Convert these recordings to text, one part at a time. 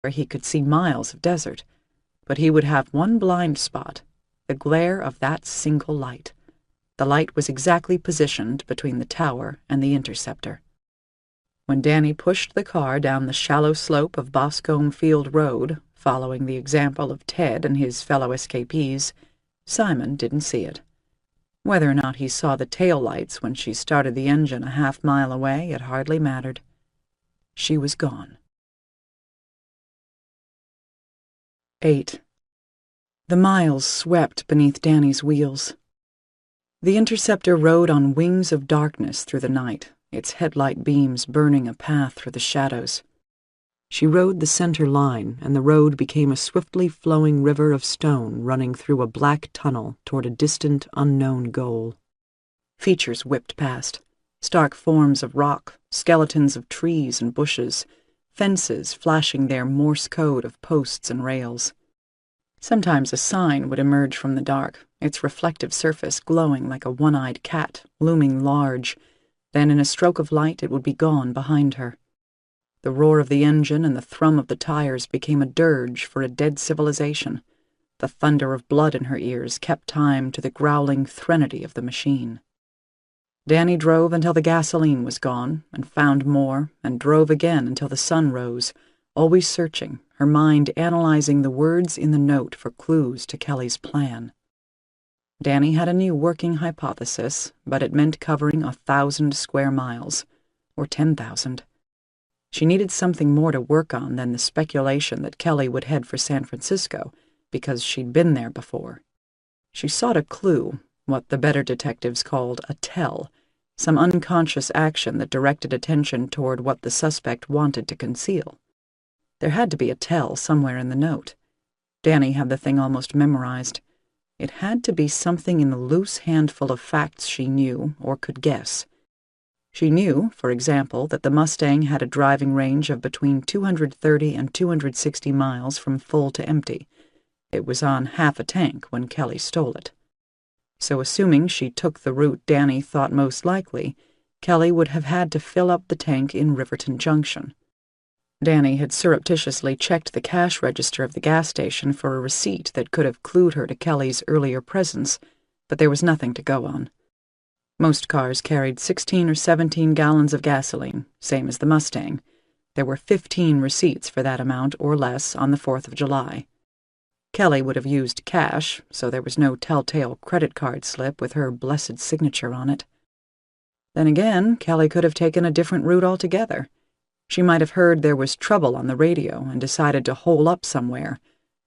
where he could see miles of desert, but he would have one blind spot, the glare of that single light. The light was exactly positioned between the tower and the interceptor. When Danny pushed the car down the shallow slope of Boscombe Field Road, following the example of Ted and his fellow escapees, Simon didn't see it. Whether or not he saw the tail lights when she started the engine a half-mile away, it hardly mattered. She was gone. 8. The miles swept beneath Danny's wheels. The interceptor rode on wings of darkness through the night, its headlight beams burning a path through the shadows. She rode the center line, and the road became a swiftly flowing river of stone running through a black tunnel toward a distant, unknown goal. Features whipped past, stark forms of rock, skeletons of trees and bushes, fences flashing their Morse code of posts and rails. Sometimes a sign would emerge from the dark, its reflective surface glowing like a one-eyed cat, looming large. Then in a stroke of light it would be gone behind her. The roar of the engine and the thrum of the tires became a dirge for a dead civilization. The thunder of blood in her ears kept time to the growling threnody of the machine. Danny drove until the gasoline was gone, and found more, and drove again until the sun rose, always searching, her mind analyzing the words in the note for clues to Kelly's plan. Danny had a new working hypothesis, but it meant covering 1,000 square miles, or 10,000. She needed something more to work on than the speculation that Kelly would head for San Francisco, because she'd been there before. She sought a clue, what the better detectives called a tell, some unconscious action that directed attention toward what the suspect wanted to conceal. There had to be a tell somewhere in the note. Danny had the thing almost memorized. It had to be something in the loose handful of facts she knew or could guess. She knew, for example, that the Mustang had a driving range of between 230 and 260 miles from full to empty. It was on half a tank when Kelly stole it. So assuming she took the route Danny thought most likely, Kelly would have had to fill up the tank in Riverton Junction. Danny had surreptitiously checked the cash register of the gas station for a receipt that could have clued her to Kelly's earlier presence, but there was nothing to go on. Most cars carried 16 or 17 gallons of gasoline, same as the Mustang. There were 15 receipts for that amount or less on the 4th of July. Kelly would have used cash, so there was no telltale credit card slip with her blessed signature on it. Then again, Kelly could have taken a different route altogether. She might have heard there was trouble on the radio and decided to hole up somewhere,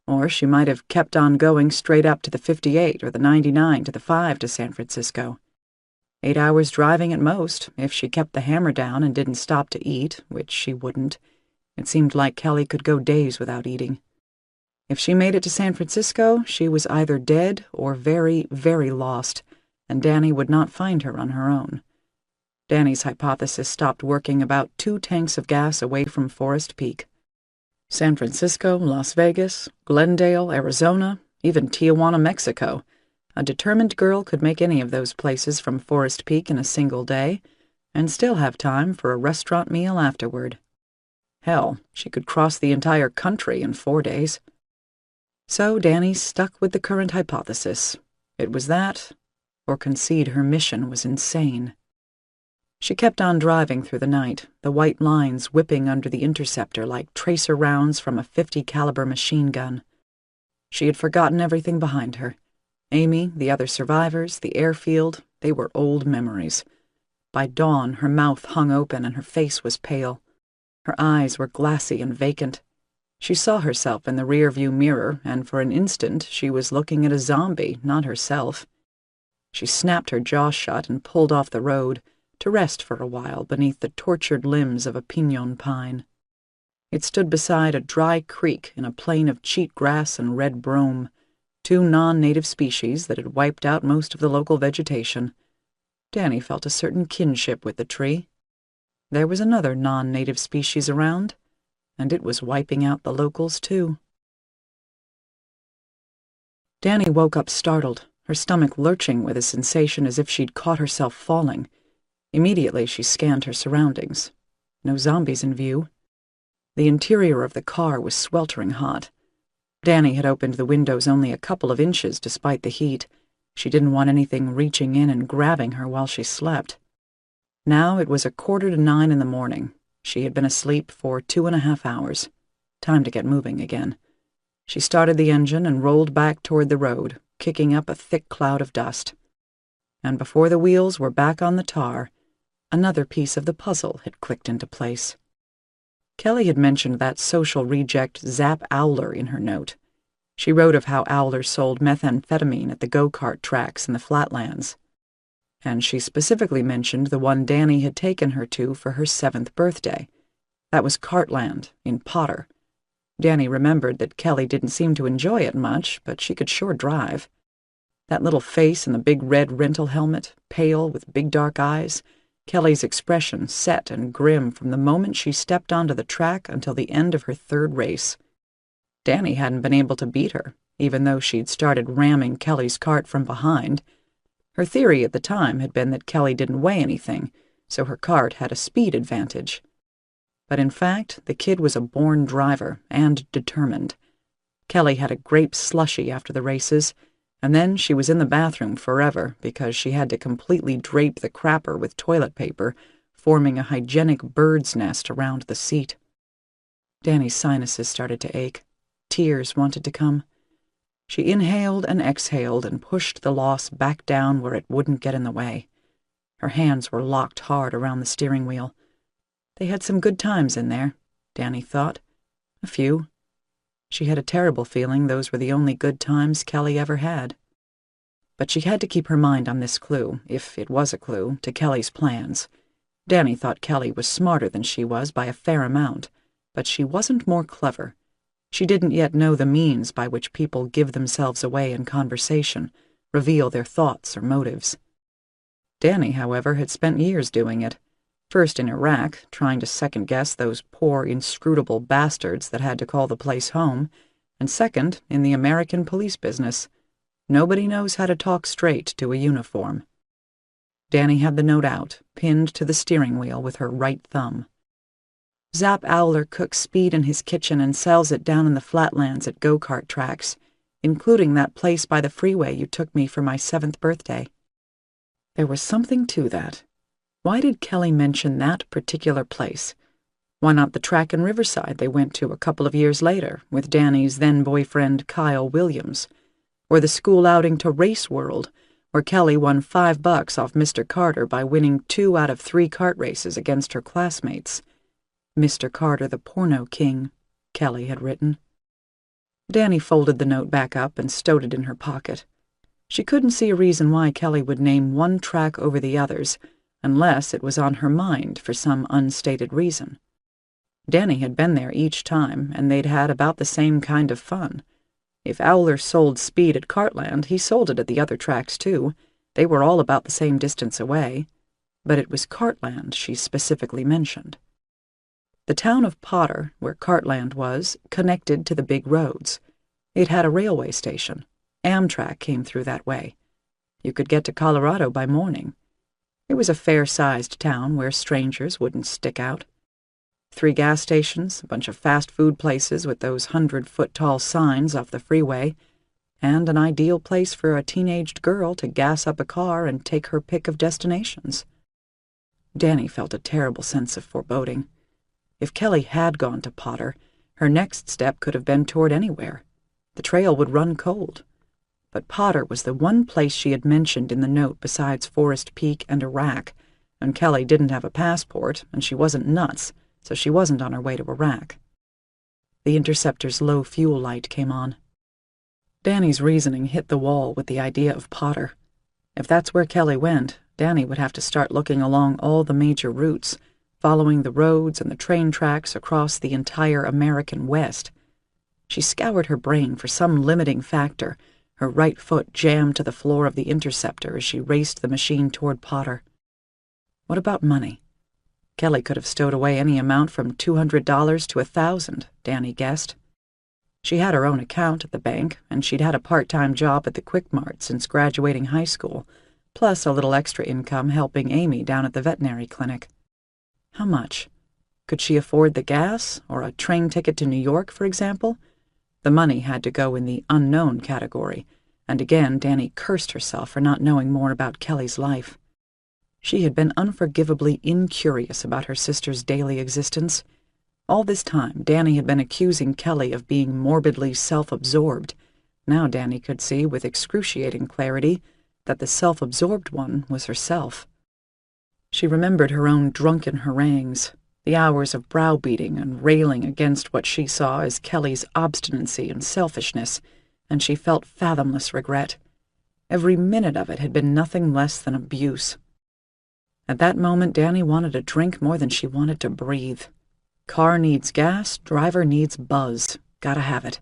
or she might have kept on going straight up to the 58 or the 99 to the 5 to San Francisco. 8 hours driving at most, if she kept the hammer down and didn't stop to eat, which she wouldn't. It seemed like Kelly could go days without eating. If she made it to San Francisco, she was either dead or very, very lost, and Danny would not find her on her own. Danny's hypothesis stopped working about 2 tanks of gas away from Forest Peak. San Francisco, Las Vegas, Glendale, Arizona, even Tijuana, Mexico. A determined girl could make any of those places from Forest Peak in a single day, and still have time for a restaurant meal afterward. Hell, she could cross the entire country in 4 days. So Danny stuck with the current hypothesis. It was that, or concede her mission was insane. She kept on driving through the night, the white lines whipping under the interceptor like tracer rounds from a .50 caliber machine gun. She had forgotten everything behind her. Amy, the other survivors, the airfield, they were old memories. By dawn, her mouth hung open and her face was pale. Her eyes were glassy and vacant. She saw herself in the rearview mirror, and for an instant she was looking at a zombie, not herself. She snapped her jaw shut and pulled off the road, to rest for a while beneath the tortured limbs of a piñon pine. It stood beside a dry creek in a plain of cheat grass and red brome, 2 non-native species that had wiped out most of the local vegetation. Danny felt a certain kinship with the tree. There was another non-native species around, and it was wiping out the locals too. Danny woke up startled, her stomach lurching with a sensation as if she'd caught herself falling. Immediately she scanned her surroundings. No zombies in view. The interior of the car was sweltering hot. Danny had opened the windows only a couple of inches despite the heat. She didn't want anything reaching in and grabbing her while she slept. Now it was 8:45 in the morning. She had been asleep for 2.5 hours. Time to get moving again. She started the engine and rolled back toward the road, kicking up a thick cloud of dust. And before the wheels were back on the tar, another piece of the puzzle had clicked into place. Kelly had mentioned that social reject Zap Owler in her note. She wrote of how Owler sold methamphetamine at the go-kart tracks in the flatlands. And she specifically mentioned the one Danny had taken her to for her 7th birthday. That was Cartland, in Potter. Danny remembered that Kelly didn't seem to enjoy it much, but she could sure drive. That little face in the big red rental helmet, pale with big dark eyes, Kelly's expression set and grim from the moment she stepped onto the track until the end of her 3rd race. Danny hadn't been able to beat her, even though she'd started ramming Kelly's cart from behind. Her theory at the time had been that Kelly didn't weigh anything, so her cart had a speed advantage. But in fact, the kid was a born driver and determined. Kelly had a grape slushie after the races, and then she was in the bathroom forever because she had to completely drape the crapper with toilet paper, forming a hygienic bird's nest around the seat. Danny's sinuses started to ache. Tears wanted to come. She inhaled and exhaled and pushed the loss back down where it wouldn't get in the way. Her hands were locked hard around the steering wheel. They had some good times in there, Danny thought. A few. She had a terrible feeling those were the only good times Kelly ever had. But she had to keep her mind on this clue, if it was a clue, to Kelly's plans. Danny thought Kelly was smarter than she was by a fair amount, but she wasn't more clever. She didn't yet know the means by which people give themselves away in conversation, reveal their thoughts or motives. Danny, however, had spent years doing it. First in Iraq, trying to second-guess those poor, inscrutable bastards that had to call the place home, and second, in the American police business. Nobody knows how to talk straight to a uniform. Danny had the note out, pinned to the steering wheel with her right thumb. Zap Owler cooks speed in his kitchen and sells it down in the flatlands at go-kart tracks, including that place by the freeway you took me for my 7th birthday. There was something to that. Why did Kelly mention that particular place? Why not the track in Riverside they went to a couple of years later with Danny's then-boyfriend Kyle Williams? Or the school outing to Race World, where Kelly won $5 off Mr. Carter by winning 2 out of 3 kart races against her classmates? Mr. Carter the Porno King, Kelly had written. Danny folded the note back up and stowed it in her pocket. She couldn't see a reason why Kelly would name one track over the others, unless it was on her mind for some unstated reason. Danny had been there each time, and they'd had about the same kind of fun. If Owler sold speed at Cartland, he sold it at the other tracks too. They were all about the same distance away. But it was Cartland she specifically mentioned. The town of Potter, where Cartland was, connected to the big roads. It had a railway station. Amtrak came through that way. You could get to Colorado by morning. It was a fair-sized town where strangers wouldn't stick out. 3 gas stations, a bunch of fast food places with those 100-foot-tall signs off the freeway, and an ideal place for a teenaged girl to gas up a car and take her pick of destinations. Danny felt a terrible sense of foreboding. If Kelly had gone to Potter, her next step could have been toward anywhere. The trail would run cold. But Potter was the one place she had mentioned in the note besides Forest Peak and Iraq, and Kelly didn't have a passport, and she wasn't nuts, so she wasn't on her way to Iraq. The interceptor's low fuel light came on. Danny's reasoning hit the wall with the idea of Potter. If that's where Kelly went, Danny would have to start looking along all the major routes, following the roads and the train tracks across the entire American West. She scoured her brain for some limiting factor, her right foot jammed to the floor of the interceptor as she raced the machine toward Potter. What about money? Kelly could have stowed away any amount from $200 to $1,000, Danny guessed. She had her own account at the bank, and she'd had a part-time job at the Quick Mart since graduating high school, plus a little extra income helping Amy down at the veterinary clinic. How much? Could she afford the gas, or a train ticket to New York, for example? The money had to go in the unknown category, and again Danny cursed herself for not knowing more about Kelly's life. She had been unforgivably incurious about her sister's daily existence. All this time, Danny had been accusing Kelly of being morbidly self-absorbed. Now Danny could see with excruciating clarity that the self-absorbed one was herself. She remembered her own drunken harangues, the hours of browbeating and railing against what she saw as Kelly's obstinacy and selfishness, and she felt fathomless regret. Every minute of it had been nothing less than abuse. At that moment, Danny wanted a drink more than she wanted to breathe. Car needs gas, driver needs buzz. Gotta have it.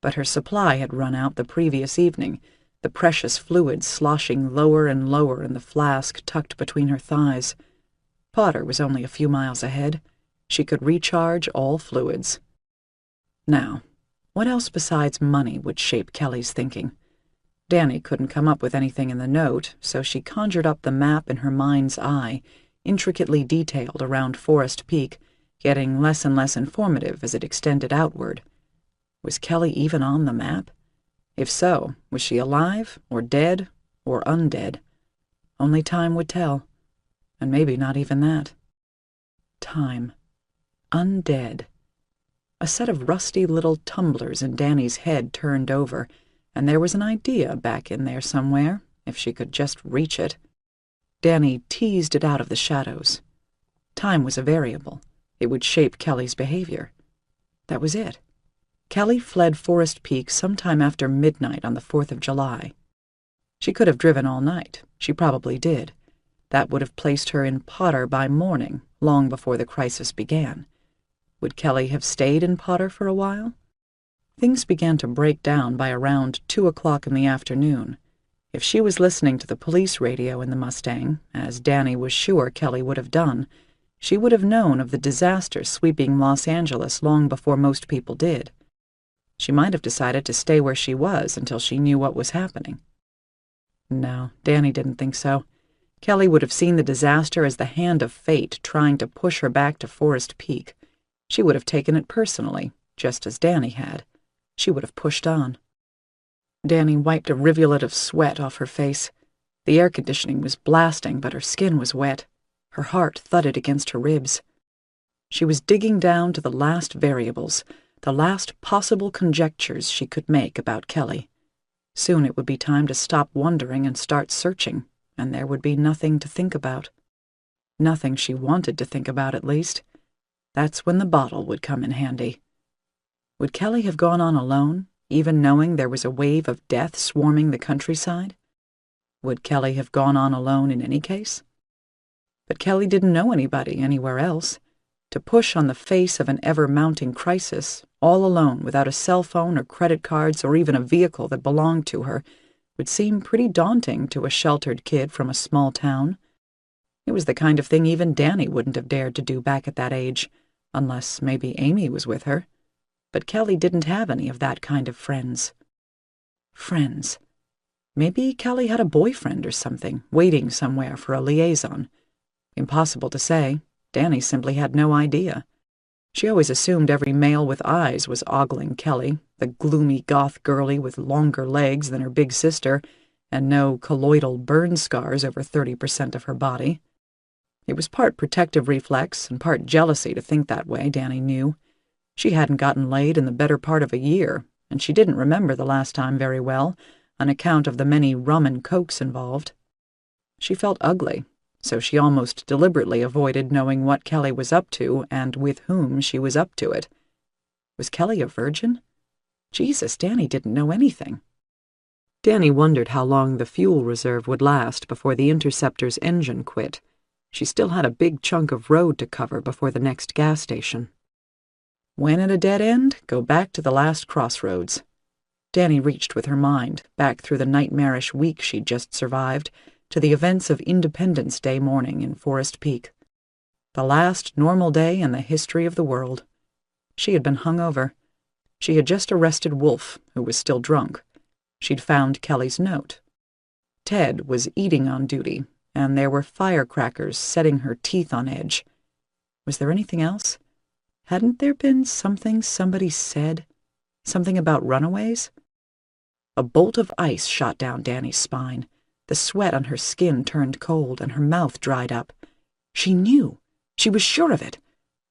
But her supply had run out the previous evening, the precious fluids sloshing lower and lower in the flask tucked between her thighs. Potter was only a few miles ahead. She could recharge all fluids. Now, what else besides money would shape Kelly's thinking? Danny couldn't come up with anything in the note, so she conjured up the map in her mind's eye, intricately detailed around Forest Peak, getting less and less informative as it extended outward. Was Kelly even on the map? If so, was she alive, or dead, or undead? Only time would tell. And maybe not even that. Time. Undead. A set of rusty little tumblers in Danny's head turned over, and there was an idea back in there somewhere, if she could just reach it. Danny teased it out of the shadows. Time was a variable. It would shape Kelly's behavior. That was it. Kelly fled Forest Peak sometime after midnight on the 4th of July. She could have driven all night. She probably did. That would have placed her in Potter by morning, long before the crisis began. Would Kelly have stayed in Potter for a while? Things began to break down by around 2 o'clock in the afternoon. If she was listening to the police radio in the Mustang, as Danny was sure Kelly would have done, she would have known of the disaster sweeping Los Angeles long before most people did. She might have decided to stay where she was until she knew what was happening. No, Danny didn't think so. Kelly would have seen the disaster as the hand of fate trying to push her back to Forest Peak. She would have taken it personally, just as Danny had. She would have pushed on. Danny wiped a rivulet of sweat off her face. The air conditioning was blasting, but her skin was wet. Her heart thudded against her ribs. She was digging down to the last variables, the last possible conjectures she could make about Kelly. Soon it would be time to stop wondering and start searching, and there would be nothing to think about. Nothing she wanted to think about, at least. That's when the bottle would come in handy. Would Kelly have gone on alone, even knowing there was a wave of death swarming the countryside? Would Kelly have gone on alone in any case? But Kelly didn't know anybody anywhere else. To push on the face of an ever-mounting crisis, all alone without a cell phone or credit cards or even a vehicle that belonged to her, would seem pretty daunting to a sheltered kid from a small town. It was the kind of thing even Danny wouldn't have dared to do back at that age, unless maybe Amy was with her. But Kelly didn't have any of that kind of friends. Friends. Maybe Kelly had a boyfriend or something, waiting somewhere for a liaison. Impossible to say. Danny simply had no idea. She always assumed every male with eyes was ogling Kelly, the gloomy goth girlie with longer legs than her big sister, and no colloidal burn scars over 30% of her body. It was part protective reflex and part jealousy to think that way, Danny knew. She hadn't gotten laid in the better part of a year, and she didn't remember the last time very well, on account of the many rum and cokes involved. She felt ugly, so she almost deliberately avoided knowing what Kelly was up to and with whom she was up to it. Was Kelly a virgin? Jesus, Danny didn't know anything. Danny wondered how long the fuel reserve would last before the Interceptor's engine quit. She still had a big chunk of road to cover before the next gas station. When at a dead end, go back to the last crossroads. Danny reached with her mind, back through the nightmarish week she'd just survived, to the events of Independence Day morning in Forest Peak. The last normal day in the history of the world. She had been hungover. She had just arrested Wolf, who was still drunk. She'd found Kelly's note. Ted was eating on duty, and there were firecrackers setting her teeth on edge. Was there anything else? Hadn't there been something somebody said? Something about runaways? A bolt of ice shot down Danny's spine. The sweat on her skin turned cold, and her mouth dried up. She knew. She was sure of it.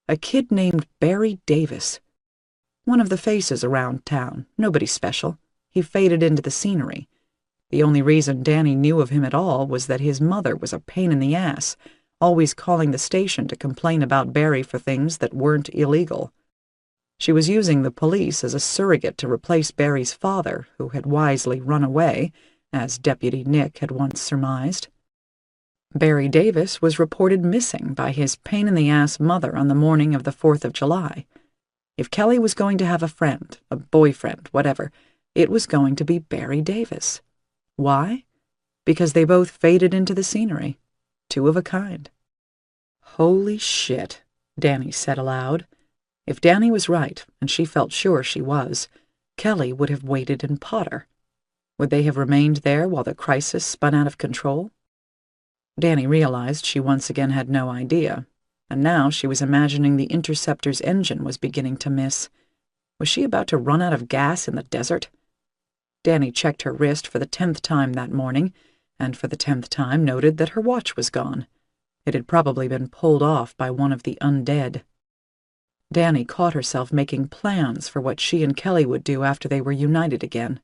A kid named Barry Davis. One of the faces around town. Nobody special. He faded into the scenery. The only reason Danny knew of him at all was that his mother was a pain in the ass, always calling the station to complain about Barry for things that weren't illegal. She was using the police as a surrogate to replace Barry's father, who had wisely run away, as Deputy Nick had once surmised. Barry Davis was reported missing by his pain-in-the-ass mother on the morning of the 4th of July. If Kelly was going to have a friend, a boyfriend, whatever, it was going to be Barry Davis. Why? Because they both faded into the scenery. Two of a kind. Holy shit, Danny said aloud. If Danny was right, and she felt sure she was, Kelly would have waited in Potter. Would they have remained there while the crisis spun out of control? Danny realized she once again had no idea, and now she was imagining the Interceptor's engine was beginning to miss. Was she about to run out of gas in the desert? Danny checked her wrist for the 10th time that morning, and for the 10th time noted that her watch was gone. It had probably been pulled off by one of the undead. Danny caught herself making plans for what she and Kelly would do after they were united again.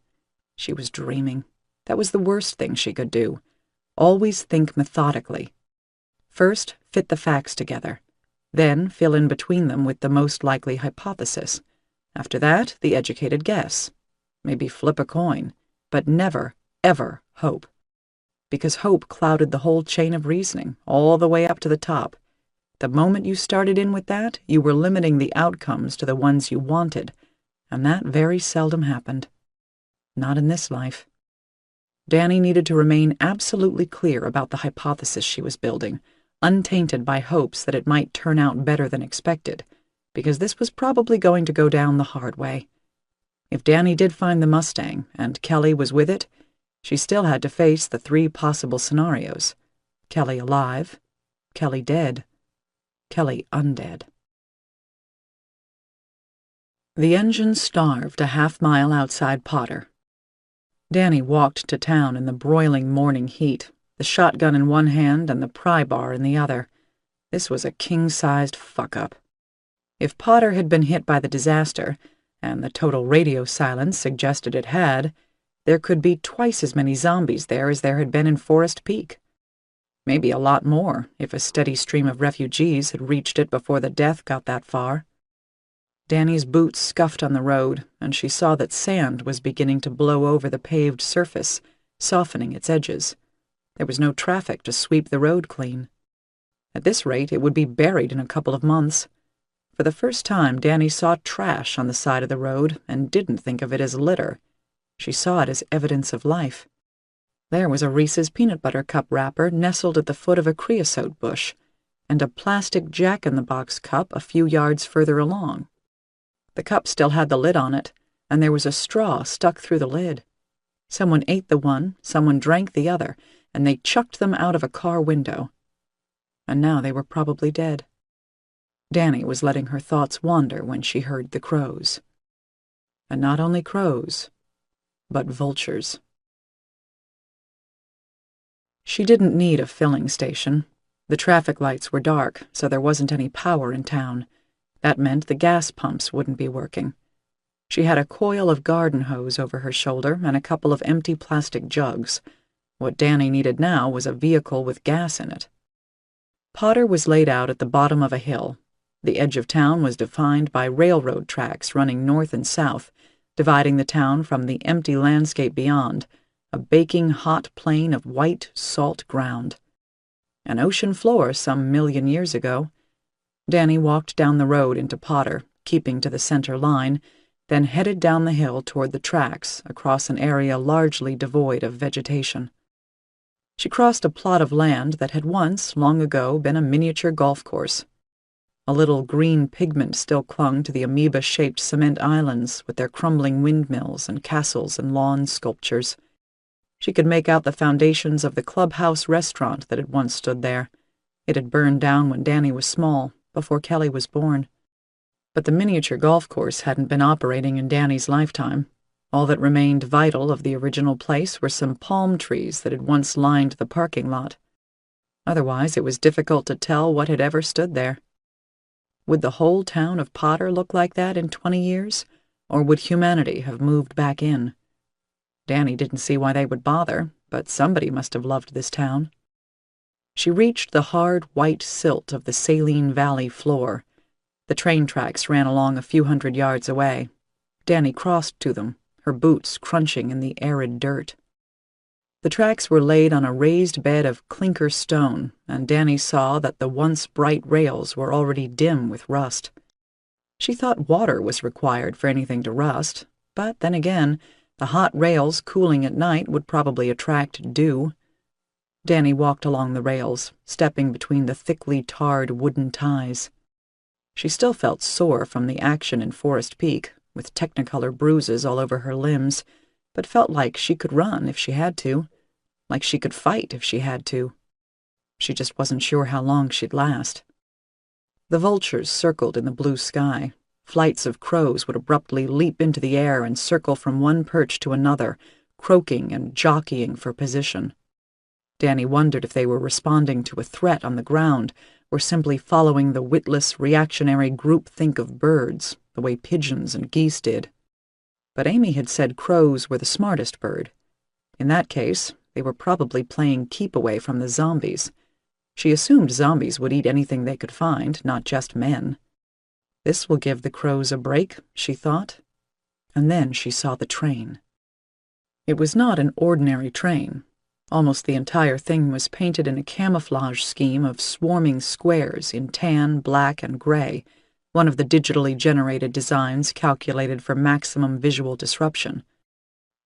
She was dreaming. That was the worst thing she could do. Always think methodically. First, fit the facts together. Then fill in between them with the most likely hypothesis. After that, the educated guess. Maybe flip a coin. But never, ever hope. Because hope clouded the whole chain of reasoning, all the way up to the top. The moment you started in with that, you were limiting the outcomes to the ones you wanted, and that very seldom happened. Not in this life. Danny needed to remain absolutely clear about the hypothesis she was building, untainted by hopes that it might turn out better than expected, because this was probably going to go down the hard way. If Danny did find the Mustang, and Kelly was with it, she still had to face the 3 possible scenarios. Kelly alive, Kelly dead, Kelly undead. The engine starved a half-mile outside Potter. Danny walked to town in the broiling morning heat, the shotgun in one hand and the pry bar in the other. This was a king-sized fuck-up. If Potter had been hit by the disaster, and the total radio silence suggested it had, there could be twice as many zombies there as there had been in Forest Peak. Maybe a lot more, if a steady stream of refugees had reached it before the death got that far. Danny's boots scuffed on the road, and she saw that sand was beginning to blow over the paved surface, softening its edges. There was no traffic to sweep the road clean. At this rate, it would be buried in a couple of months. For the first time, Danny saw trash on the side of the road and didn't think of it as litter. She saw it as evidence of life. There was a Reese's peanut butter cup wrapper nestled at the foot of a creosote bush, and a plastic Jack-in-the-Box cup a few yards further along. The cup still had the lid on it, and there was a straw stuck through the lid. Someone ate the one, someone drank the other, and they chucked them out of a car window. And now they were probably dead. Danny was letting her thoughts wander when she heard the crows. And not only crows, but vultures. She didn't need a filling station. The traffic lights were dark, so there wasn't any power in town. That meant the gas pumps wouldn't be working. She had a coil of garden hose over her shoulder and a couple of empty plastic jugs. What Danny needed now was a vehicle with gas in it. Potter was laid out at the bottom of a hill. The edge of town was defined by railroad tracks running north and south, dividing the town from the empty landscape beyond, a baking hot plain of white, salt ground. An ocean floor some million years ago. Danny walked down the road into Potter, keeping to the center line, then headed down the hill toward the tracks across an area largely devoid of vegetation. She crossed a plot of land that had once, long ago, been a miniature golf course. A little green pigment still clung to the amoeba-shaped cement islands with their crumbling windmills and castles and lawn sculptures. She could make out the foundations of the clubhouse restaurant that had once stood there. It had burned down when Danny was small, before Kelly was born. But the miniature golf course hadn't been operating in Danny's lifetime. All that remained vital of the original place were some palm trees that had once lined the parking lot. Otherwise, it was difficult to tell what had ever stood there. Would the whole town of Potter look like that in 20 years, or would humanity have moved back in? Danny didn't see why they would bother, but somebody must have loved this town. She reached the hard white silt of the Saline Valley floor. The train tracks ran along a few hundred yards away. Danny crossed to them, her boots crunching in the arid dirt. The tracks were laid on a raised bed of clinker stone, and Danny saw that the once bright rails were already dim with rust. She thought water was required for anything to rust, but then again, the hot rails cooling at night would probably attract dew. Danny walked along the rails, stepping between the thickly tarred wooden ties. She still felt sore from the action in Forest Peak, with technicolor bruises all over her limbs, but felt like she could run if she had to, like she could fight if she had to. She just wasn't sure how long she'd last. The vultures circled in the blue sky. Flights of crows would abruptly leap into the air and circle from one perch to another, croaking and jockeying for position. Danny wondered if they were responding to a threat on the ground, or simply following the witless, reactionary groupthink of birds, the way pigeons and geese did. But Amy had said crows were the smartest bird. In that case, they were probably playing keep away from the zombies. She assumed zombies would eat anything they could find, not just men. This will give the crows a break, she thought. And then she saw the train. It was not an ordinary train. Almost the entire thing was painted in a camouflage scheme of swarming squares in tan, black, and gray, one of the digitally generated designs calculated for maximum visual disruption.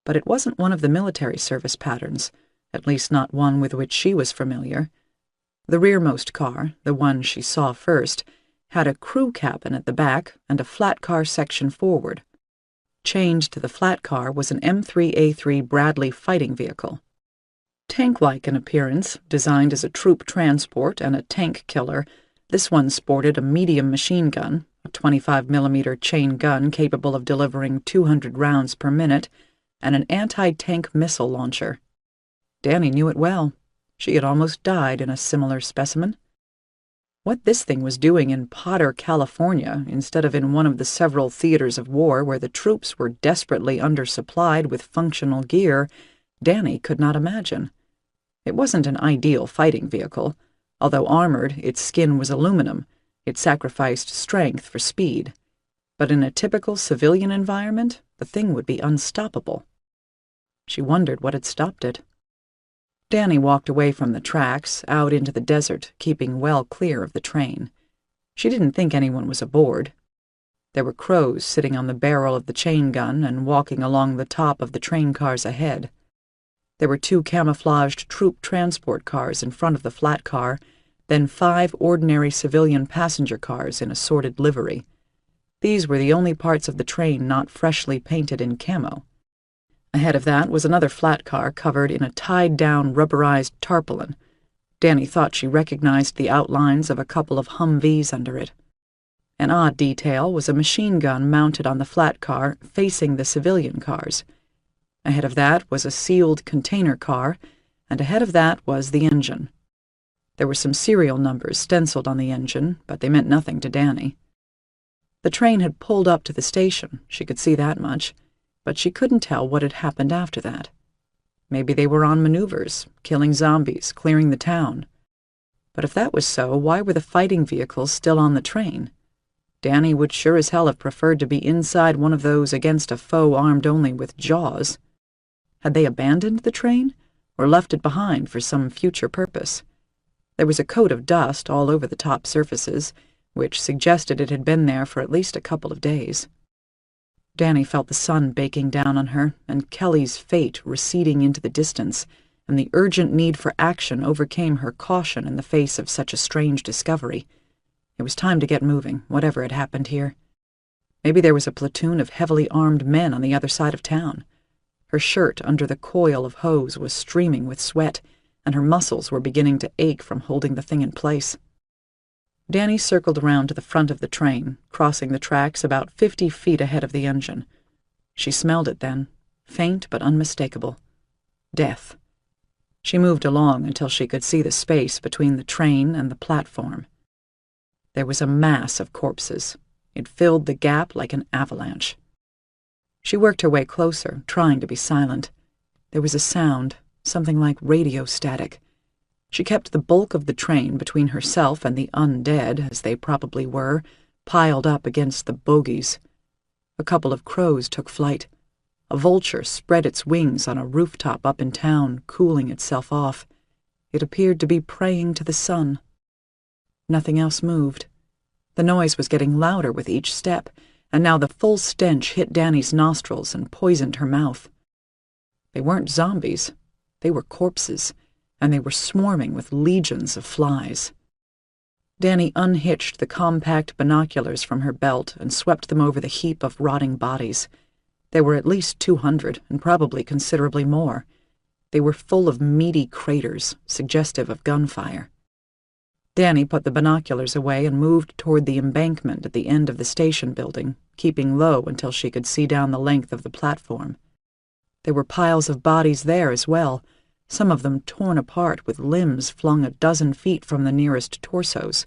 But it wasn't one of the military service patterns, at least not one with which she was familiar. The rearmost car, the one she saw first, had a crew cabin at the back and a flat car section forward. Chained to the flat car was an M3A3 Bradley fighting vehicle. Tank-like in appearance, designed as a troop transport and a tank killer, this one sported a medium machine gun, a 25mm chain gun capable of delivering 200 rounds per minute, and an anti-tank missile launcher. Danny knew it well. She had almost died in a similar specimen. What this thing was doing in Potter, California, instead of in one of the several theaters of war where the troops were desperately undersupplied with functional gear, Danny could not imagine. It wasn't an ideal fighting vehicle. Although armored, its skin was aluminum. It sacrificed strength for speed. But in a typical civilian environment, the thing would be unstoppable. She wondered what had stopped it. Danny walked away from the tracks, out into the desert, keeping well clear of the train. She didn't think anyone was aboard. There were crows sitting on the barrel of the chain gun and walking along the top of the train cars ahead. There were 2 camouflaged troop transport cars in front of the flat car, then 5 ordinary civilian passenger cars in assorted livery. These were the only parts of the train not freshly painted in camo. Ahead of that was another flat car covered in a tied-down rubberized tarpaulin. Danny thought she recognized the outlines of a couple of Humvees under it. An odd detail was a machine gun mounted on the flat car facing the civilian cars. Ahead of that was a sealed container car, and ahead of that was the engine. There were some serial numbers stenciled on the engine, but they meant nothing to Danny. The train had pulled up to the station, she could see that much, but she couldn't tell what had happened after that. Maybe they were on maneuvers, killing zombies, clearing the town. But if that was so, why were the fighting vehicles still on the train? Danny would sure as hell have preferred to be inside one of those against a foe armed only with jaws. Had they abandoned the train, or left it behind for some future purpose? There was a coat of dust all over the top surfaces, which suggested it had been there for at least a couple of days. Danny felt the sun baking down on her, and Kelly's fate receding into the distance, and the urgent need for action overcame her caution in the face of such a strange discovery. It was time to get moving, whatever had happened here. Maybe there was a platoon of heavily armed men on the other side of town. Her shirt under the coil of hose was streaming with sweat, and her muscles were beginning to ache from holding the thing in place. Danny circled around to the front of the train, crossing the tracks about 50 feet ahead of the engine. She smelled it then, faint but unmistakable. Death. She moved along until she could see the space between the train and the platform. There was a mass of corpses. It filled the gap like an avalanche. She worked her way closer, trying to be silent. There was a sound, something like radio static. She kept the bulk of the train between herself and the undead, as they probably were, piled up against the bogies. A couple of crows took flight. A vulture spread its wings on a rooftop up in town, cooling itself off. It appeared to be praying to the sun. Nothing else moved. The noise was getting louder with each step, and now the full stench hit Danny's nostrils and poisoned her mouth. They weren't zombies. They were corpses, and they were swarming with legions of flies. Danny unhitched the compact binoculars from her belt and swept them over the heap of rotting bodies. There were at least 200, and probably considerably more. They were full of meaty craters, suggestive of gunfire. Danny put the binoculars away and moved toward the embankment at the end of the station building, keeping low until she could see down the length of the platform. There were piles of bodies there as well, some of them torn apart with limbs flung a dozen feet from the nearest torsos.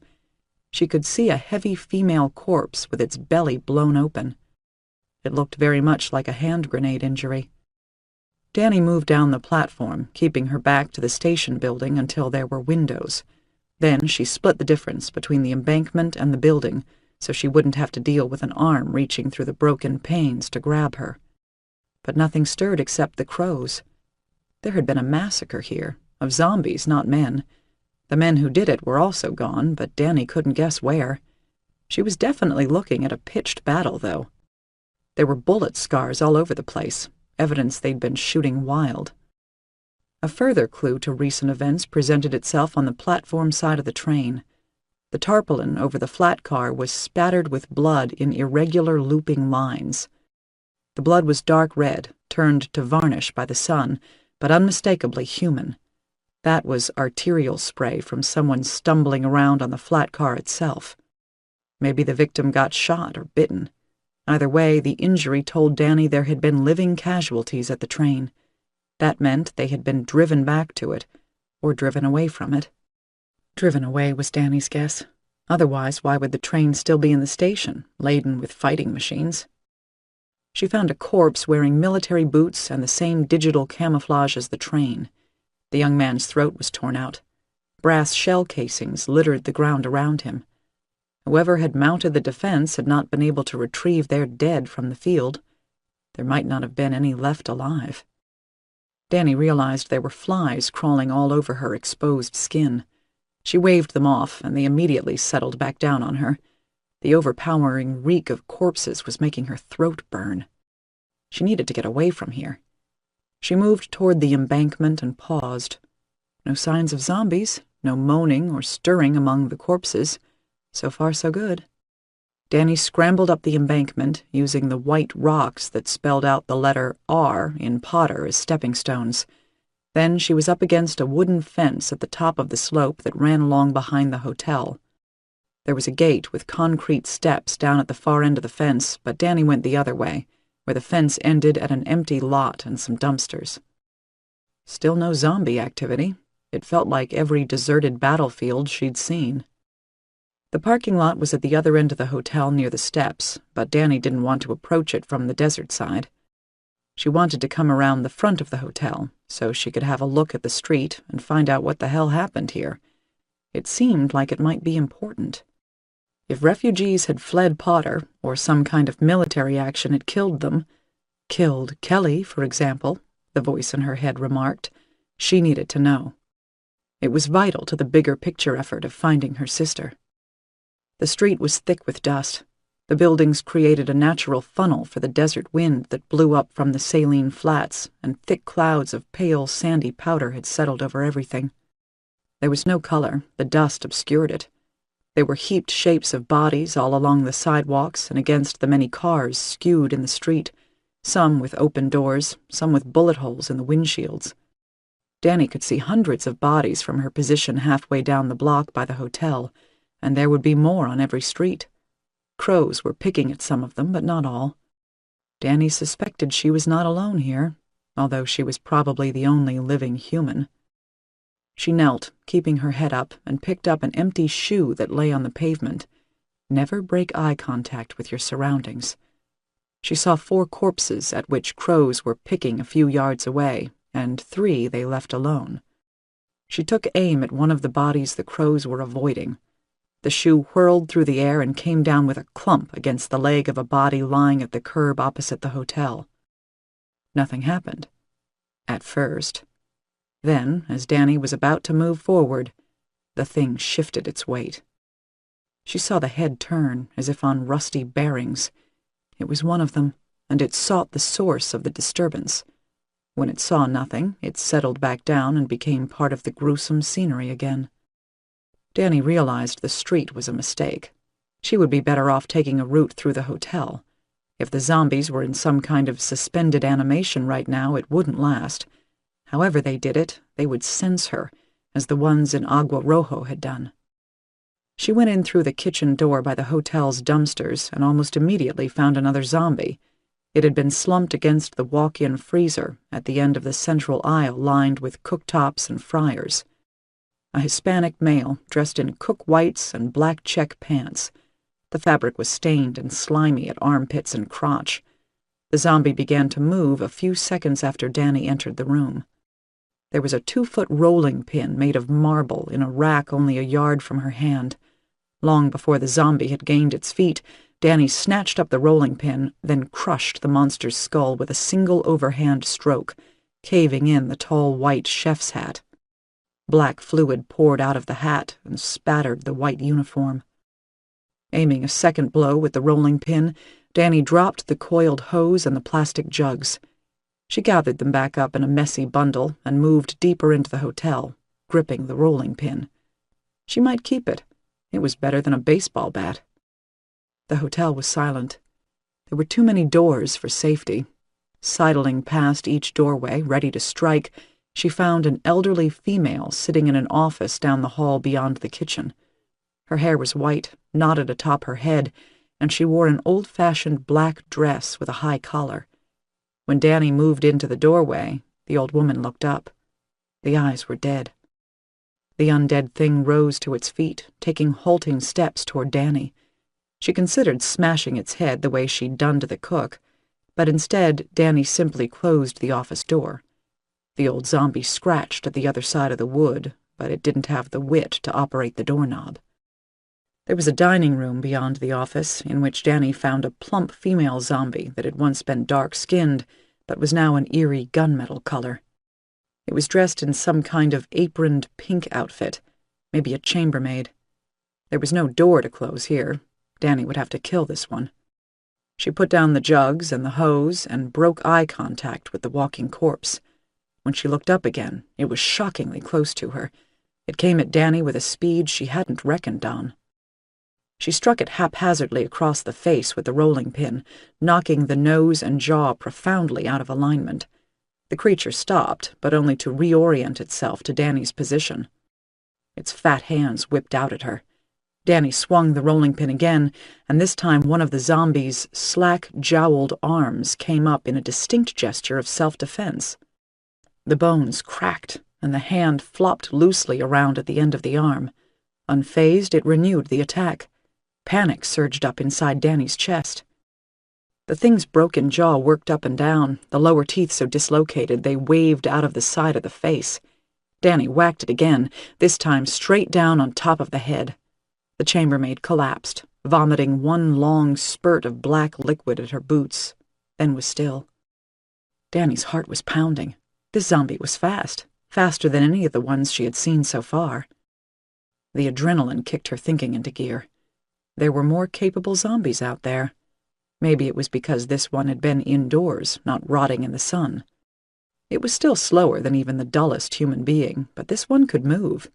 She could see a heavy female corpse with its belly blown open. It looked very much like a hand grenade injury. Danny moved down the platform, keeping her back to the station building until there were windows. Then she split the difference between the embankment and the building, so she wouldn't have to deal with an arm reaching through the broken panes to grab her. But nothing stirred except the crows. There had been a massacre here, of zombies, not men. The men who did it were also gone, but Danny couldn't guess where. She was definitely looking at a pitched battle, though. There were bullet scars all over the place, evidence they'd been shooting wild. A further clue to recent events presented itself on the platform side of the train. The tarpaulin over the flat car was spattered with blood in irregular looping lines. The blood was dark red, turned to varnish by the sun, but unmistakably human. That was arterial spray from someone stumbling around on the flat car itself. Maybe the victim got shot or bitten. Either way, the injury told Danny there had been living casualties at the train. That meant they had been driven back to it, or driven away from it. Driven away was Danny's guess. Otherwise, why would the train still be in the station, laden with fighting machines? She found a corpse wearing military boots and the same digital camouflage as the train. The young man's throat was torn out. Brass shell casings littered the ground around him. Whoever had mounted the defense had not been able to retrieve their dead from the field. There might not have been any left alive. Danny realized there were flies crawling all over her exposed skin. She waved them off, and they immediately settled back down on her. The overpowering reek of corpses was making her throat burn. She needed to get away from here. She moved toward the embankment and paused. No signs of zombies, no moaning or stirring among the corpses. So far, so good. Danny scrambled up the embankment, using the white rocks that spelled out the letter R in Potter as stepping stones. Then she was up against a wooden fence at the top of the slope that ran along behind the hotel. There was a gate with concrete steps down at the far end of the fence, but Danny went the other way, where the fence ended at an empty lot and some dumpsters. Still no zombie activity. It felt like every deserted battlefield she'd seen. The parking lot was at the other end of the hotel near the steps, but Danny didn't want to approach it from the desert side. She wanted to come around the front of the hotel, so she could have a look at the street and find out what the hell happened here. It seemed like it might be important. If refugees had fled Potter, or some kind of military action had killed them, killed Kelly, for example, the voice in her head remarked, she needed to know. It was vital to the bigger picture effort of finding her sister. The street was thick with dust. The buildings created a natural funnel for the desert wind that blew up from the saline flats, and thick clouds of pale, sandy powder had settled over everything. There was no color. The dust obscured it. There were heaped shapes of bodies all along the sidewalks and against the many cars skewed in the street, some with open doors, some with bullet holes in the windshields. Danny could see hundreds of bodies from her position halfway down the block by the hotel, and there would be more on every street. Crows were picking at some of them, but not all. Danny suspected she was not alone here, although she was probably the only living human. She knelt, keeping her head up, and picked up an empty shoe that lay on the pavement. Never break eye contact with your surroundings. She saw 4 corpses at which crows were picking a few yards away, and 3 they left alone. She took aim at one of the bodies the crows were avoiding. The shoe whirled through the air and came down with a clump against the leg of a body lying at the curb opposite the hotel. Nothing happened. At first. Then, as Danny was about to move forward, the thing shifted its weight. She saw the head turn, as if on rusty bearings. It was one of them, and it sought the source of the disturbance. When it saw nothing, it settled back down and became part of the gruesome scenery again. Danny realized the street was a mistake. She would be better off taking a route through the hotel. If the zombies were in some kind of suspended animation right now, it wouldn't last. However they did it, they would sense her, as the ones in Agua Rojo had done. She went in through the kitchen door by the hotel's dumpsters and almost immediately found another zombie. It had been slumped against the walk-in freezer at the end of the central aisle lined with cooktops and fryers. A Hispanic male dressed in cook whites and black check pants. The fabric was stained and slimy at armpits and crotch. The zombie began to move a few seconds after Danny entered the room. There was a 2-foot rolling pin made of marble in a rack only a yard from her hand. Long before the zombie had gained its feet, Danny snatched up the rolling pin, then crushed the monster's skull with a single overhand stroke, caving in the tall white chef's hat. Black fluid poured out of the hat and spattered the white uniform. Aiming a second blow with the rolling pin, Danny dropped the coiled hose and the plastic jugs. She gathered them back up in a messy bundle and moved deeper into the hotel, gripping the rolling pin. She might keep it. It was better than a baseball bat. The hotel was silent. There were too many doors for safety. Sidling past each doorway, ready to strike, she found an elderly female sitting in an office down the hall beyond the kitchen. Her hair was white, knotted atop her head, and she wore an old-fashioned black dress with a high collar. When Danny moved into the doorway, the old woman looked up. The eyes were dead. The undead thing rose to its feet, taking halting steps toward Danny. She considered smashing its head the way she'd done to the cook, but instead Danny simply closed the office door. The old zombie scratched at the other side of the wood, but it didn't have the wit to operate the doorknob. There was a dining room beyond the office, in which Danny found a plump female zombie that had once been dark-skinned, but was now an eerie gunmetal color. It was dressed in some kind of aproned pink outfit, maybe a chambermaid. There was no door to close here. Danny would have to kill this one. She put down the jugs and the hose and broke eye contact with the walking corpse. When she looked up again, it was shockingly close to her. It came at Danny with a speed she hadn't reckoned on. She struck it haphazardly across the face with the rolling pin, knocking the nose and jaw profoundly out of alignment. The creature stopped, but only to reorient itself to Danny's position. Its fat hands whipped out at her. Danny swung the rolling pin again, and this time one of the zombie's slack-jowled arms came up in a distinct gesture of self-defense. The bones cracked, and the hand flopped loosely around at the end of the arm. Unfazed, it renewed the attack. Panic surged up inside Danny's chest. The thing's broken jaw worked up and down, the lower teeth so dislocated they waved out of the side of the face. Danny whacked it again, this time straight down on top of the head. The chambermaid collapsed, vomiting one long spurt of black liquid at her boots, then was still. Danny's heart was pounding. This zombie was fast, faster than any of the ones she had seen so far. The adrenaline kicked her thinking into gear. There were more capable zombies out there. Maybe it was because this one had been indoors, not rotting in the sun. It was still slower than even the dullest human being, but this one could move.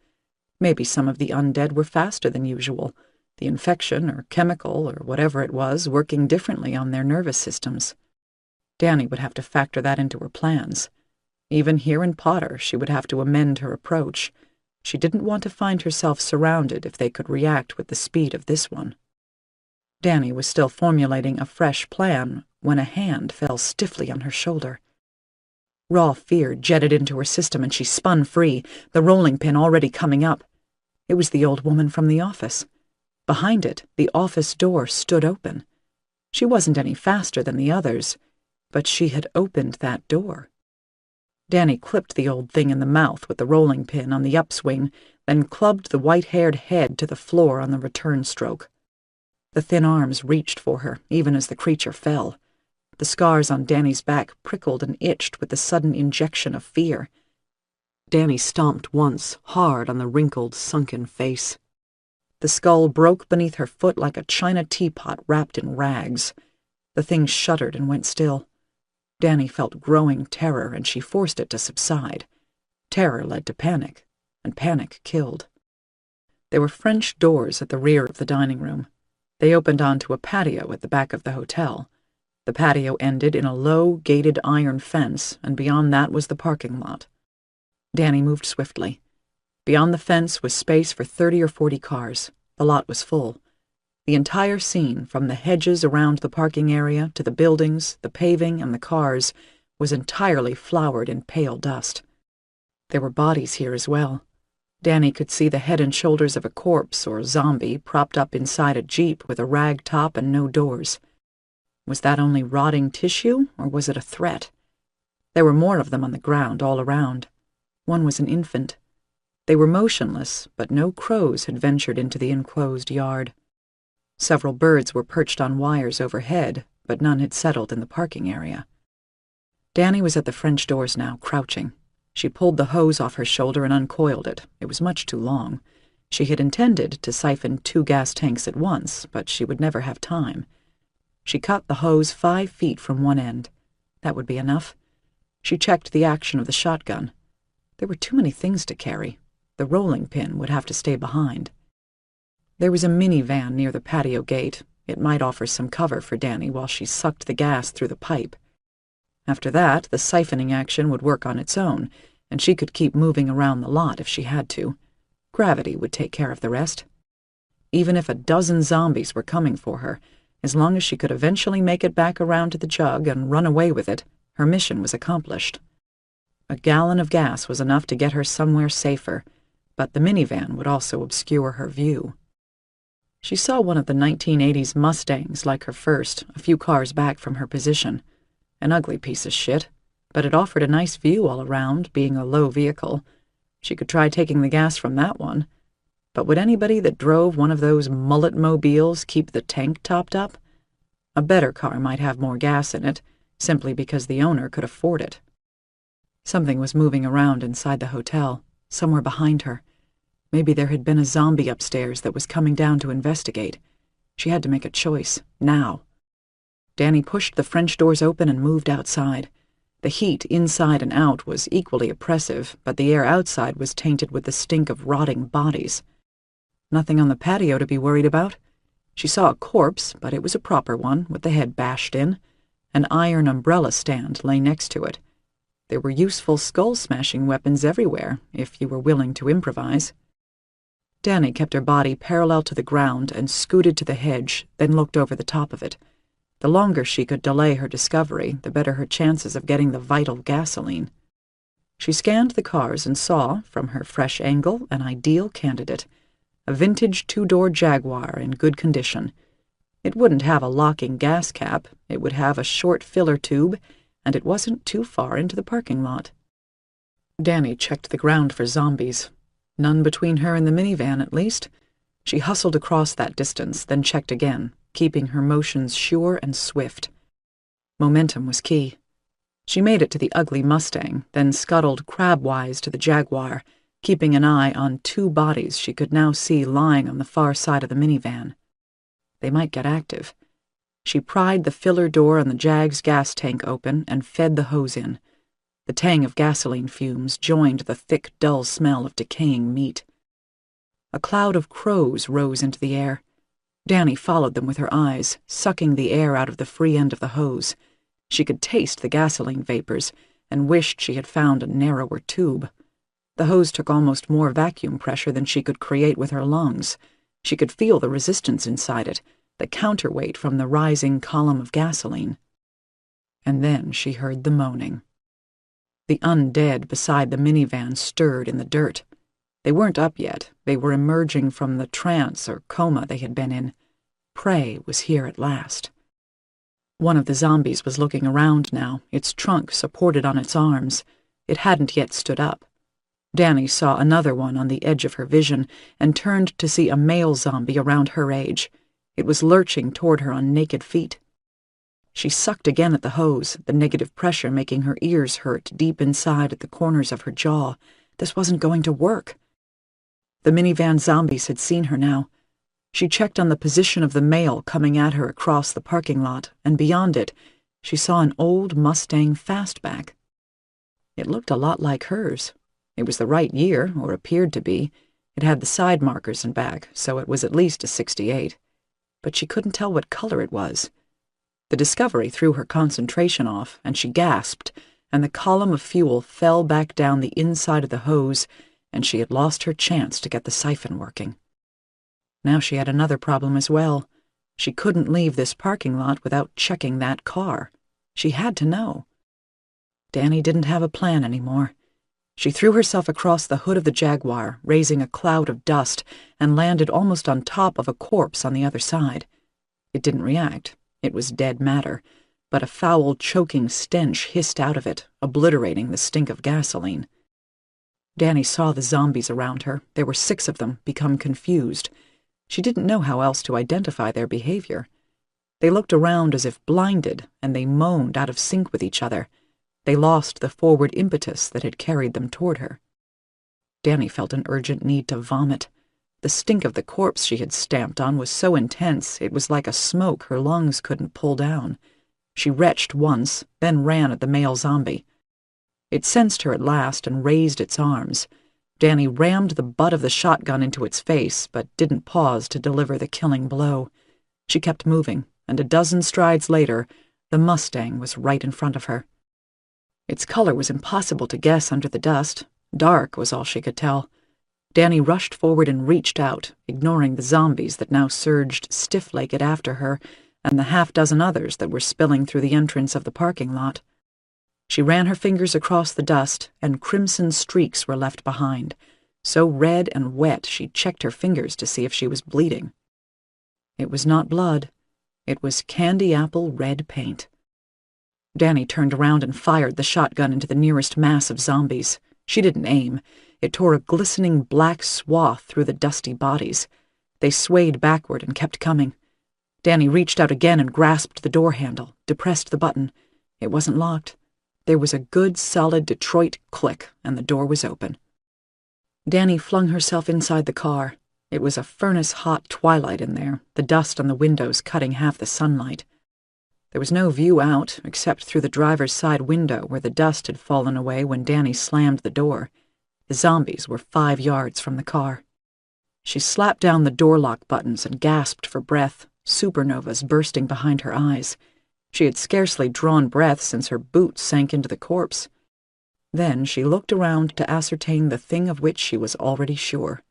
Maybe some of the undead were faster than usual, the infection or chemical or whatever it was working differently on their nervous systems. Danny would have to factor that into her plans. Even here in Potter, she would have to amend her approach. She didn't want to find herself surrounded if they could react with the speed of this one. Danny was still formulating a fresh plan when a hand fell stiffly on her shoulder. Raw fear jetted into her system and she spun free, the rolling pin already coming up. It was the old woman from the office. Behind it, the office door stood open. She wasn't any faster than the others, but she had opened that door. Danny clipped the old thing in the mouth with the rolling pin on the upswing, then clubbed the white-haired head to the floor on the return stroke. The thin arms reached for her, even as the creature fell. The scars on Danny's back prickled and itched with the sudden injection of fear. Danny stomped once, hard on the wrinkled, sunken face. The skull broke beneath her foot like a china teapot wrapped in rags. The thing shuddered and went still. Danny felt growing terror, and she forced it to subside. Terror led to panic, and panic killed. There were French doors at the rear of the dining room. They opened onto a patio at the back of the hotel. The patio ended in a low, gated iron fence, and beyond that was the parking lot. Danny moved swiftly. Beyond the fence was space for 30 or 40 cars. The lot was full. The entire scene, from the hedges around the parking area to the buildings, the paving, and the cars, was entirely flowered in pale dust. There were bodies here as well. Danny could see the head and shoulders of a corpse or zombie propped up inside a jeep with a rag top and no doors. Was that only rotting tissue, or was it a threat? There were more of them on the ground all around. One was an infant. They were motionless, but no crows had ventured into the enclosed yard. Several birds were perched on wires overhead, but none had settled in the parking area. Danny was at the French doors now, crouching. She pulled the hose off her shoulder and uncoiled it. It was much too long. She had intended to siphon 2 gas tanks at once, but she would never have time. She cut the hose 5 feet from one end. That would be enough. She checked the action of the shotgun. There were too many things to carry. The rolling pin would have to stay behind. There was a minivan near the patio gate. It might offer some cover for Danny while she sucked the gas through the pipe. After that, the siphoning action would work on its own, and she could keep moving around the lot if she had to. Gravity would take care of the rest. Even if a dozen zombies were coming for her, as long as she could eventually make it back around to the jug and run away with it, her mission was accomplished. A gallon of gas was enough to get her somewhere safer, but the minivan would also obscure her view. She saw one of the 1980s Mustangs like her first, a few cars back from her position. An ugly piece of shit, but it offered a nice view all around, being a low vehicle. She could try taking the gas from that one. But would anybody that drove one of those mullet mobiles keep the tank topped up? A better car might have more gas in it, simply because the owner could afford it. Something was moving around inside the hotel, somewhere behind her. Maybe there had been a zombie upstairs that was coming down to investigate. She had to make a choice, now. Danny pushed the French doors open and moved outside. The heat inside and out was equally oppressive, but the air outside was tainted with the stink of rotting bodies. Nothing on the patio to be worried about. She saw a corpse, but it was a proper one, with the head bashed in. An iron umbrella stand lay next to it. There were useful skull-smashing weapons everywhere, if you were willing to improvise. Danny kept her body parallel to the ground and scooted to the hedge, then looked over the top of it. The longer she could delay her discovery, the better her chances of getting the vital gasoline. She scanned the cars and saw, from her fresh angle, an ideal candidate. A vintage 2-door Jaguar in good condition. It wouldn't have a locking gas cap, it would have a short filler tube, and it wasn't too far into the parking lot. Danny checked the ground for zombies. None between her and the minivan, at least. She hustled across that distance, then checked again, keeping her motions sure and swift. Momentum was key. She made it to the ugly Mustang, then scuttled crabwise to the Jaguar, keeping an eye on 2 bodies she could now see lying on the far side of the minivan. They might get active. She pried the filler door on the Jag's gas tank open and fed the hose in. The tang of gasoline fumes joined the thick, dull smell of decaying meat. A cloud of crows rose into the air. Danny followed them with her eyes, sucking the air out of the free end of the hose. She could taste the gasoline vapors and wished she had found a narrower tube. The hose took almost more vacuum pressure than she could create with her lungs. She could feel the resistance inside it, the counterweight from the rising column of gasoline. And then she heard the moaning. The undead beside the minivan stirred in the dirt. They weren't up yet. They were emerging from the trance or coma they had been in. Prey was here at last. One of the zombies was looking around now, its trunk supported on its arms. It hadn't yet stood up. Danny saw another one on the edge of her vision and turned to see a male zombie around her age. It was lurching toward her on naked feet. She sucked again at the hose, the negative pressure making her ears hurt deep inside at the corners of her jaw. This wasn't going to work. The minivan zombies had seen her now. She checked on the position of the male coming at her across the parking lot, and beyond it, she saw an old Mustang fastback. It looked a lot like hers. It was the right year, or appeared to be. It had the side markers and back, so it was at least a '68. But she couldn't tell what color it was. The discovery threw her concentration off, and she gasped, and the column of fuel fell back down the inside of the hose, and she had lost her chance to get the siphon working. Now she had another problem as well. She couldn't leave this parking lot without checking that car. She had to know. Danny didn't have a plan anymore. She threw herself across the hood of the Jaguar, raising a cloud of dust, and landed almost on top of a corpse on the other side. It didn't react. It was dead matter, but a foul, choking stench hissed out of it, obliterating the stink of gasoline. Danny saw the zombies around her. There were 6 of them, become confused. She didn't know how else to identify their behavior. They looked around as if blinded, and they moaned out of sync with each other. They lost the forward impetus that had carried them toward her. Danny felt an urgent need to vomit. The stink of the corpse she had stamped on was so intense it was like a smoke her lungs couldn't pull down. She retched once, then ran at the male zombie. It sensed her at last and raised its arms. Danny rammed the butt of the shotgun into its face, but didn't pause to deliver the killing blow. She kept moving, and a dozen strides later, the Mustang was right in front of her. Its color was impossible to guess under the dust. Dark was all she could tell. Danny rushed forward and reached out, ignoring the zombies that now surged stiff-legged after her and the half-dozen others that were spilling through the entrance of the parking lot. She ran her fingers across the dust, and crimson streaks were left behind. So red and wet she checked her fingers to see if she was bleeding. It was not blood. It was candy-apple red paint. Danny turned around and fired the shotgun into the nearest mass of zombies. She didn't aim. It tore a glistening black swath through the dusty bodies. They swayed backward and kept coming. Danny reached out again and grasped the door handle, depressed the button. It wasn't locked. There was a good, solid Detroit click, and the door was open. Danny flung herself inside the car. It was a furnace-hot twilight in there, the dust on the windows cutting half the sunlight. There was no view out, except through the driver's side window where the dust had fallen away when Danny slammed the door. The zombies were 5 yards from the car. She slapped down the door lock buttons and gasped for breath, supernovas bursting behind her eyes. She had scarcely drawn breath since her boots sank into the corpse. Then she looked around to ascertain the thing of which she was already sure.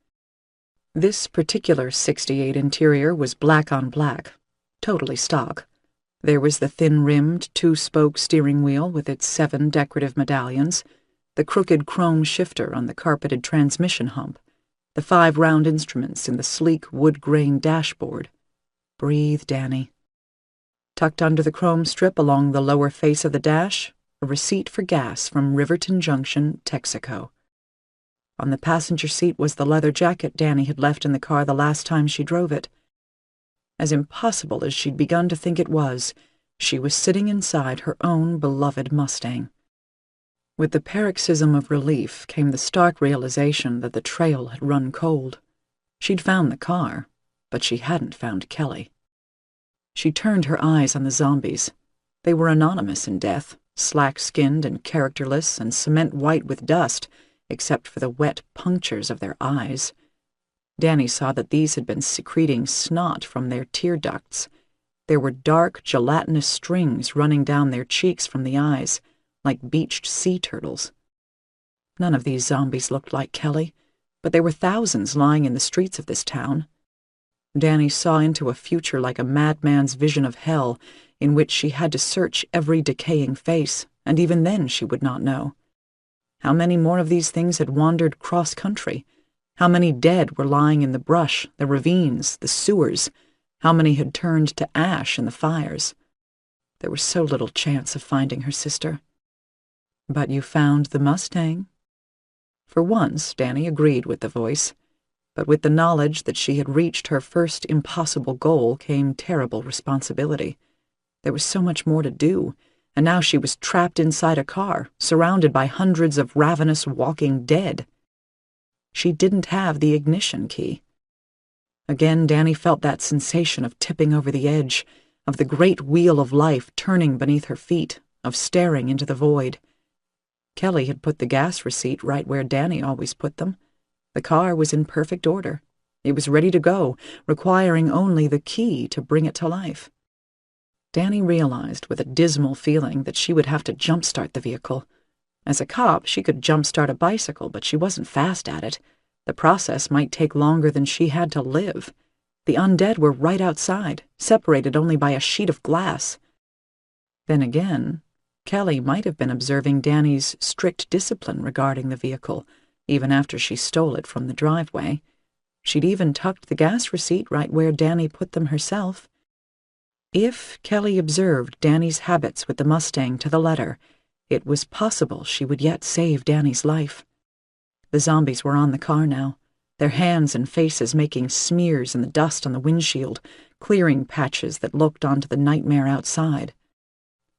This particular '68 interior was black on black, totally stock. There was the thin-rimmed, 2-spoke steering wheel with its 7 decorative medallions, the crooked chrome shifter on the carpeted transmission hump, the 5 round instruments in the sleek wood-grain dashboard. Breathe, Danny. Tucked under the chrome strip along the lower face of the dash, a receipt for gas from Riverton Junction, Texaco. On the passenger seat was the leather jacket Danny had left in the car the last time she drove it. As impossible as she'd begun to think it was, she was sitting inside her own beloved Mustang. With the paroxysm of relief came the stark realization that the trail had run cold. She'd found the car, but she hadn't found Kelly. She turned her eyes on the zombies. They were anonymous in death, slack-skinned and characterless and cement-white with dust, except for the wet punctures of their eyes. Danny saw that these had been secreting snot from their tear ducts. There were dark, gelatinous strings running down their cheeks from the eyes, like beached sea turtles. None of these zombies looked like Kelly, but there were thousands lying in the streets of this town. Danny saw into a future like a madman's vision of hell, in which she had to search every decaying face, and even then she would not know. How many more of these things had wandered cross-country? How many dead were lying in the brush, the ravines, the sewers? How many had turned to ash in the fires? There was so little chance of finding her sister. "But you found the Mustang?" For once, Danny agreed with the voice, but with the knowledge that she had reached her first impossible goal came terrible responsibility. There was so much more to do, and now she was trapped inside a car, surrounded by hundreds of ravenous walking dead. She didn't have the ignition key. Again, Danny felt that sensation of tipping over the edge, of the great wheel of life turning beneath her feet, of staring into the void. Kelly had put the gas receipt right where Danny always put them. The car was in perfect order. It was ready to go, requiring only the key to bring it to life. Danny realized with a dismal feeling that she would have to jump-start the vehicle. As a cop, she could jump-start a bicycle, but she wasn't fast at it. The process might take longer than she had to live. The undead were right outside, separated only by a sheet of glass. Then again, Kelly might have been observing Danny's strict discipline regarding the vehicle, even after she stole it from the driveway. She'd even tucked the gas receipt right where Danny put them herself. If Kelly observed Danny's habits with the Mustang to the letter, it was possible she would yet save Danny's life. The zombies were on the car now, their hands and faces making smears in the dust on the windshield, clearing patches that looked onto the nightmare outside.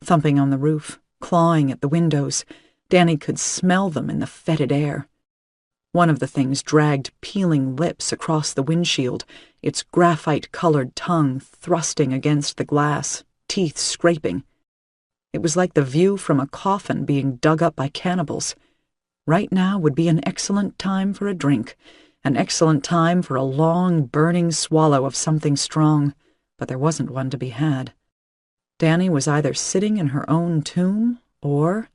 Thumping on the roof, clawing at the windows, Danny could smell them in the fetid air. One of the things dragged peeling lips across the windshield, its graphite-colored tongue thrusting against the glass, teeth scraping. It was like the view from a coffin being dug up by cannibals. Right now would be an excellent time for a drink, an excellent time for a long, burning swallow of something strong, but there wasn't one to be had. Danny was either sitting in her own tomb, or...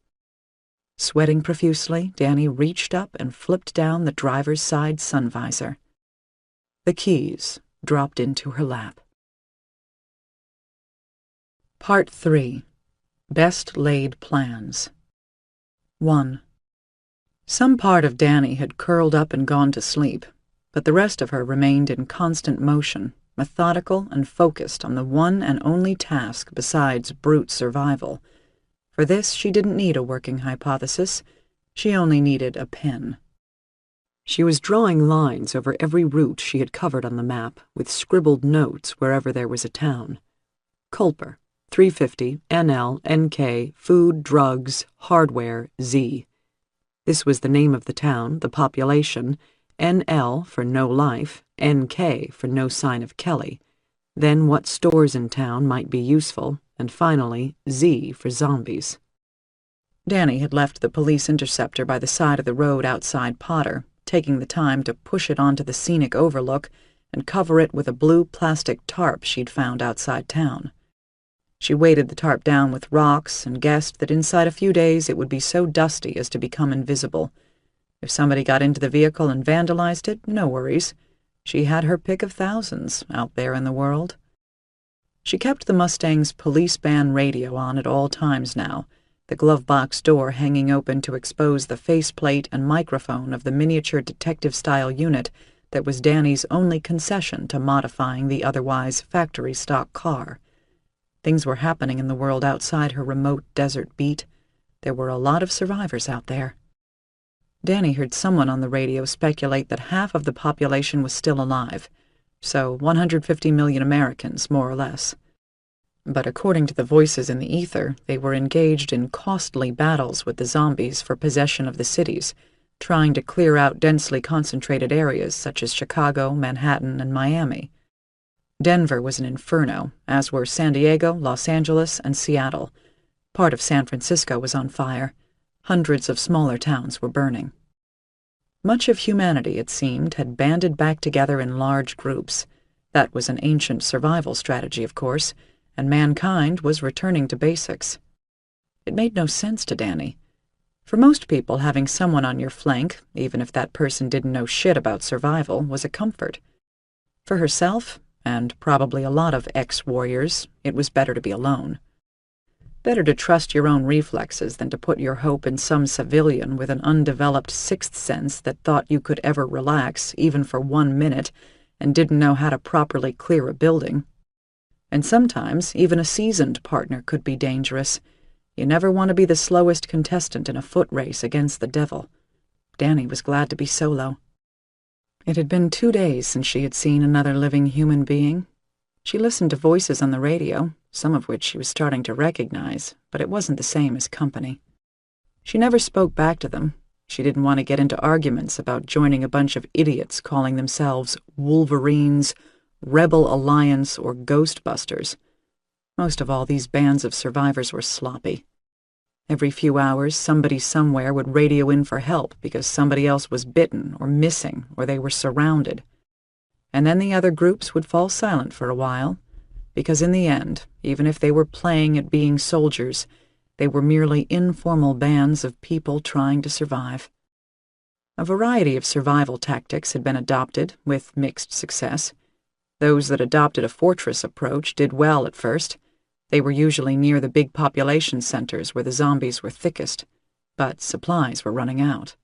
Sweating profusely, Danny reached up and flipped down the driver's side sun visor. The keys dropped into her lap. Part 3. Best Laid Plans. 1. Some part of Danny had curled up and gone to sleep, but the rest of her remained in constant motion, methodical and focused on the one and only task besides brute survival. For this, she didn't need a working hypothesis. She only needed a pen. She was drawing lines over every route she had covered on the map, with scribbled notes wherever there was a town. Culper, 350, NL, NK, food, drugs, hardware, Z. This was the name of the town, the population, NL for no life, NK for no sign of Kelly, then what stores in town might be useful, and finally Z for zombies. Danny had left the police interceptor by the side of the road outside Potter, taking the time to push it onto the scenic overlook and cover it with a blue plastic tarp she'd found outside town. She weighted the tarp down with rocks and guessed that inside a few days it would be so dusty as to become invisible. If somebody got into the vehicle and vandalized it, no worries. She had her pick of thousands out there in the world. She kept the Mustang's police band radio on at all times now, the glove box door hanging open to expose the faceplate and microphone of the miniature detective-style unit that was Danny's only concession to modifying the otherwise factory-stock car. Things were happening in the world outside her remote desert beat. There were a lot of survivors out there. Danny heard someone on the radio speculate that half of the population was still alive, so 150 million Americans, more or less. But according to the voices in the ether, they were engaged in costly battles with the zombies for possession of the cities, trying to clear out densely concentrated areas such as Chicago, Manhattan, and Miami. Denver was an inferno, as were San Diego, Los Angeles, and Seattle. Part of San Francisco was on fire. Hundreds of smaller towns were burning. Much of humanity, it seemed, had banded back together in large groups. That was an ancient survival strategy, of course, and mankind was returning to basics. It made no sense to Danny. For most people, having someone on your flank, even if that person didn't know shit about survival, was a comfort. For herself, and probably a lot of ex-warriors, it was better to be alone. Better to trust your own reflexes than to put your hope in some civilian with an undeveloped sixth sense that thought you could ever relax, even for 1 minute, and didn't know how to properly clear a building. And sometimes, even a seasoned partner could be dangerous. You never want to be the slowest contestant in a foot race against the devil. Danny was glad to be solo. It had been 2 days since she had seen another living human being. She listened to voices on the radio, some of which she was starting to recognize, but it wasn't the same as company. She never spoke back to them. She didn't want to get into arguments about joining a bunch of idiots calling themselves Wolverines, Rebel Alliance, or Ghostbusters. Most of all, these bands of survivors were sloppy. Every few hours, somebody somewhere would radio in for help because somebody else was bitten or missing or they were surrounded. And then the other groups would fall silent for a while, because in the end, even if they were playing at being soldiers, they were merely informal bands of people trying to survive. A variety of survival tactics had been adopted, with mixed success. Those that adopted a fortress approach did well at first. They were usually near the big population centers where the zombies were thickest, but supplies were running out.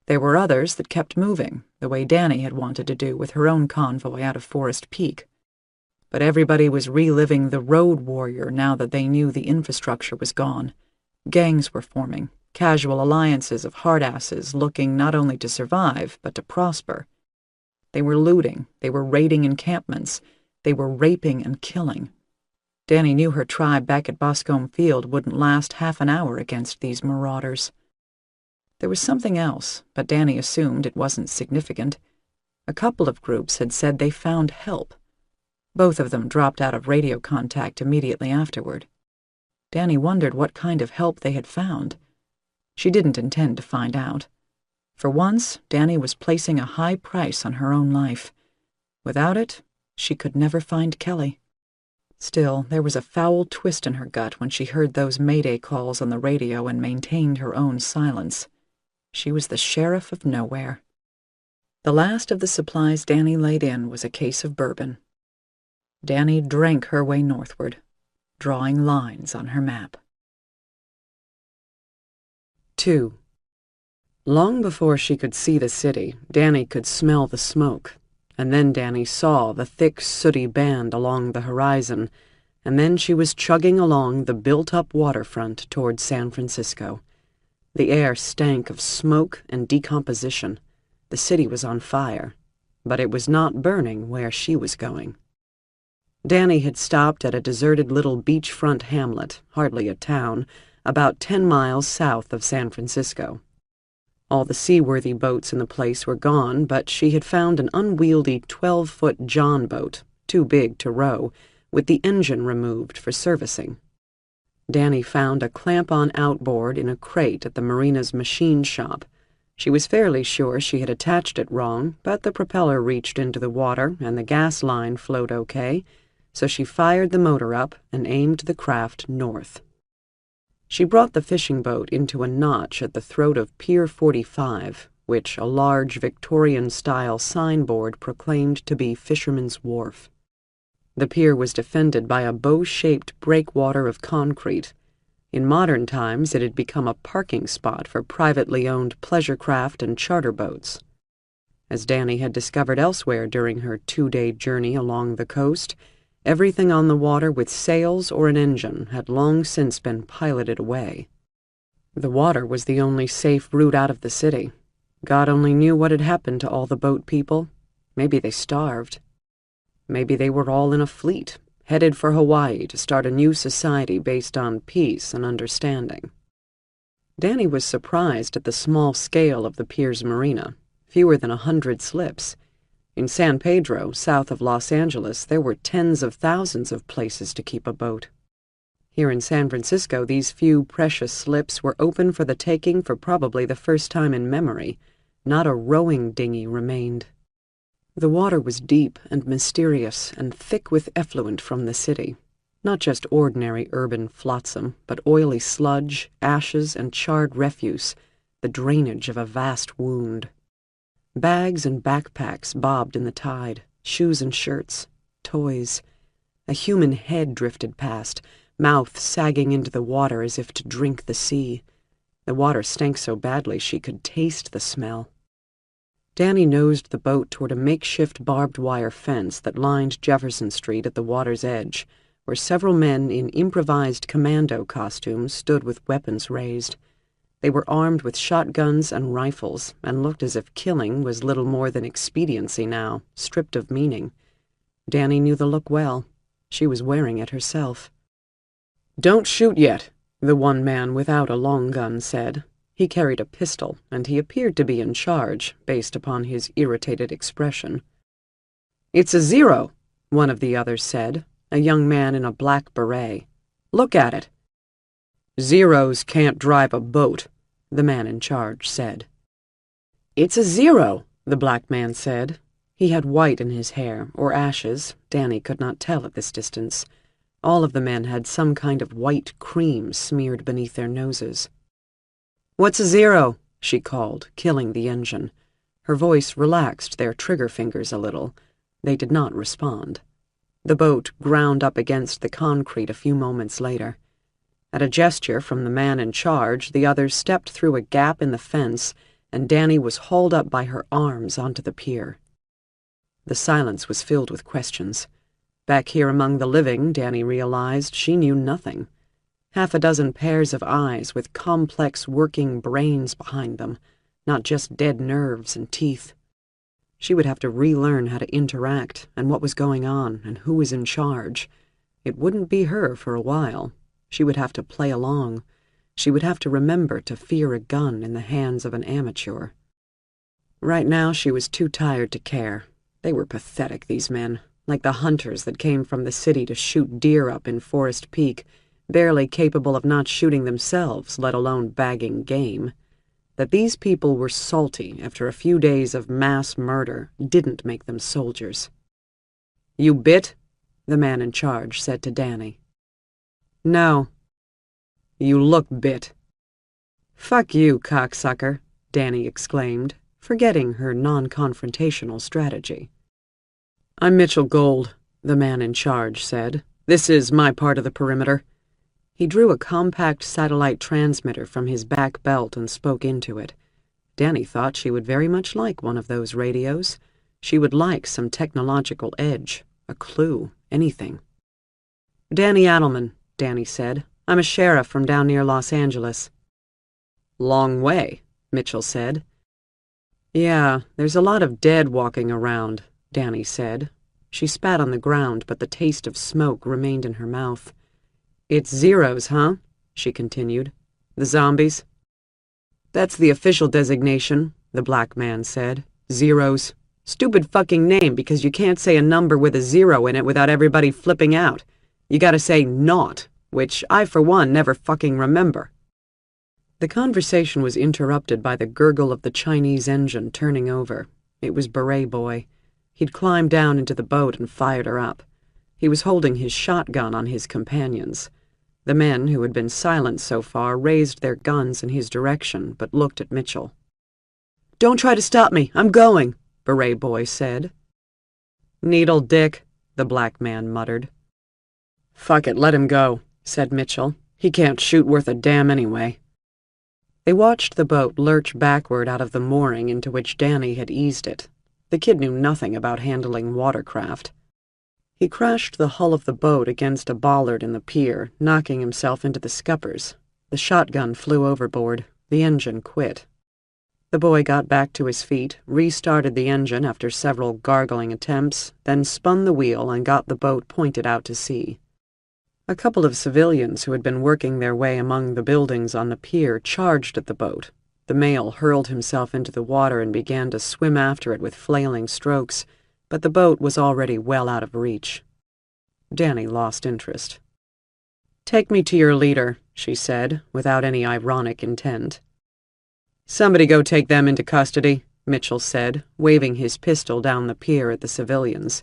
There were others that kept moving, the way Danny had wanted to do with her own convoy out of Forest Peak. But everybody was reliving the road warrior now that they knew the infrastructure was gone. Gangs were forming, casual alliances of hardasses looking not only to survive, but to prosper. They were looting, they were raiding encampments, they were raping and killing. Danny knew her tribe back at Boscombe Field wouldn't last half an hour against these marauders. There was something else, but Danny assumed it wasn't significant. A couple of groups had said they found help. Both of them dropped out of radio contact immediately afterward. Danny wondered what kind of help they had found. She didn't intend to find out. For once, Danny was placing a high price on her own life. Without it, she could never find Kelly. Still, there was a foul twist in her gut when she heard those Mayday calls on the radio and maintained her own silence. She was the sheriff of nowhere. The last of the supplies Danny laid in was a case of bourbon. Danny drank her way northward, drawing lines on her map. 2. Long before she could see the city, Danny could smell the smoke. And then Danny saw the thick, sooty band along the horizon, and then she was chugging along the built-up waterfront toward San Francisco. The air stank of smoke and decomposition. The city was on fire, but it was not burning where she was going. Danny had stopped at a deserted little beachfront hamlet, hardly a town, about 10 miles south of San Francisco. All the seaworthy boats in the place were gone, but she had found an unwieldy 12-foot John boat, too big to row, with the engine removed for servicing. Danny found a clamp-on outboard in a crate at the marina's machine shop. She was fairly sure she had attached it wrong, but the propeller reached into the water and the gas line flowed okay, so she fired the motor up and aimed the craft north. She brought the fishing boat into a notch at the throat of Pier 45, which a large Victorian-style signboard proclaimed to be Fisherman's Wharf. The pier was defended by a bow-shaped breakwater of concrete. In modern times, it had become a parking spot for privately owned pleasure craft and charter boats. As Danny had discovered elsewhere during her 2-day journey along the coast, everything on the water with sails or an engine had long since been piloted away. The water was the only safe route out of the city. God only knew what had happened to all the boat people. Maybe they starved. Maybe they were all in a fleet, headed for Hawaii to start a new society based on peace and understanding. Danny was surprised at the small scale of the pier's marina, fewer than 100 slips. In San Pedro, south of Los Angeles, there were tens of thousands of places to keep a boat. Here in San Francisco, these few precious slips were open for the taking for probably the first time in memory. Not a rowing dinghy remained. The water was deep and mysterious and thick with effluent from the city. Not just ordinary urban flotsam, but oily sludge, ashes, and charred refuse, the drainage of a vast wound. Bags and backpacks bobbed in the tide, shoes and shirts, toys. A human head drifted past, mouth sagging into the water as if to drink the sea. The water stank so badly she could taste the smell. Danny nosed the boat toward a makeshift barbed wire fence that lined Jefferson Street at the water's edge, where several men in improvised commando costumes stood with weapons raised. They were armed with shotguns and rifles, and looked as if killing was little more than expediency now, stripped of meaning. Danny knew the look well. She was wearing it herself. "Don't shoot yet," the one man without a long gun said. He carried a pistol, and he appeared to be in charge, based upon his irritated expression. "It's a zero," one of the others said, a young man in a black beret. "Look at it." "Zeros can't drive a boat," the man in charge said. "It's a zero," the black man said. He had white in his hair, or ashes, Danny could not tell at this distance. All of the men had some kind of white cream smeared beneath their noses. "What's a zero?" she called, killing the engine. Her voice relaxed their trigger fingers a little. They did not respond. The boat ground up against the concrete a few moments later. At a gesture from the man in charge, the others stepped through a gap in the fence, and Danny was hauled up by her arms onto the pier. The silence was filled with questions. Back here among the living, Danny realized she knew nothing. Half a dozen pairs of eyes with complex working brains behind them, not just dead nerves and teeth. She would have to relearn how to interact, and what was going on, and who was in charge. It wouldn't be her for a while. She would have to play along. She would have to remember to fear a gun in the hands of an amateur. Right now she was too tired to care. They were pathetic, these men, like the hunters that came from the city to shoot deer up in Forest Peak, barely capable of not shooting themselves, let alone bagging game. That these people were salty after a few days of mass murder didn't make them soldiers. "You bit?" the man in charge said to Danny. "No." "You look bit." "Fuck you, cocksucker," Danny exclaimed, forgetting her non-confrontational strategy. "I'm Mitchell Gold," the man in charge said. "This is my part of the perimeter." He drew a compact satellite transmitter from his back belt and spoke into it. Danny thought she would very much like one of those radios. She would like some technological edge, a clue, anything. "Danielle Adelman," Danny said. "I'm a sheriff from down near Los Angeles." "Long way," Mitchell said. "Yeah, there's a lot of dead walking around," Danny said. She spat on the ground, but the taste of smoke remained in her mouth. "It's zeros, huh?" she continued. "The zombies?" "That's the official designation," the black man said. "Zeros. Stupid fucking name because you can't say a number with a zero in it without everybody flipping out. You gotta say naught, which I for one never fucking remember." The conversation was interrupted by the gurgle of the Chinese engine turning over. It was Beret Boy. He'd climbed down into the boat and fired her up. He was holding his shotgun on his companions. The men, who had been silent so far, raised their guns in his direction, but looked at Mitchell. "Don't try to stop me. I'm going," Beret Boy said. "Needle dick," the black man muttered. "Fuck it, let him go," said Mitchell. "He can't shoot worth a damn anyway." They watched the boat lurch backward out of the mooring into which Danny had eased it. The kid knew nothing about handling watercraft. He crashed the hull of the boat against a bollard in the pier, knocking himself into the scuppers. The shotgun flew overboard. The engine quit. The boy got back to his feet, restarted the engine after several gargling attempts, then spun the wheel and got the boat pointed out to sea. A couple of civilians who had been working their way among the buildings on the pier charged at the boat. The male hurled himself into the water and began to swim after it with flailing strokes, but the boat was already well out of reach. Danny lost interest. "Take me to your leader," she said, without any ironic intent. "Somebody go take them into custody," Mitchell said, waving his pistol down the pier at the civilians.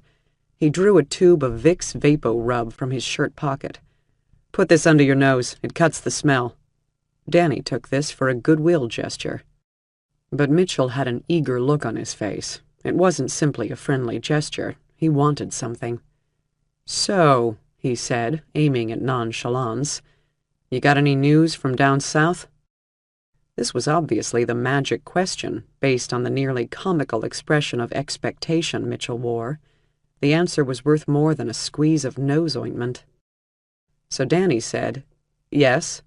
He drew a tube of Vicks Vapo Rub from his shirt pocket. "Put this under your nose. It cuts the smell." Danny took this for a goodwill gesture. But Mitchell had an eager look on his face. It wasn't simply a friendly gesture. He wanted something. "So," he said, aiming at nonchalance, "you got any news from down south?" This was obviously the magic question, based on the nearly comical expression of expectation Mitchell wore. The answer was worth more than a squeeze of nose ointment. So Danny said, "Yes,"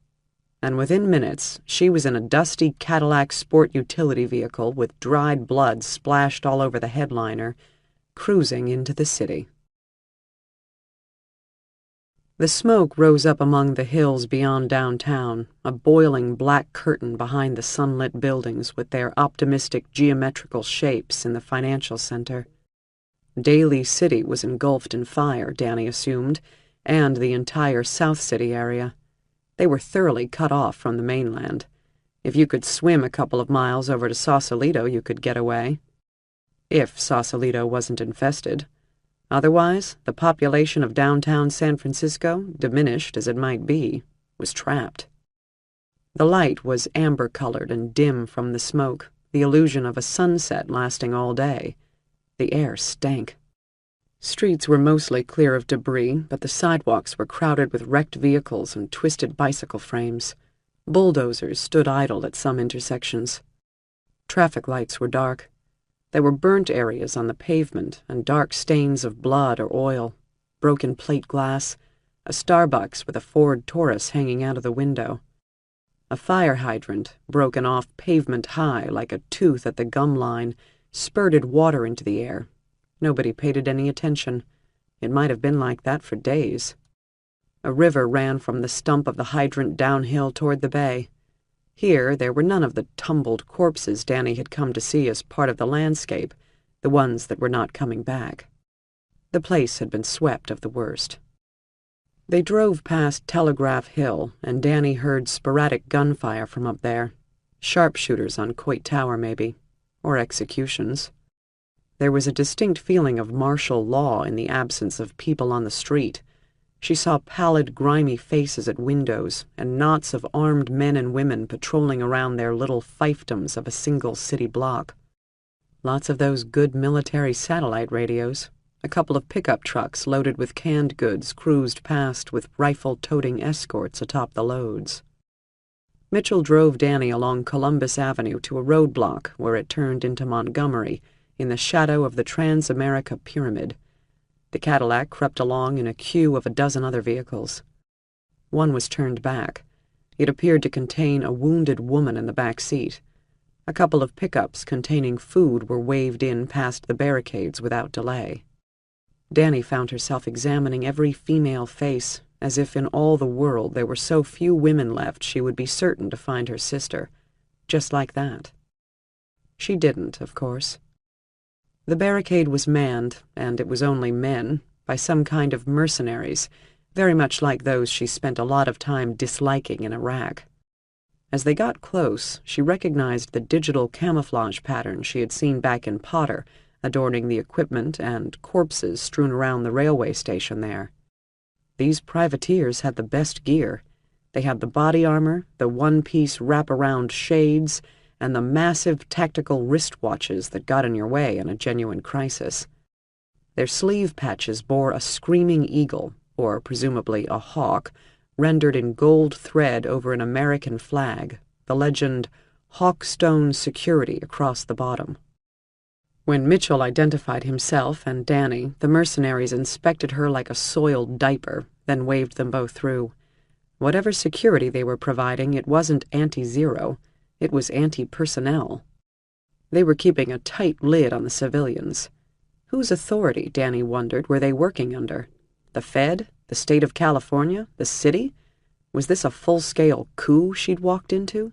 and within minutes she was in a dusty Cadillac sport utility vehicle with dried blood splashed all over the headliner, cruising into the city. The smoke rose up among the hills beyond downtown, a boiling black curtain behind the sunlit buildings with their optimistic geometrical shapes in the financial center. Daly City was engulfed in fire, Danny assumed, and the entire South City area. They were thoroughly cut off from the mainland. If you could swim a couple of miles over to Sausalito, you could get away. If Sausalito wasn't infested. Otherwise, the population of downtown San Francisco, diminished as it might be, was trapped. The light was amber-colored and dim from the smoke, the illusion of a sunset lasting all day. The air stank. Streets were mostly clear of debris, but the sidewalks were crowded with wrecked vehicles and twisted bicycle frames. Bulldozers stood idle at some intersections. Traffic lights were dark. There were burnt areas on the pavement and dark stains of blood or oil, broken plate glass, a Starbucks with a Ford Taurus hanging out of the window. A fire hydrant, broken off pavement high like a tooth at the gum line, spurted water into the air. Nobody paid it any attention. It might have been like that for days. A river ran from the stump of the hydrant downhill toward the bay. Here there were none of the tumbled corpses Danny had come to see as part of the landscape, the ones that were not coming back. The place had been swept of the worst. They drove past Telegraph Hill, and Danny heard sporadic gunfire from up there. Sharpshooters on Coit Tower, maybe. Or executions. There was a distinct feeling of martial law in the absence of people on the street. She saw pallid, grimy faces at windows and knots of armed men and women patrolling around their little fiefdoms of a single city block. Lots of those good military satellite radios. A couple of pickup trucks loaded with canned goods cruised past with rifle-toting escorts atop the loads. Mitchell drove Danny along Columbus Avenue to a roadblock where it turned into Montgomery, in the shadow of the Trans-America Pyramid. The Cadillac crept along in a queue of a dozen other vehicles. One was turned back. It appeared to contain a wounded woman in the back seat. A couple of pickups containing food were waved in past the barricades without delay. Danny found herself examining every female face, as if in all the world there were so few women left she would be certain to find her sister. Just like that. She didn't, of course. The barricade was manned, and it was only men, by some kind of mercenaries, very much like those she spent a lot of time disliking in Iraq. As they got close, she recognized the digital camouflage pattern she had seen back in Potter, adorning the equipment and corpses strewn around the railway station there. These privateers had the best gear. They had the body armor, the one-piece wrap-around shades, and the massive tactical wristwatches that got in your way in a genuine crisis. Their sleeve patches bore a screaming eagle, or presumably a hawk, rendered in gold thread over an American flag, the legend, "Hawkstone Security," across the bottom. When Mitchell identified himself and Danny, the mercenaries inspected her like a soiled diaper, then waved them both through. Whatever security they were providing, it wasn't anti-zero. It was anti-personnel. They were keeping a tight lid on the civilians. Whose authority, Danny wondered, were they working under? The Fed? The state of California? The city? Was this a full-scale coup she'd walked into?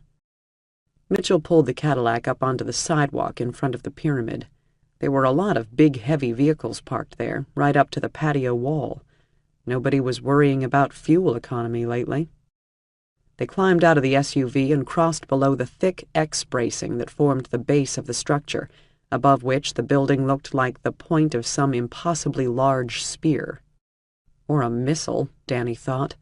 Mitchell pulled the Cadillac up onto the sidewalk in front of the pyramid. There were a lot of big, heavy vehicles parked there, right up to the patio wall. Nobody was worrying about fuel economy lately. They climbed out of the SUV and crossed below the thick X-bracing that formed the base of the structure, above which the building looked like the point of some impossibly large spear. Or a missile, Danny thought.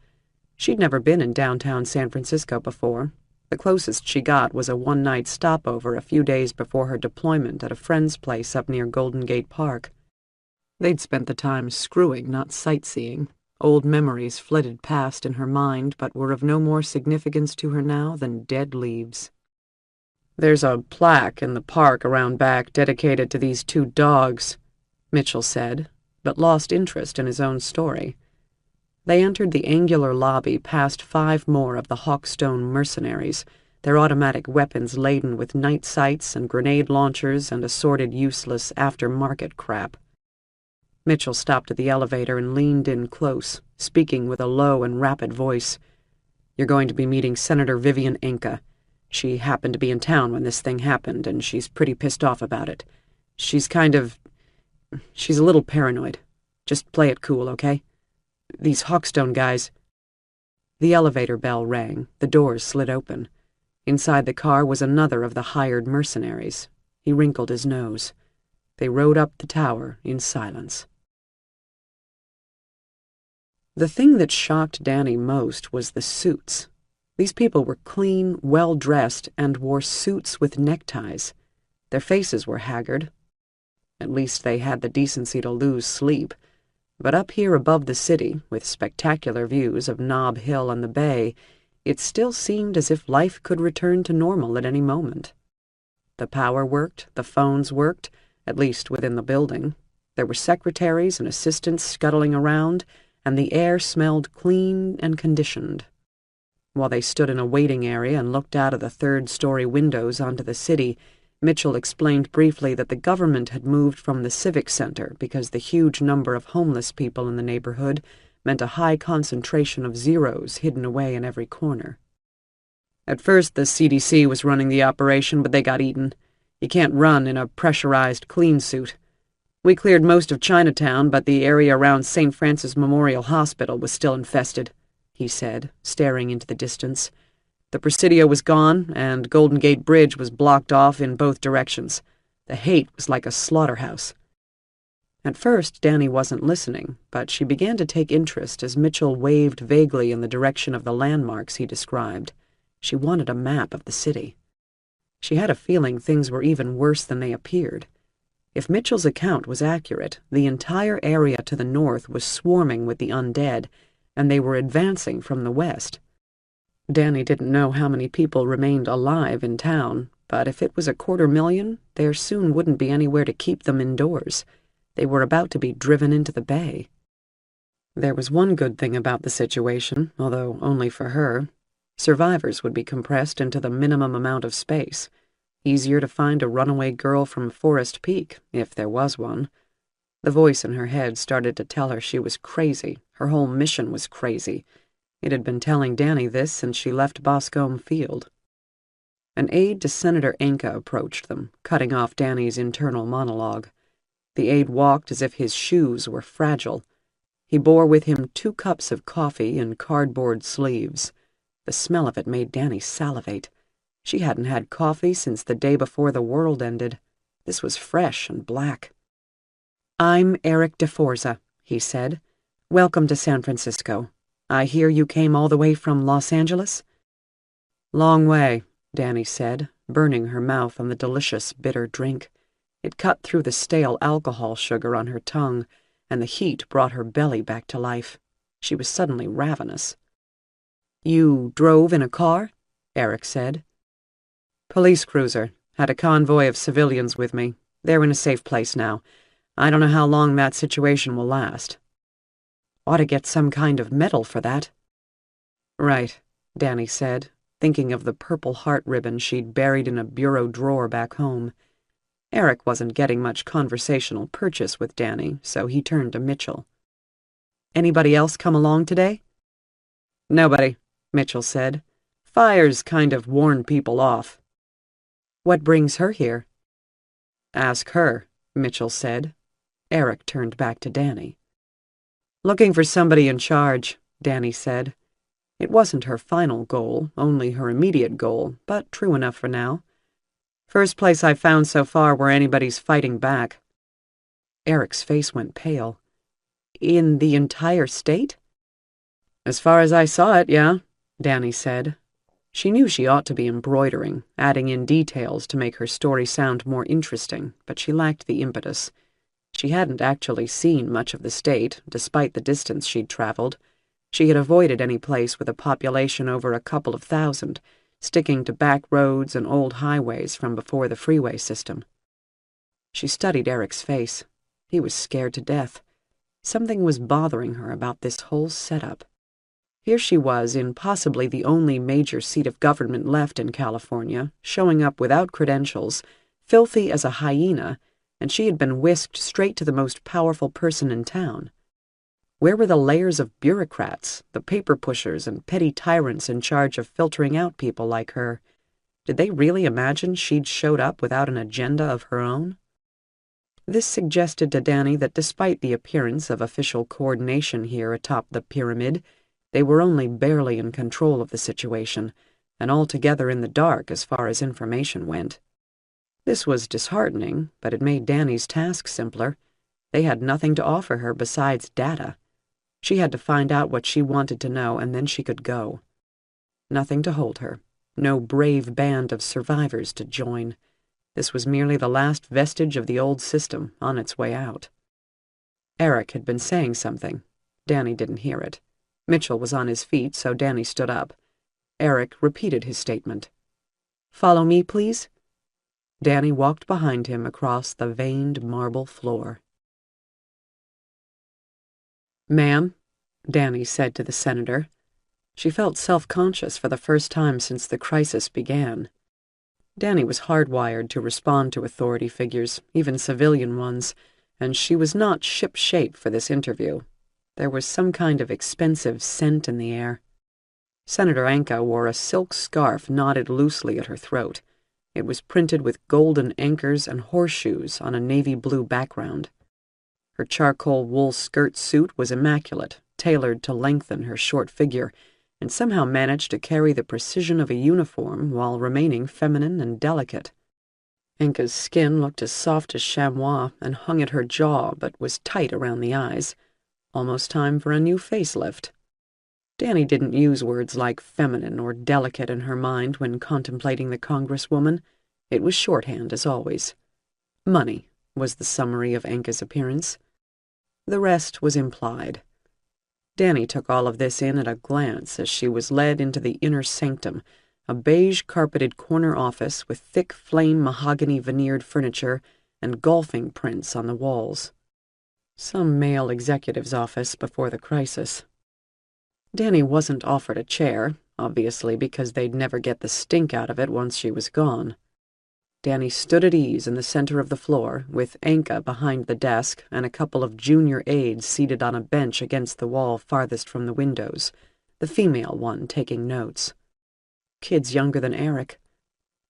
She'd never been in downtown San Francisco before. The closest she got was a one-night stopover a few days before her deployment at a friend's place up near Golden Gate Park. They'd spent the time screwing, not sightseeing. Old memories flitted past in her mind, but were of no more significance to her now than dead leaves. "There's a plaque in the park around back dedicated to these two dogs," Mitchell said, but lost interest in his own story. They entered the angular lobby past 5 more of the Hawkstone mercenaries, their automatic weapons laden with night sights and grenade launchers and assorted useless aftermarket crap. Mitchell stopped at the elevator and leaned in close, speaking with a low and rapid voice. "You're going to be meeting Senator Vivian Enka. She happened to be in town when this thing happened, and she's pretty pissed off about it. She's a little paranoid. Just play it cool, okay? These Hawkstone guys—" The elevator bell rang. The doors slid open. Inside the car was another of the hired mercenaries. He wrinkled his nose. They rode up the tower in silence. The thing that shocked Danny most was the suits. These people were clean, well-dressed, and wore suits with neckties. Their faces were haggard. At least they had the decency to lose sleep. But up here above the city, with spectacular views of Nob Hill and the bay, it still seemed as if life could return to normal at any moment. The power worked, the phones worked, at least within the building. There were secretaries and assistants scuttling around, and the air smelled clean and conditioned. While they stood in a waiting area and looked out of the 3rd-story windows onto the city, Mitchell explained briefly that the government had moved from the Civic Center because the huge number of homeless people in the neighborhood meant a high concentration of zeros hidden away in every corner. "At first the CDC was running the operation, but they got eaten. You can't run in a pressurized clean suit. We cleared most of Chinatown, but the area around St. Francis Memorial Hospital was still infested," he said, staring into the distance. "The Presidio was gone, and Golden Gate Bridge was blocked off in both directions. The hate was like a slaughterhouse." At first, Danny wasn't listening, but she began to take interest as Mitchell waved vaguely in the direction of the landmarks he described. She wanted a map of the city. She had a feeling things were even worse than they appeared. If Mitchell's account was accurate, the entire area to the north was swarming with the undead, and they were advancing from the west. Danny didn't know how many people remained alive in town, but if it was 250,000, there soon wouldn't be anywhere to keep them indoors. They were about to be driven into the bay. There was one good thing about the situation, although only for her. Survivors would be compressed into the minimum amount of space. Easier to find a runaway girl from Forest Peak, if there was one. The voice in her head started to tell her she was crazy. Her whole mission was crazy. It had been telling Danny this since she left Boscombe Field. An aide to Senator Enka approached them, cutting off Danny's internal monologue. The aide walked as if his shoes were fragile. He bore with him 2 cups of coffee in cardboard sleeves. The smell of it made Danny salivate. She hadn't had coffee since the day before the world ended. This was fresh and black. "I'm Eric DeForza," he said. "Welcome to San Francisco. I hear you came all the way from Los Angeles?" "Long way," Danny said, burning her mouth on the delicious, bitter drink. It cut through the stale alcohol sugar on her tongue, and the heat brought her belly back to life. She was suddenly ravenous. "You drove in a car?" Eric said. "Police cruiser. Had a convoy of civilians with me. They're in a safe place now. I don't know how long that situation will last." "Ought to get some kind of medal for that." "Right," Danny said, thinking of the purple heart ribbon she'd buried in a bureau drawer back home. Eric wasn't getting much conversational purchase with Danny, so he turned to Mitchell. "Anybody else come along today?" "Nobody," Mitchell said. "Fires kind of warn people off." "What brings her here?" "Ask her," Mitchell said. Eric turned back to Danny. "Looking for somebody in charge," Danny said. It wasn't her final goal, only her immediate goal, but true enough for now. First place I've found so far where anybody's fighting back. Eric's face went pale. In the entire state? As far as I saw it, yeah, Danny said. She knew she ought to be embroidering, adding in details to make her story sound more interesting, but she lacked the impetus. She hadn't actually seen much of the state, despite the distance she'd traveled. She had avoided any place with a population over a couple of thousand, sticking to back roads and old highways from before the freeway system. She studied Eric's face. He was scared to death. Something was bothering her about this whole setup. Here she was in possibly the only major seat of government left in California, showing up without credentials, filthy as a hyena, and she had been whisked straight to the most powerful person in town. Where were the layers of bureaucrats, the paper pushers and petty tyrants in charge of filtering out people like her? Did they really imagine she'd showed up without an agenda of her own? This suggested to Danny that despite the appearance of official coordination here atop the pyramid, they were only barely in control of the situation, and altogether in the dark as far as information went. This was disheartening, but it made Danny's task simpler. They had nothing to offer her besides data. She had to find out what she wanted to know, and then she could go. Nothing to hold her. No brave band of survivors to join. This was merely the last vestige of the old system on its way out. Eric had been saying something. Danny didn't hear it. Mitchell was on his feet, so Danny stood up. Eric repeated his statement. "Follow me, please." Danny walked behind him across the veined marble floor. "Ma'am," Danny said to the senator. She felt self-conscious for the first time since the crisis began. Danny was hardwired to respond to authority figures, even civilian ones, and she was not ship-shape for this interview. There was some kind of expensive scent in the air. Senator Anka wore a silk scarf knotted loosely at her throat. It was printed with golden anchors and horseshoes on a navy blue background. Her charcoal wool skirt suit was immaculate, tailored to lengthen her short figure, and somehow managed to carry the precision of a uniform while remaining feminine and delicate. Anka's skin looked as soft as chamois and hung at her jaw but was tight around the eyes. Almost time for a new facelift. Danny didn't use words like feminine or delicate in her mind when contemplating the Congresswoman. It was shorthand, as always. Money was the summary of Anka's appearance. The rest was implied. Danny took all of this in at a glance as she was led into the inner sanctum, a beige-carpeted corner office with thick flame mahogany veneered furniture and golfing prints on the walls. Some male executive's office before the crisis. Danny wasn't offered a chair, obviously because they'd never get the stink out of it once she was gone. Danny stood at ease in the center of the floor, with Anka behind the desk and a couple of junior aides seated on a bench against the wall farthest from the windows, the female one taking notes. Kids younger than Eric.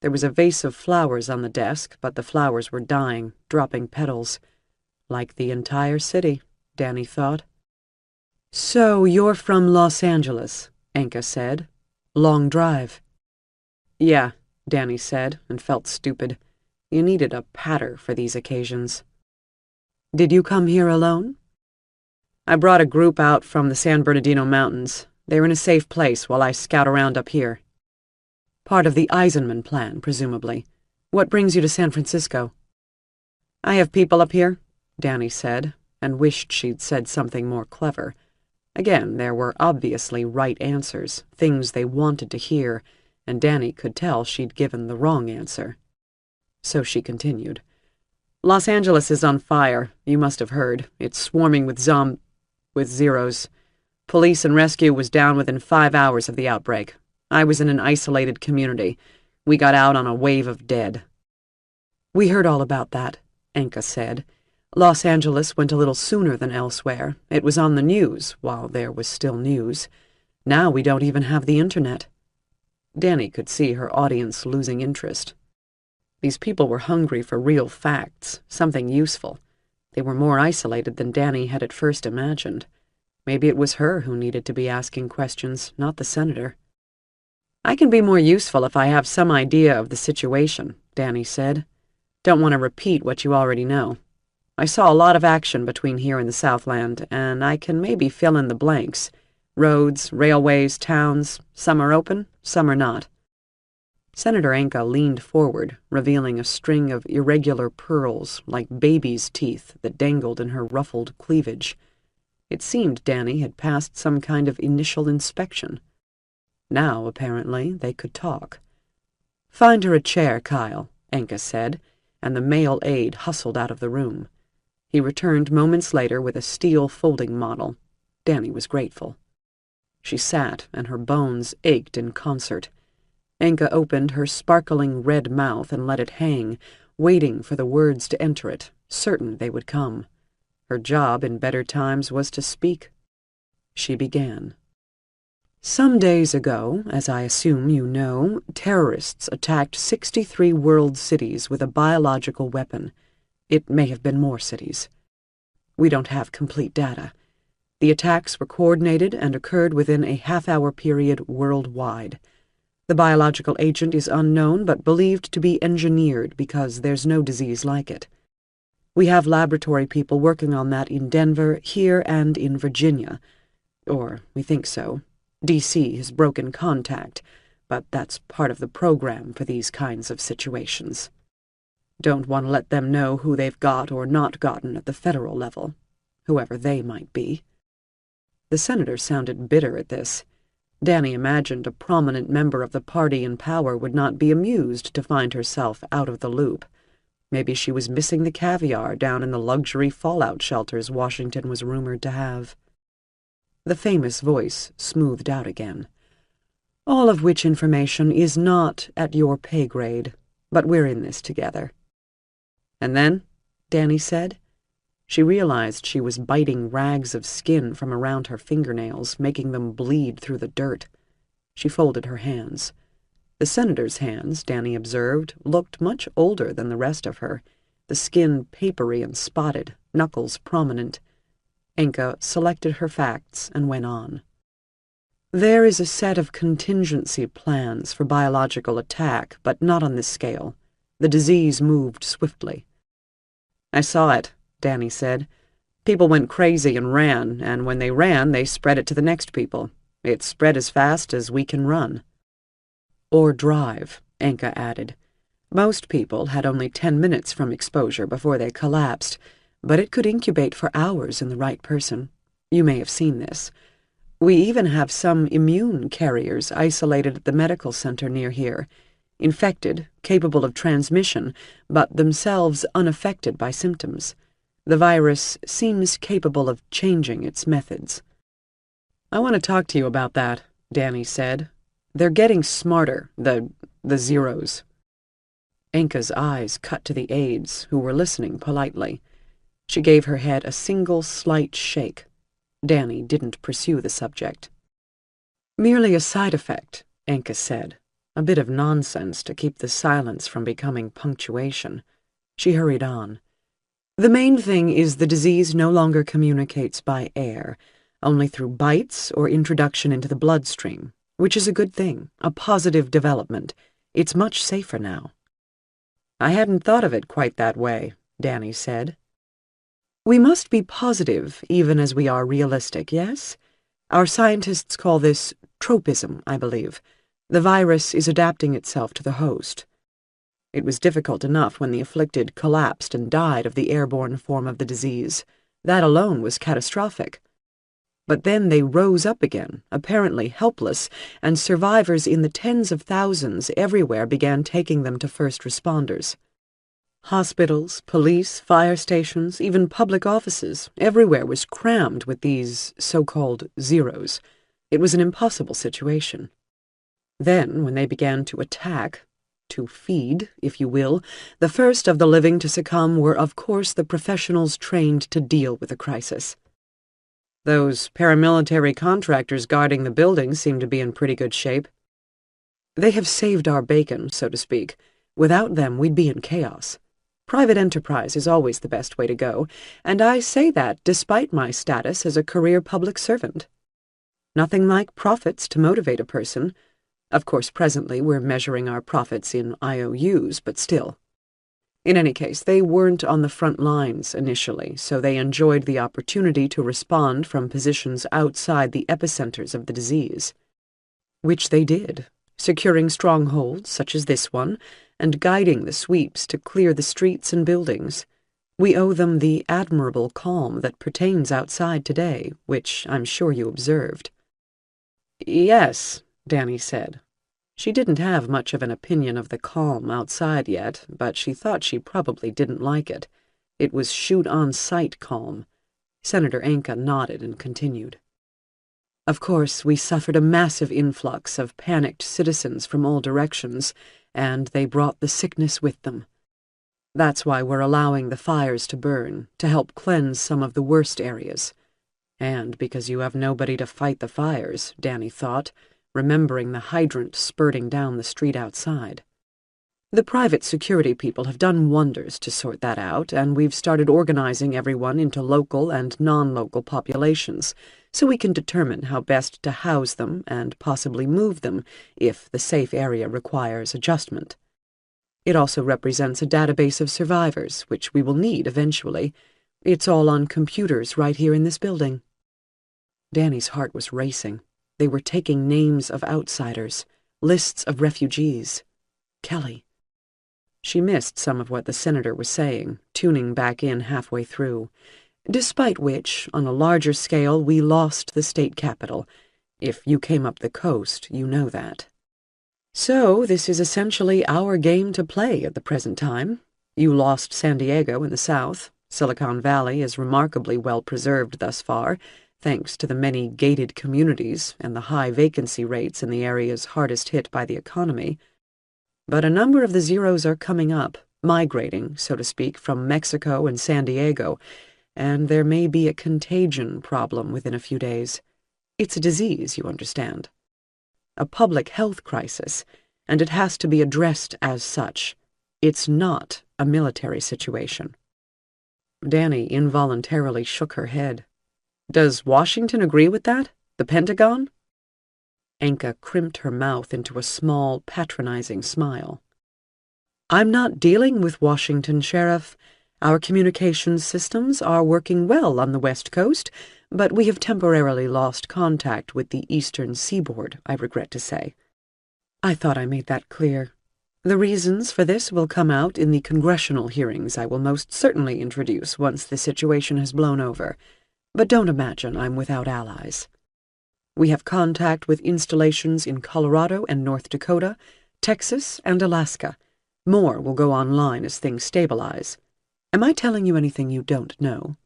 There was a vase of flowers on the desk, but the flowers were dying, dropping petals. Like the entire city, Danny thought. "So you're from Los Angeles," Anka said. "Long drive." "Yeah," Danny said, and felt stupid. You needed a patter for these occasions. "Did you come here alone?" "I brought a group out from the San Bernardino Mountains. They're in a safe place while I scout around up here." "Part of the Eisenman plan, presumably. What brings you to San Francisco?" "I have people up here," Danny said, and wished she'd said something more clever. Again, there were obviously right answers, things they wanted to hear, and Danny could tell she'd given the wrong answer. So she continued. "Los Angeles is on fire, you must have heard. It's swarming with zeros. Police and rescue was down within 5 hours of the outbreak. I was in an isolated community. We got out on a wave of dead." "We heard all about that," Anka said. "Los Angeles went a little sooner than elsewhere. It was on the news, while there was still news. Now we don't even have the internet." Danny could see her audience losing interest. These people were hungry for real facts, something useful. They were more isolated than Danny had at first imagined. Maybe it was her who needed to be asking questions, not the senator. "I can be more useful if I have some idea of the situation, Danny said. "Don't want to repeat what you already know. I saw a lot of action between here and the Southland, and I can maybe fill in the blanks. Roads, railways, towns, some are open, some are not." Senator Anka leaned forward, revealing a string of irregular pearls like baby's teeth that dangled in her ruffled cleavage. It seemed Danny had passed some kind of initial inspection. Now, apparently, they could talk. "Find her a chair, Kyle," Anka said, and the male aide hustled out of the room. He returned moments later with a steel folding model. Danny was grateful. She sat, and her bones ached in concert. Anka opened her sparkling red mouth and let it hang, waiting for the words to enter it, certain they would come. Her job in better times was to speak. She began. "Some days ago, as I assume you know, terrorists attacked 63 world cities with a biological weapon. It may have been more cities. We don't have complete data. The attacks were coordinated and occurred within a half-hour period worldwide. The biological agent is unknown but believed to be engineered because there's no disease like it. We have laboratory people working on that in Denver, here, and in Virginia. Or we think so. D.C. has broken contact, but that's part of the program for these kinds of situations. Don't want to let them know who they've got or not gotten at the federal level, whoever they might be." The senator sounded bitter at this. Danny imagined a prominent member of the party in power would not be amused to find herself out of the loop. Maybe she was missing the caviar down in the luxury fallout shelters Washington was rumored to have. The famous voice smoothed out again. "All of which information is not at your pay grade, but we're in this together." "And then?" Danny said. She realized she was biting rags of skin from around her fingernails, making them bleed through the dirt. She folded her hands. The senator's hands, Danny observed, looked much older than the rest of her, the skin papery and spotted, knuckles prominent. Anka selected her facts and went on. "There is a set of contingency plans for biological attack, but not on this scale. The disease moved swiftly." "I saw it," Danny said. "People went crazy and ran, and when they ran, they spread it to the next people. It spread as fast as we can run." "Or drive," Anka added. "Most people had only 10 minutes from exposure before they collapsed, but it could incubate for hours in the right person. You may have seen this. We even have some immune carriers isolated at the medical center near here, infected, capable of transmission, but themselves unaffected by symptoms. The virus seems capable of changing its methods." "I want to talk to you about that," Danny said. "They're getting smarter, the Zeros." Anka's eyes cut to the aides, who were listening politely. She gave her head a single slight shake. Danny didn't pursue the subject. "Merely a side effect," Anka said. A bit of nonsense to keep the silence from becoming punctuation. She hurried on. "The main thing is the disease no longer communicates by air, only through bites or introduction into the bloodstream, which is a good thing, a positive development. It's much safer now." "I hadn't thought of it quite that way," Danny said. "We must be positive even as we are realistic, yes? Our scientists call this tropism, I believe. The virus is adapting itself to the host. It was difficult enough when the afflicted collapsed and died of the airborne form of the disease. That alone was catastrophic. But then they rose up again, apparently helpless, and survivors in the tens of thousands everywhere began taking them to first responders. Hospitals, police, fire stations, even public offices, everywhere was crammed with these so-called Zeros. It was an impossible situation. Then, when they began to attack, to feed, if you will, the first of the living to succumb were, of course, the professionals trained to deal with the crisis. Those paramilitary contractors guarding the buildings seem to be in pretty good shape. They have saved our bacon, so to speak. Without them, we'd be in chaos. Private enterprise is always the best way to go, and I say that despite my status as a career public servant. Nothing like profits to motivate a person. Of course, presently we're measuring our profits in IOUs, but still. In any case, they weren't on the front lines initially, so they enjoyed the opportunity to respond from positions outside the epicenters of the disease. Which they did, securing strongholds such as this one, and guiding the sweeps to clear the streets and buildings. We owe them the admirable calm that pertains outside today, which I'm sure you observed. Yes, Danny said. She didn't have much of an opinion of the calm outside yet, but she thought she probably didn't like it. It was shoot-on-sight calm. Senator Anka nodded and continued. Of course, we suffered a massive influx of panicked citizens from all directions, and they brought the sickness with them. That's why we're allowing the fires to burn, to help cleanse some of the worst areas. And because you have nobody to fight the fires, Danny thought, remembering the hydrant spurting down the street outside. The private security people have done wonders to sort that out, and we've started organizing everyone into local and non-local populations, so we can determine how best to house them and possibly move them if the safe area requires adjustment. It also represents a database of survivors, which we will need eventually. It's all on computers right here in this building. Danny's heart was racing. They were taking names of outsiders, lists of refugees. Kelly. She missed some of what the senator was saying, tuning back in halfway through. Despite which, on a larger scale, we lost the state capital. If you came up the coast, you know that. So, this is essentially our game to play at the present time. You lost San Diego in the south. Silicon Valley is remarkably well preserved thus far, thanks to the many gated communities and the high vacancy rates in the areas hardest hit by the economy. But a number of the zeros are coming up, migrating, so to speak, from Mexico and San Diego, and there may be a contagion problem within a few days. It's a disease, you understand. A public health crisis, and it has to be addressed as such. It's not a military situation. Danny involuntarily shook her head. Does Washington agree with that? The Pentagon? Anka crimped her mouth into a small, patronizing smile. I'm not dealing with Washington, Sheriff. Our communications systems are working well on the West Coast, but we have temporarily lost contact with the eastern seaboard, I regret to say. I thought I made that clear. The reasons for this will come out in the congressional hearings I will most certainly introduce once the situation has blown over. But don't imagine I'm without allies. We have contact with installations in Colorado and North Dakota, Texas, and Alaska. More will go online as things stabilize. Am I telling you anything you don't know?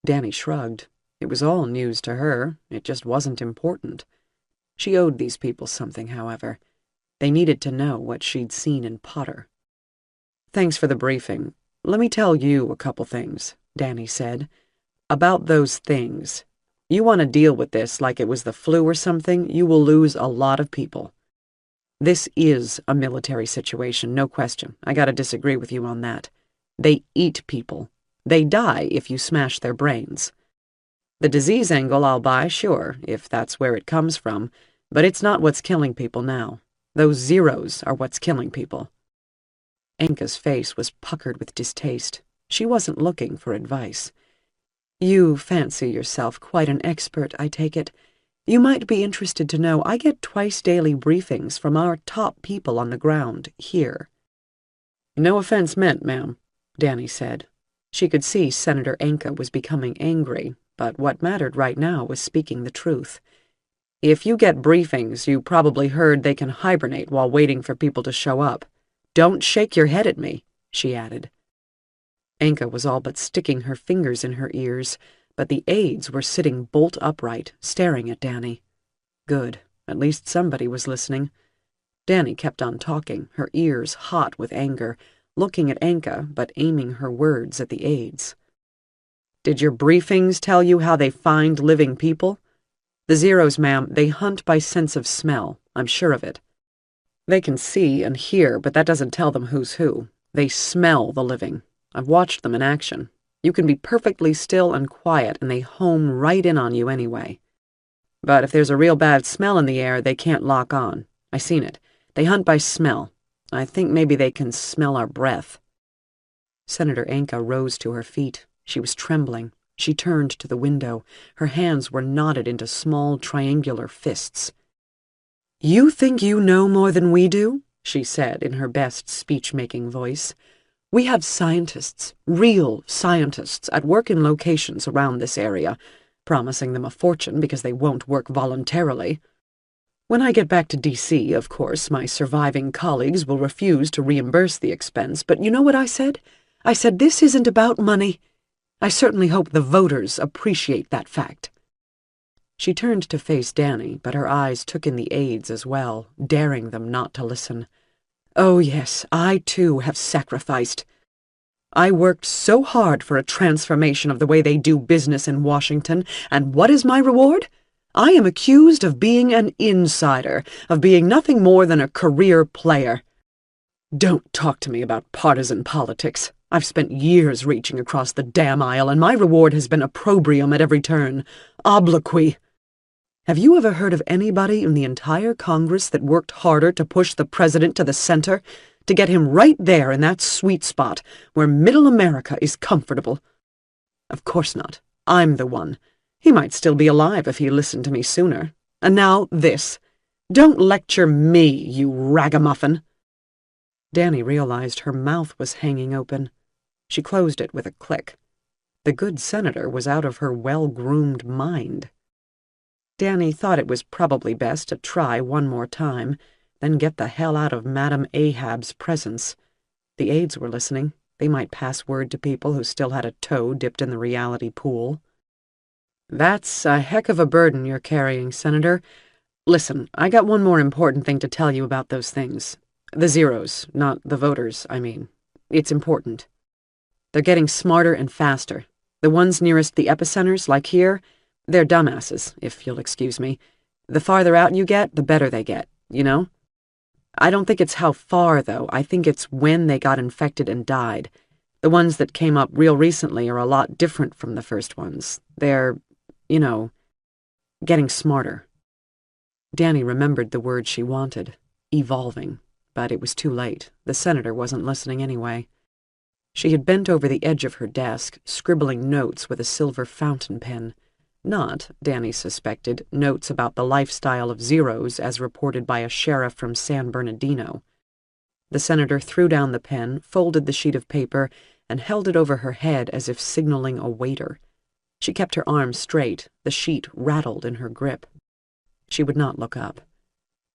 Danny shrugged. It was all news to her. It just wasn't important. She owed these people something, however. They needed to know what she'd seen in Potter. Thanks for the briefing. Let me tell you a couple things, Danny said. About those things. You want to deal with this like it was the flu or something, you will lose a lot of people. This is a military situation, no question. I gotta disagree with you on that. They eat people. They die if you smash their brains. The disease angle I'll buy, sure, if that's where it comes from, but it's not what's killing people now. Those zeros are what's killing people. Anka's face was puckered with distaste. She wasn't looking for advice. You fancy yourself quite an expert, I take it. You might be interested to know I get twice-daily briefings from our top people on the ground here. No offense meant, ma'am, Danny said. She could see Senator Anka was becoming angry, but what mattered right now was speaking the truth. If you get briefings, you probably heard they can hibernate while waiting for people to show up. Don't shake your head at me, she added. Anka was all but sticking her fingers in her ears, but the aides were sitting bolt upright, staring at Danny. Good. At least somebody was listening. Danny kept on talking, her ears hot with anger, looking at Anka but aiming her words at the aides. Did your briefings tell you how they find living people? The zeros, ma'am, they hunt by sense of smell. I'm sure of it. They can see and hear, but that doesn't tell them who's who. They smell the living. I've watched them in action. You can be perfectly still and quiet, and they home right in on you anyway. But if there's a real bad smell in the air, they can't lock on. I seen it. They hunt by smell. I think maybe they can smell our breath." Senator Anka rose to her feet. She was trembling. She turned to the window. Her hands were knotted into small triangular fists. "You think you know more than we do?" she said in her best speech-making voice. "We have scientists, real scientists, at work in locations around this area, promising them a fortune because they won't work voluntarily. When I get back to D.C., of course, my surviving colleagues will refuse to reimburse the expense, but you know what I said? I said this isn't about money. I certainly hope the voters appreciate that fact." She turned to face Danny, but her eyes took in the aides as well, daring them not to listen. "Oh yes, I too have sacrificed. I worked so hard for a transformation of the way they do business in Washington, and what is my reward? I am accused of being an insider, of being nothing more than a career player. Don't talk to me about partisan politics. I've spent years reaching across the damn aisle, and my reward has been opprobrium at every turn. Obloquy. Have you ever heard of anybody in the entire Congress that worked harder to push the president to the center, to get him right there in that sweet spot where middle America is comfortable? Of course not. I'm the one. He might still be alive if he listened to me sooner. And now this. Don't lecture me, you ragamuffin." Danny realized her mouth was hanging open. She closed it with a click. The good senator was out of her well-groomed mind. Danny thought it was probably best to try one more time, then get the hell out of Madame Ahab's presence. The aides were listening. They might pass word to people who still had a toe dipped in the reality pool. "That's a heck of a burden you're carrying, Senator. Listen, I got one more important thing to tell you about those things. The zeros, not the voters, I mean. It's important. They're getting smarter and faster. The ones nearest the epicenters, like here, they're dumbasses, if you'll excuse me. The farther out you get, the better they get, you know? I don't think it's how far, though. I think it's when they got infected and died. The ones that came up real recently are a lot different from the first ones. They're, you know, getting smarter." Danny remembered the word she wanted, evolving, but it was too late. The senator wasn't listening anyway. She had bent over the edge of her desk, scribbling notes with a silver fountain pen. Not, Danny suspected, notes about the lifestyle of zeros as reported by a sheriff from San Bernardino. The senator threw down the pen, folded the sheet of paper, and held it over her head as if signaling a waiter. She kept her arms straight. The sheet rattled in her grip. She would not look up.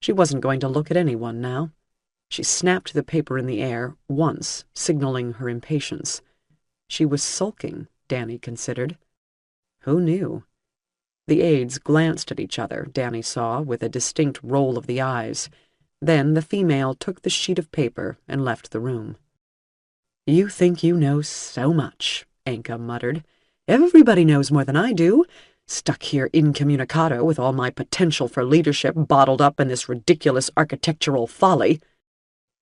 She wasn't going to look at anyone now. She snapped the paper in the air, once, signaling her impatience. She was sulking, Danny considered. Who knew? The aides glanced at each other, Danny saw, with a distinct roll of the eyes. Then the female took the sheet of paper and left the room. "You think you know so much," Anka muttered. "Everybody knows more than I do. Stuck here incommunicado with all my potential for leadership bottled up in this ridiculous architectural folly.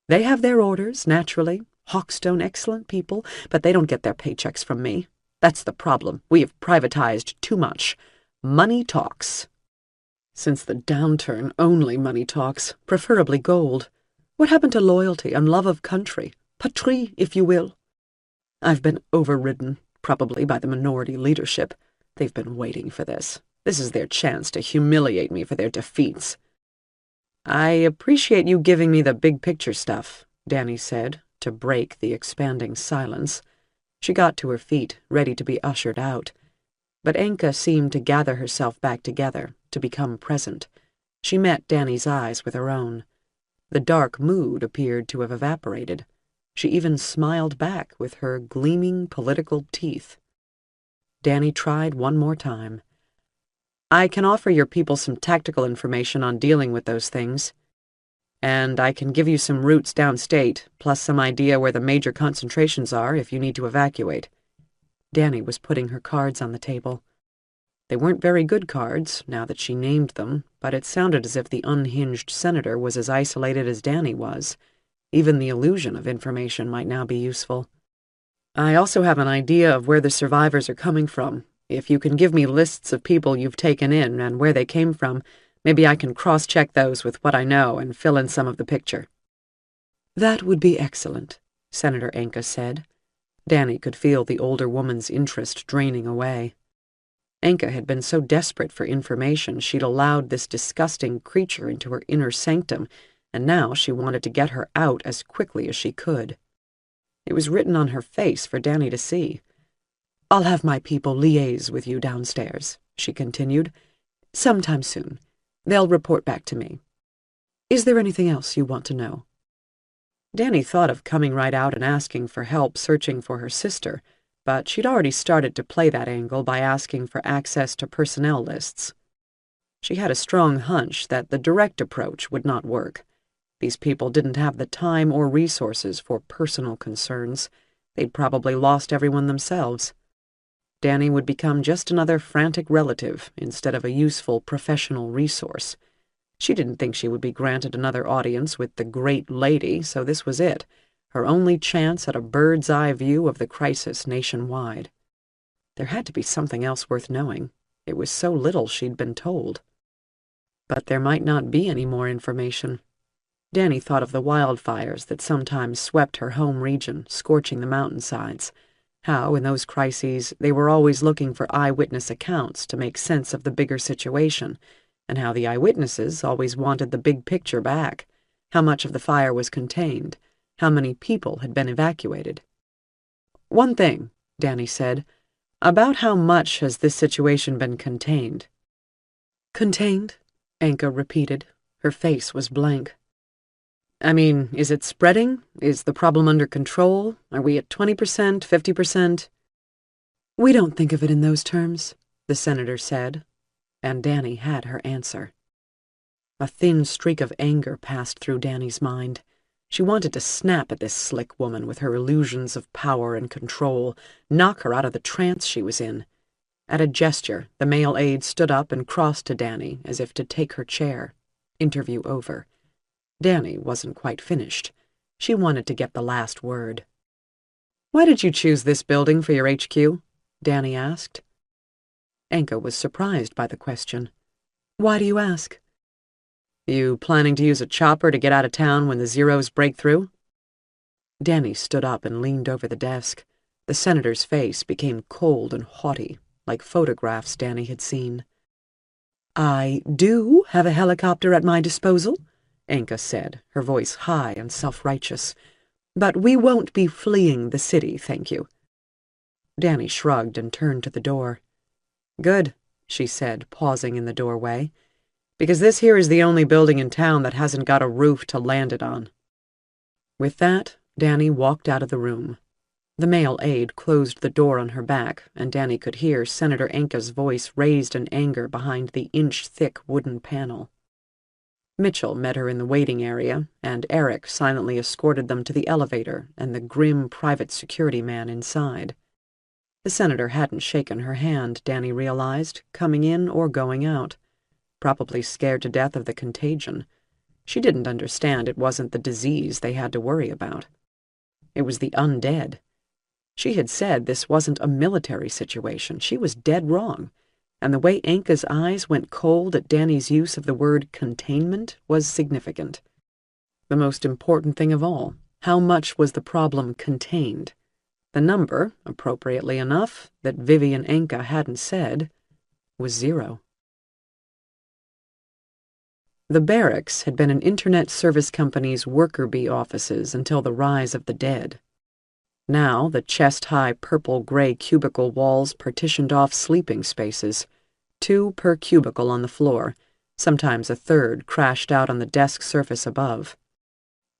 They have their orders, naturally. Hawkstone excellent people, but they don't get their paychecks from me. That's the problem. We have privatized too much. Money talks. Since the downturn, only money talks, preferably gold. What happened to loyalty and love of country? Patrie, if you will. I've been overridden, probably by the minority leadership. They've been waiting for this. This is their chance to humiliate me for their defeats." "I appreciate you giving me the big picture stuff," Danny said, to break the expanding silence. She got to her feet, ready to be ushered out. But Anka seemed to gather herself back together, to become present. She met Danny's eyes with her own. The dark mood appeared to have evaporated. She even smiled back with her gleaming political teeth. Danny tried one more time. "I can offer your people some tactical information on dealing with those things. And I can give you some routes downstate, plus some idea where the major concentrations are if you need to evacuate." Danny was putting her cards on the table. They weren't very good cards, now that she named them, but it sounded as if the unhinged senator was as isolated as Danny was. Even the illusion of information might now be useful. "I also have an idea of where the survivors are coming from. If you can give me lists of people you've taken in and where they came from, Maybe I can cross-check those with what I know and fill in some of the picture." "That would be excellent," Senator Anka said. Danny could feel the older woman's interest draining away. Anka had been so desperate for information she'd allowed this disgusting creature into her inner sanctum, and now she wanted to get her out as quickly as she could. It was written on her face for Danny to see. "I'll have my people liaise with you downstairs," she continued. "Sometime soon. They'll report back to me. Is there anything else you want to know?" Danny thought of coming right out and asking for help searching for her sister, but she'd already started to play that angle by asking for access to personnel lists. She had a strong hunch that the direct approach would not work. These people didn't have the time or resources for personal concerns. They'd probably lost everyone themselves. Danny would become just another frantic relative instead of a useful professional resource. She didn't think she would be granted another audience with the great lady, so this was it, her only chance at a bird's-eye view of the crisis nationwide. There had to be something else worth knowing. It was so little she'd been told. But there might not be any more information. Danny thought of the wildfires that sometimes swept her home region, scorching the mountainsides. How, in those crises, they were always looking for eyewitness accounts to make sense of the bigger situation, and how the eyewitnesses always wanted the big picture back, how much of the fire was contained, how many people had been evacuated. "One thing," Danny said, "about how much has this situation been contained?" "Contained?" Anka repeated. Her face was blank. "I mean, is it spreading? Is the problem under control? Are we at 20%, 50%? "We don't think of it in those terms," the senator said, and Danny had her answer. A thin streak of anger passed through Danny's mind. She wanted to snap at this slick woman with her illusions of power and control, knock her out of the trance she was in. At a gesture, the male aide stood up and crossed to Danny as if to take her chair. Interview over. Danny wasn't quite finished. She wanted to get the last word. "Why did you choose this building for your HQ?" Danny asked. Anka was surprised by the question. "Why do you ask?" "You planning to use a chopper to get out of town when the Zeros break through?" Danny stood up and leaned over the desk. The senator's face became cold and haughty, like photographs Danny had seen. "I do have a helicopter at my disposal," Anka said, her voice high and self-righteous. "But we won't be fleeing the city, thank you." Danny shrugged and turned to the door. "Good," she said, pausing in the doorway, "because this here is the only building in town that hasn't got a roof to land it on." With that, Danny walked out of the room. The male aide closed the door on her back, and Danny could hear Senator Anka's voice raised in anger behind the inch-thick wooden panel. Mitchell met her in the waiting area, and Eric silently escorted them to the elevator and the grim private security man inside. The senator hadn't shaken her hand, Danny realized, coming in or going out. Probably scared to death of the contagion. She didn't understand it wasn't the disease they had to worry about. It was the undead. She had said this wasn't a military situation. She was dead wrong. And the way Anka's eyes went cold at Danny's use of the word containment was significant. The most important thing of all, how much was the problem contained? The number, appropriately enough, that Vivian Anka hadn't said, was 0. The barracks had been an internet service company's worker bee offices until the rise of the dead. Now the chest-high purple-gray cubicle walls partitioned off sleeping spaces, 2 per cubicle on the floor, sometimes a third crashed out on the desk surface above.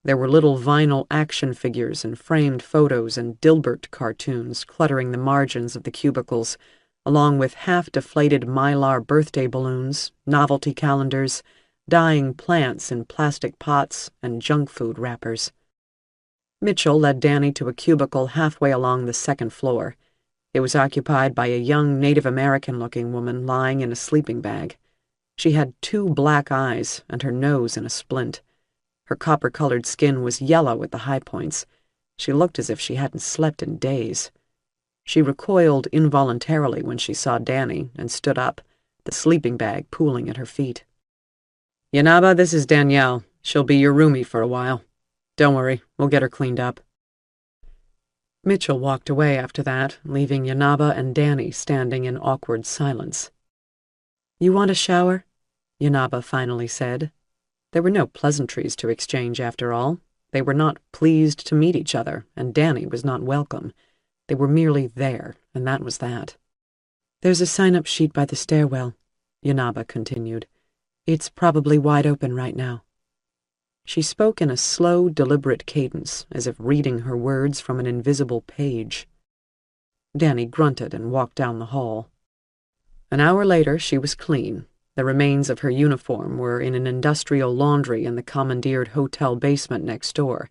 There were little vinyl action figures and framed photos and Dilbert cartoons cluttering the margins of the cubicles, along with half-deflated Mylar birthday balloons, novelty calendars, dying plants in plastic pots, and junk food wrappers. Mitchell led Danny to a cubicle halfway along the second floor. It was occupied by a young Native American-looking woman lying in a sleeping bag. She had 2 black eyes and her nose in a splint. Her copper-colored skin was yellow at the high points. She looked as if she hadn't slept in days. She recoiled involuntarily when she saw Danny and stood up, the sleeping bag pooling at her feet. Yanaba, this is Danielle. She'll be your roomie for a while. Don't worry, we'll get her cleaned up. Mitchell walked away after that, leaving Yanaba and Danny standing in awkward silence. You want a shower? Yanaba finally said. There were no pleasantries to exchange after all. They were not pleased to meet each other, and Danny was not welcome. They were merely there, and that was that. There's a sign-up sheet by the stairwell, Yanaba continued. It's probably wide open right now. She spoke in a slow, deliberate cadence, as if reading her words from an invisible page. Danny grunted and walked down the hall. An hour later, she was clean. The remains of her uniform were in an industrial laundry in the commandeered hotel basement next door.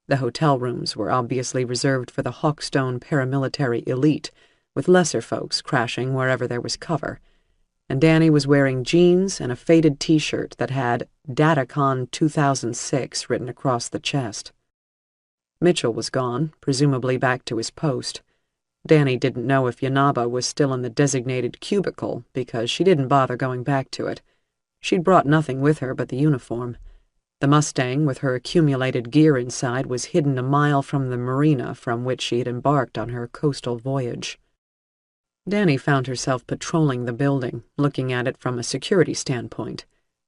The hotel rooms were obviously reserved for the Hawkstone paramilitary elite, with lesser folks crashing wherever there was cover. And Danny was wearing jeans and a faded T-shirt that had Datacon 2006 written across the chest. Mitchell was gone, presumably back to his post. Danny didn't know if Yanaba was still in the designated cubicle because she didn't bother going back to it. She'd brought nothing with her but the uniform. The Mustang with her accumulated gear inside was hidden a mile from the marina from which she had embarked on her coastal voyage. Danny found herself patrolling the building, looking at it from a security standpoint.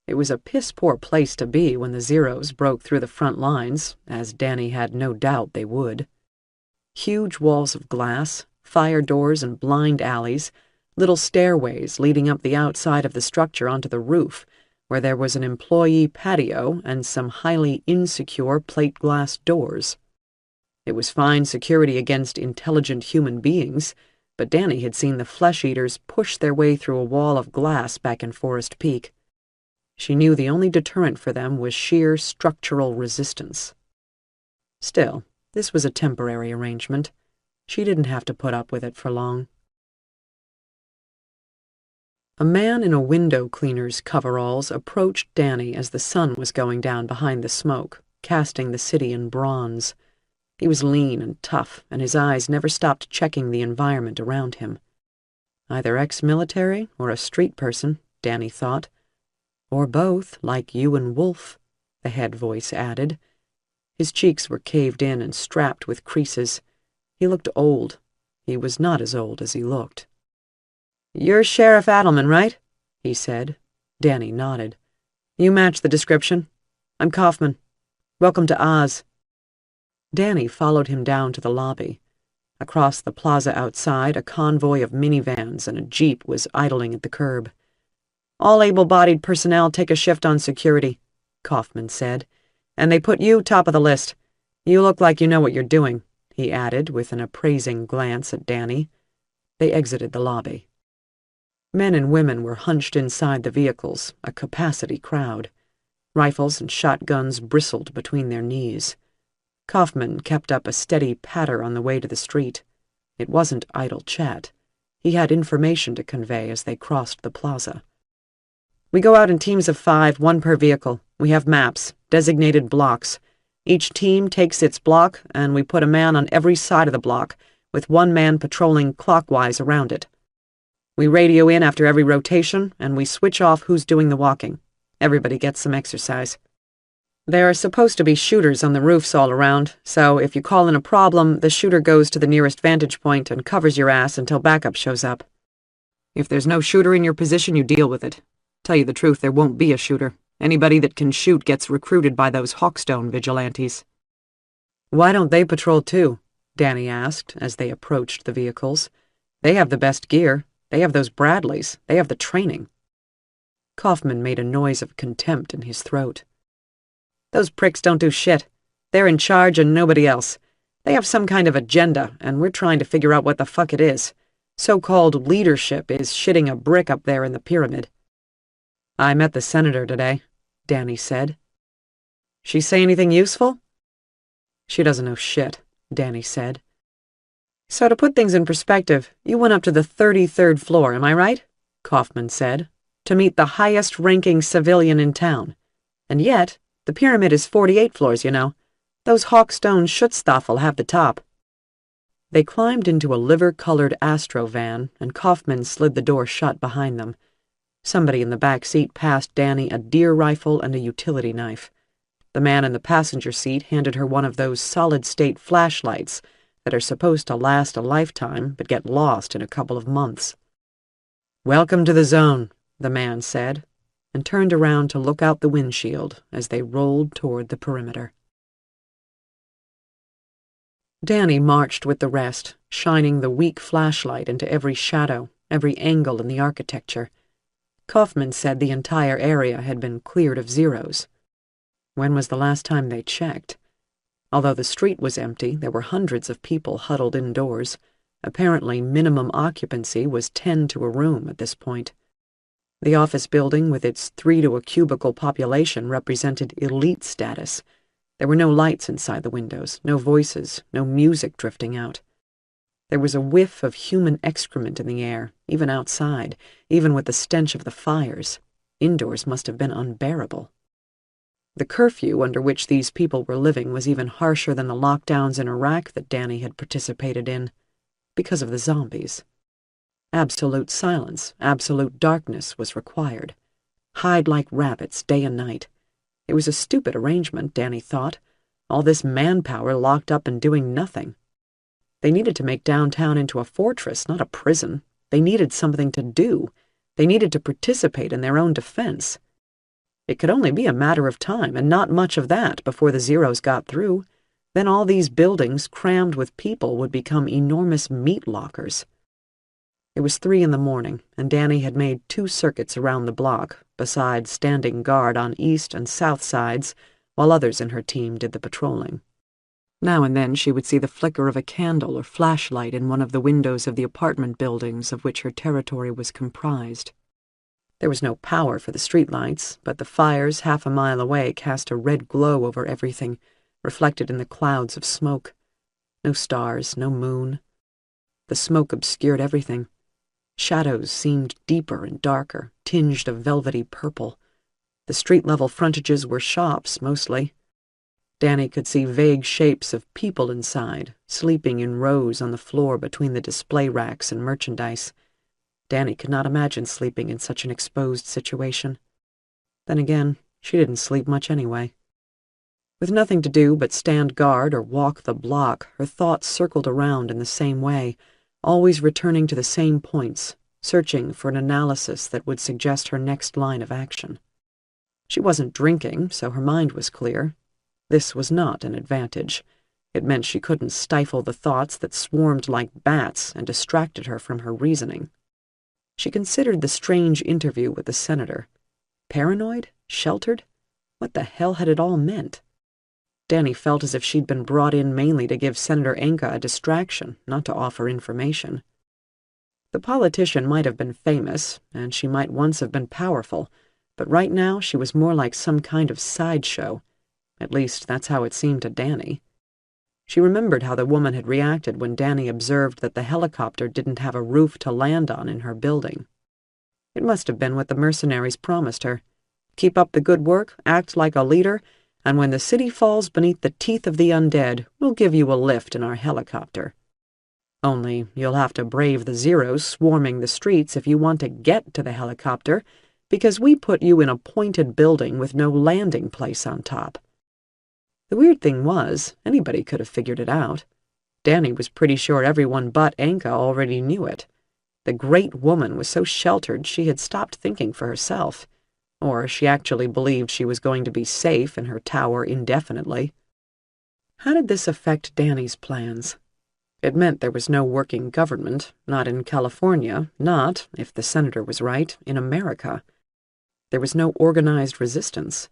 It was a piss-poor place to be when the Zeros broke through the front lines, as Danny had no doubt they would. Huge walls of glass, fire doors and blind alleys, little stairways leading up the outside of the structure onto the roof, where there was an employee patio and some highly insecure plate glass doors. It was fine security against intelligent human beings, but Danny had seen the flesh-eaters push their way through a wall of glass back in Forest Peak. She knew the only deterrent for them was sheer structural resistance. Still, this was a temporary arrangement. She didn't have to put up with it for long. A man in a window cleaner's coveralls approached Danny as the sun was going down behind the smoke, casting the city in bronze. He was lean and tough, and his eyes never stopped checking the environment around him. Either ex-military or a street person, Danny thought. Or both, like you and Wolf, the head voice added. His cheeks were caved in and strapped with creases. He looked old. He was not as old as he looked. "You're Sheriff Adelman, right?" he said. Danny nodded. "You match the description. I'm Kaufman. Welcome to Oz." Danny followed him down to the lobby. Across the plaza outside, a convoy of minivans and a jeep was idling at the curb. "All able-bodied personnel take a shift on security," Kaufman said. "And they put you top of the list. You look like you know what you're doing," he added with an appraising glance at Danny. They exited the lobby. Men and women were hunched inside the vehicles, a capacity crowd. Rifles and shotguns bristled between their knees. Kaufman kept up a steady patter on the way to the street. It wasn't idle chat. He had information to convey as they crossed the plaza. "We go out in teams of 5, 1 per vehicle. We have maps, designated blocks. Each team takes its block, and we put a man on every side of the block, with 1 man patrolling clockwise around it. We radio in after every rotation, and we switch off who's doing the walking. Everybody gets some exercise. There are supposed to be shooters on the roofs all around, so if you call in a problem, the shooter goes to the nearest vantage point and covers your ass until backup shows up. If there's no shooter in your position, you deal with it. Tell you the truth, there won't be a shooter. Anybody that can shoot gets recruited by those Hawkstone vigilantes." "Why don't they patrol too?" Danny asked as they approached the vehicles. "They have the best gear. They have those Bradleys. They have the training." Kaufman made a noise of contempt in his throat. "Those pricks don't do shit. They're in charge and nobody else. They have some kind of agenda, and we're trying to figure out what the fuck it is. So-called leadership is shitting a brick up there in the pyramid." "I met the senator today," Danny said. "She say anything useful?" "She doesn't know shit," Danny said. "So to put things in perspective, you went up to the 33rd floor, am I right?" Kaufman said, "to meet the highest-ranking civilian in town. And yet, the pyramid is 48 floors, you know. Those Hawkstone Schutzstaffel have the top." They climbed into a liver-colored Astro van, and Kaufman slid the door shut behind them. Somebody in the back seat passed Danny a deer rifle and a utility knife. The man in the passenger seat handed her one of those solid-state flashlights that are supposed to last a lifetime but get lost in a couple of months. "Welcome to the zone," the man said, and turned around to look out the windshield as they rolled toward the perimeter. Danny marched with the rest, shining the weak flashlight into every shadow, every angle in the architecture. Kaufman said the entire area had been cleared of Zeros. When was the last time they checked? Although the street was empty, there were hundreds of people huddled indoors. Apparently, minimum occupancy was 10 to a room at this point. The office building, with its 3 to a cubicle population, represented elite status. There were no lights inside the windows, no voices, no music drifting out. There was a whiff of human excrement in the air, even outside, even with the stench of the fires. Indoors must have been unbearable. The curfew under which these people were living was even harsher than the lockdowns in Iraq that Danny had participated in, because of the zombies. Absolute silence, absolute darkness was required. Hide like rabbits day and night. It was a stupid arrangement, Danny thought. All this manpower locked up and doing nothing. They needed to make downtown into a fortress, not a prison. They needed something to do. They needed to participate in their own defense. It could only be a matter of time, and not much of that, before the Zeros got through. Then all these buildings, crammed with people, would become enormous meat lockers. It was 3 in the morning, and Danny had made 2 circuits around the block, besides standing guard on east and south sides, while others in her team did the patrolling. Now and then she would see the flicker of a candle or flashlight in one of the windows of the apartment buildings of which her territory was comprised. There was no power for the streetlights, but the fires half a mile away cast a red glow over everything, reflected in the clouds of smoke. No stars, no moon. The smoke obscured everything. Shadows seemed deeper and darker, tinged a velvety purple. The street-level frontages were shops, mostly. Danny could see vague shapes of people inside, sleeping in rows on the floor between the display racks and merchandise. Danny could not imagine sleeping in such an exposed situation. Then again, she didn't sleep much anyway. With nothing to do but stand guard or walk the block, her thoughts circled around in the same way, always returning to the same points, searching for an analysis that would suggest her next line of action. She wasn't drinking, so her mind was clear. This was not an advantage. It meant she couldn't stifle the thoughts that swarmed like bats and distracted her from her reasoning. She considered the strange interview with the senator. Paranoid? Sheltered? What the hell had it all meant? Danny felt as if she'd been brought in mainly to give Senator Anka a distraction, not to offer information. The politician might have been famous, and she might once have been powerful, but right now she was more like some kind of sideshow. At least, that's how it seemed to Danny. She remembered how the woman had reacted when Danny observed that the helicopter didn't have a roof to land on in her building. It must have been what the mercenaries promised her. Keep up the good work, act like a leader, and when the city falls beneath the teeth of the undead, we'll give you a lift in our helicopter. Only you'll have to brave the Zeros swarming the streets if you want to get to the helicopter, because we put you in a pointed building with no landing place on top. The weird thing was, anybody could have figured it out. Danny was pretty sure everyone but Anka already knew it. The great woman was so sheltered she had stopped thinking for herself. Or she actually believed she was going to be safe in her tower indefinitely. How did this affect Danny's plans? It meant there was no working government, not in California, not, if the senator was right, in America. There was no organized resistance.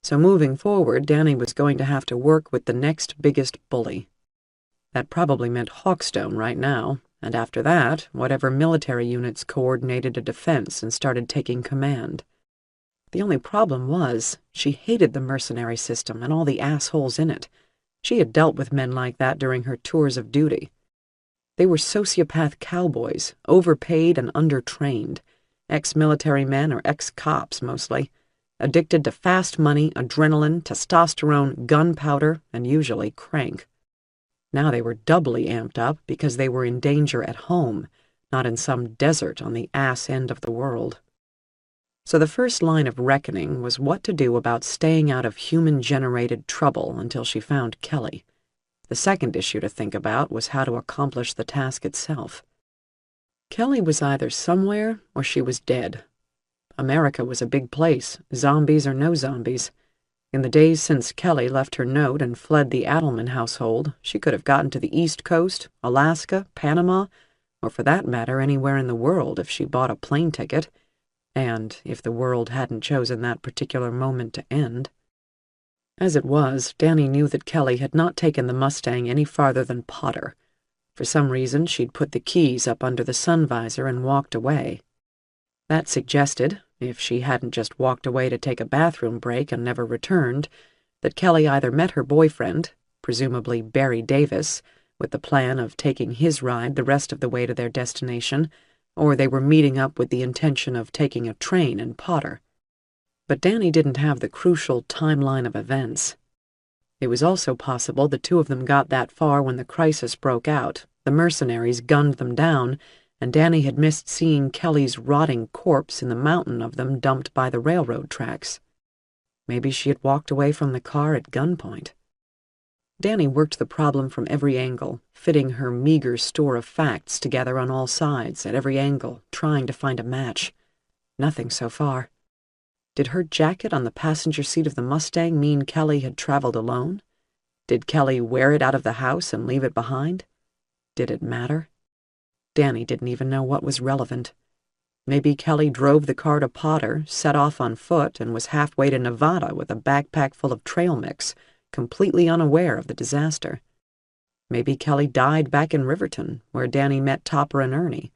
So moving forward, Danny was going to have to work with the next biggest bully. That probably meant Hawkstone right now, and after that, whatever military units coordinated a defense and started taking command. The only problem was, she hated the mercenary system and all the assholes in it. She had dealt with men like that during her tours of duty. They were sociopath cowboys, overpaid and undertrained, ex-military men or ex-cops mostly, addicted to fast money, adrenaline, testosterone, gunpowder, and usually crank. Now they were doubly amped up because they were in danger at home, not in some desert on the ass end of the world. So the first line of reckoning was what to do about staying out of human-generated trouble until she found Kelly. The second issue to think about was how to accomplish the task itself. Kelly was either somewhere or she was dead. America was a big place, zombies or no zombies. In the days since Kelly left her note and fled the Adelman household, she could have gotten to the East Coast, Alaska, Panama, or for that matter anywhere in the world if she bought a plane ticket, and if the world hadn't chosen that particular moment to end. As it was, Danny knew that Kelly had not taken the Mustang any farther than Potter. For some reason, she'd put the keys up under the sun visor and walked away. That suggested, if she hadn't just walked away to take a bathroom break and never returned, that Kelly either met her boyfriend, presumably Barry Davis, with the plan of taking his ride the rest of the way to their destination, or they were meeting up with the intention of taking a train in Potter. But Danny didn't have the crucial timeline of events. It was also possible the two of them got that far when the crisis broke out, the mercenaries gunned them down, and Danny had missed seeing Kelly's rotting corpse in the mountain of them dumped by the railroad tracks. Maybe she had walked away from the car at gunpoint. Danny worked the problem from every angle, fitting her meager store of facts together on all sides, at every angle, trying to find a match. Nothing so far. Did her jacket on the passenger seat of the Mustang mean Kelly had traveled alone? Did Kelly wear it out of the house and leave it behind? Did it matter? Danny didn't even know what was relevant. Maybe Kelly drove the car to Potter, set off on foot, and was halfway to Nevada with a backpack full of trail mix, completely unaware of the disaster. Maybe Kelly died back in Riverton, where Danny met Topper and Ernie.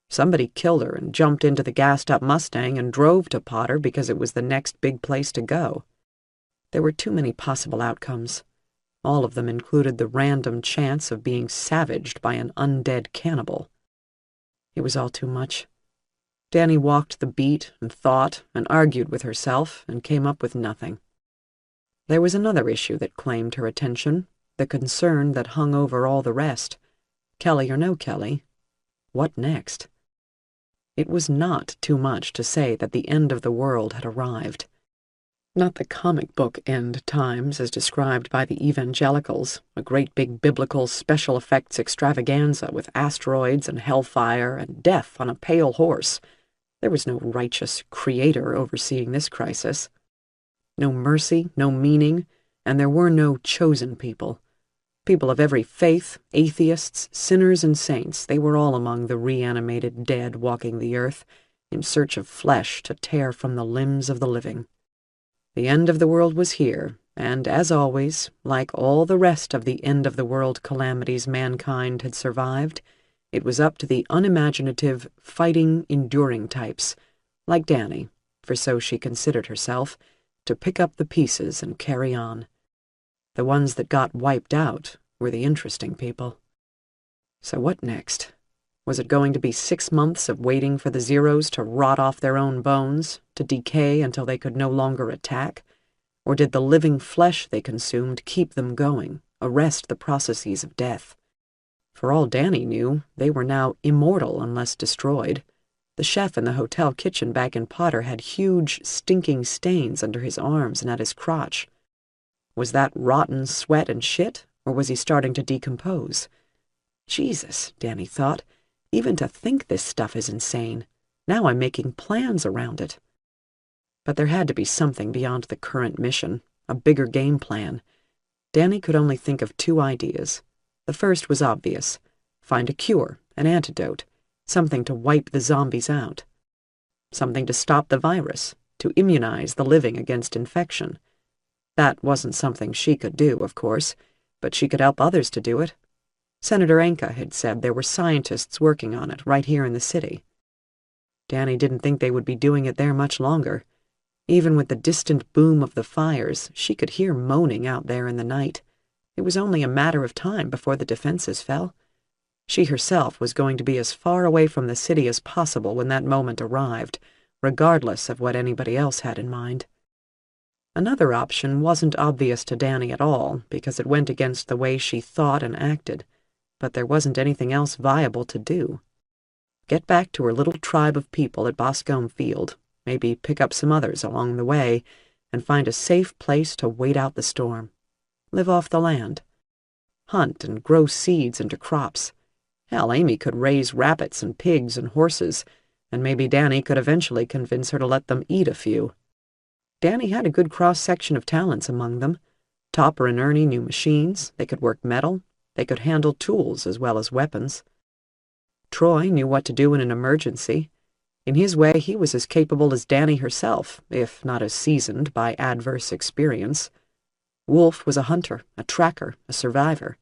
Somebody killed her and jumped into the gassed-up Mustang and drove to Potter because it was the next big place to go. There were too many possible outcomes. All of them included the random chance of being savaged by an undead cannibal. It was all too much. Danny walked the beat and thought and argued with herself and came up with nothing. There was another issue that claimed her attention, the concern that hung over all the rest. Kelly or no Kelly, what next? It was not too much to say that the end of the world had arrived. Not the comic book end times as described by the evangelicals, a great big biblical special effects extravaganza with asteroids and hellfire and death on a pale horse. There was no righteous creator overseeing this crisis. No mercy, no meaning, and there were no chosen people. People of every faith, atheists, sinners, and saints, they were all among the reanimated dead walking the earth, in search of flesh to tear from the limbs of the living. The end of the world was here, and, as always, like all the rest of the end-of-the-world calamities mankind had survived, it was up to the unimaginative, fighting, enduring types, like Danny, for so she considered herself, to pick up the pieces and carry on. The ones that got wiped out were the interesting people. So what next? Was it going to be 6 months of waiting for the Zeros to rot off their own bones, to decay until they could no longer attack? Or did the living flesh they consumed keep them going, arrest the processes of death? For all Danny knew, they were now immortal unless destroyed. The chef in the hotel kitchen back in Potter had huge, stinking stains under his arms and at his crotch. Was that rotten sweat and shit, or was he starting to decompose? Jesus, Danny thought, even to think this stuff is insane. Now I'm making plans around it. But there had to be something beyond the current mission, a bigger game plan. Danny could only think of 2 ideas. The first was obvious. Find a cure, an antidote, something to wipe the zombies out. Something to stop the virus, to immunize the living against infection. That wasn't something she could do, of course, but she could help others to do it. Senator Anka had said there were scientists working on it right here in the city. Danny didn't think they would be doing it there much longer. Even with the distant boom of the fires, she could hear moaning out there in the night. It was only a matter of time before the defenses fell. She herself was going to be as far away from the city as possible when that moment arrived, regardless of what anybody else had in mind. Another option wasn't obvious to Danny at all, because it went against the way she thought and acted, but there wasn't anything else viable to do. Get back to her little tribe of people at Boscombe Field, maybe pick up some others along the way, and find a safe place to wait out the storm. Live off the land. Hunt and grow seeds into crops. Hell, Amy could raise rabbits and pigs and horses, and maybe Danny could eventually convince her to let them eat a few. Danny had a good cross-section of talents among them. Topper and Ernie knew machines, they could work metal, they could handle tools as well as weapons. Troy knew what to do in an emergency. In his way, he was as capable as Danny herself, if not as seasoned by adverse experience. Wolf was a hunter, a tracker, a survivor.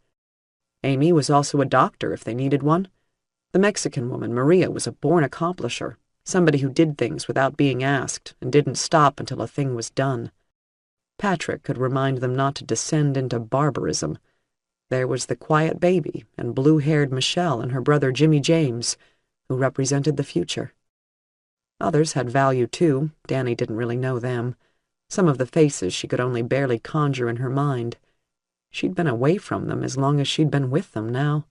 Amy was also a doctor if they needed one. The Mexican woman, Maria, was a born accomplisher, somebody who did things without being asked and didn't stop until a thing was done. Patrick could remind them not to descend into barbarism. There was the quiet baby and blue-haired Michelle and her brother Jimmy James, who represented the future. Others had value too. Danny didn't really know them. Some of the faces she could only barely conjure in her mind. She'd been away from them as long as she'd been with them now.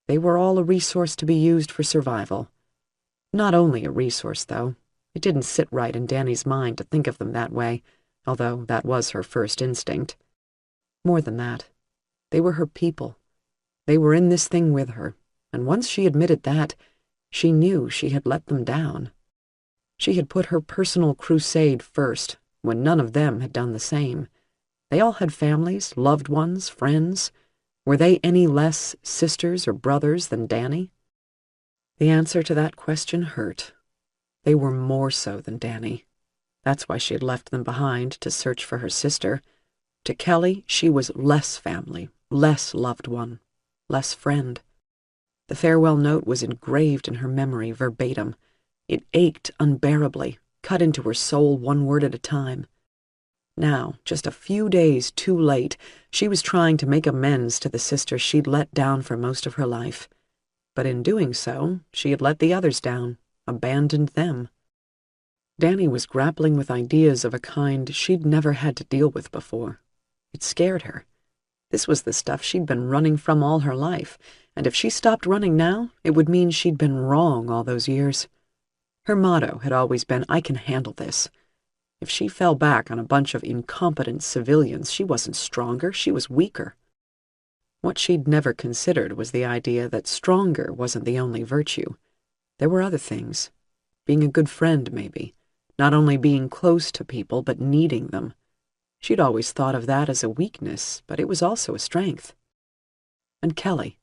They were all a resource to be used for survival. Not only a resource, though. It didn't sit right in Danny's mind to think of them that way, although that was her first instinct. More than that, they were her people. They were in this thing with her, and once she admitted that, she knew she had let them down. She had put her personal crusade first, when none of them had done the same. They all had families, loved ones, friends. Were they any less sisters or brothers than Danny? The answer to that question hurt. They were more so than Danny. That's why she had left them behind to search for her sister. To Kelly, she was less family, less loved one, less friend. The farewell note was engraved in her memory verbatim. It ached unbearably, cut into her soul one word at a time. Now, just a few days too late, she was trying to make amends to the sister she'd let down for most of her life. But in doing so, she had let the others down, abandoned them. Danny was grappling with ideas of a kind she'd never had to deal with before. It scared her. This was the stuff she'd been running from all her life, and if she stopped running now, it would mean she'd been wrong all those years. Her motto had always been, "I can handle this." If she fell back on a bunch of incompetent civilians, she wasn't stronger, she was weaker. What she'd never considered was the idea that stronger wasn't the only virtue. There were other things. Being a good friend, maybe. Not only being close to people, but needing them. She'd always thought of that as a weakness, but it was also a strength. And Kelly.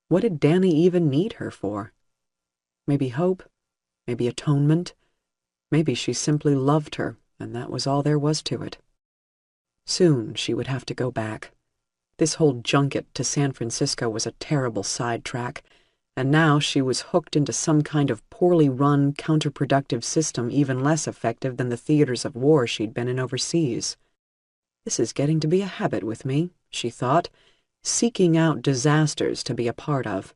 What did Danny even need her for? Maybe hope? Maybe atonement? Maybe she simply loved her, and that was all there was to it. Soon she would have to go back. This whole junket to San Francisco was a terrible sidetrack, and now she was hooked into some kind of poorly run, counterproductive system even less effective than the theaters of war she'd been in overseas. This is getting to be a habit with me, she thought, seeking out disasters to be a part of,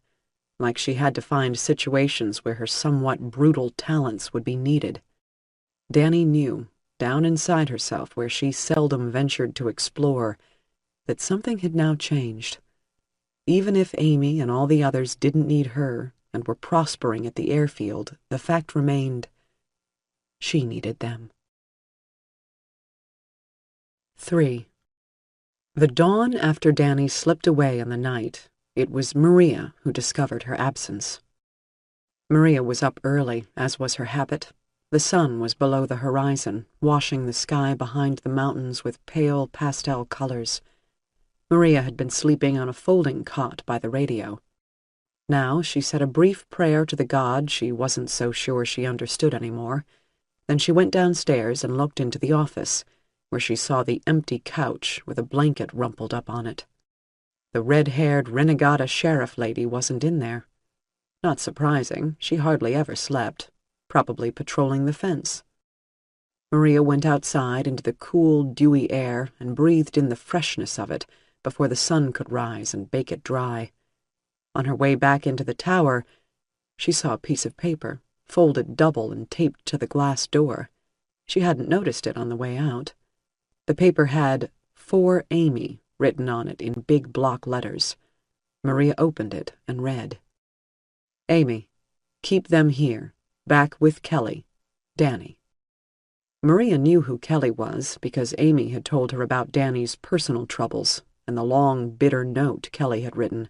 like she had to find situations where her somewhat brutal talents would be needed. Danny knew, down inside herself where she seldom ventured to explore, that something had now changed. Even if Amy and all the others didn't need her and were prospering at the airfield, the fact remained, she needed them. 3. The dawn after Danny slipped away in the night, it was Maria who discovered her absence. Maria was up early, as was her habit. The sun was below the horizon, washing the sky behind the mountains with pale pastel colors. Maria had been sleeping on a folding cot by the radio. Now she said a brief prayer to the God she wasn't so sure she understood anymore. Then she went downstairs and looked into the office, where she saw the empty couch with a blanket rumpled up on it. The red-haired renegada sheriff lady wasn't in there. Not surprising, she hardly ever slept, probably patrolling the fence. Maria went outside into the cool, dewy air and breathed in the freshness of it before the sun could rise and bake it dry. On her way back into the tower, she saw a piece of paper, folded double and taped to the glass door. She hadn't noticed it on the way out. The paper had "For Amy" written on it in big block letters. Maria opened it and read, "Amy, keep them here, back with Kelly, Danny." Maria knew who Kelly was because Amy had told her about Danny's personal troubles and the long, bitter note Kelly had written.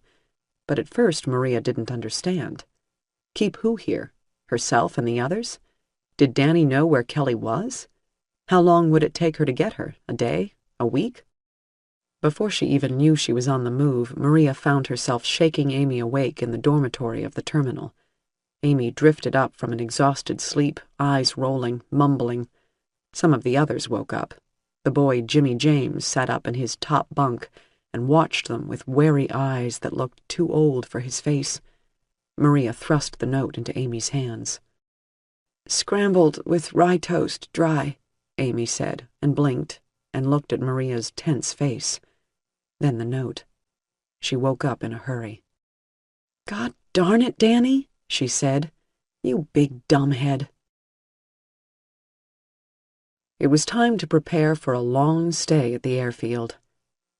But at first Maria didn't understand. Keep who here? Herself and the others? Did Danny know where Kelly was? How long would it take her to get her? A day? A week? Before she even knew she was on the move, Maria found herself shaking Amy awake in the dormitory of the terminal. Amy drifted up from an exhausted sleep, eyes rolling, mumbling. Some of the others woke up. The boy Jimmy James sat up in his top bunk and watched them with wary eyes that looked too old for his face. Maria thrust the note into Amy's hands. "Scrambled with rye toast, dry," Amy said, and blinked, and looked at Maria's tense face. Then the note. She woke up in a hurry. "God darn it, Danny," she said. "You big dumbhead." It was time to prepare for a long stay at the airfield.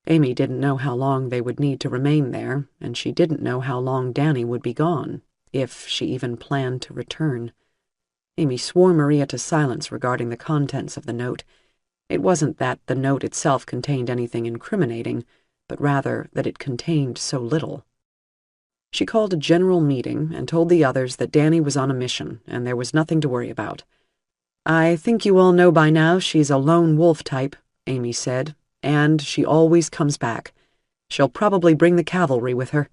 Amy didn't know how long they would need to remain there, and she didn't know how long Danny would be gone, if she even planned to return. Amy swore Maria to silence regarding the contents of the note. It wasn't that the note itself contained anything incriminating, but rather that it contained so little. She called a general meeting and told the others that Danny was on a mission and there was nothing to worry about. "I think you all know by now she's a lone wolf type," Amy said, "and she always comes back. She'll probably bring the cavalry with her."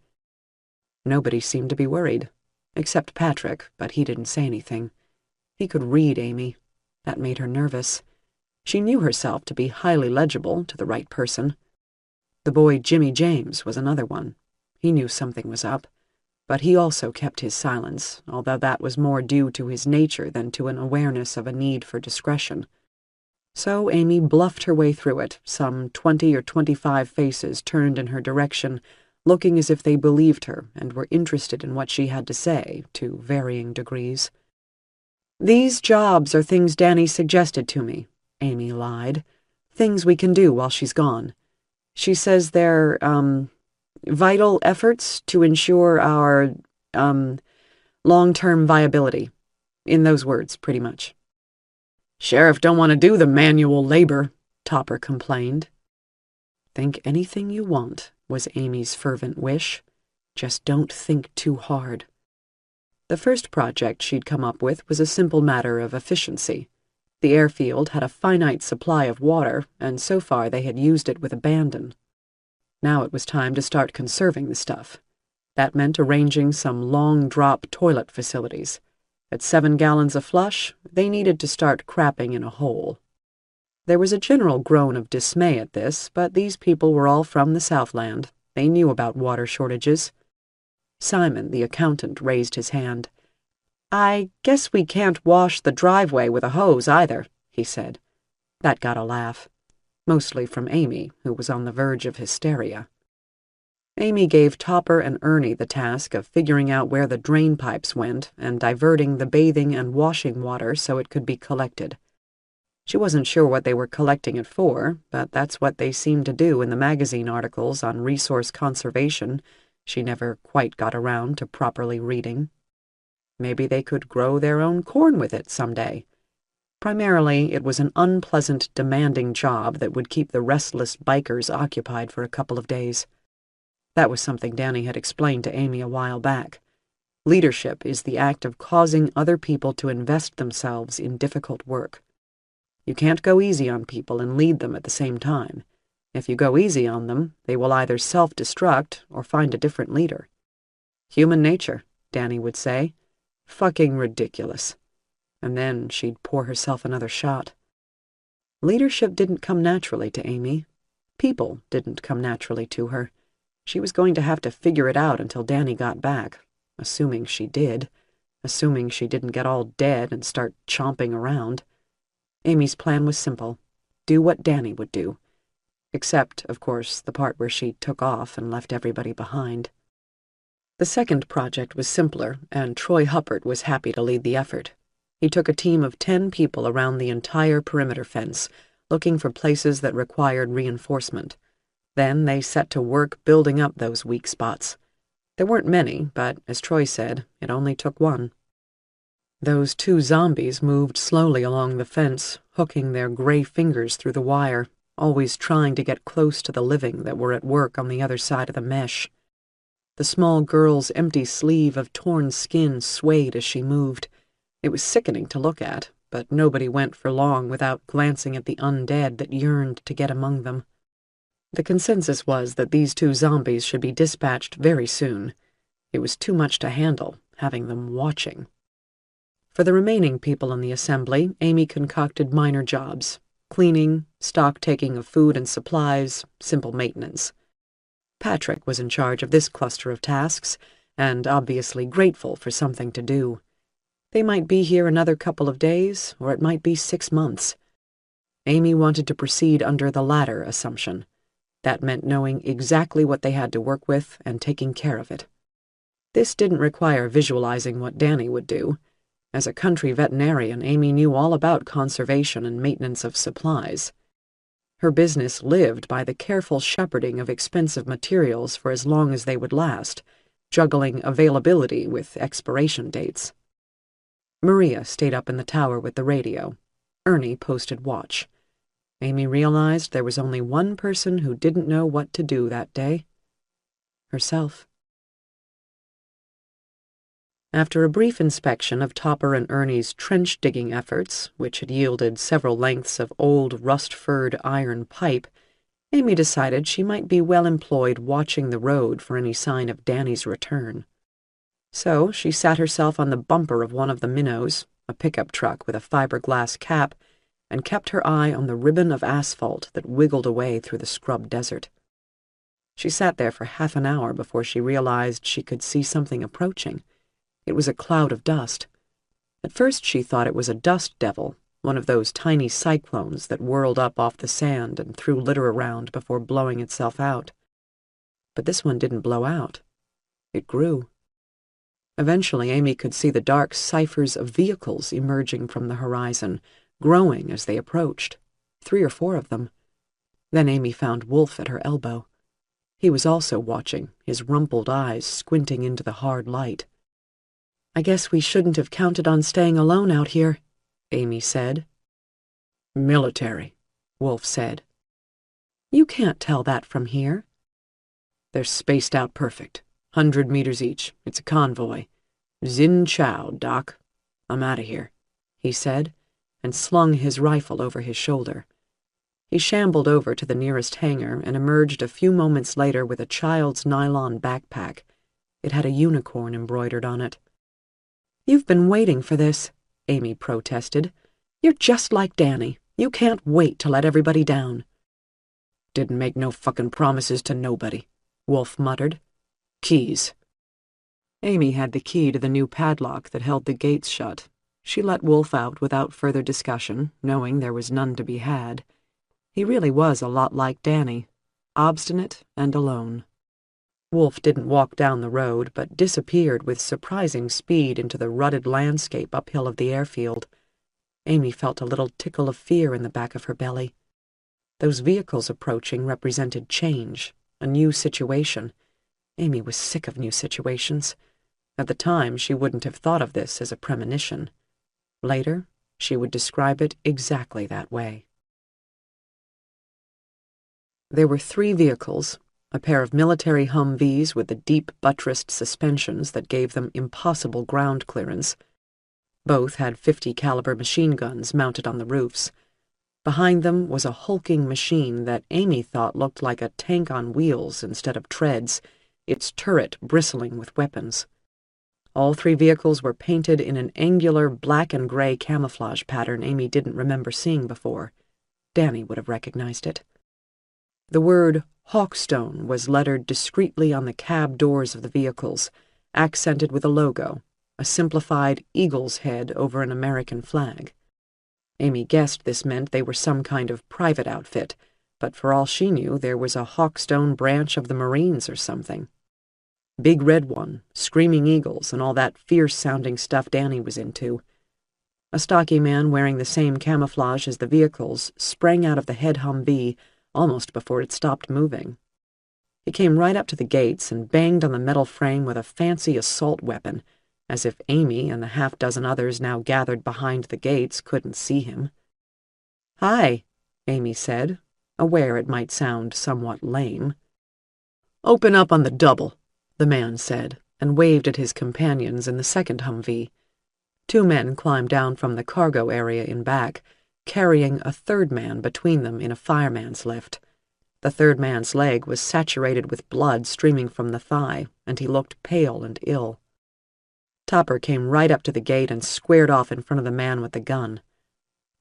Nobody seemed to be worried, except Patrick, but he didn't say anything. He could read Amy. That made her nervous. She knew herself to be highly legible to the right person. The boy Jimmy James was another one. He knew something was up, but he also kept his silence, although that was more due to his nature than to an awareness of a need for discretion. So Amy bluffed her way through it, some 20 or 25 faces turned in her direction, looking as if they believed her and were interested in what she had to say, to varying degrees. "These jobs are things Danny suggested to me," Amy lied. "Things we can do while she's gone. She says they're, vital efforts to ensure our, long-term viability. In those words, pretty much." "Sheriff don't want to do the manual labor," Topper complained. "Think anything you want," was Amy's fervent wish. "Just don't think too hard." The first project she'd come up with was a simple matter of efficiency. The airfield had a finite supply of water, and so far they had used it with abandon. Now it was time to start conserving the stuff. That meant arranging some long-drop toilet facilities. At 7 gallons a flush, they needed to start crapping in a hole. There was a general groan of dismay at this, but these people were all from the Southland. They knew about water shortages. Simon, the accountant, raised his hand. "I guess we can't wash the driveway with a hose either," he said. That got a laugh, mostly from Amy, who was on the verge of hysteria. Amy gave Topper and Ernie the task of figuring out where the drain pipes went and diverting the bathing and washing water so it could be collected. She wasn't sure what they were collecting it for, but that's what they seemed to do in the magazine articles on resource conservation she never quite got around to properly reading. Maybe they could grow their own corn with it someday. Primarily, it was an unpleasant, demanding job that would keep the restless bikers occupied for a couple of days. That was something Danny had explained to Amy a while back. Leadership is the act of causing other people to invest themselves in difficult work. You can't go easy on people and lead them at the same time. If you go easy on them, they will either self-destruct or find a different leader. Human nature, Danny would say. Fucking ridiculous. And then she'd pour herself another shot. Leadership didn't come naturally to Amy. People didn't come naturally to her. She was going to have to figure it out until Danny got back, assuming she did, assuming she didn't get all dead and start chomping around. Amy's plan was simple. Do what Danny would do. Except, of course, the part where she took off and left everybody behind. The second project was simpler, and Troy Huppert was happy to lead the effort. He took a team of 10 people around the entire perimeter fence, looking for places that required reinforcement. Then they set to work building up those weak spots. There weren't many, but, as Troy said, it only took one. Those two zombies moved slowly along the fence, hooking their gray fingers through the wire, always trying to get close to the living that were at work on the other side of the mesh. The small girl's empty sleeve of torn skin swayed as she moved. It was sickening to look at, but nobody went for long without glancing at the undead that yearned to get among them. The consensus was that these two zombies should be dispatched very soon. It was too much to handle, having them watching. For the remaining people in the assembly, Amy concocted minor jobs: cleaning, stock-taking of food and supplies, simple maintenance. Patrick was in charge of this cluster of tasks, and obviously grateful for something to do. They might be here another couple of days, or it might be 6 months. Amy wanted to proceed under the latter assumption. That meant knowing exactly what they had to work with and taking care of it. This didn't require visualizing what Danny would do. As a country veterinarian, Amy knew all about conservation and maintenance of supplies. Her business lived by the careful shepherding of expensive materials for as long as they would last, juggling availability with expiration dates. Maria stayed up in the tower with the radio. Ernie posted watch. Amy realized there was only one person who didn't know what to do that day: herself. After a brief inspection of Topper and Ernie's trench-digging efforts, which had yielded several lengths of old rust-furred iron pipe, Amy decided she might be well employed watching the road for any sign of Danny's return. So she sat herself on the bumper of one of the minnows, a pickup truck with a fiberglass cap, and kept her eye on the ribbon of asphalt that wiggled away through the scrub desert. She sat there for half an hour before she realized she could see something approaching. It was a cloud of dust. At first she thought it was a dust devil, one of those tiny cyclones that whirled up off the sand and threw litter around before blowing itself out. But this one didn't blow out. It grew. Eventually Amy could see the dark ciphers of vehicles emerging from the horizon, growing as they approached, 3 or 4 of them. Then Amy found Wolf at her elbow. He was also watching, his rumpled eyes squinting into the hard light. "I guess we shouldn't have counted on staying alone out here," Amy said. "Military," Wolf said. "You can't tell that from here." "They're spaced out perfect. 100 meters each. It's a convoy. Xin Chao, Doc. I'm out of here," he said, and slung his rifle over his shoulder. He shambled over to the nearest hangar and emerged a few moments later with a child's nylon backpack. It had a unicorn embroidered on it. "You've been waiting for this," Amy protested. "You're just like Danny. You can't wait to let everybody down." "Didn't make no fucking promises to nobody," Wolf muttered. "Keys." Amy had the key to the new padlock that held the gates shut. She let Wolf out without further discussion, knowing there was none to be had. He really was a lot like Danny, obstinate and alone. Wolf didn't walk down the road, but disappeared with surprising speed into the rutted landscape uphill of the airfield. Amy felt a little tickle of fear in the back of her belly. Those vehicles approaching represented change, a new situation. Amy was sick of new situations. At the time, she wouldn't have thought of this as a premonition. Later, she would describe it exactly that way. There were 3 vehicles, a pair of military Humvees with the deep buttressed suspensions that gave them impossible ground clearance. Both had .50 caliber machine guns mounted on the roofs. Behind them was a hulking machine that Amy thought looked like a tank on wheels instead of treads, its turret bristling with weapons. All 3 vehicles were painted in an angular black and gray camouflage pattern Amy didn't remember seeing before. Danny would have recognized it. The word Hawkstone was lettered discreetly on the cab doors of the vehicles, accented with a logo, a simplified eagle's head over an American flag. Amy guessed this meant they were some kind of private outfit, but for all she knew there was a Hawkstone branch of the Marines or something. Big Red One, Screaming Eagles, and all that fierce-sounding stuff Danny was into. A stocky man wearing the same camouflage as the vehicles sprang out of the head Humvee almost before it stopped moving. He came right up to the gates and banged on the metal frame with a fancy assault weapon, as if Amy and the half-dozen others now gathered behind the gates couldn't see him. "Hi," Amy said, aware it might sound somewhat lame. "Open up on the double," the man said, and waved at his companions in the second Humvee. Two men climbed down from the cargo area in back, carrying a third man between them in a fireman's lift. The third man's leg was saturated with blood streaming from the thigh, and he looked pale and ill. Topper came right up to the gate and squared off in front of the man with the gun.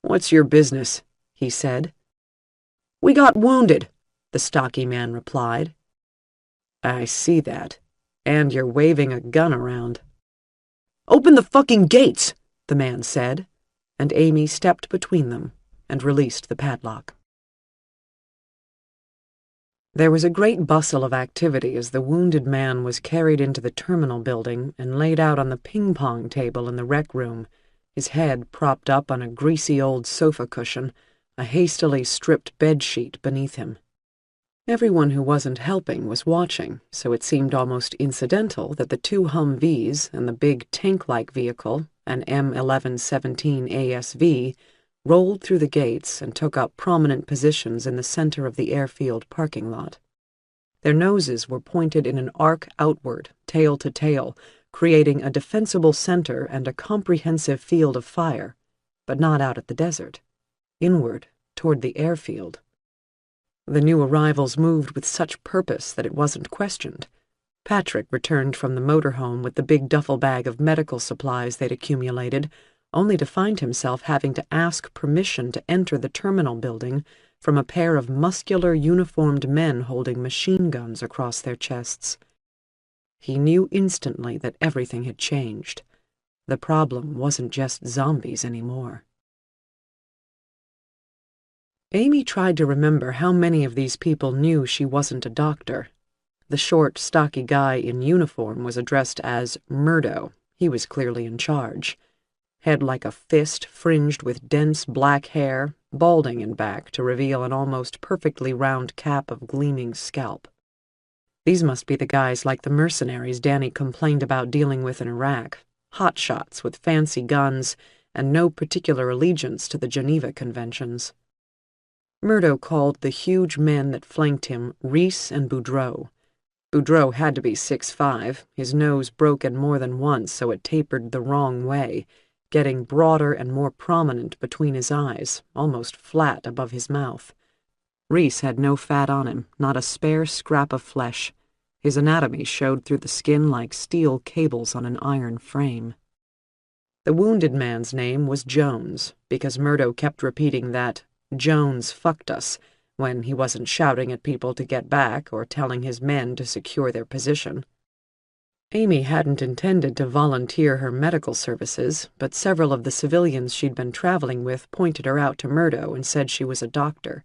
"What's your business?" he said. "We got wounded," the stocky man replied. "I see that. And you're waving a gun around." "Open the fucking gates," the man said, and Amy stepped between them and released the padlock. There was a great bustle of activity as the wounded man was carried into the terminal building and laid out on the ping-pong table in the rec room, his head propped up on a greasy old sofa cushion, a hastily stripped bedsheet beneath him. Everyone who wasn't helping was watching, so it seemed almost incidental that the two Humvees and the big tank-like vehicle, an M1117 ASV, rolled through the gates and took up prominent positions in the center of the airfield parking lot. Their noses were pointed in an arc outward, tail to tail, creating a defensible center and a comprehensive field of fire, but not out at the desert, inward, toward the airfield. The new arrivals moved with such purpose that it wasn't questioned. Patrick returned from the motorhome with the big duffel bag of medical supplies they'd accumulated, only to find himself having to ask permission to enter the terminal building from a pair of muscular, uniformed men holding machine guns across their chests. He knew instantly that everything had changed. The problem wasn't just zombies anymore. Amy tried to remember how many of these people knew she wasn't a doctor. The short, stocky guy in uniform was addressed as Murdo. He was clearly in charge. Head like a fist, fringed with dense black hair, balding in back to reveal an almost perfectly round cap of gleaming scalp. These must be the guys like the mercenaries Danny complained about dealing with in Iraq, hotshots with fancy guns and no particular allegiance to the Geneva Conventions. Murdo called the huge men that flanked him Reese and Boudreaux. Boudreaux had to be 6'5", his nose broken more than once so it tapered the wrong way, getting broader and more prominent between his eyes, almost flat above his mouth. Reese had no fat on him, not a spare scrap of flesh. His anatomy showed through the skin like steel cables on an iron frame. The wounded man's name was Jones, because Murdo kept repeating that Jones fucked us when he wasn't shouting at people to get back or telling his men to secure their position. Amy hadn't intended to volunteer her medical services, but several of the civilians she'd been traveling with pointed her out to Murdo and said she was a doctor.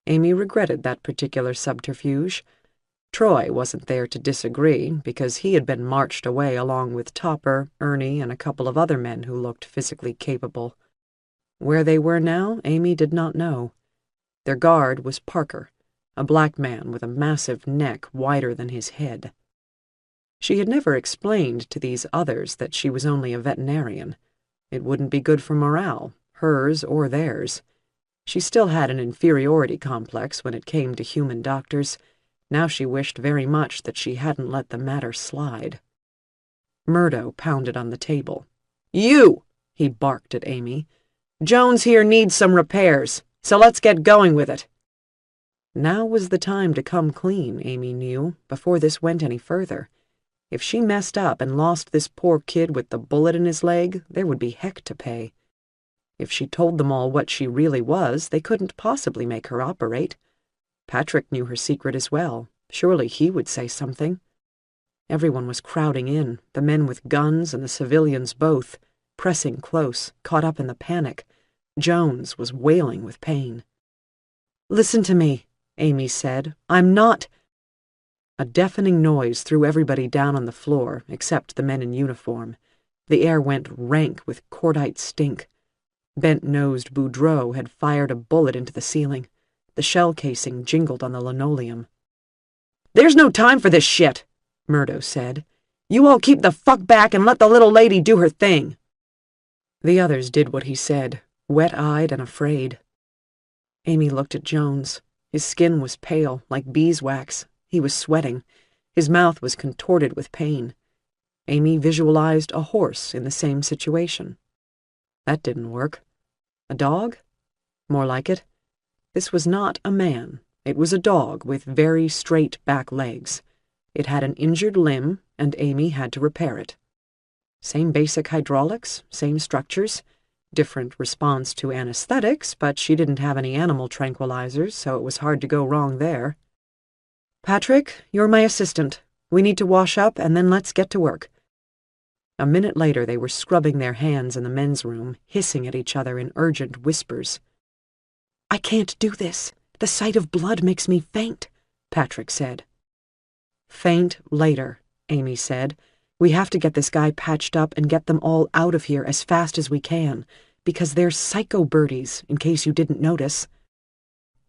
Amy regretted that particular subterfuge. Troy wasn't there to disagree, because he had been marched away along with Topper, Ernie, and a couple of other men who looked physically capable. Where they were now, Amy did not know. Their guard was Parker, a black man with a massive neck wider than his head. She had never explained to these others that she was only a veterinarian. It wouldn't be good for morale, hers or theirs. She still had an inferiority complex when it came to human doctors. Now she wished very much that she hadn't let the matter slide. Murdo pounded on the table. "You!" he barked at Amy. "Jones here needs some repairs, so let's get going with it." Now was the time to come clean, Amy knew, before this went any further. If she messed up and lost this poor kid with the bullet in his leg, there would be heck to pay. If she told them all what she really was, they couldn't possibly make her operate. Patrick knew her secret as well. Surely he would say something. Everyone was crowding in, the men with guns and the civilians both, pressing close, caught up in the panic. Jones was wailing with pain. "Listen to me," Amy said. "I'm not—" A deafening noise threw everybody down on the floor, except the men in uniform. The air went rank with cordite stink. Bent-nosed Boudreaux had fired a bullet into the ceiling. The shell casing jingled on the linoleum. "There's no time for this shit," Murdo said. You all keep the fuck back and let the little lady do her thing." The others did what he said, wet-eyed and afraid. Amy looked at Jones. His skin was pale, like beeswax. He was sweating. His mouth was contorted with pain. Amy visualized a horse in the same situation. That didn't work. A dog? More like it. This was not a man. It was a dog with very straight back legs. It had an injured limb, and Amy had to repair it. Same basic hydraulics, same structures, different response to anesthetics, but she didn't have any animal tranquilizers, so it was hard to go wrong there. "Patrick, you're my assistant. We need to wash up, and then let's get to work." A minute later, they were scrubbing their hands in the men's room, hissing at each other in urgent whispers. "I can't do this. The sight of blood makes me faint," Patrick said. "Faint later," Amy said. "We have to get this guy patched up and get them all out of here as fast as we can, because they're psycho birdies, in case you didn't notice."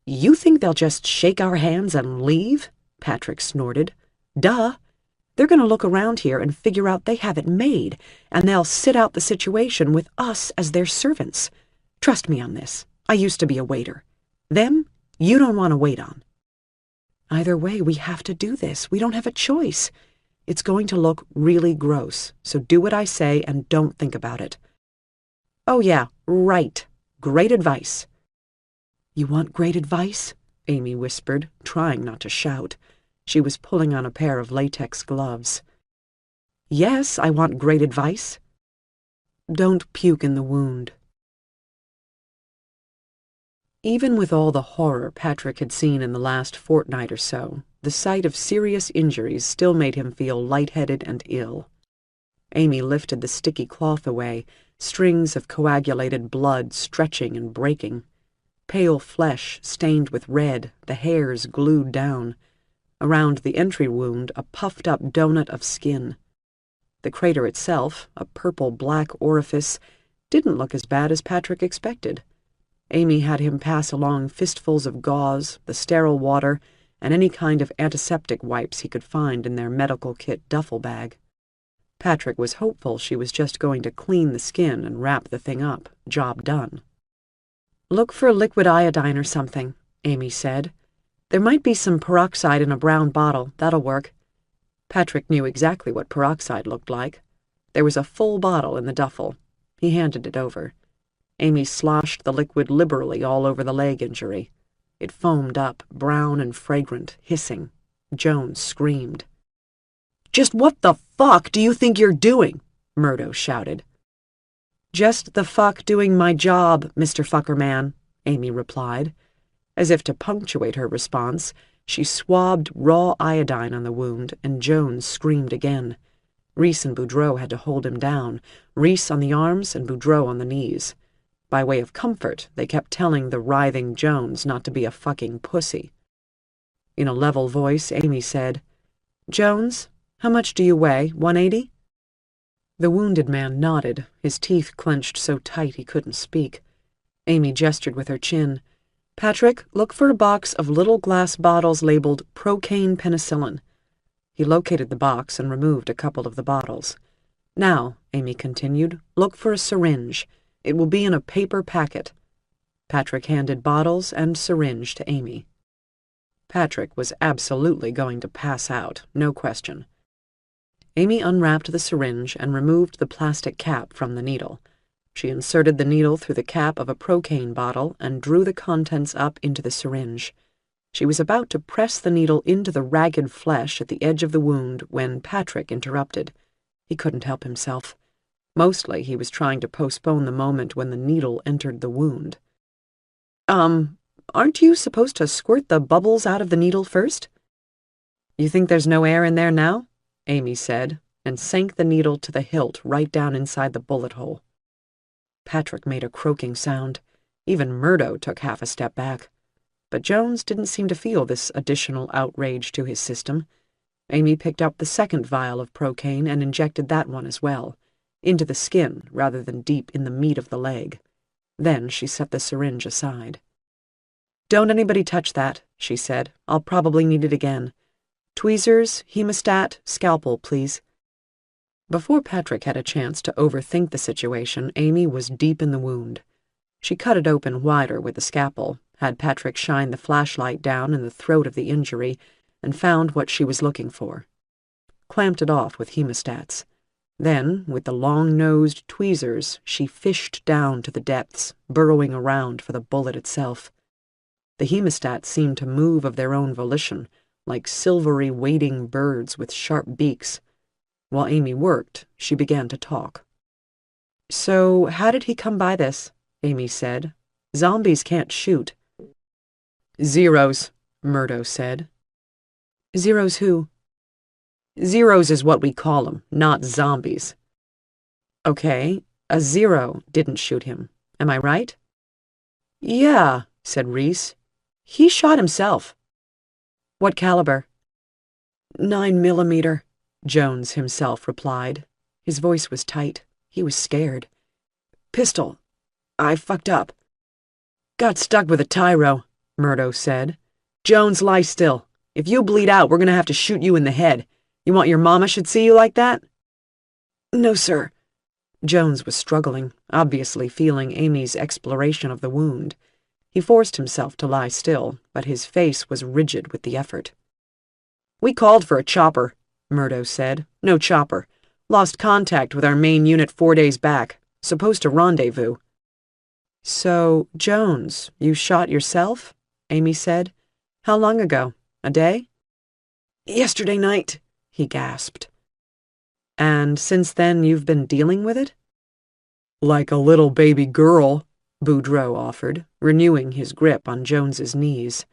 "You think they'll just shake our hands and leave?" Patrick snorted. "Duh! They're going to look around here and figure out they have it made, and they'll sit out the situation with us as their servants. Trust me on this. I used to be a waiter. Them, you don't want to wait on." "Either way, we have to do this. We don't have a choice. It's going to look really gross, so do what I say and don't think about it." "Oh yeah, right. Great advice." "You want great advice?" Amy whispered, trying not to shout. She was pulling on a pair of latex gloves. "Yes, I want great advice." "Don't puke in the wound." Even with all the horror Patrick had seen in the last fortnight or so, the sight of serious injuries still made him feel lightheaded and ill. Amy lifted the sticky cloth away, strings of coagulated blood stretching and breaking. Pale flesh stained with red, the hairs glued down. Around the entry wound, a puffed-up donut of skin. The crater itself, a purple-black orifice, didn't look as bad as Patrick expected. Amy had him pass along fistfuls of gauze, the sterile water, and any kind of antiseptic wipes he could find in their medical kit duffel bag. Patrick was hopeful she was just going to clean the skin and wrap the thing up, job done. "Look for liquid iodine or something," Amy said. "There might be some peroxide in a brown bottle. That'll work." Patrick knew exactly what peroxide looked like. There was a full bottle in the duffel. He handed it over. Amy sloshed the liquid liberally all over the leg injury. It foamed up, brown and fragrant, hissing. Jones screamed. "Just what the fuck do you think you're doing?" Murdo shouted. "Just the fuck doing my job, Mr. Fuckerman," Amy replied. As if to punctuate her response, she swabbed raw iodine on the wound, and Jones screamed again. Reese and Boudreau had to hold him down, Reese on the arms and Boudreau on the knees. By way of comfort, they kept telling the writhing Jones not to be a fucking pussy. In a level voice, Amy said, "Jones, how much do you weigh, 180? The wounded man nodded, his teeth clenched so tight he couldn't speak. Amy gestured with her chin. "Patrick, look for a box of little glass bottles labeled Procaine Penicillin." He located the box and removed a couple of the bottles. "Now," Amy continued, "look for a syringe. It will be in a paper packet." Patrick handed bottles and syringe to Amy. Patrick was absolutely going to pass out, no question. Amy unwrapped the syringe and removed the plastic cap from the needle. She inserted the needle through the cap of a Procaine bottle and drew the contents up into the syringe. She was about to press the needle into the ragged flesh at the edge of the wound when Patrick interrupted. He couldn't help himself. Mostly he was trying to postpone the moment when the needle entered the wound. Aren't you supposed to squirt the bubbles out of the needle first?" "You think there's no air in there now?" Amy said, and sank the needle to the hilt right down inside the bullet hole. Patrick made a croaking sound. Even Murdo took half a step back. But Jones didn't seem to feel this additional outrage to his system. Amy picked up the second vial of Procaine and injected that one as well, into the skin rather than deep in the meat of the leg. Then she set the syringe aside. "Don't anybody touch that," she said. "I'll probably need it again. Tweezers, hemostat, scalpel, please." Before Patrick had a chance to overthink the situation, Amy was deep in the wound. She cut it open wider with the scalpel, had Patrick shine the flashlight down in the throat of the injury, and found what she was looking for. Clamped it off with hemostats. Then, with the long-nosed tweezers, she fished down to the depths, burrowing around for the bullet itself. The hemostats seemed to move of their own volition, like silvery wading birds with sharp beaks. While Amy worked, she began to talk. "So, how did he come by this?" Amy said. "Zombies can't shoot." "Zeros," Murdo said. "Zeros who?" "Zeros is what we call them, not zombies." "Okay, a zero didn't shoot him. Am I right?" "Yeah," said Reese. "He shot himself." "What caliber?" 9mm, Jones himself replied. His voice was tight. He was scared. "Pistol. I fucked up." "Got stuck with a tyro," Murdo said. "Jones, lie still. If you bleed out, we're gonna have to shoot you in the head. You want your mama should see you like that?" "No, sir." Jones was struggling, obviously feeling Amy's exploration of the wound. He forced himself to lie still, but his face was rigid with the effort. "We called for a chopper," Murdo said. "No chopper. Lost contact with our main unit 4 days back. Supposed to rendezvous." "So, Jones, you shot yourself?" Amy said. "How long ago? A day?" "Yesterday night," he gasped. "And since then you've been dealing with it?" "Like a little baby girl," Boudreaux offered, renewing his grip on Jones's knees.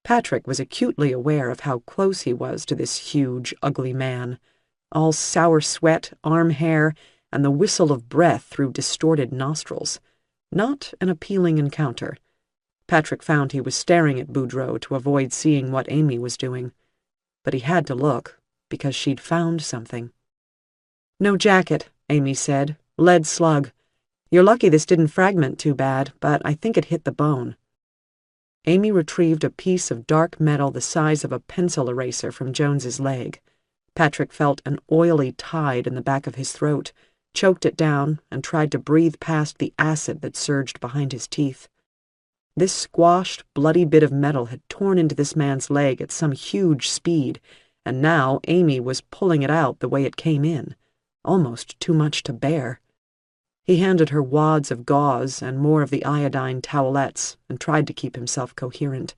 Patrick was acutely aware of how close he was to this huge, ugly man, all sour sweat, arm hair, and the whistle of breath through distorted nostrils. Not an appealing encounter. Patrick found he was staring at Boudreaux to avoid seeing what Amy was doing. But he had to look, because she'd found something. "No jacket," Amy said. "Lead slug. You're lucky this didn't fragment too bad, but I think it hit the bone." Amy retrieved a piece of dark metal the size of a pencil eraser from Jones's leg. Patrick felt an oily tide in the back of his throat, choked it down, and tried to breathe past the acid that surged behind his teeth. This squashed, bloody bit of metal had torn into this man's leg at some huge speed, and now Amy was pulling it out the way it came in, almost too much to bear. He handed her wads of gauze and more of the iodine towelettes and tried to keep himself coherent.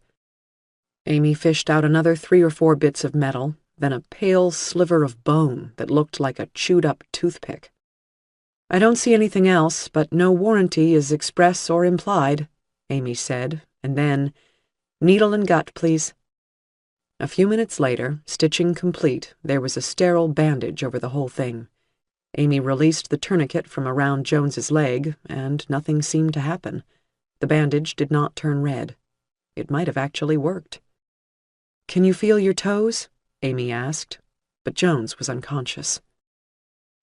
Amy fished out another 3 or 4 bits of metal, then a pale sliver of bone that looked like a chewed-up toothpick. "I don't see anything else, but no warranty is express or implied," Amy said, and then, "Needle and gut, please." A few minutes later, stitching complete, there was a sterile bandage over the whole thing. Amy released the tourniquet from around Jones's leg, and nothing seemed to happen. The bandage did not turn red. It might have actually worked. "Can you feel your toes?" Amy asked, but Jones was unconscious.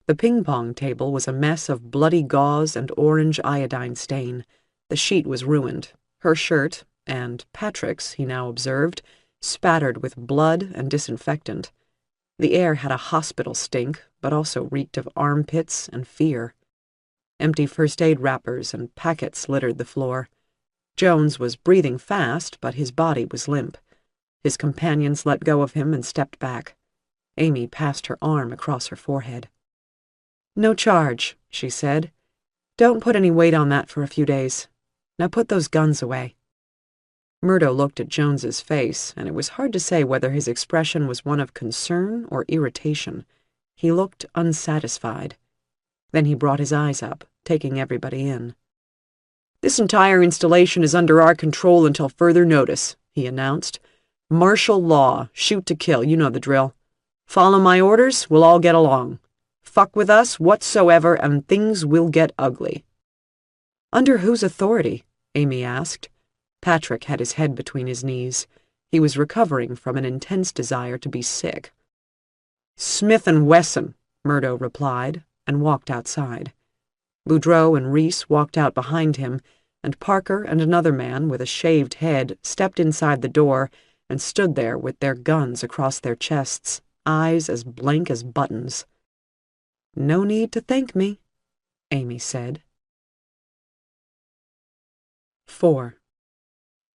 The ping-pong table was a mess of bloody gauze and orange iodine stain. The sheet was ruined. Her shirt, and Patrick's, he now observed, spattered with blood and disinfectant. The air had a hospital stink, but also reeked of armpits and fear. Empty first-aid wrappers and packets littered the floor. Jones was breathing fast, but his body was limp. His companions let go of him and stepped back. Amy passed her arm across her forehead. "No charge," she said. "Don't put any weight on that for a few days. Now put those guns away." Murdo looked at Jones's face, and it was hard to say whether his expression was one of concern or irritation. He looked unsatisfied. Then he brought his eyes up, taking everybody in. "This entire installation is under our control until further notice," he announced. "Martial law, shoot to kill, you know the drill. Follow my orders, we'll all get along. Fuck with us whatsoever, and things will get ugly." "Under whose authority?" Amy asked. Patrick had his head between his knees. He was recovering from an intense desire to be sick. "Smith & Wesson," Murdo replied, and walked outside. Boudreaux and Reese walked out behind him, and Parker and another man with a shaved head stepped inside the door and stood there with their guns across their chests, eyes as blank as buttons. "No need to thank me," Amy said. 4.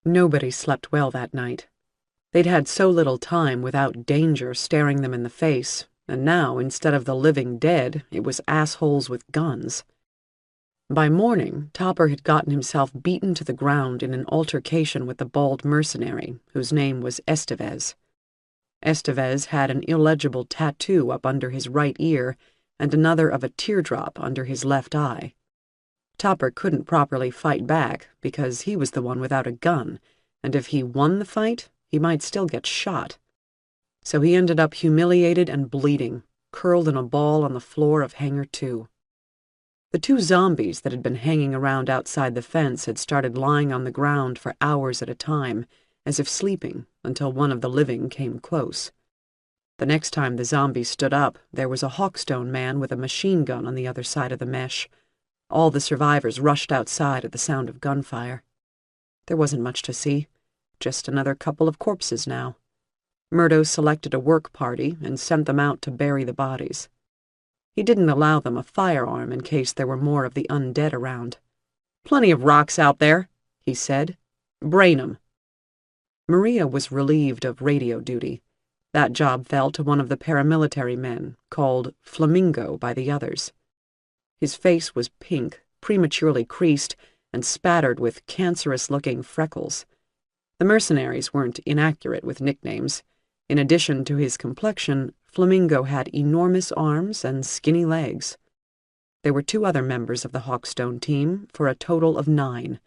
Nobody slept well that night. They'd had so little time without danger staring them in the face, and now, instead of the living dead, it was assholes with guns. By morning, Topper had gotten himself beaten to the ground in an altercation with the bald mercenary, whose name was Estevez. Estevez had an illegible tattoo up under his right ear and another of a teardrop under his left eye. Topper couldn't properly fight back because he was the one without a gun, and if he won the fight, he might still get shot. So he ended up humiliated and bleeding, curled in a ball on the floor of Hangar 2. The 2 zombies that had been hanging around outside the fence had started lying on the ground for hours at a time, as if sleeping, until one of the living came close. The next time the zombies stood up, there was a Hawkstone man with a machine gun on the other side of the mesh. All the survivors rushed outside at the sound of gunfire. There wasn't much to see, just another couple of corpses now. Murdo selected a work party and sent them out to bury the bodies. He didn't allow them a firearm in case there were more of the undead around. "Plenty of rocks out there," he said. "Brain 'em." Maria was relieved of radio duty. That job fell to one of the paramilitary men, called Flamingo by the others. His face was pink, prematurely creased, and spattered with cancerous-looking freckles. The mercenaries weren't inaccurate with nicknames. In addition to his complexion, Flamingo had enormous arms and skinny legs. There were 2 other members of the Hawkstone team, for a total of 9.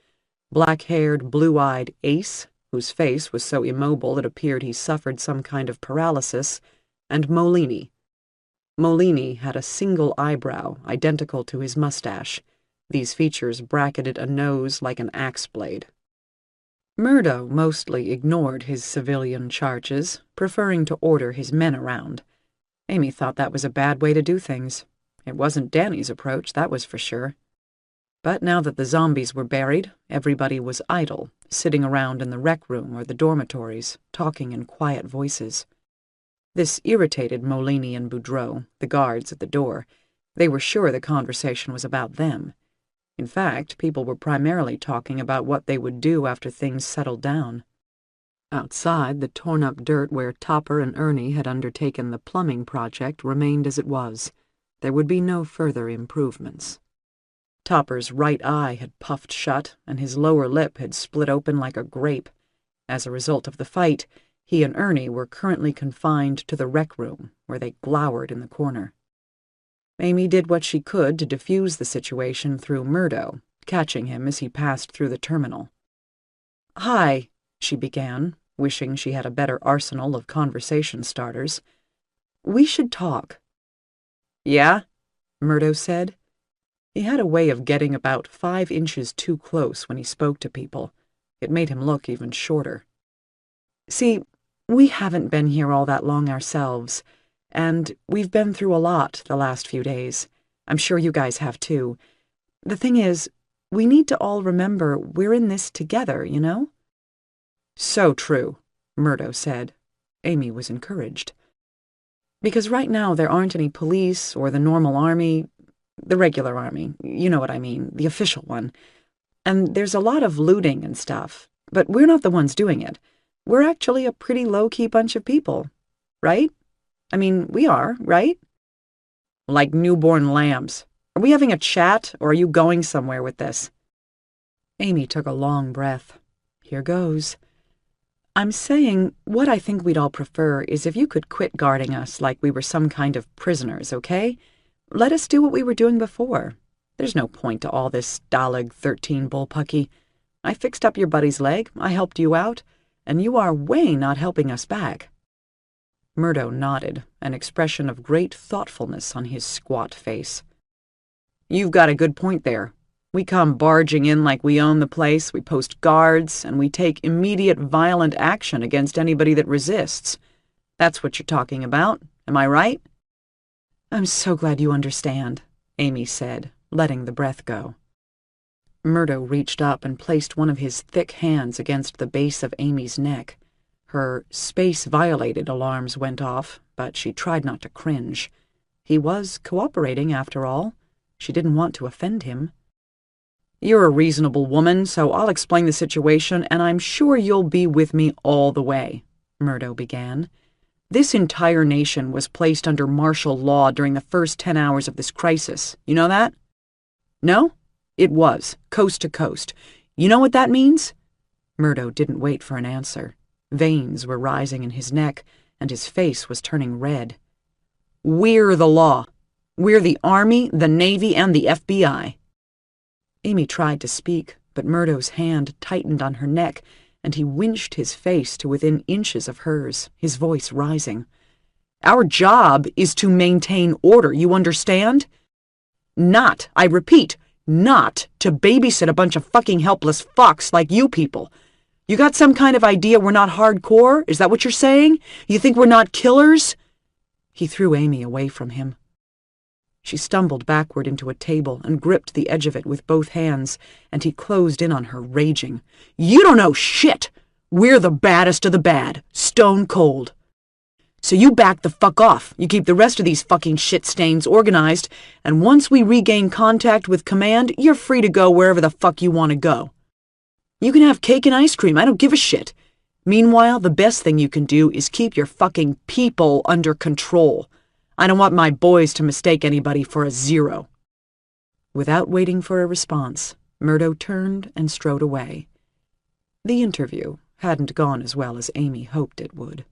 Black-haired, blue-eyed Ace, whose face was so immobile it appeared he suffered some kind of paralysis, and Molini. Molini had a single eyebrow, identical to his mustache. These features bracketed a nose like an axe blade. Murdo mostly ignored his civilian charges, preferring to order his men around. Amy thought that was a bad way to do things. It wasn't Danny's approach, that was for sure. But now that the zombies were buried, everybody was idle, sitting around in the rec room or the dormitories, talking in quiet voices. This irritated Molini and Boudreau, the guards at the door. They were sure the conversation was about them. In fact, people were primarily talking about what they would do after things settled down. Outside, the torn-up dirt where Topper and Ernie had undertaken the plumbing project remained as it was. There would be no further improvements. Topper's right eye had puffed shut, and his lower lip had split open like a grape. As a result of the fight, he and Ernie were currently confined to the rec room, where they glowered in the corner. Amy did what she could to defuse the situation through Murdo, catching him as he passed through the terminal. "Hi," she began, wishing she had a better arsenal of conversation starters. "We should talk." "Yeah?" Murdo said. He had a way of getting about 5 inches too close when he spoke to people. It made him look even shorter. "See, we haven't been here all that long ourselves, and we've been through a lot the last few days. I'm sure you guys have too. The thing is, we need to all remember we're in this together, you know?" "So true," Murdo said. Amy was encouraged. "Because right now there aren't any police or the normal army, the regular army, you know what I mean, the official one. And there's a lot of looting and stuff, but we're not the ones doing it. We're actually a pretty low-key bunch of people, right? I mean, we are, right?" "Like newborn lambs. Are we having a chat, or are you going somewhere with this?" Amy took a long breath. "Here goes. I'm saying what I think we'd all prefer is if you could quit guarding us like we were some kind of prisoners, okay? Let us do what we were doing before. There's no point to all this Stalag 13 bullpucky. I fixed up your buddy's leg, I helped you out, and you are way not helping us back." Murdo nodded, an expression of great thoughtfulness on his squat face. "You've got a good point there. We come barging in like we own the place, we post guards, and we take immediate violent action against anybody that resists. That's what you're talking about, am I right?" "I'm so glad you understand," Amy said, letting the breath go. Murdo reached up and placed one of his thick hands against the base of Amy's neck. Her space-violated alarms went off, but she tried not to cringe. He was cooperating, after all. She didn't want to offend him. "You're a reasonable woman, so I'll explain the situation, and I'm sure you'll be with me all the way," Murdo began. "This entire nation was placed under martial law during the first 10 hours of this crisis. You know that? No? It was, coast to coast. You know what that means?" Murdo didn't wait for an answer. Veins were rising in his neck, and his face was turning red. "We're the law. We're the Army, the Navy, and the FBI. Amy tried to speak, but Murdo's hand tightened on her neck, and he winched his face to within inches of hers, his voice rising. "Our job is to maintain order, you understand? Not, I repeat, not to babysit a bunch of fucking helpless fucks like you people. You got some kind of idea we're not hardcore? Is that what you're saying? You think we're not killers?" He threw Amy away from him. She stumbled backward into a table and gripped the edge of it with both hands, and he closed in on her, raging. "You don't know shit! We're the baddest of the bad, stone cold. So you back the fuck off. You keep the rest of these fucking shit stains organized, and once we regain contact with command, you're free to go wherever the fuck you want to go. You can have cake and ice cream, I don't give a shit. Meanwhile, the best thing you can do is keep your fucking people under control. I don't want my boys to mistake anybody for a zero." Without waiting for a response, Murdo turned and strode away. The interview hadn't gone as well as Amy hoped it would.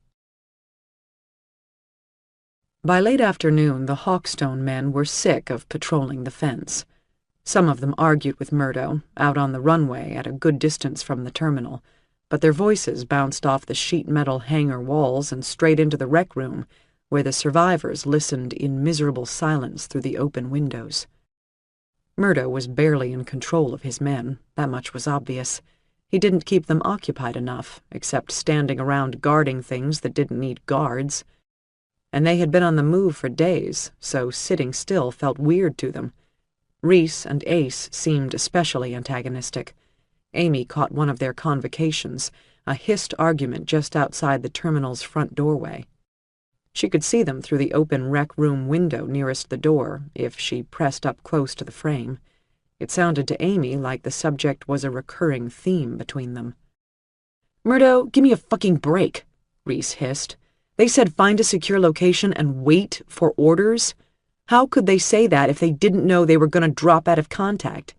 By late afternoon, the Hawkstone men were sick of patrolling the fence. Some of them argued with Murdo, out on the runway at a good distance from the terminal, but their voices bounced off the sheet-metal hangar walls and straight into the rec room, where the survivors listened in miserable silence through the open windows. Murdo was barely in control of his men, that much was obvious. He didn't keep them occupied enough, except standing around guarding things that didn't need guards. And they had been on the move for days, so sitting still felt weird to them. Reese and Ace seemed especially antagonistic. Amy caught one of their convocations, a hissed argument just outside the terminal's front doorway. She could see them through the open rec room window nearest the door, if she pressed up close to the frame. It sounded to Amy like the subject was a recurring theme between them. "Murdo, give me a fucking break," Reese hissed. "They said find a secure location and wait for orders? How could they say that if they didn't know they were going to drop out of contact?"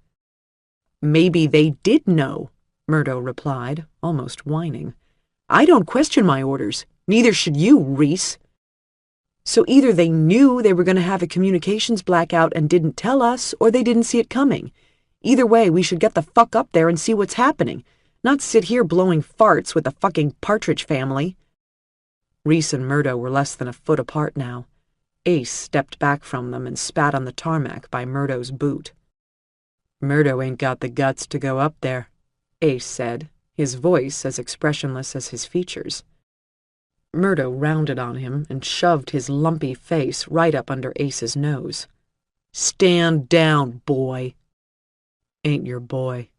"Maybe they did know," Murdo replied, almost whining. "I don't question my orders. Neither should you, Reese. So either they knew they were going to have a communications blackout and didn't tell us, or they didn't see it coming. Either way, we should get the fuck up there and see what's happening, not sit here blowing farts with the fucking Partridge family." Reese and Murdo were less than a foot apart now. Ace stepped back from them and spat on the tarmac by Murdo's boot. "Murdo ain't got the guts to go up there," Ace said, his voice as expressionless as his features. Murdo rounded on him and shoved his lumpy face right up under Ace's nose. "Stand down, boy." "Ain't your boy."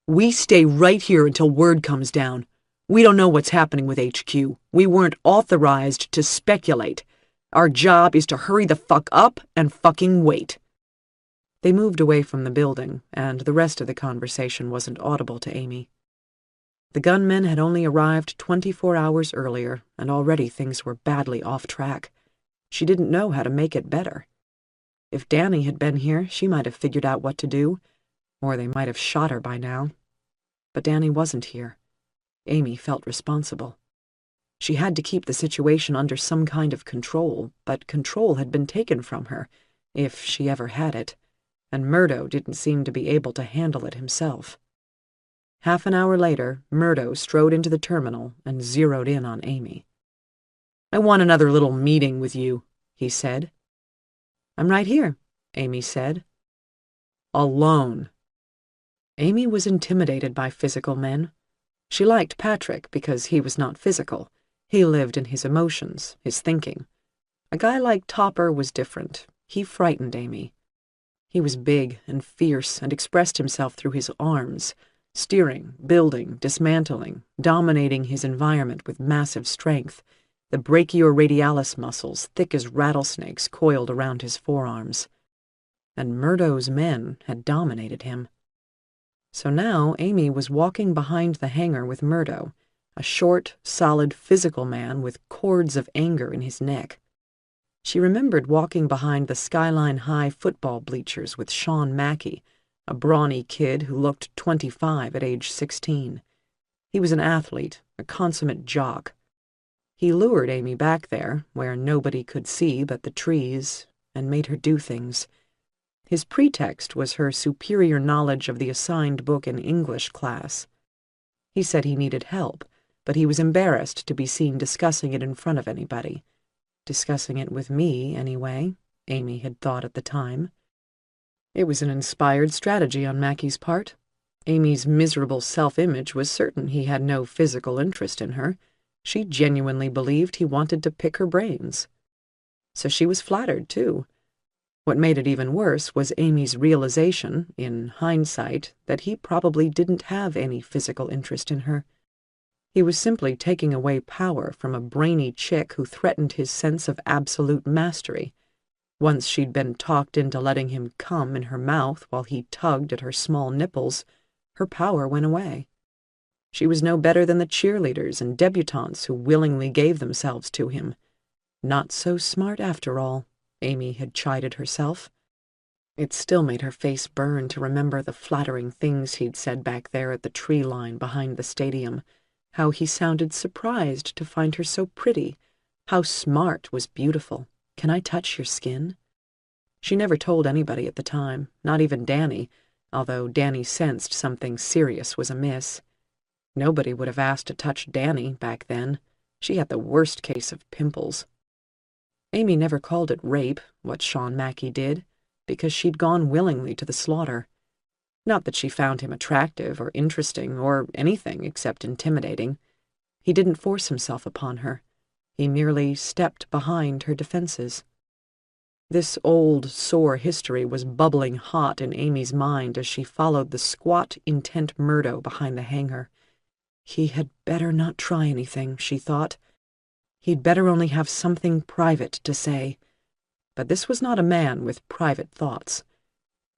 "We stay right here until word comes down. We don't know what's happening with HQ. We weren't authorized to speculate. Our job is to hurry the fuck up and fucking wait." They moved away from the building, and the rest of the conversation wasn't audible to Amy. The gunmen had only arrived 24 hours earlier, and already things were badly off track. She didn't know how to make it better. If Danny had been here, she might have figured out what to do, or they might have shot her by now. But Danny wasn't here. Amy felt responsible. She had to keep the situation under some kind of control, but control had been taken from her, if she ever had it, and Murdo didn't seem to be able to handle it himself. Half an hour later, Murdo strode into the terminal and zeroed in on Amy. "I want another little meeting with you," he said. "I'm right here," Amy said. "Alone." Amy was intimidated by physical men. She liked Patrick because he was not physical. He lived in his emotions, his thinking. A guy like Topper was different. He frightened Amy. He was big and fierce and expressed himself through his arms, steering, building, dismantling, dominating his environment with massive strength, the brachioradialis muscles thick as rattlesnakes coiled around his forearms. And Murdo's men had dominated him. So now Amy was walking behind the hangar with Murdo, a short, solid, physical man with cords of anger in his neck. She remembered walking behind the Skyline High football bleachers with Sean Mackey, a brawny kid who looked 25 at age 16. He was an athlete, a consummate jock. He lured Amy back there, where nobody could see but the trees, and made her do things. His pretext was her superior knowledge of the assigned book in English class. He said he needed help, but he was embarrassed to be seen discussing it in front of anybody. Discussing it with me, anyway, Amy had thought at the time. It was an inspired strategy on Mackey's part. Amy's miserable self-image was certain he had no physical interest in her. She genuinely believed he wanted to pick her brains. So she was flattered, too. What made it even worse was Amy's realization, in hindsight, that he probably didn't have any physical interest in her. He was simply taking away power from a brainy chick who threatened his sense of absolute mastery. Once she'd been talked into letting him come in her mouth while he tugged at her small nipples, her power went away. She was no better than the cheerleaders and debutantes who willingly gave themselves to him. Not so smart after all, Amy had chided herself. It still made her face burn to remember the flattering things he'd said back there at the tree line behind the stadium, how he sounded surprised to find her so pretty, how smart was beautiful. Can I touch your skin? She never told anybody at the time, not even Danny, although Danny sensed something serious was amiss. Nobody would have asked to touch Danny back then. She had the worst case of pimples. Amy never called it rape, what Sean Mackey did, because she'd gone willingly to the slaughter. Not that she found him attractive or interesting or anything except intimidating. He didn't force himself upon her. He merely stepped behind her defenses. This old, sore history was bubbling hot in Amy's mind as she followed the squat, intent Murdo behind the hangar. He had better not try anything, she thought. He'd better only have something private to say. But this was not a man with private thoughts.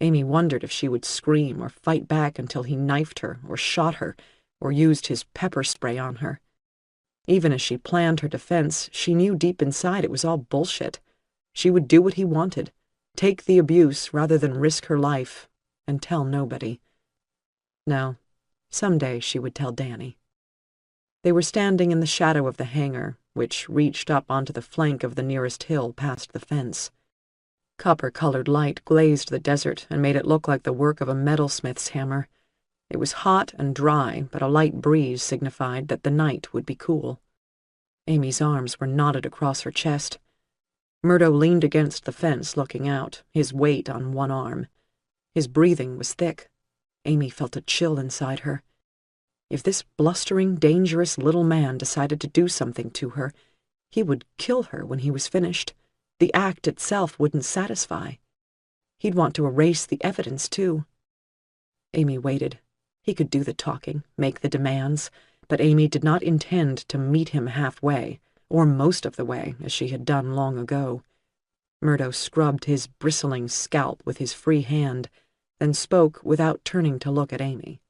Amy wondered if she would scream or fight back until he knifed her or shot her or used his pepper spray on her. Even as she planned her defense, she knew deep inside it was all bullshit. She would do what he wanted, take the abuse rather than risk her life, and tell nobody. No, someday she would tell Danny. They were standing in the shadow of the hangar, which reached up onto the flank of the nearest hill past the fence. Copper-colored light glazed the desert and made it look like the work of a metalsmith's hammer. It was hot and dry, but a light breeze signified that the night would be cool. Amy's arms were knotted across her chest. Murdo leaned against the fence looking out, his weight on one arm. His breathing was thick. Amy felt a chill inside her. If this blustering, dangerous little man decided to do something to her, he would kill her when he was finished. The act itself wouldn't satisfy. He'd want to erase the evidence, too. Amy waited. He could do the talking, make the demands, but Amy did not intend to meet him halfway, or most of the way, as she had done long ago. Murdo scrubbed his bristling scalp with his free hand, then spoke without turning to look at Amy.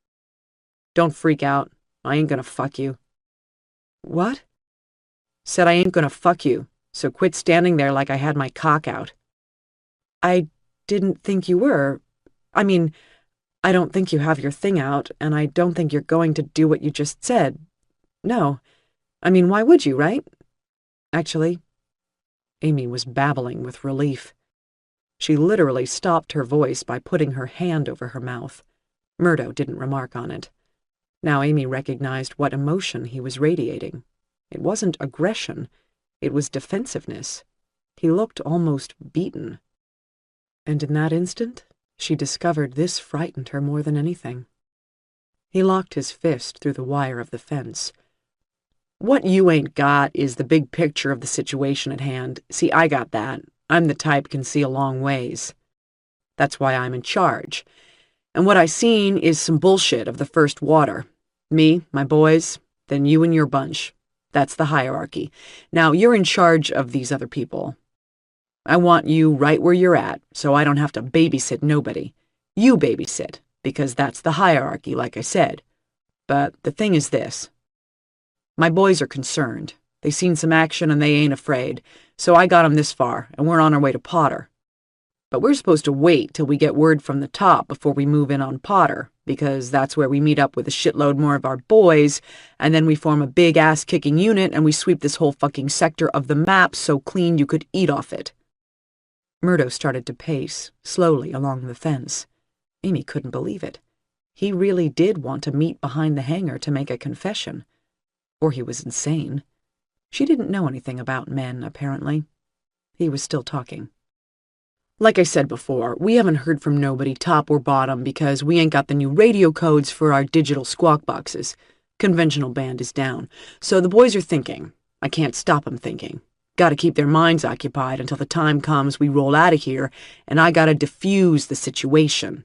"Don't freak out. I ain't gonna fuck you." "What?" "Said I ain't gonna fuck you, so quit standing there like I had my cock out." "I didn't think you were. I mean, I don't think you have your thing out, and I don't think you're going to do what you just said. No. I mean, why would you, right? Actually..." Amy was babbling with relief. She literally stopped her voice by putting her hand over her mouth. Murdo didn't remark on it. Now Amy recognized what emotion he was radiating. It wasn't aggression. It was defensiveness. He looked almost beaten. And in that instant, she discovered this frightened her more than anything. He locked his fist through the wire of the fence. "What you ain't got is the big picture of the situation at hand. See, I got that. I'm the type can see a long ways. That's why I'm in charge. And what I seen is some bullshit of the first water. Me, my boys, then you and your bunch. That's the hierarchy. Now, you're in charge of these other people. I want you right where you're at, so I don't have to babysit nobody. You babysit, because that's the hierarchy, like I said. But the thing is this. My boys are concerned. They seen some action and they ain't afraid, so I got 'em this far, and we're on our way to Potter. But we're supposed to wait till we get word from the top before we move in on Potter, because that's where we meet up with a shitload more of our boys, and then we form a big ass-kicking unit and we sweep this whole fucking sector of the map so clean you could eat off it. Murdo started to pace, slowly along the fence. Amy couldn't believe it. He really did want to meet behind the hangar to make a confession. Or he was insane. She didn't know anything about men, apparently. He was still talking. Like I said before, we haven't heard from nobody, top or bottom, because we ain't got the new radio codes for our digital squawk boxes. Conventional band is down. So the boys are thinking. I can't stop them thinking. Gotta keep their minds occupied until the time comes we roll out of here, and I gotta diffuse the situation.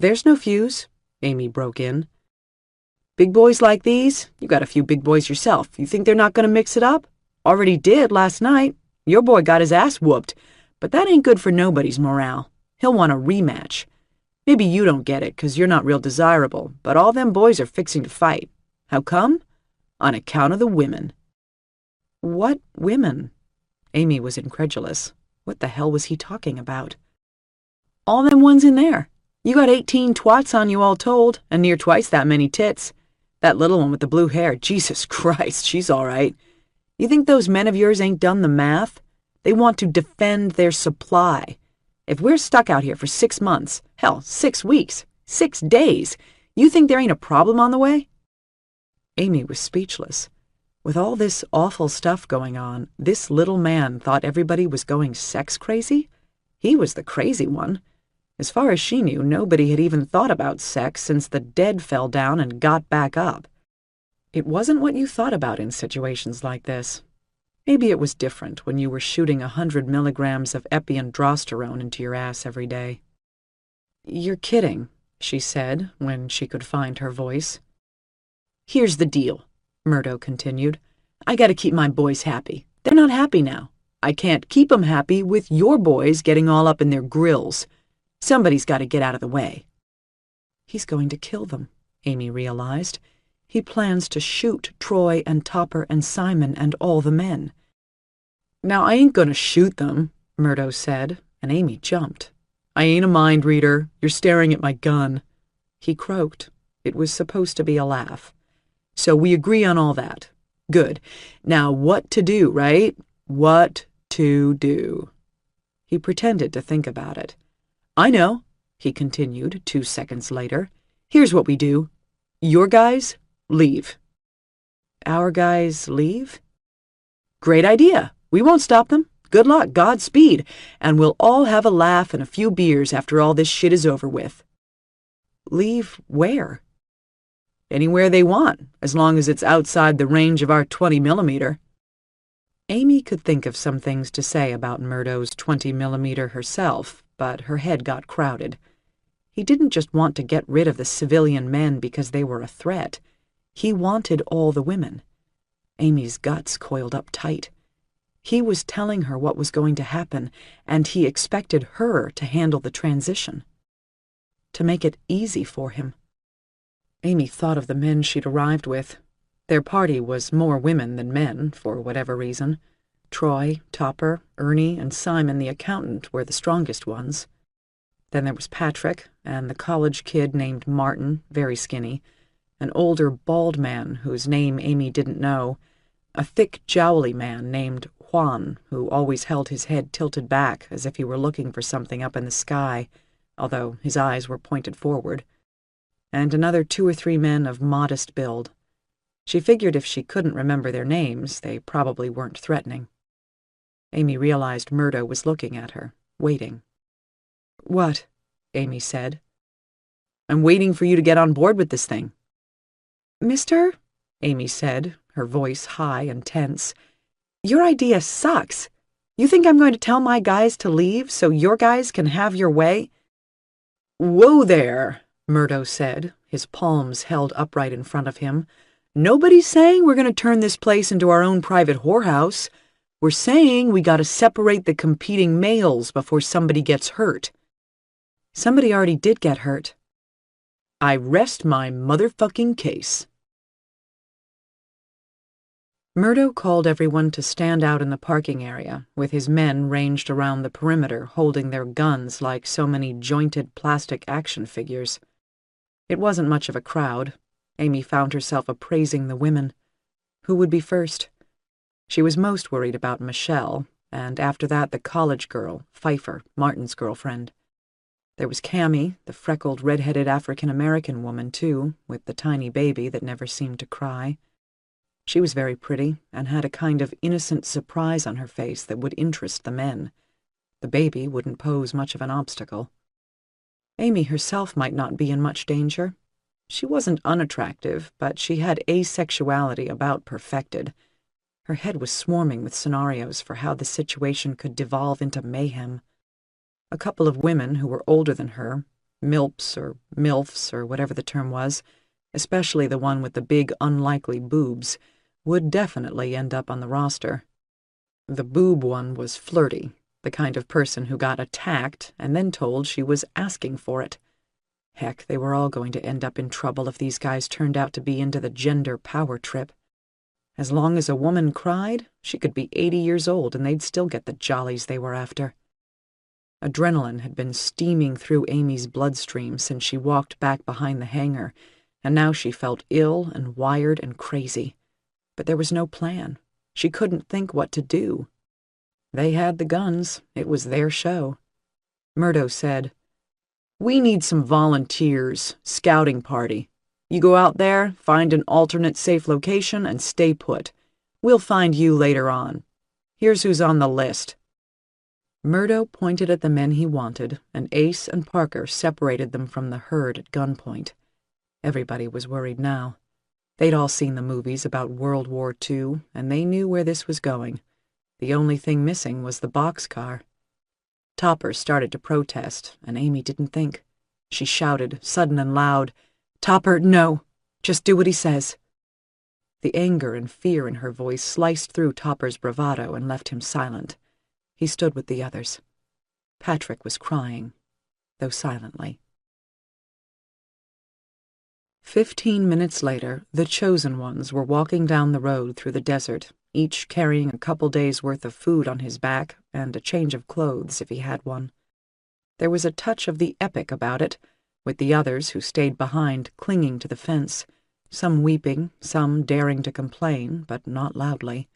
There's no fuse, Amy broke in. Big boys like these? You got a few big boys yourself. You think they're not gonna mix it up? Already did last night. Your boy got his ass whooped. But that ain't good for nobody's morale. He'll want a rematch. Maybe you don't get it, 'cause you're not real desirable, but all them boys are fixing to fight. How come? On account of the women. What women? Amy was incredulous. What the hell was he talking about? All them ones in there. You got 18 twats on you all told, and near twice that many tits. That little one with the blue hair, Jesus Christ, she's all right. You think those men of yours ain't done the math? They want to defend their supply. If we're stuck out here for 6 months, hell, 6 weeks, 6 days, you think there ain't a problem on the way? Amy was speechless. With all this awful stuff going on, this little man thought everybody was going sex crazy? He was the crazy one. As far as she knew, nobody had even thought about sex since the dead fell down and got back up. It wasn't what you thought about in situations like this. Maybe it was different when you were shooting 100 milligrams of epiandrosterone into your ass every day. You're kidding, she said, when she could find her voice. Here's the deal, Murdo continued. I gotta keep my boys happy. They're not happy now. I can't keep 'em happy with your boys getting all up in their grills. Somebody's gotta get out of the way. He's going to kill them, Amy realized. He plans to shoot Troy and Topper and Simon and all the men. Now, I ain't gonna shoot them, Murdo said, and Amy jumped. I ain't a mind reader. You're staring at my gun. He croaked. It was supposed to be a laugh. So we agree on all that. Good. Now, what to do, right? What to do. He pretended to think about it. I know, he continued 2 seconds later. Here's what we do. Your guys leave. Our guys leave? Great idea. We won't stop them. Good luck, Godspeed, and we'll all have a laugh and a few beers after all this shit is over with. Leave where? Anywhere they want, as long as it's outside the range of our 20mm. Amy could think of some things to say about Murdo's 20mm herself, but her head got crowded. He didn't just want to get rid of the civilian men because they were a threat. He wanted all the women. Amy's guts coiled up tight. He was telling her what was going to happen, and he expected her to handle the transition. To make it easy for him. Amy thought of the men she'd arrived with. Their party was more women than men, for whatever reason. Troy, Topper, Ernie, and Simon the accountant were the strongest ones. Then there was Patrick, and the college kid named Martin, very skinny, an older bald man whose name Amy didn't know, a thick jowly man named Juan, who always held his head tilted back as if he were looking for something up in the sky, although his eyes were pointed forward, and another 2 or 3 men of modest build. She figured if she couldn't remember their names, they probably weren't threatening. Amy realized Murdo was looking at her, waiting. What? Amy said. I'm waiting for you to get on board with this thing. Mister, Amy said, her voice high and tense, your idea sucks. You think I'm going to tell my guys to leave so your guys can have your way? Whoa there, Murdo said, his palms held upright in front of him. Nobody's saying we're going to turn this place into our own private whorehouse. We're saying we got to separate the competing males before somebody gets hurt. Somebody already did get hurt. I rest my motherfucking case. Murdo called everyone to stand out in the parking area, with his men ranged around the perimeter holding their guns like so many jointed plastic action figures. It wasn't much of a crowd. Amy found herself appraising the women. Who would be first? She was most worried about Michelle, and after that the college girl, Pfeiffer, Martin's girlfriend. There was Cammie, the freckled, red-headed African-American woman, too, with the tiny baby that never seemed to cry. She was very pretty, and had a kind of innocent surprise on her face that would interest the men. The baby wouldn't pose much of an obstacle. Amy herself might not be in much danger. She wasn't unattractive, but she had asexuality about perfected. Her head was swarming with scenarios for how the situation could devolve into mayhem. A couple of women who were older than her, milps or milfs or whatever the term was, especially the one with the big unlikely boobs, would definitely end up on the roster. The boob one was flirty, the kind of person who got attacked and then told she was asking for it. Heck, they were all going to end up in trouble if these guys turned out to be into the gender power trip. As long as a woman cried, she could be 80 years old and they'd still get the jollies they were after. Adrenaline had been steaming through Amy's bloodstream since she walked back behind the hangar, and now she felt ill and wired and crazy. But there was no plan. She couldn't think what to do. They had the guns. It was their show. Murdo said, "We need some volunteers, scouting party. You go out there, find an alternate safe location, and stay put. We'll find you later on. Here's who's on the list." Murdo pointed at the men he wanted, and Ace and Parker separated them from the herd at gunpoint. Everybody was worried now. They'd all seen the movies about World War II, and they knew where this was going. The only thing missing was the boxcar. Topper started to protest, and Amy didn't think. She shouted, sudden and loud, "Topper, no! Just do what he says." The anger and fear in her voice sliced through Topper's bravado and left him silent. He stood with the others. Patrick was crying, though silently. 15 minutes later, the chosen ones were walking down the road through the desert, each carrying a couple days' worth of food on his back and a change of clothes if he had one. There was a touch of the epic about it, with the others who stayed behind clinging to the fence, some weeping, some daring to complain, but not loudly.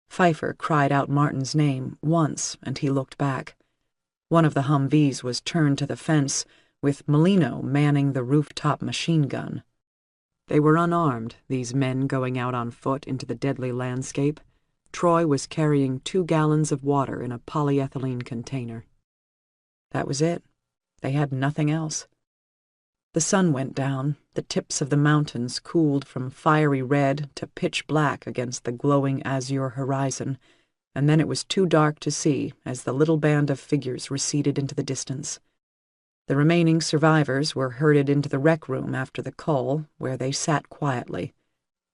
Pfeiffer cried out Martin's name once, and he looked back. One of the Humvees was turned to the fence, with Molino manning the rooftop machine gun. They were unarmed, these men going out on foot into the deadly landscape. Troy was carrying 2 gallons of water in a polyethylene container. That was it. They had nothing else. The sun went down, the tips of the mountains cooled from fiery red to pitch black against the glowing azure horizon, and then it was too dark to see as the little band of figures receded into the distance. The remaining survivors were herded into the rec room after the call, where they sat quietly.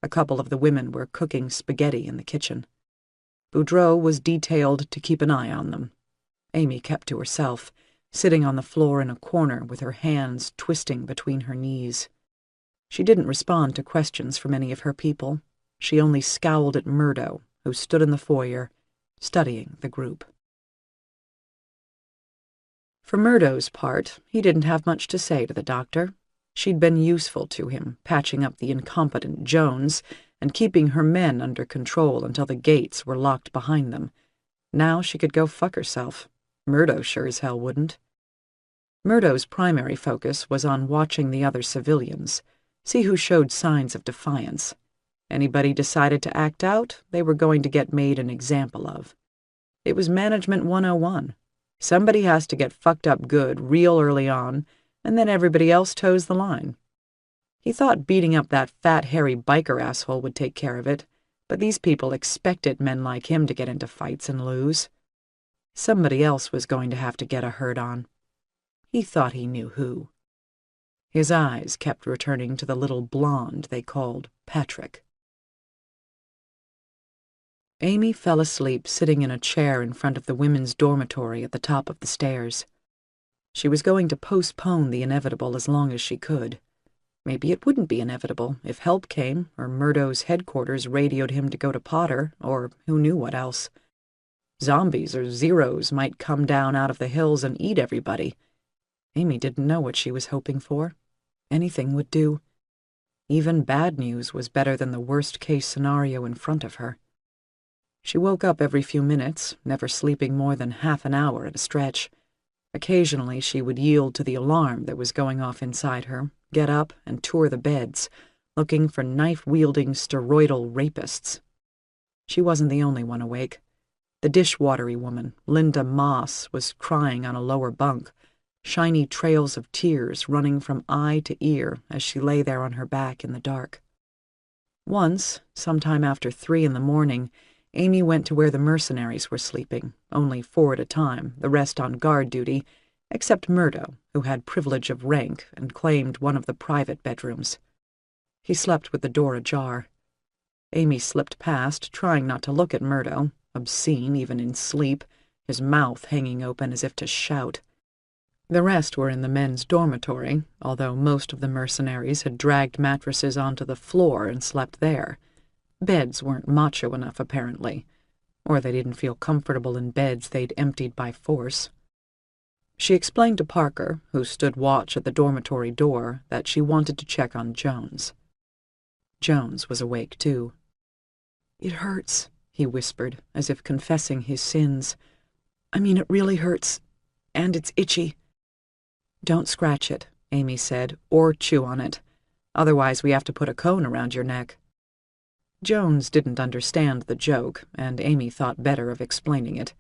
A couple of the women were cooking spaghetti in the kitchen. Boudreaux was detailed to keep an eye on them. Amy kept to herself, sitting on the floor in a corner with her hands twisting between her knees. She didn't respond to questions from any of her people. She only scowled at Murdo, who stood in the foyer, studying the group. For Murdo's part, he didn't have much to say to the doctor. She'd been useful to him, patching up the incompetent Jones and keeping her men under control until the gates were locked behind them. Now she could go fuck herself. Murdo sure as hell wouldn't. Murdo's primary focus was on watching the other civilians, see who showed signs of defiance. Anybody decided to act out, they were going to get made an example of. It was Management 101. Somebody has to get fucked up good real early on, and then everybody else toes the line. He thought beating up that fat, hairy biker asshole would take care of it, but these people expected men like him to get into fights and lose. Somebody else was going to have to get a hurt on. He thought he knew who. His eyes kept returning to the little blonde they called Patrick. Amy fell asleep sitting in a chair in front of the women's dormitory at the top of the stairs. She was going to postpone the inevitable as long as she could. Maybe it wouldn't be inevitable if help came, or Murdo's headquarters radioed him to go to Potter, or who knew what else. Zombies or Zeros might come down out of the hills and eat everybody. Amy didn't know what she was hoping for. Anything would do. Even bad news was better than the worst-case scenario in front of her. She woke up every few minutes, never sleeping more than half an hour at a stretch. Occasionally she would yield to the alarm that was going off inside her, get up and tour the beds, looking for knife-wielding steroidal rapists. She wasn't the only one awake. The dishwatery woman, Linda Moss, was crying on a lower bunk, shiny trails of tears running from eye to ear as she lay there on her back in the dark. Once, sometime after 3 a.m, Amy went to where the mercenaries were sleeping, only 4 at a time, the rest on guard duty, except Murdo, who had privilege of rank and claimed one of the private bedrooms. He slept with the door ajar. Amy slipped past, trying not to look at Murdo, obscene even in sleep, his mouth hanging open as if to shout. The rest were in the men's dormitory, although most of the mercenaries had dragged mattresses onto the floor and slept there. Beds weren't macho enough, apparently, or they didn't feel comfortable in beds they'd emptied by force. She explained to Parker, who stood watch at the dormitory door, that she wanted to check on Jones. Jones was awake, too. "It hurts," he whispered, as if confessing his sins. "I mean, it really hurts, and it's itchy." "Don't scratch it," Amy said, "or chew on it. Otherwise we have to put a cone around your neck." Jones didn't understand the joke, and Amy thought better of explaining it.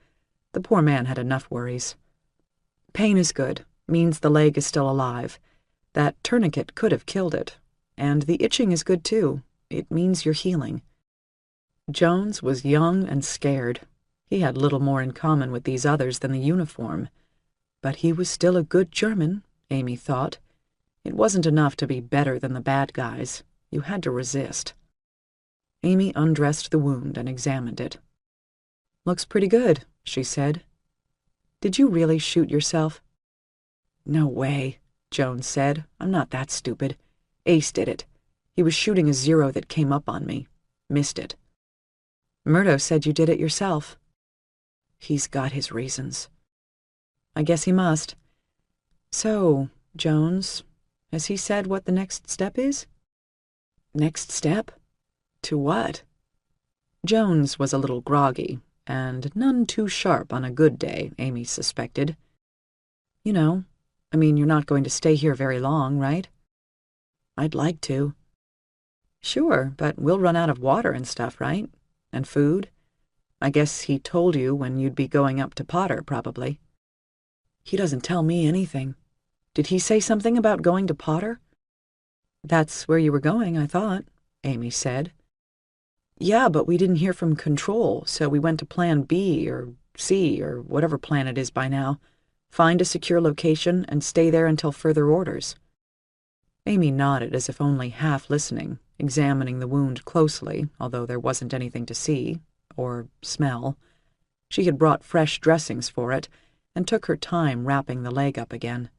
The poor man had enough worries. "Pain is good, means the leg is still alive. That tourniquet could have killed it. And the itching is good, too. It means you're healing." Jones was young and scared. He had little more in common with these others than the uniform. But he was still a good German, Amy thought. It wasn't enough to be better than the bad guys. You had to resist. Amy undressed the wound and examined it. "Looks pretty good," she said. "Did you really shoot yourself?" "No way," Jones said. "I'm not that stupid. Ace did it. He was shooting a Zero that came up on me. Missed it." "Murdo said you did it yourself." "He's got his reasons." "I guess he must. So, Jones, has he said what the next step is?" "Next step? To what?" Jones was a little groggy, and none too sharp on a good day, Amy suspected. "You know, I mean, you're not going to stay here very long, right?" "I'd like to." "Sure, but we'll run out of water and stuff, right? And food? I guess he told you when you'd be going up to Potter, probably." "He doesn't tell me anything. Did he say something about going to Potter?" "That's where you were going, I thought," Amy said. "Yeah, but we didn't hear from Control, so we went to Plan B or C or whatever plan it is by now. Find a secure location and stay there until further orders." Amy nodded as if only half listening, examining the wound closely, although there wasn't anything to see, or smell. She had brought fresh dressings for it, and took her time wrapping the leg up again.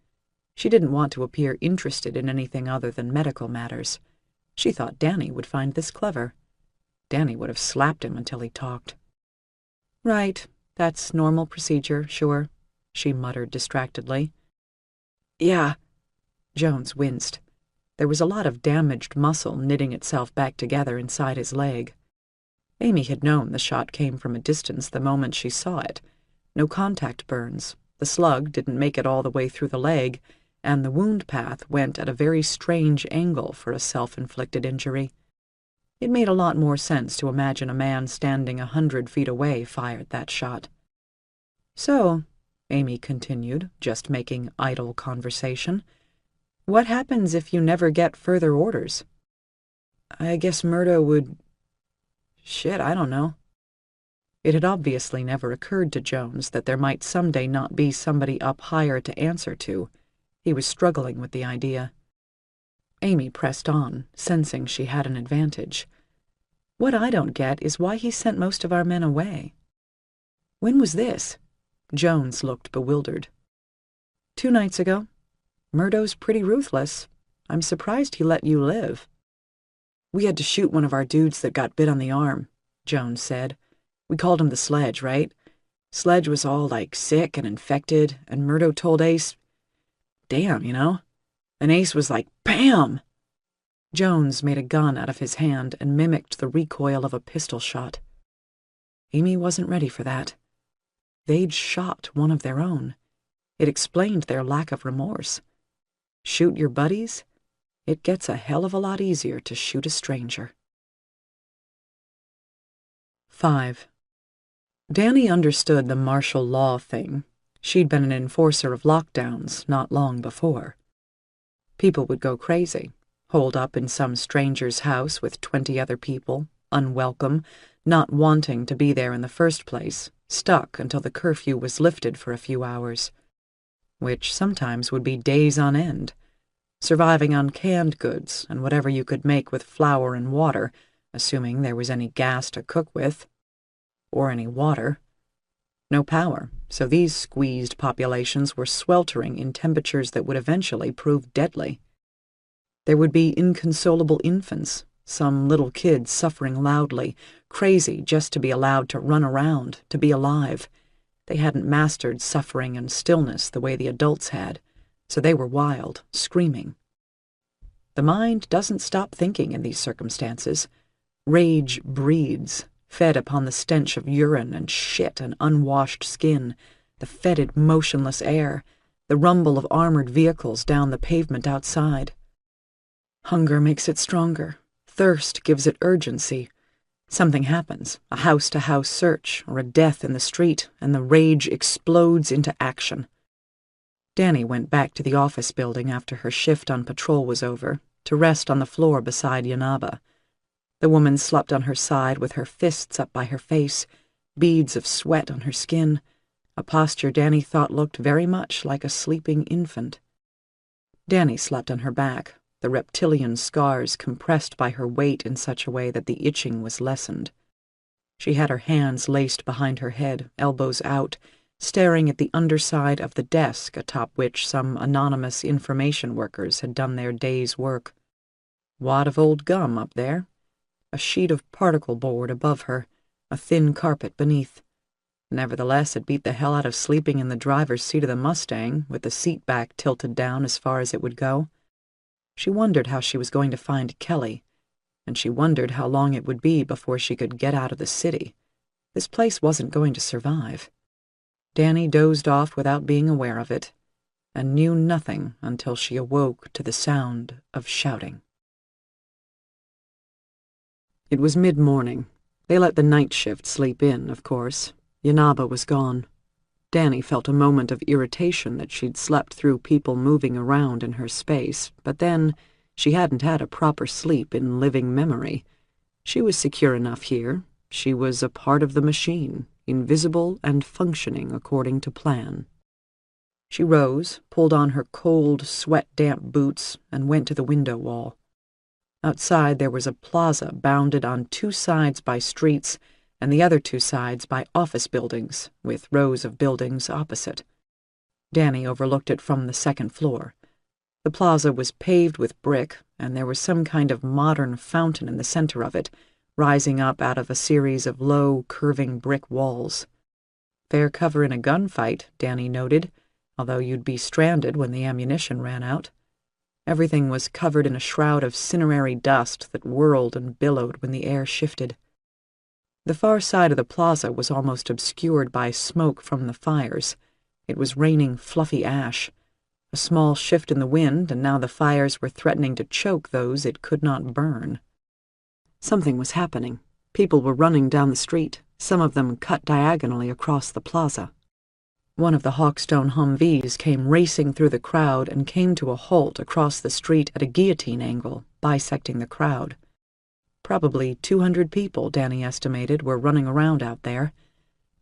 She didn't want to appear interested in anything other than medical matters. She thought Danny would find this clever. Danny would have slapped him until he talked. "Right, that's normal procedure, sure," she muttered distractedly. "Yeah." Jones winced. There was a lot of damaged muscle knitting itself back together inside his leg. Amy had known the shot came from a distance the moment she saw it. No contact burns. The slug didn't make it all the way through the leg, and the wound path went at a very strange angle for a self-inflicted injury. It made a lot more sense to imagine a man standing 100 feet away fired that shot. "So," Amy continued, just making idle conversation, "what happens if you never get further orders?" "I guess Murdo would... Shit, I don't know." It had obviously never occurred to Jones that there might someday not be somebody up higher to answer to. He was struggling with the idea. Amy pressed on, sensing she had an advantage. What I don't get is why he sent most of our men away. When was this? Jones looked bewildered. 2 nights ago. Murdo's pretty ruthless. I'm surprised he let you live. We had to shoot one of our dudes that got bit on the arm, Jones said. We called him the Sledge, right? Sledge was all, sick and infected, and Murdo told Ace, damn, And Ace was like, bam! Jones made a gun out of his hand and mimicked the recoil of a pistol shot. Amy wasn't ready for that. They'd shot one of their own. It explained their lack of remorse. Shoot your buddies? It gets a hell of a lot easier to shoot a stranger. 5. Danny understood the martial law thing. She'd been an enforcer of lockdowns not long before. People would go crazy, holed up in some stranger's house with 20 other people, unwelcome, not wanting to be there in the first place, stuck until the curfew was lifted for a few hours, which sometimes would be days on end, surviving on canned goods and whatever you could make with flour and water, assuming there was any gas to cook with, or any water. No power, so these squeezed populations were sweltering in temperatures that would eventually prove deadly. There would be inconsolable infants, some little kids suffering loudly, crazy just to be allowed to run around, to be alive. They hadn't mastered suffering and stillness the way the adults had, so they were wild, screaming. The mind doesn't stop thinking in these circumstances. Rage breeds, fed upon the stench of urine and shit and unwashed skin, the fetid, motionless air, the rumble of armored vehicles down the pavement outside. Hunger makes it stronger. Thirst gives it urgency. Something happens, a house-to-house search or a death in the street, and the rage explodes into action. Danny went back to the office building after her shift on patrol was over, to rest on the floor beside Yanaba. The woman slept on her side with her fists up by her face, beads of sweat on her skin, a posture Danny thought looked very much like a sleeping infant. Danny slept on her back, the reptilian scars compressed by her weight in such a way that the itching was lessened. She had her hands laced behind her head, elbows out, staring at the underside of the desk atop which some anonymous information workers had done their day's work. Wad of old gum up there, a sheet of particle board above her, a thin carpet beneath. Nevertheless, it beat the hell out of sleeping in the driver's seat of the Mustang, with the seat back tilted down as far as it would go. She wondered how she was going to find Kelly, and she wondered how long it would be before she could get out of the city. This place wasn't going to survive. Danny dozed off without being aware of it, and knew nothing until she awoke to the sound of shouting. It was mid-morning. They let the night shift sleep in, of course. Yanaba was gone. Danny felt a moment of irritation that she'd slept through people moving around in her space, but then she hadn't had a proper sleep in living memory. She was secure enough here. She was a part of the machine, invisible and functioning according to plan. She rose, pulled on her cold, sweat-damp boots, and went to the window wall. Outside there was a plaza bounded on 2 sides by streets, and the other 2 sides by office buildings, with rows of buildings opposite. Danny overlooked it from the 2nd floor. The plaza was paved with brick, and there was some kind of modern fountain in the center of it, rising up out of a series of low, curving brick walls. Fair cover in a gunfight, Danny noted, although you'd be stranded when the ammunition ran out. Everything was covered in a shroud of cinerary dust that whirled and billowed when the air shifted. The far side of the plaza was almost obscured by smoke from the fires. It was raining fluffy ash. A small shift in the wind, and now the fires were threatening to choke those it could not burn. Something was happening. People were running down the street, some of them cut diagonally across the plaza. One of the Hawkstone Humvees came racing through the crowd and came to a halt across the street at a guillotine angle, bisecting the crowd. Probably 200 people, Danny estimated, were running around out there.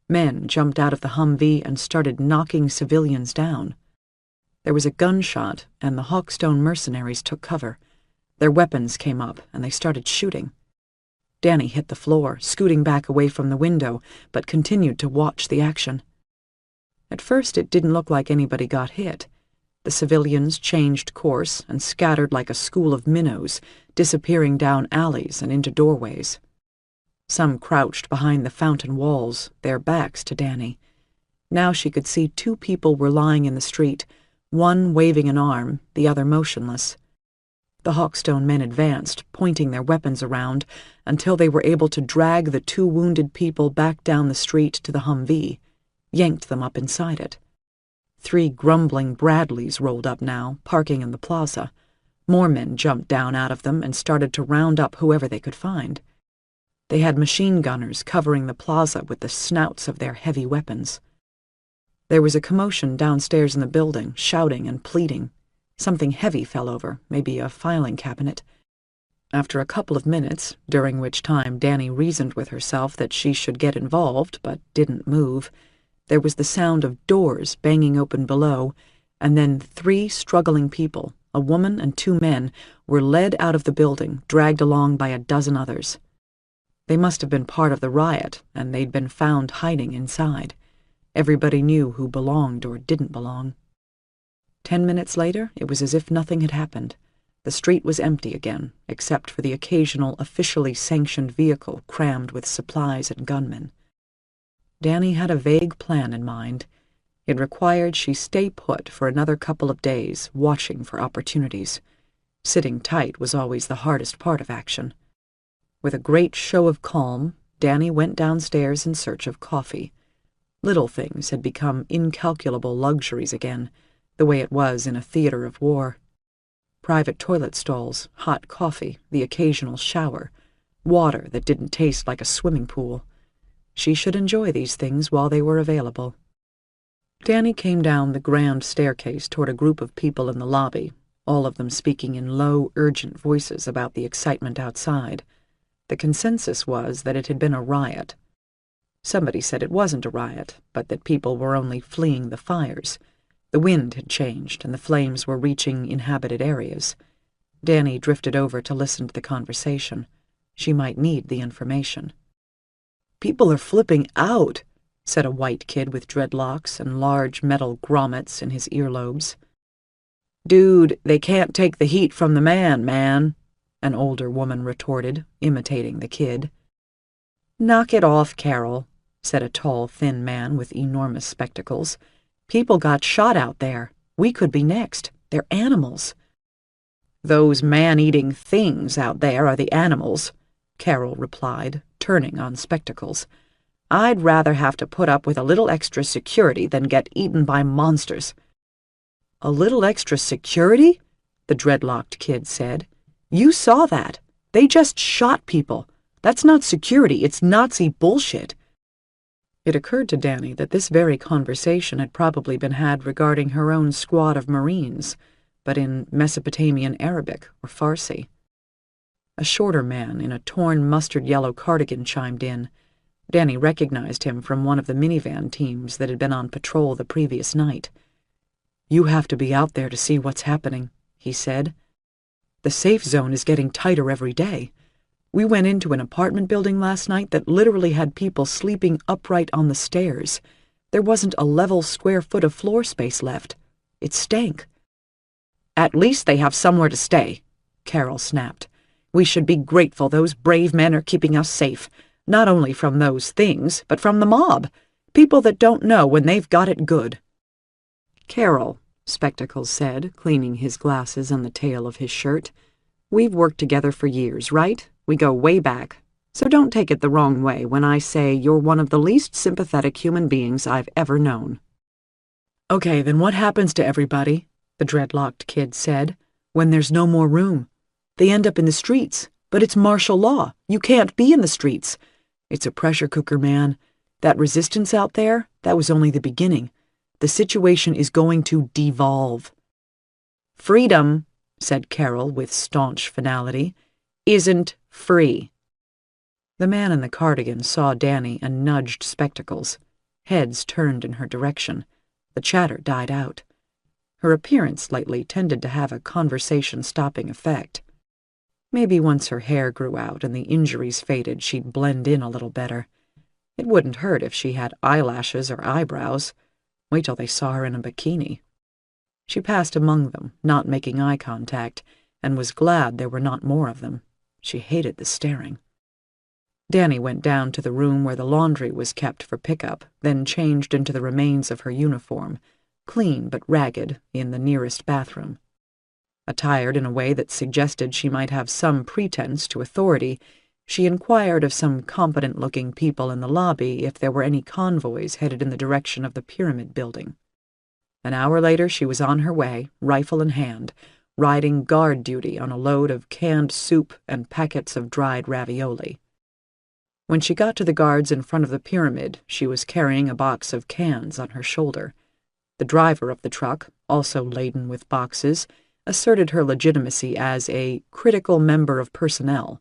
Men jumped out of the Humvee and started knocking civilians down. There was a gunshot, and the Hawkstone mercenaries took cover. Their weapons came up, and they started shooting. Danny hit the floor, scooting back away from the window, but continued to watch the action. At first, it didn't look like anybody got hit. The civilians changed course and scattered like a school of minnows, disappearing down alleys and into doorways. Some crouched behind the fountain walls, their backs to Danny. Now she could see 2 people were lying in the street, one waving an arm, the other motionless. The Hawkstone men advanced, pointing their weapons around, until they were able to drag the 2 wounded people back down the street to the Humvee, yanked them up inside it. 3 grumbling Bradleys rolled up now, parking in the plaza. More men jumped down out of them and started to round up whoever they could find. They had machine gunners covering the plaza with the snouts of their heavy weapons. There was a commotion downstairs in the building, shouting and pleading. Something heavy fell over, maybe a filing cabinet. After a couple of minutes, during which time Danny reasoned with herself that she should get involved, but didn't move, there was the sound of doors banging open below, and then 3 struggling people, a woman and 2 men, were led out of the building, dragged along by a dozen others. They must have been part of the riot, and they'd been found hiding inside. Everybody knew who belonged or didn't belong. 10 minutes later, it was as if nothing had happened. The street was empty again, except for the occasional officially sanctioned vehicle crammed with supplies and gunmen. Danny had a vague plan in mind. It required she stay put for another couple of days, watching for opportunities. Sitting tight was always the hardest part of action. With a great show of calm, Danny went downstairs in search of coffee. Little things had become incalculable luxuries again, the way it was in a theater of war. Private toilet stalls, hot coffee, the occasional shower, water that didn't taste like a swimming pool. She should enjoy these things while they were available. Danny came down the grand staircase toward a group of people in the lobby, all of them speaking in low, urgent voices about the excitement outside. The consensus was that it had been a riot. Somebody said it wasn't a riot, but that people were only fleeing the fires. The wind had changed, and the flames were reaching inhabited areas. Danny drifted over to listen to the conversation. She might need the information. "People are flipping out," said a white kid with dreadlocks and large metal grommets in his earlobes. "Dude, they can't take the heat from the man," an older woman retorted, imitating the kid. "Knock it off, Carol," said a tall, thin man with enormous spectacles. "People got shot out there. We could be next. They're animals." "Those man-eating things out there are the animals," Carol replied, turning on spectacles. "I'd rather have to put up with a little extra security than get eaten by monsters." "A little extra security?" the dreadlocked kid said. "You saw that. They just shot people. That's not security, it's Nazi bullshit." It occurred to Danny that this very conversation had probably been had regarding her own squad of Marines, but in Mesopotamian Arabic or Farsi. A shorter man in a torn mustard-yellow cardigan chimed in. Danny recognized him from one of the minivan teams that had been on patrol the previous night. "You have to be out there to see what's happening," he said. "The safe zone is getting tighter every day. We went into an apartment building last night that literally had people sleeping upright on the stairs. There wasn't a level square foot of floor space left. It stank." "At least they have somewhere to stay," Carol snapped. "We should be grateful those brave men are keeping us safe, not only from those things, but from the mob, people that don't know when they've got it good." "Carol," Spectacles said, cleaning his glasses and the tail of his shirt, "we've worked together for years, right? We go way back. So don't take it the wrong way when I say you're one of the least sympathetic human beings I've ever known." "Okay, then what happens to everybody," the dreadlocked kid said, "when there's no more room? They end up in the streets, but it's martial law. You can't be in the streets. It's a pressure cooker, man. That resistance out there, that was only the beginning. The situation is going to devolve." "Freedom," said Carol with staunch finality, "isn't free." The man in the cardigan saw Danny and nudged Spectacles. Heads turned in her direction. The chatter died out. Her appearance lately tended to have a conversation-stopping effect. Maybe once her hair grew out and the injuries faded, she'd blend in a little better. It wouldn't hurt if she had eyelashes or eyebrows. Wait till they saw her in a bikini. She passed among them, not making eye contact, and was glad there were not more of them. She hated the staring. Danny went down to the room where the laundry was kept for pickup, then changed into the remains of her uniform, clean but ragged, in the nearest bathroom. Attired in a way that suggested she might have some pretense to authority, she inquired of some competent-looking people in the lobby if there were any convoys headed in the direction of the Pyramid Building. An hour later she was on her way, rifle in hand, riding guard duty on a load of canned soup and packets of dried ravioli. When she got to the guards in front of the pyramid, she was carrying a box of cans on her shoulder. The driver of the truck, also laden with boxes, asserted her legitimacy as a critical member of personnel.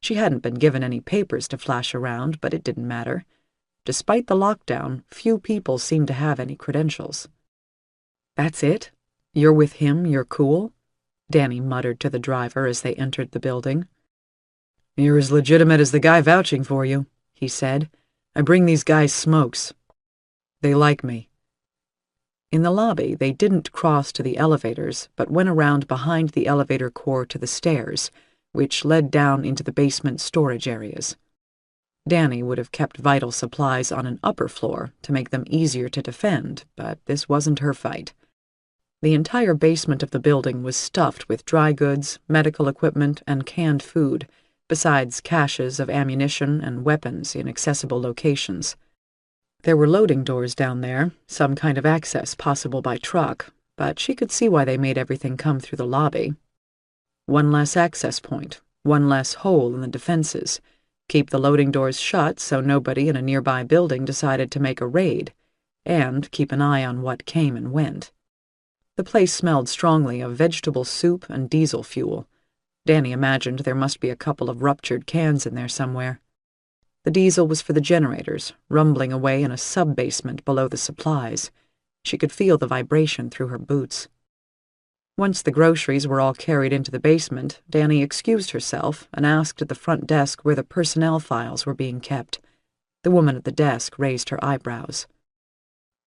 She hadn't been given any papers to flash around, but it didn't matter. Despite the lockdown, few people seemed to have any credentials. "That's it? You're with him, you're cool?" Danny muttered to the driver as they entered the building. "You're as legitimate as the guy vouching for you," he said. "I bring these guys smokes. They like me." In the lobby, they didn't cross to the elevators, but went around behind the elevator core to the stairs, which led down into the basement storage areas. Danny would have kept vital supplies on an upper floor to make them easier to defend, but this wasn't her fight. The entire basement of the building was stuffed with dry goods, medical equipment, and canned food, besides caches of ammunition and weapons in accessible locations. There were loading doors down there, some kind of access possible by truck, but she could see why they made everything come through the lobby. One less access point, one less hole in the defenses. Keep the loading doors shut so nobody in a nearby building decided to make a raid, and keep an eye on what came and went. The place smelled strongly of vegetable soup and diesel fuel. Danny imagined there must be a couple of ruptured cans in there somewhere. The diesel was for the generators, rumbling away in a sub-basement below the supplies. She could feel the vibration through her boots. Once the groceries were all carried into the basement, Danny excused herself and asked at the front desk where the personnel files were being kept. The woman at the desk raised her eyebrows.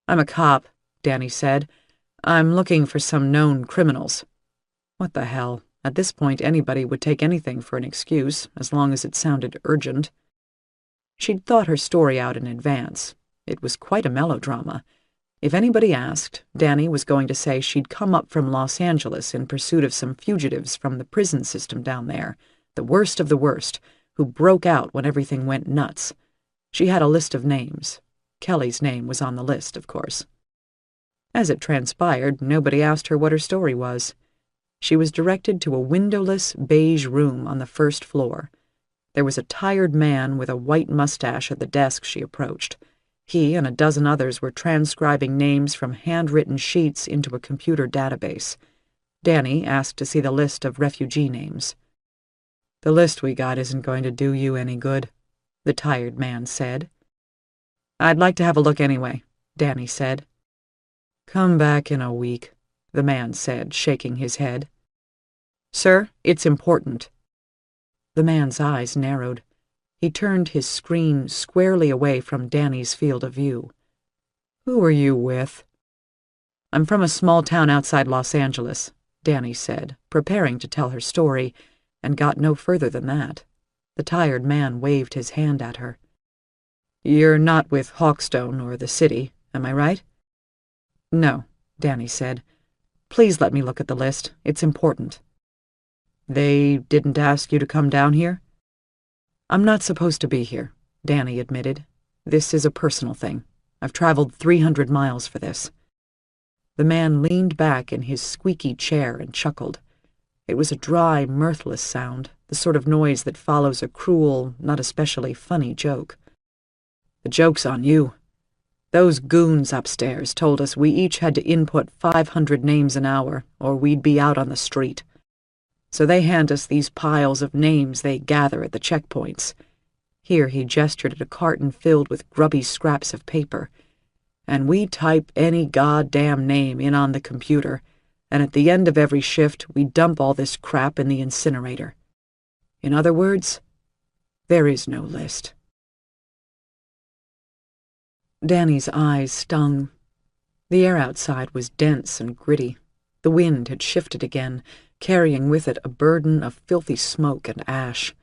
"I'm a cop," Danny said. "I'm looking for some known criminals." What the hell? At this point, anybody would take anything for an excuse, as long as it sounded urgent. She'd thought her story out in advance. It was quite a melodrama. If anybody asked, Danny was going to say she'd come up from Los Angeles in pursuit of some fugitives from the prison system down there, the worst of the worst, who broke out when everything went nuts. She had a list of names. Kelly's name was on the list, of course. As it transpired, nobody asked her what her story was. She was directed to a windowless, beige room on the first floor. There was a tired man with a white mustache at the desk she approached. He and a dozen others were transcribing names from handwritten sheets into a computer database. Danny asked to see the list of refugee names. "The list we got isn't going to do you any good," the tired man said. "I'd like to have a look anyway," Danny said. "Come back in a week," the man said, shaking his head. "Sir, it's important." The man's eyes narrowed. He turned his screen squarely away from Danny's field of view. "Who are you with?" "I'm from a small town outside Los Angeles," Danny said, preparing to tell her story, and got no further than that. The tired man waved his hand at her. "You're not with Hawkstone or the city, am I right?" "No," Danny said. "Please let me look at the list. It's important." "They didn't ask you to come down here?" "I'm not supposed to be here," Danny admitted. "This is a personal thing. I've traveled 300 miles for this." The man leaned back in his squeaky chair and chuckled. It was a dry, mirthless sound, the sort of noise that follows a cruel, not especially funny joke. "The joke's on you. Those goons upstairs told us we each had to input 500 names an hour, or we'd be out on the street. So they hand us these piles of names they gather at the checkpoints." Here he gestured at a carton filled with grubby scraps of paper. "And we type any goddamn name in on the computer, and at the end of every shift we dump all this crap in the incinerator." In other words, there is no list. Danny's eyes stung. The air outside was dense and gritty. The wind had shifted again, carrying with it a burden of filthy smoke and ash.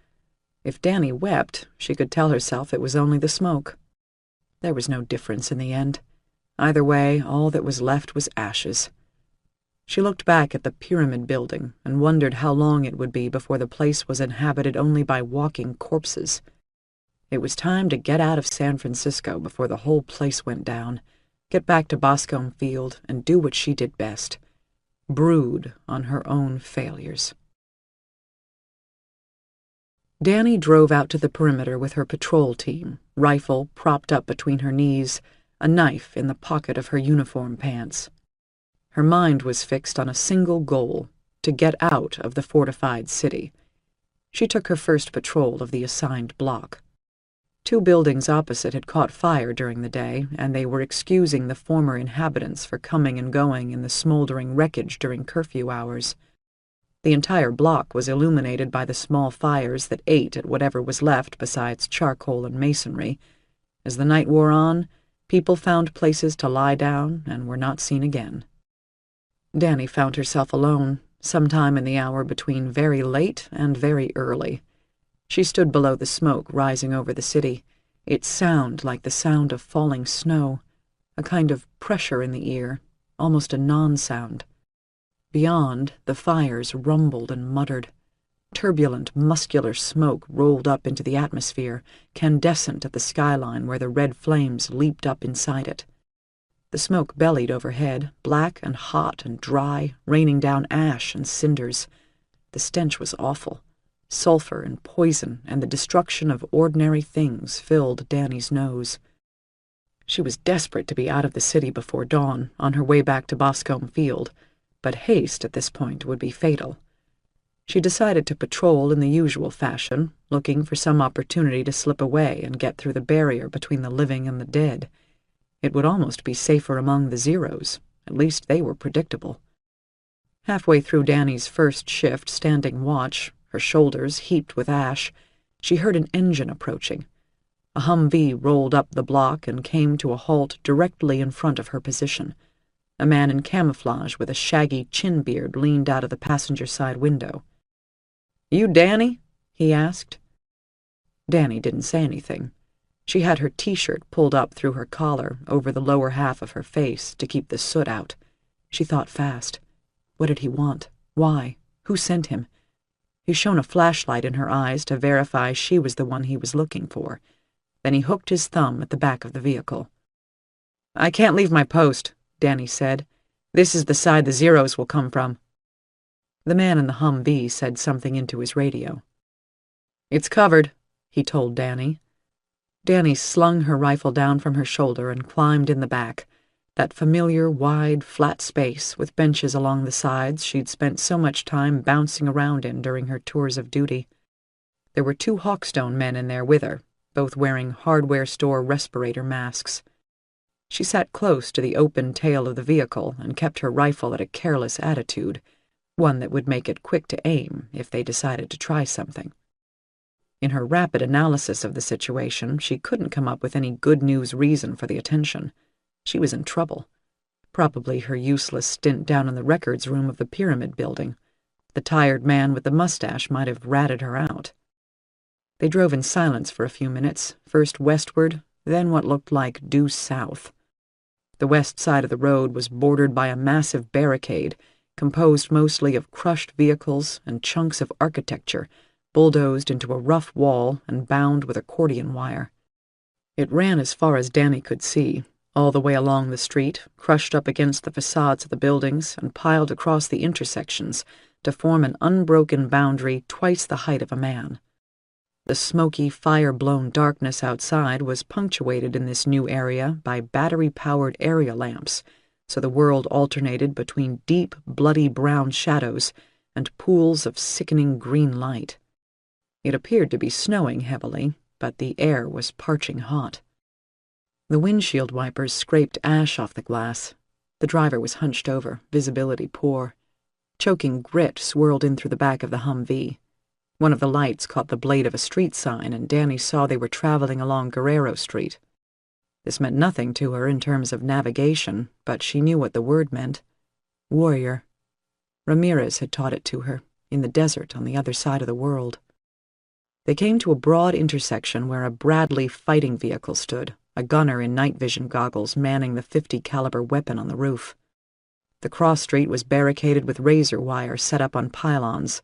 If Danny wept, she could tell herself it was only the smoke. There was no difference in the end. Either way, all that was left was ashes. She looked back at the pyramid building and wondered how long it would be before the place was inhabited only by walking corpses. It was time to get out of San Francisco before the whole place went down, get back to Boscombe Field and do what she did best, brood on her own failures. Danny drove out to the perimeter with her patrol team, rifle propped up between her knees, a knife in the pocket of her uniform pants. Her mind was fixed on a single goal, to get out of the fortified city. She took her first patrol of the assigned block. 2 buildings opposite had caught fire during the day, and they were excusing the former inhabitants for coming and going in the smoldering wreckage during curfew hours. The entire block was illuminated by the small fires that ate at whatever was left besides charcoal and masonry. As the night wore on, people found places to lie down and were not seen again. Danny found herself alone, sometime in the hour between very late and very early. She stood below the smoke rising over the city, its sound like the sound of falling snow, a kind of pressure in the ear, almost a non-sound. Beyond, the fires rumbled and muttered. Turbulent, muscular smoke rolled up into the atmosphere, candescent at the skyline where the red flames leaped up inside it. The smoke bellied overhead, black and hot and dry, raining down ash and cinders. The stench was awful. Sulfur and poison and the destruction of ordinary things filled Danny's nose. She was desperate to be out of the city before dawn, on her way back to Boscombe Field, but haste at this point would be fatal. She decided to patrol in the usual fashion, looking for some opportunity to slip away and get through the barrier between the living and the dead. It would almost be safer among the Zeros. At least they were predictable. Halfway through Danny's first shift standing watch, her shoulders heaped with ash, she heard an engine approaching. A Humvee rolled up the block and came to a halt directly in front of her position. A man in camouflage with a shaggy chin beard leaned out of the passenger side window. "You Danny?" he asked. Danny didn't say anything. She had her T-shirt pulled up through her collar over the lower half of her face to keep the soot out. She thought fast. What did he want? Why? Who sent him? He shone a flashlight in her eyes to verify she was the one he was looking for. Then he hooked his thumb at the back of the vehicle. "I can't leave my post," Danny said. "This is the side the Zeros will come from." The man in the Humvee said something into his radio. "It's covered," he told Danny. Danny slung her rifle down from her shoulder and climbed in the back, that familiar, wide, flat space with benches along the sides she'd spent so much time bouncing around in during her tours of duty. There were 2 Hawkstone men in there with her, both wearing hardware store respirator masks. She sat close to the open tail of the vehicle and kept her rifle at a careless attitude, one that would make it quick to aim if they decided to try something. In her rapid analysis of the situation, she couldn't come up with any good news reason for the attention. She was in trouble. Probably her useless stint down in the records room of the pyramid building. The tired man with the mustache might have ratted her out. They drove in silence for a few minutes, first westward, then what looked like due south. The west side of the road was bordered by a massive barricade, composed mostly of crushed vehicles and chunks of architecture, bulldozed into a rough wall and bound with accordion wire. It ran as far as Danny could see, all the way along the street, crushed up against the facades of the buildings and piled across the intersections to form an unbroken boundary twice the height of a man. The smoky, fire-blown darkness outside was punctuated in this new area by battery-powered area lamps, so the world alternated between deep, bloody brown shadows and pools of sickening green light. It appeared to be snowing heavily, but the air was parching hot. The windshield wipers scraped ash off the glass. The driver was hunched over, visibility poor. Choking grit swirled in through the back of the Humvee. One of the lights caught the blade of a street sign, and Danny saw they were traveling along Guerrero Street. This meant nothing to her in terms of navigation, but she knew what the word meant. Warrior. Ramirez had taught it to her, in the desert on the other side of the world. They came to a broad intersection where a Bradley fighting vehicle stood, a gunner in night vision goggles manning the .50 caliber weapon on the roof. The cross street was barricaded with razor wire set up on pylons.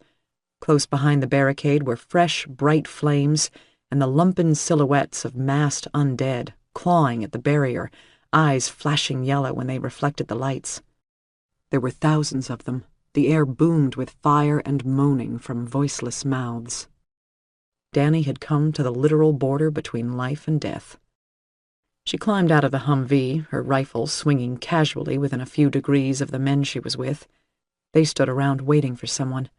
Close behind the barricade were fresh, bright flames and the lumpen silhouettes of massed undead, clawing at the barrier, eyes flashing yellow when they reflected the lights. There were thousands of them. The air boomed with fire and moaning from voiceless mouths. Danny had come to the literal border between life and death. She climbed out of the Humvee, her rifle swinging casually within a few degrees of the men she was with. They stood around waiting for someone.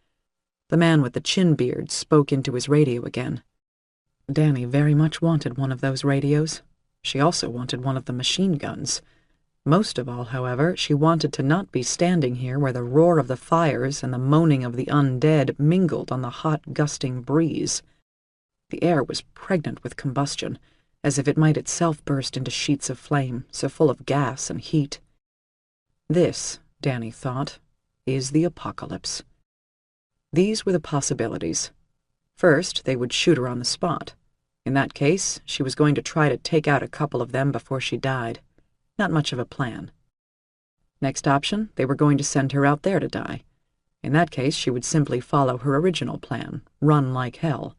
The man with the chin beard spoke into his radio again. Danny very much wanted one of those radios. She also wanted one of the machine guns. Most of all, however, she wanted to not be standing here where the roar of the fires and the moaning of the undead mingled on the hot, gusting breeze. The air was pregnant with combustion, as if it might itself burst into sheets of flame, so full of gas and heat. This, Danny thought, is the apocalypse. These were the possibilities. First, they would shoot her on the spot. In that case, she was going to try to take out a couple of them before she died. Not much of a plan. Next option, they were going to send her out there to die. In that case, she would simply follow her original plan, run like hell.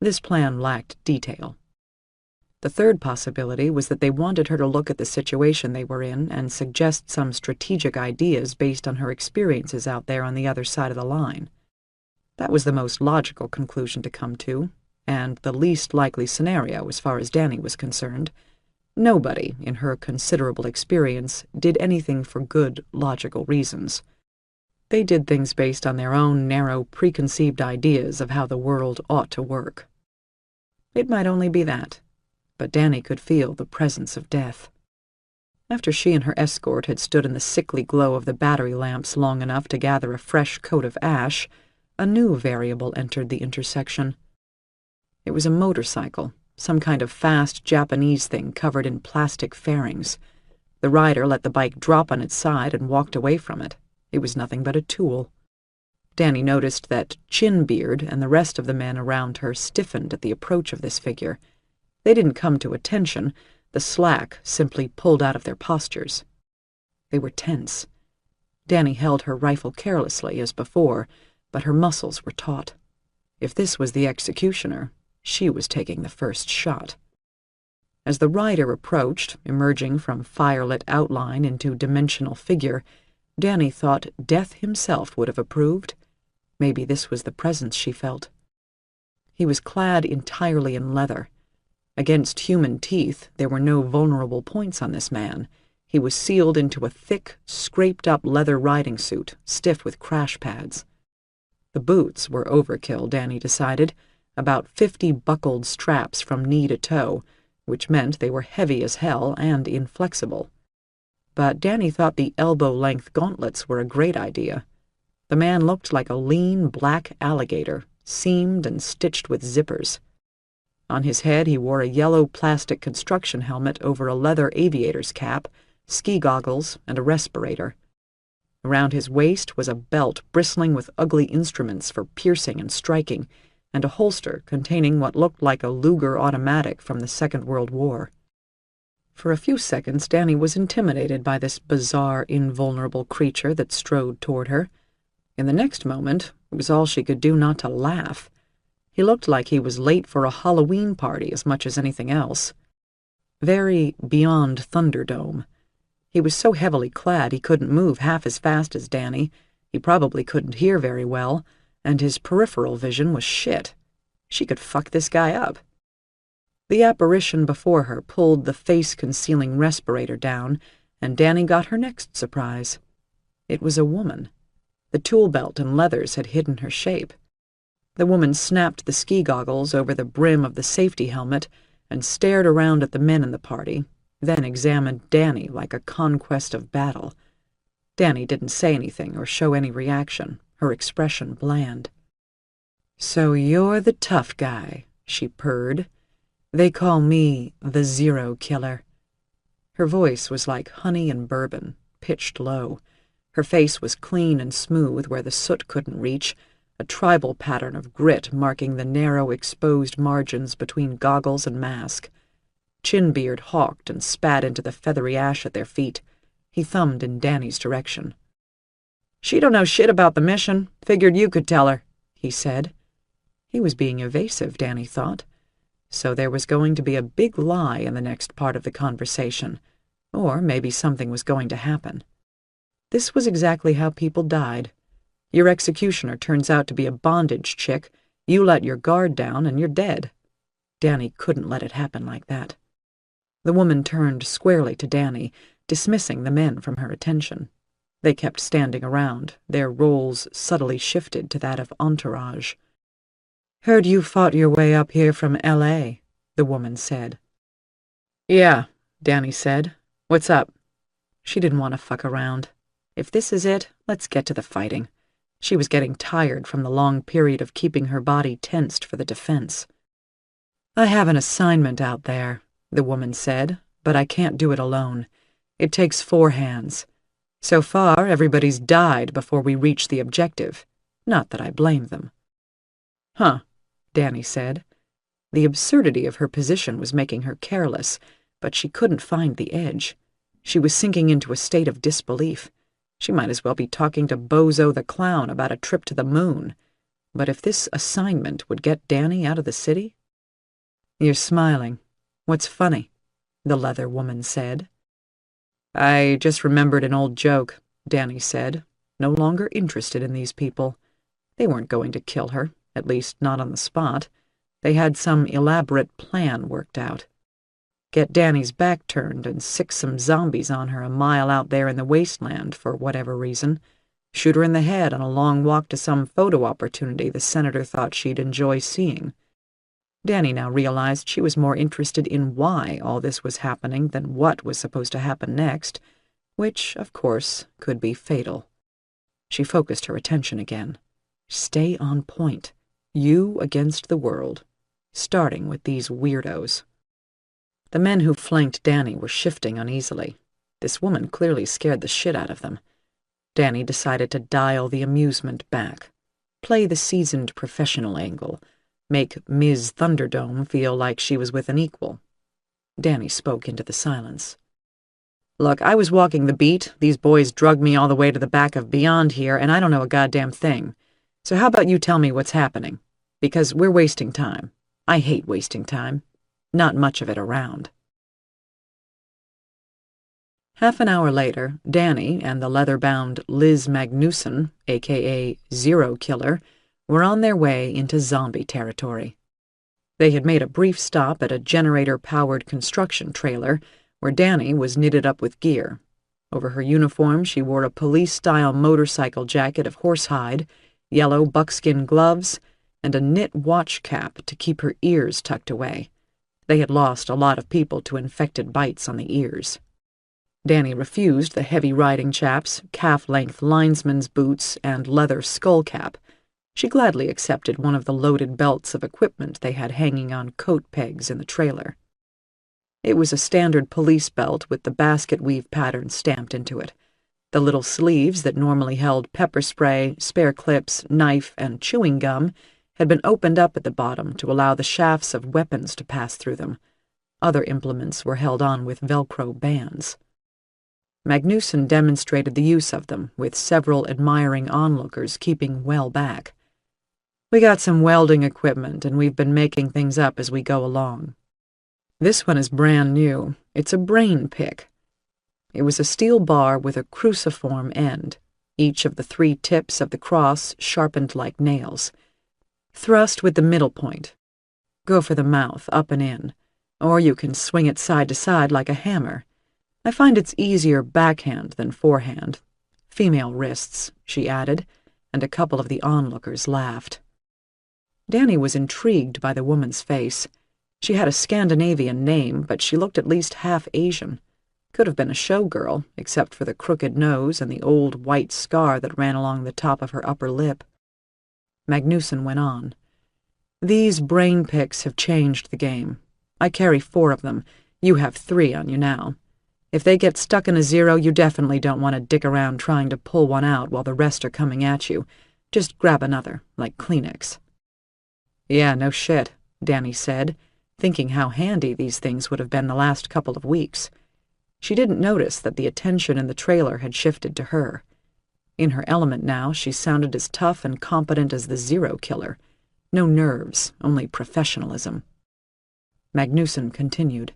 This plan lacked detail. The third possibility was that they wanted her to look at the situation they were in and suggest some strategic ideas based on her experiences out there on the other side of the line. That was the most logical conclusion to come to, and the least likely scenario as far as Danny was concerned. Nobody, in her considerable experience, did anything for good, logical reasons. They did things based on their own narrow, preconceived ideas of how the world ought to work. It might only be that, but Danny could feel the presence of death. After she and her escort had stood in the sickly glow of the battery lamps long enough to gather a fresh coat of ash, a new variable entered the intersection. It was a motorcycle, some kind of fast Japanese thing covered in plastic fairings. The rider let the bike drop on its side and walked away from it. It was nothing but a tool. Danny noticed that Chinbeard and the rest of the men around her stiffened at the approach of this figure. They didn't come to attention. The slack simply pulled out of their postures. They were tense. Danny held her rifle carelessly, as before, but her muscles were taut. If this was the executioner, she was taking the first shot. As the rider approached, emerging from firelit outline into dimensional figure, Danny thought Death himself would have approved. Maybe this was the presence she felt. He was clad entirely in leather. Against human teeth, there were no vulnerable points on this man. He was sealed into a thick, scraped-up leather riding suit, stiff with crash pads. The boots were overkill, Danny decided, about 50 buckled straps from knee to toe, which meant they were heavy as hell and inflexible. But Danny thought the elbow-length gauntlets were a great idea. The man looked like a lean, black alligator, seamed and stitched with zippers. On his head he wore a yellow plastic construction helmet over a leather aviator's cap, ski goggles, and a respirator. Around his waist was a belt bristling with ugly instruments for piercing and striking, and a holster containing what looked like a Luger automatic from the Second World War. For a few seconds Danny was intimidated by this bizarre, invulnerable creature that strode toward her. In the next moment, it was all she could do not to laugh. He looked like he was late for a Halloween party as much as anything else. Very beyond Thunderdome. He was so heavily clad he couldn't move half as fast as Danny, he probably couldn't hear very well, and his peripheral vision was shit. She could fuck this guy up. The apparition before her pulled the face-concealing respirator down, and Danny got her next surprise. It was a woman. The tool belt and leathers had hidden her shape. The woman snapped the ski goggles over the brim of the safety helmet and stared around at the men in the party, then examined Danny like a conquest of battle. Danny didn't say anything or show any reaction, her expression bland. "So you're the tough guy," she purred. "They call me the Zero Killer." Her voice was like honey and bourbon, pitched low. Her face was clean and smooth where the soot couldn't reach, a tribal pattern of grit marking the narrow, exposed margins between goggles and mask. Chin-beard hawked and spat into the feathery ash at their feet. He thumbed in Danny's direction. "She don't know shit about the mission. Figured you could tell her," he said. He was being evasive, Danny thought. So there was going to be a big lie in the next part of the conversation. Or maybe something was going to happen. This was exactly how people died. Your executioner turns out to be a bondage chick, you let your guard down, and you're dead. Danny couldn't let it happen like that. The woman turned squarely to Danny, dismissing the men from her attention. They kept standing around, their roles subtly shifted to that of entourage. "Heard you fought your way up here from L.A., the woman said. "Yeah," Danny said. "What's up?" She didn't want to fuck around. If this is it, let's get to the fighting. She was getting tired from the long period of keeping her body tensed for the defense. "I have an assignment out there," the woman said, "but I can't do it alone. It takes 4 hands. So far, everybody's died before we reach the objective. Not that I blame them." "Huh," Danny said. The absurdity of her position was making her careless, but she couldn't find the edge. She was sinking into a state of disbelief. She might as well be talking to Bozo the Clown about a trip to the moon. But if this assignment would get Danny out of the city? "You're smiling. What's funny?" the leather woman said. "I just remembered an old joke," Danny said, no longer interested in these people. They weren't going to kill her, at least not on the spot. They had some elaborate plan worked out. Get Danny's back turned and sick some zombies on her a mile out there in the wasteland for whatever reason. Shoot her in the head on a long walk to some photo opportunity the senator thought she'd enjoy seeing. Danny now realized she was more interested in why all this was happening than what was supposed to happen next, which, of course, could be fatal. She focused her attention again. Stay on point. You against the world. Starting with these weirdos. The men who flanked Danny were shifting uneasily. This woman clearly scared the shit out of them. Danny decided to dial the amusement back. Play the seasoned professional angle. Make Ms. Thunderdome feel like she was with an equal. Danny spoke into the silence. "Look, I was walking the beat. These boys drugged me all the way to the back of Beyond here, and I don't know a goddamn thing. So how about you tell me what's happening? Because we're wasting time. I hate wasting time. Not much of it around." Half an hour later, Danny and the leather-bound Liz Magnuson, a.k.a. Zero Killer, were on their way into zombie territory. They had made a brief stop at a generator-powered construction trailer where Danny was knitted up with gear. Over her uniform, she wore a police-style motorcycle jacket of horsehide, yellow buckskin gloves, and a knit watch cap to keep her ears tucked away. They had lost a lot of people to infected bites on the ears. Danny refused the heavy riding chaps, calf-length linesman's boots, and leather skull cap. She gladly accepted one of the loaded belts of equipment they had hanging on coat pegs in the trailer. It was a standard police belt with the basket weave pattern stamped into it. The little sleeves that normally held pepper spray, spare clips, knife, and chewing gum had been opened up at the bottom to allow the shafts of weapons to pass through them. Other implements were held on with Velcro bands. Magnuson demonstrated the use of them, with several admiring onlookers keeping well back. "We got some welding equipment, and we've been making things up as we go along. This one is brand new. It's a brain pick." It was a steel bar with a cruciform end, each of the 3 tips of the cross sharpened like nails. "Thrust with the middle point. Go for the mouth, up and in, or you can swing it side to side like a hammer. I find it's easier backhand than forehand. Female wrists," she added, and a couple of the onlookers laughed. Danny was intrigued by the woman's face. She had a Scandinavian name, but she looked at least half Asian. Could have been a showgirl, except for the crooked nose and the old white scar that ran along the top of her upper lip. Magnuson went on. These brain picks have changed the game. I carry 4 of them. You have 3 on you now. If they get stuck in a 0, you definitely don't want to dick around trying to pull one out while the rest are coming at you. Just grab another, like Kleenex. Yeah, no shit, Danny said, thinking how handy these things would have been the last couple of weeks. She didn't notice that the attention in the trailer had shifted to her. In her element now, she sounded as tough and competent as the Zero Killer. No nerves, only professionalism. Magnuson continued.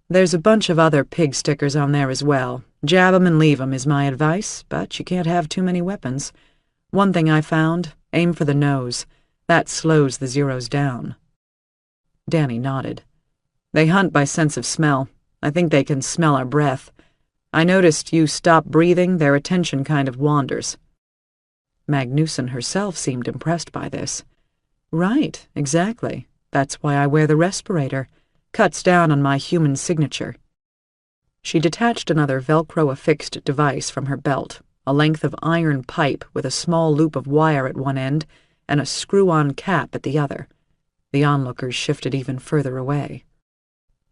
There's a bunch of other pig stickers on there as well. Jab 'em and leave 'em is my advice, but you can't have too many weapons. One thing I found, aim for the nose. That slows the Zeros down. Danny nodded. They hunt by sense of smell. I think they can smell our breath. I noticed you stop breathing, their attention kind of wanders. Magnuson herself seemed impressed by this. Right, exactly. That's why I wear the respirator. Cuts down on my human signature. She detached another Velcro-affixed device from her belt, a length of iron pipe with a small loop of wire at one end and a screw-on cap at the other. The onlookers shifted even further away.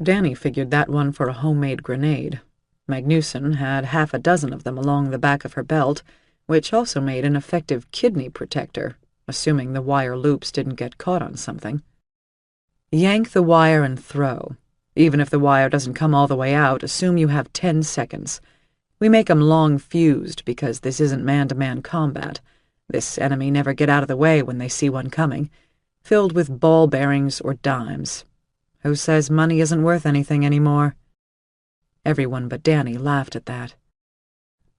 Danny figured that one for a homemade grenade. Magnuson had 6 of them along the back of her belt, which also made an effective kidney protector, assuming the wire loops didn't get caught on something. Yank the wire and throw. Even if the wire doesn't come all the way out, assume you have 10 seconds. We make 'em long-fused because this isn't man-to-man combat. This enemy never get out of the way when they see one coming, filled with ball bearings or dimes. Who says money isn't worth anything anymore? Everyone but Danny laughed at that.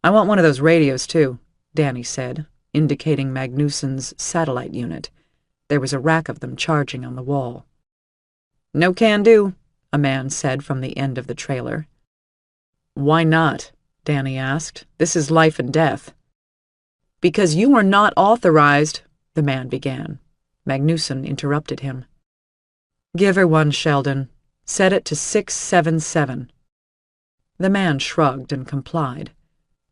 I want one of those radios, too, Danny said, indicating Magnuson's satellite unit. There was a rack of them charging on the wall. No can do, a man said from the end of the trailer. Why not? Danny asked. This is life and death. Because you are not authorized, the man began. Magnuson interrupted him. Give her one, Sheldon. Set it to 677. The man shrugged and complied.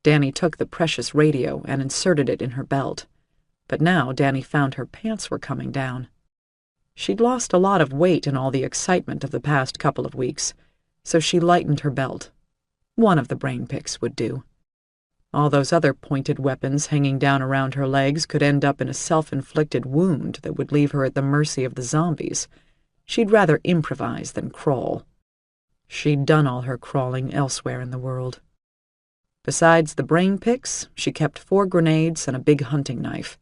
Danny took the precious radio and inserted it in her belt. But now Danny found her pants were coming down. She'd lost a lot of weight in all the excitement of the past couple of weeks, so she lightened her belt. One of the brain picks would do. All those other pointed weapons hanging down around her legs could end up in a self-inflicted wound that would leave her at the mercy of the zombies. She'd rather improvise than crawl. She'd done all her crawling elsewhere in the world. Besides the brain picks, she kept 4 grenades and a big hunting knife.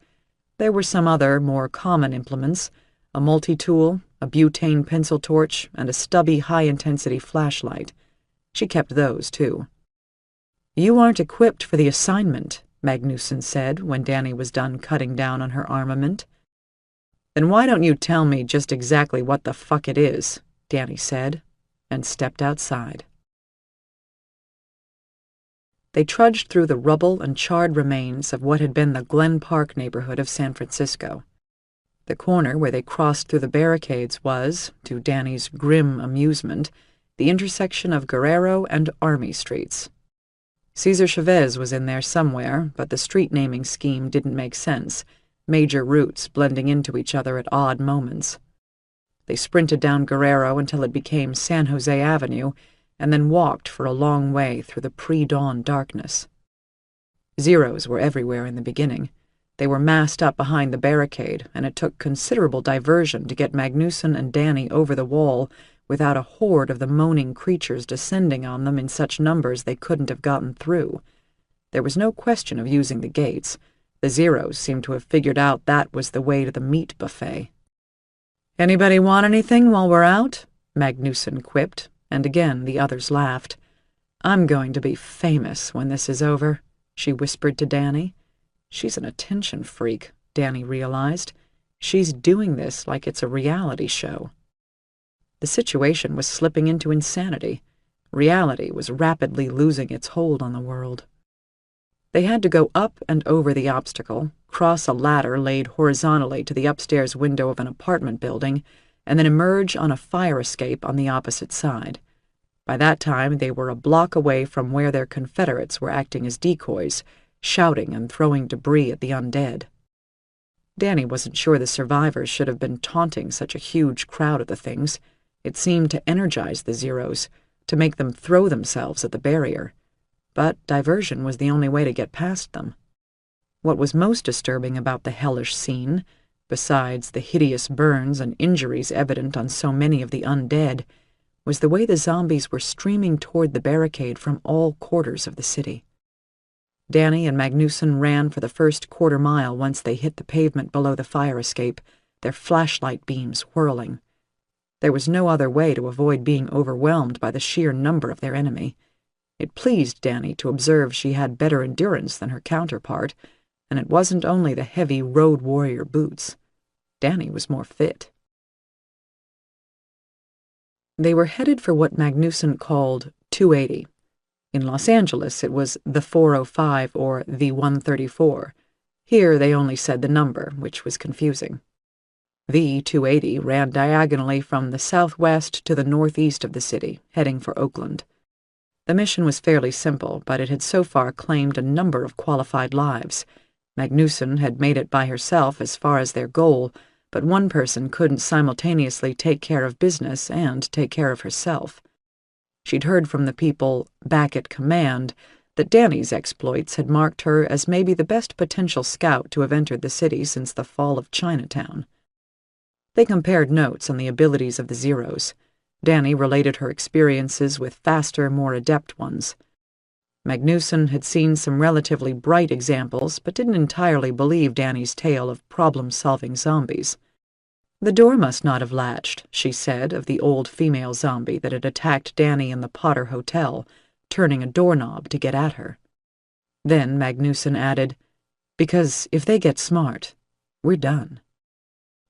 There were some other, more common implements, a multi-tool, a butane pencil torch, and a stubby high-intensity flashlight. She kept those, too. You aren't equipped for the assignment, Magnuson said when Danny was done cutting down on her armament. Then why don't you tell me just exactly what the fuck it is, Danny said, and stepped outside. They trudged through the rubble and charred remains of what had been the Glen Park neighborhood of San Francisco. The corner where they crossed through the barricades was, to Danny's grim amusement, the intersection of Guerrero and Army Streets. Cesar Chavez was in there somewhere, but the street naming scheme didn't make sense, major routes blending into each other at odd moments. They sprinted down Guerrero until it became San Jose Avenue, and then walked for a long way through the pre-dawn darkness. Zeros were everywhere in the beginning. They were massed up behind the barricade, and it took considerable diversion to get Magnuson and Danny over the wall without a horde of the moaning creatures descending on them in such numbers they couldn't have gotten through. There was no question of using the gates. The Zeros seemed to have figured out that was the way to the meat buffet. "Anybody want anything while we're out?" Magnuson quipped, and again the others laughed. "I'm going to be famous when this is over," she whispered to Danny. She's an attention freak, Danny realized. She's doing this like it's a reality show. The situation was slipping into insanity. Reality was rapidly losing its hold on the world. They had to go up and over the obstacle, cross a ladder laid horizontally to the upstairs window of an apartment building, and then emerge on a fire escape on the opposite side. By that time, they were a block away from where their Confederates were acting as decoys, shouting and throwing debris at the undead. Danny wasn't sure the survivors should have been taunting such a huge crowd of the things. It seemed to energize the Zeros, to make them throw themselves at the barrier. But diversion was the only way to get past them. What was most disturbing about the hellish scene, besides the hideous burns and injuries evident on so many of the undead, was the way the zombies were streaming toward the barricade from all quarters of the city. Danny and Magnusson ran for the first quarter-mile once they hit the pavement below the fire escape, their flashlight beams whirling. There was no other way to avoid being overwhelmed by the sheer number of their enemy. It pleased Danny to observe she had better endurance than her counterpart, and it wasn't only the heavy road warrior boots. Danny was more fit. They were headed for what Magnusson called 280. In Los Angeles, it was the 405 or the 134. Here they only said the number, which was confusing. The 280 ran diagonally from the southwest to the northeast of the city, heading for Oakland. The mission was fairly simple, but it had so far claimed a number of qualified lives. Magnusson had made it by herself as far as their goal, but one person couldn't simultaneously take care of business and take care of herself. She'd heard from the people back at command that Danny's exploits had marked her as maybe the best potential scout to have entered the city since the fall of Chinatown. They compared notes on the abilities of the Zeros. Danny related her experiences with faster, more adept ones. Magnusson had seen some relatively bright examples, but didn't entirely believe Danny's tale of problem-solving zombies. The door must not have latched, she said, of the old female zombie that had attacked Danny in the Potter Hotel, turning a doorknob to get at her. Then Magnusson added, "Because if they get smart, we're done."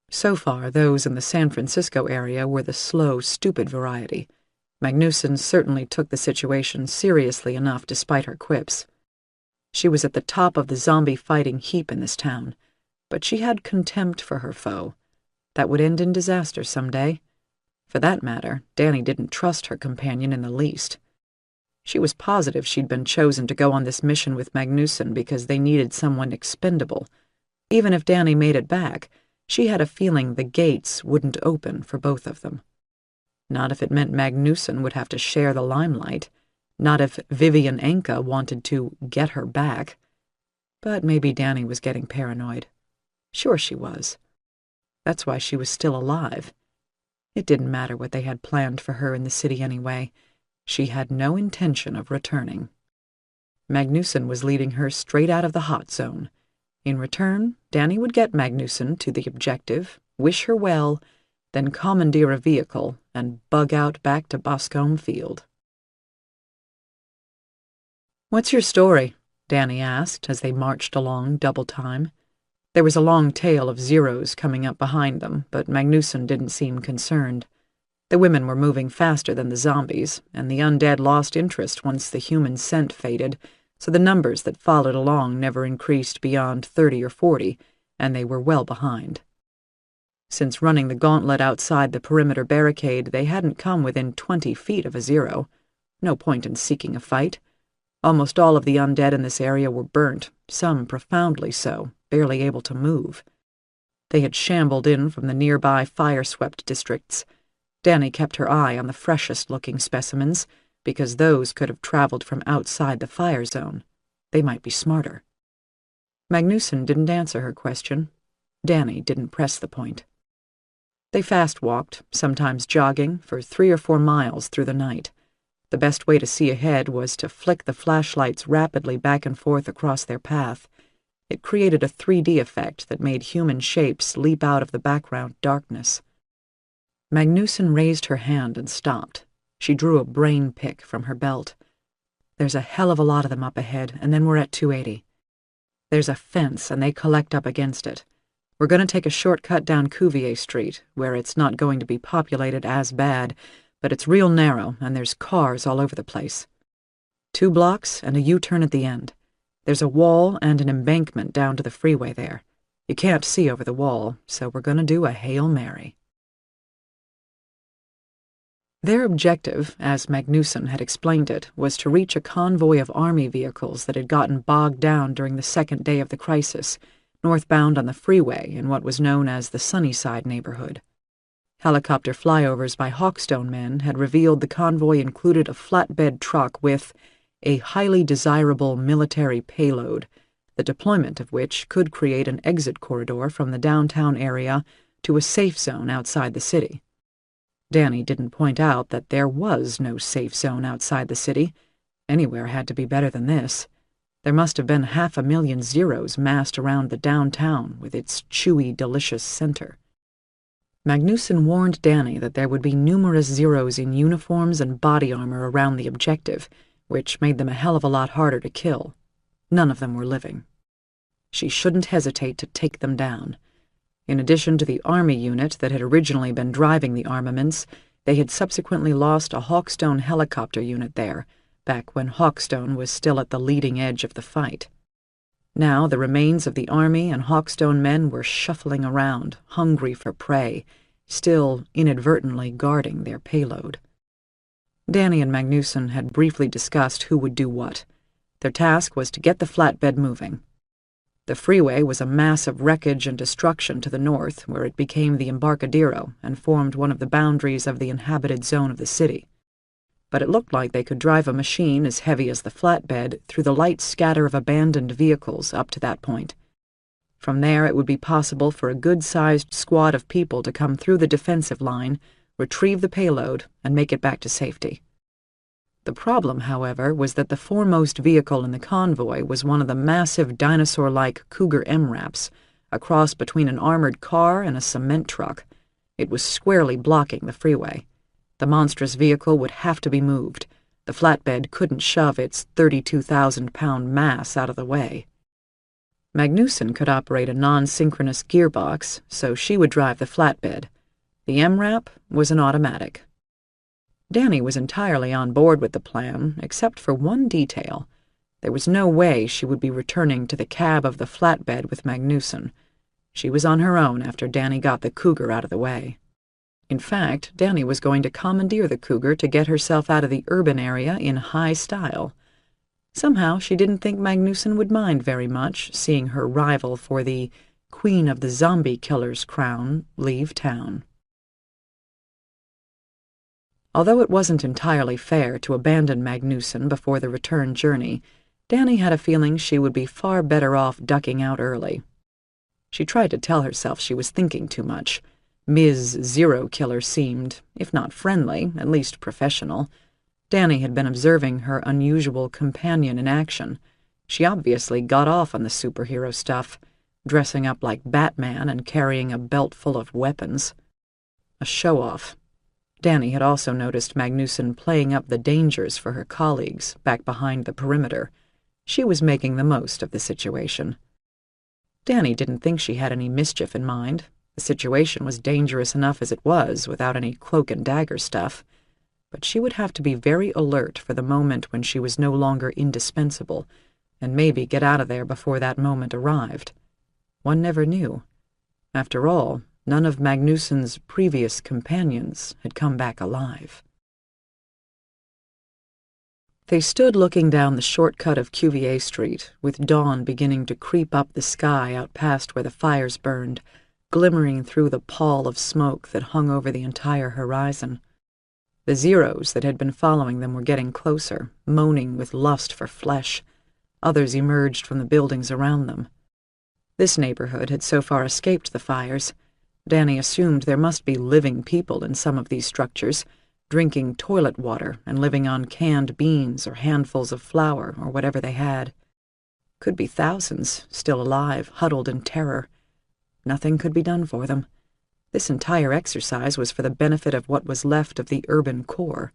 So far, those in the San Francisco area were the slow, stupid variety. Magnusson certainly took the situation seriously enough despite her quips. She was at the top of the zombie-fighting heap in this town, but she had contempt for her foe. That would end in disaster someday. For that matter, Danny didn't trust her companion in the least. She was positive she'd been chosen to go on this mission with Magnusson because they needed someone expendable. Even if Danny made it back, she had a feeling the gates wouldn't open for both of them. Not if it meant Magnusson would have to share the limelight. Not if Vivian Anka wanted to get her back. But maybe Danny was getting paranoid. Sure she was. That's why she was still alive. It didn't matter what they had planned for her in the city anyway. She had no intention of returning. Magnusson was leading her straight out of the hot zone. In return, Danny would get Magnusson to the objective, wish her well, then commandeer a vehicle and bug out back to Boscombe Field. "What's your story?" Danny asked as they marched along double time. There was a long tail of Zeros coming up behind them, but Magnusson didn't seem concerned. The women were moving faster than the zombies, and the undead lost interest once the human scent faded, so the numbers that followed along never increased beyond 30 or 40, and they were well behind. Since running the gauntlet outside the perimeter barricade, they hadn't come within 20 feet of a Zero. No point in seeking a fight. Almost all of the undead in this area were burnt, some profoundly so, barely able to move. They had shambled in from the nearby fire-swept districts. Danny kept her eye on the freshest-looking specimens, because those could have traveled from outside the fire zone. They might be smarter. Magnusson didn't answer her question. Danny didn't press the point. They fast-walked, sometimes jogging, for 3 or 4 miles through the night. The best way to see ahead was to flick the flashlights rapidly back and forth across their path. It created a 3D effect that made human shapes leap out of the background darkness. Magnusson raised her hand and stopped. She drew a brain pick from her belt. "There's a hell of a lot of them up ahead, and then we're at 280. There's a fence, and they collect up against it. We're going to take a shortcut down Cuvier Street, where it's not going to be populated as bad, but it's real narrow, and there's cars all over the place. 2 blocks and a U-turn at the end. There's a wall and an embankment down to the freeway there. You can't see over the wall, so we're going to do a Hail Mary." Their objective, as Magnusson had explained it, was to reach a convoy of army vehicles that had gotten bogged down during the second day of the crisis, northbound on the freeway in what was known as the Sunnyside neighborhood. Helicopter flyovers by Hawkstone men had revealed the convoy included a flatbed truck with a highly desirable military payload, the deployment of which could create an exit corridor from the downtown area to a safe zone outside the city. Danny didn't point out that there was no safe zone outside the city. Anywhere had to be better than this. There must have been 500,000 Zeros massed around the downtown with its chewy, delicious center. Magnuson warned Danny that there would be numerous Zeros in uniforms and body armor around the objective, which made them a hell of a lot harder to kill. None of them were living. She shouldn't hesitate to take them down. In addition to the Army unit that had originally been driving the armaments, they had subsequently lost a Hawkstone helicopter unit there, back when Hawkstone was still at the leading edge of the fight. Now the remains of the Army and Hawkstone men were shuffling around, hungry for prey, still inadvertently guarding their payload. Danny and Magnuson had briefly discussed who would do what. Their task was to get the flatbed moving. The freeway was a mass of wreckage and destruction to the north, where it became the Embarcadero and formed one of the boundaries of the inhabited zone of the city. But it looked like they could drive a machine as heavy as the flatbed through the light scatter of abandoned vehicles up to that point. From there, it would be possible for a good-sized squad of people to come through the defensive line, retrieve the payload, and make it back to safety. The problem, however, was that the foremost vehicle in the convoy was one of the massive dinosaur-like Cougar MRAPs, a cross between an armored car and a cement truck. It was squarely blocking the freeway. The monstrous vehicle would have to be moved. The flatbed couldn't shove its 32,000-pound mass out of the way. Magnuson could operate a non-synchronous gearbox, so she would drive the flatbed. The MRAP was an automatic. Danny was entirely on board with the plan, except for one detail. There was no way she would be returning to the cab of the flatbed with Magnuson. She was on her own after Danny got the Cougar out of the way. In fact, Danny was going to commandeer the Cougar to get herself out of the urban area in high style. Somehow she didn't think Magnuson would mind very much seeing her rival for the Queen of the Zombie Killers crown leave town. Although it wasn't entirely fair to abandon Magnuson before the return journey, Danny had a feeling she would be far better off ducking out early. She tried to tell herself she was thinking too much. Ms. Zero Killer seemed, if not friendly, at least professional. Danny had been observing her unusual companion in action. She obviously got off on the superhero stuff, dressing up like Batman and carrying a belt full of weapons. A show-off. Danny had also noticed Magnuson playing up the dangers for her colleagues back behind the perimeter. She was making the most of the situation. Danny didn't think she had any mischief in mind. The situation was dangerous enough as it was, without any cloak and dagger stuff. But she would have to be very alert for the moment when she was no longer indispensable, and maybe get out of there before that moment arrived. One never knew. After all, none of Magnuson's previous companions had come back alive. They stood looking down the shortcut of Cuvier Street, with dawn beginning to creep up the sky out past where the fires burned, glimmering through the pall of smoke that hung over the entire horizon. The Zeros that had been following them were getting closer, moaning with lust for flesh. Others emerged from the buildings around them. This neighborhood had so far escaped the fires. Danny assumed there must be living people in some of these structures, drinking toilet water and living on canned beans or handfuls of flour or whatever they had. Could be thousands, still alive, huddled in terror. Nothing could be done for them. This entire exercise was for the benefit of what was left of the urban core.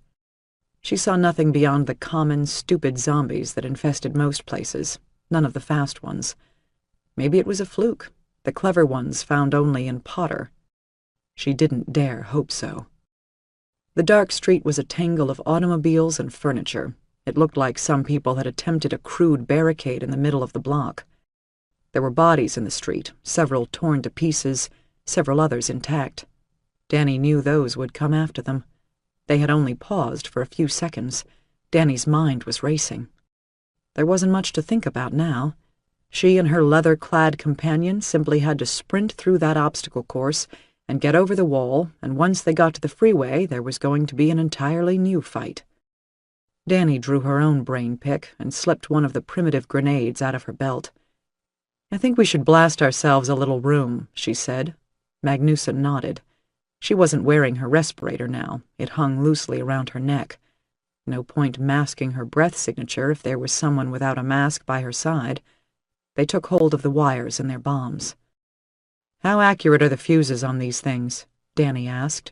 She saw nothing beyond the common, stupid zombies that infested most places, none of the fast ones. Maybe it was a fluke, the clever ones found only in Potter. She didn't dare hope so. The dark street was a tangle of automobiles and furniture. It looked like some people had attempted a crude barricade in the middle of the block. There were bodies in the street, several torn to pieces, several others intact. Danny knew those would come after them. They had only paused for a few seconds. Danny's mind was racing. There wasn't much to think about now. She and her leather-clad companion simply had to sprint through that obstacle course and get over the wall, and once they got to the freeway, there was going to be an entirely new fight. Dani drew her own brain pick and slipped one of the primitive grenades out of her belt. "I think we should blast ourselves a little room," she said. Magnuson nodded. She wasn't wearing her respirator now. It hung loosely around her neck. No point masking her breath signature if there was someone without a mask by her side. They took hold of the wires in their bombs. "How accurate are the fuses on these things?" Dani asked.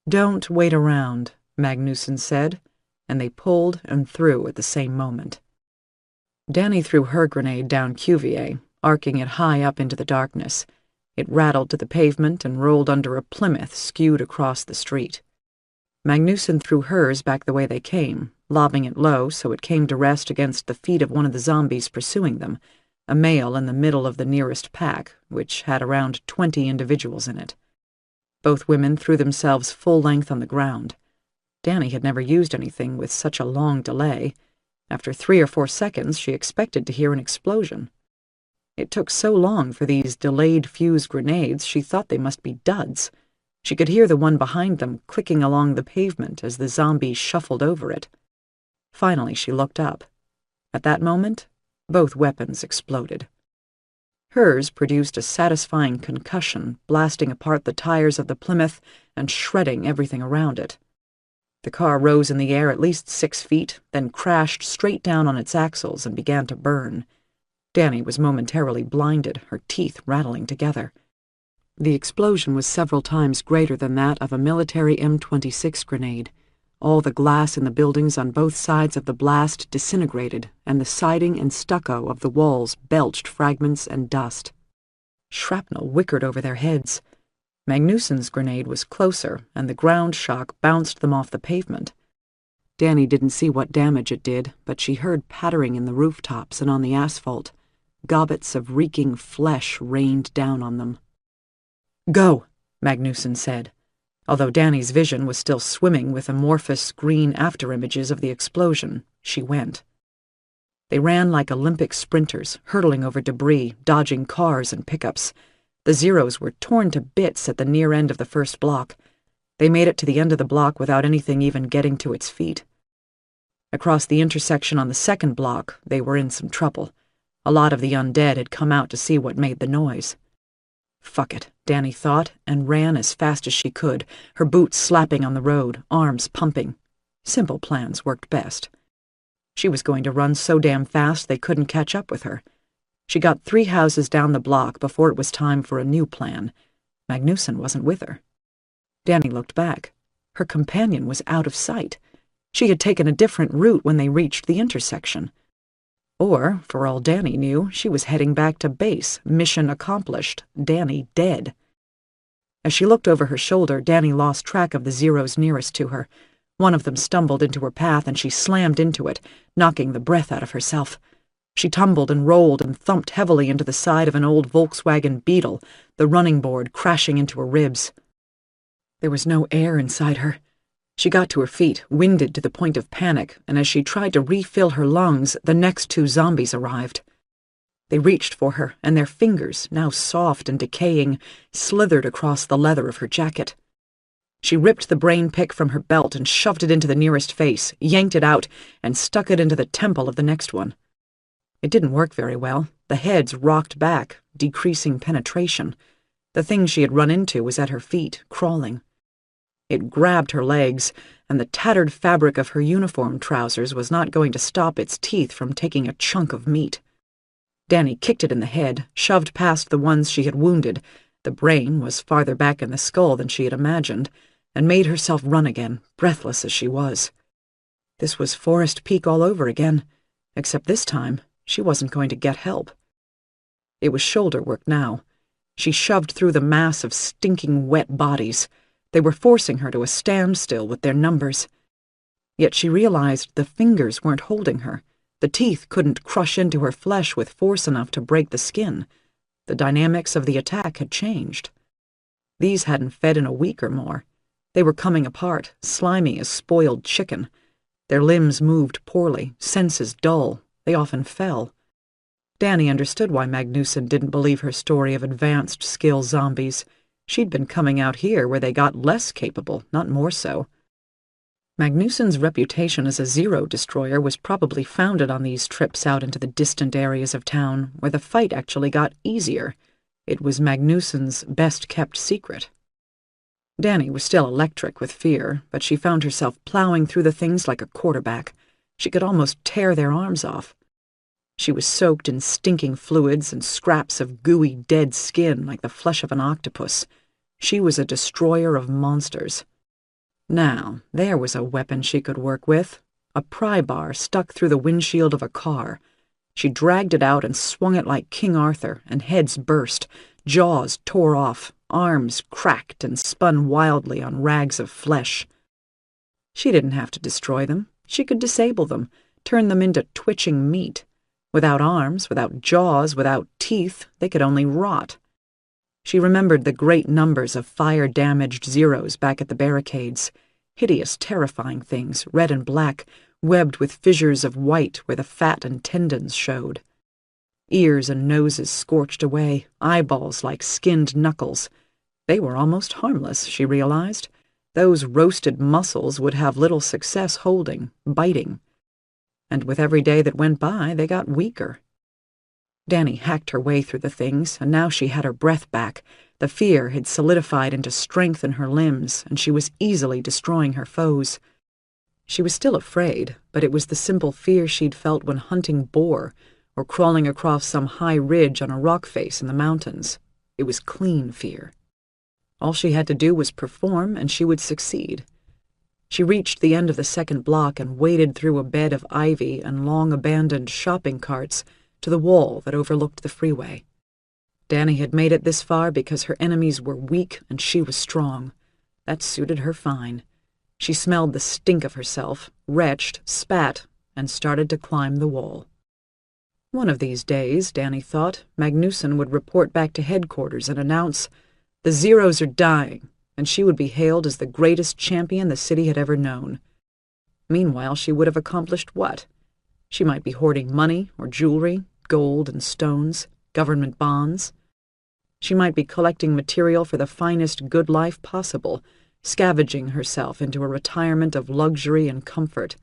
"Don't wait around," Magnuson said, and they pulled and threw at the same moment. Dani threw her grenade down Cuvier, arcing it high up into the darkness. It rattled to the pavement and rolled under a Plymouth skewed across the street. Magnuson threw hers back the way they came, lobbing it low so it came to rest against the feet of one of the zombies pursuing them, a male in the middle of the nearest pack, which had around 20 individuals in it. Both women threw themselves full length on the ground. Dani had never used anything with such a long delay. After 3 or 4 seconds, she expected to hear an explosion. It took so long for these delayed fuse grenades, she thought they must be duds. She could hear the one behind them clicking along the pavement as the zombie shuffled over it. Finally, she looked up. At that moment, both weapons exploded. Hers produced a satisfying concussion, blasting apart the tires of the Plymouth and shredding everything around it. The car rose in the air at least 6 feet, then crashed straight down on its axles and began to burn. Dani was momentarily blinded, her teeth rattling together. The explosion was several times greater than that of a military M26 grenade. All the glass in the buildings on both sides of the blast disintegrated, and the siding and stucco of the walls belched fragments and dust. Shrapnel whickered over their heads. Magnuson's grenade was closer, and the ground shock bounced them off the pavement. Dani didn't see what damage it did, but she heard pattering in the rooftops and on the asphalt. Gobbets of reeking flesh rained down on them. "Go," Magnuson said, although Dani's vision was still swimming with amorphous green afterimages of the explosion. She went. They ran like Olympic sprinters, hurtling over debris, dodging cars and pickups. The Zeros were torn to bits at the near end of the first block. They made it to the end of the block without anything even getting to its feet. Across the intersection on the second block, they were in some trouble. A lot of the undead had come out to see what made the noise. Fuck it, Dani thought, and ran as fast as she could, her boots slapping on the road, arms pumping. Simple plans worked best. She was going to run so damn fast they couldn't catch up with her. She got 3 houses down the block before it was time for a new plan. Magnuson wasn't with her. Dani looked back. Her companion was out of sight. She had taken a different route when they reached the intersection. Or, for all Dani knew, she was heading back to base, mission accomplished, Dani dead. As she looked over her shoulder, Dani lost track of the Zeros nearest to her. One of them stumbled into her path and she slammed into it, knocking the breath out of herself. She tumbled and rolled and thumped heavily into the side of an old Volkswagen Beetle, the running board crashing into her ribs. There was no air inside her. She got to her feet, winded to the point of panic, and as she tried to refill her lungs, the next 2 zombies arrived. They reached for her, and their fingers, now soft and decaying, slithered across the leather of her jacket. She ripped the brain pick from her belt and shoved it into the nearest face, yanked it out, and stuck it into the temple of the next one. It didn't work very well. The heads rocked back, decreasing penetration. The thing she had run into was at her feet, crawling. It grabbed her legs, and the tattered fabric of her uniform trousers was not going to stop its teeth from taking a chunk of meat. Dani kicked it in the head, shoved past the ones she had wounded. The brain was farther back in the skull than she had imagined, and made herself run again, breathless as she was. This was Forest Peak all over again, except this time she wasn't going to get help. It was shoulder work now. She shoved through the mass of stinking wet bodies. They were forcing her to a standstill with their numbers. Yet she realized the fingers weren't holding her. The teeth couldn't crush into her flesh with force enough to break the skin. The dynamics of the attack had changed. These hadn't fed in a week or more. They were coming apart, slimy as spoiled chicken. Their limbs moved poorly, senses dull. They often fell. Danny understood why Magnuson didn't believe her story of advanced skill zombies. She'd been coming out here where they got less capable, not more so. Magnuson's reputation as a zero destroyer was probably founded on these trips out into the distant areas of town, where the fight actually got easier. It was Magnuson's best-kept secret. Danny was still electric with fear, but she found herself plowing through the things like a quarterback. She could almost tear their arms off. She was soaked in stinking fluids and scraps of gooey dead skin like the flesh of an octopus. She was a destroyer of monsters. Now, there was a weapon she could work with, a pry bar stuck through the windshield of a car. She dragged it out and swung it like King Arthur, and heads burst, jaws tore off, arms cracked and spun wildly on rags of flesh. She didn't have to destroy them. She could disable them, turn them into twitching meat. Without arms, without jaws, without teeth, they could only rot. She remembered the great numbers of fire-damaged Zeros back at the barricades, hideous, terrifying things, red and black, webbed with fissures of white where the fat and tendons showed. Ears and noses scorched away, eyeballs like skinned knuckles. They were almost harmless, she realized. Those roasted muscles would have little success holding, biting. And with every day that went by, they got weaker. Danny hacked her way through the things, and now she had her breath back. The fear had solidified into strength in her limbs, and she was easily destroying her foes. She was still afraid, but it was the simple fear she'd felt when hunting boar, or crawling across some high ridge on a rock face in the mountains. It was clean fear. All she had to do was perform, and she would succeed. She reached the end of the second block and waded through a bed of ivy and long-abandoned shopping carts to the wall that overlooked the freeway. Danny had made it this far because her enemies were weak and she was strong. That suited her fine. She smelled the stink of herself, retched, spat, and started to climb the wall. One of these days, Danny thought, Magnuson would report back to headquarters and announce, "The Zeros are dying," and she would be hailed as the greatest champion the city had ever known. Meanwhile, she would have accomplished what? She might be hoarding money or jewelry, gold and stones, government bonds. She might be collecting material for the finest good life possible, scavenging herself into a retirement of luxury and comfort.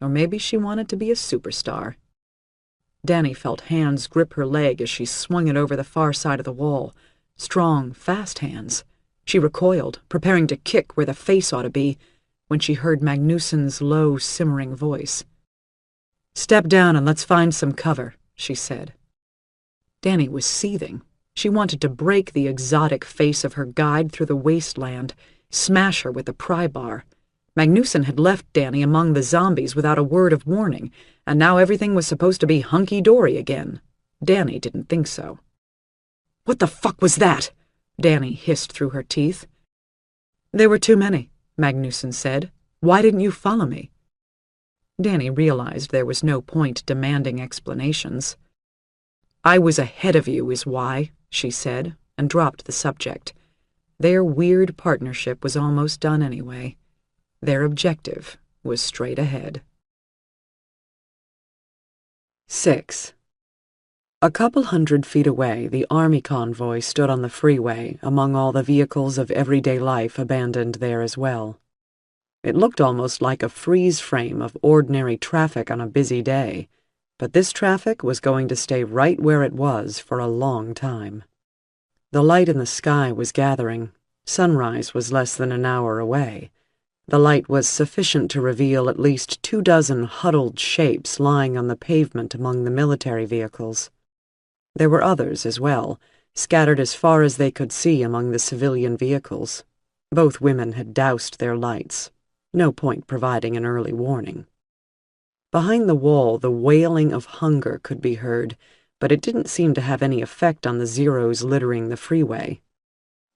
Or maybe she wanted to be a superstar. Danny felt hands grip her leg as she swung it over the far side of the wall. Strong, fast hands. She recoiled, preparing to kick where the face ought to be, when she heard Magnuson's low, simmering voice. "Step down and let's find some cover," she said. Danny was seething. She wanted to break the exotic face of her guide through the wasteland, smash her with the pry bar. Magnuson had left Danny among the zombies without a word of warning, and now everything was supposed to be hunky-dory again. Danny didn't think so. "What the fuck was that?" Danny hissed through her teeth. "There were too many," Magnuson said. "Why didn't you follow me?" Danny realized there was no point demanding explanations. "I was ahead of you is why," she said, and dropped the subject. Their weird partnership was almost done anyway. Their objective was straight ahead. 6. A couple 100 feet away, the army convoy stood on the freeway among all the vehicles of everyday life abandoned there as well. It looked almost like a freeze frame of ordinary traffic on a busy day, but this traffic was going to stay right where it was for a long time. The light in the sky was gathering. Sunrise was less than an hour away. The light was sufficient to reveal at least 24 huddled shapes lying on the pavement among the military vehicles. There were others as well, scattered as far as they could see among the civilian vehicles. Both women had doused their lights. No point providing an early warning. Behind the wall, the wailing of hunger could be heard, but it didn't seem to have any effect on the Zeros littering the freeway.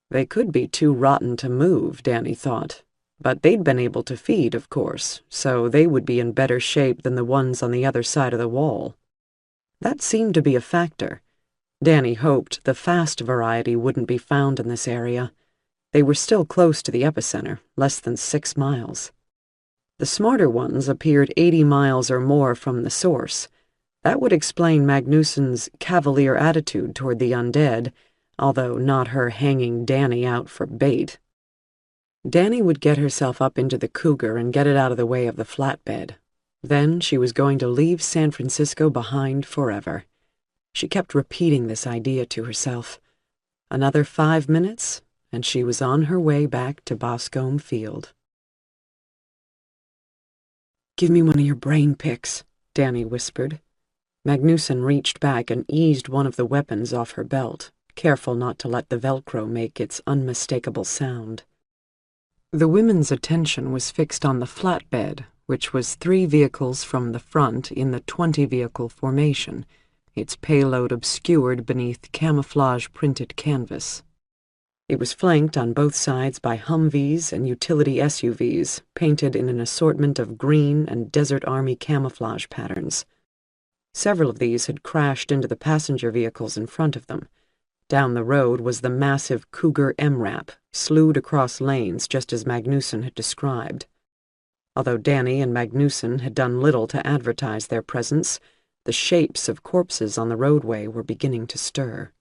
They could be too rotten to move, Danny thought, but they'd been able to feed, of course, so they would be in better shape than the ones on the other side of the wall. That seemed to be a factor. Danny hoped the fast variety wouldn't be found in this area. They were still close to the epicenter, less than 6 miles. The smarter ones appeared 80 miles or more from the source. That would explain Magnussen's cavalier attitude toward the undead, although not her hanging Danny out for bait. Danny would get herself up into the Cougar and get it out of the way of the flatbed. Then she was going to leave San Francisco behind forever. She kept repeating this idea to herself. Another 5 minutes, and she was on her way back to Boscombe Field. "Give me one of your brain picks," Danny whispered. Magnussen reached back and eased one of the weapons off her belt, careful not to let the Velcro make its unmistakable sound. The women's attention was fixed on the flatbed, which was 3 vehicles from the front in the 20-vehicle formation, its payload obscured beneath camouflage-printed canvas. It was flanked on both sides by Humvees and utility SUVs, painted in an assortment of green and Desert Army camouflage patterns. Several of these had crashed into the passenger vehicles in front of them. Down the road was the massive Cougar MRAP, slewed across lanes just as Magnussen had described. Although Danny and Magnussen had done little to advertise their presence, the shapes of corpses on the roadway were beginning to stir.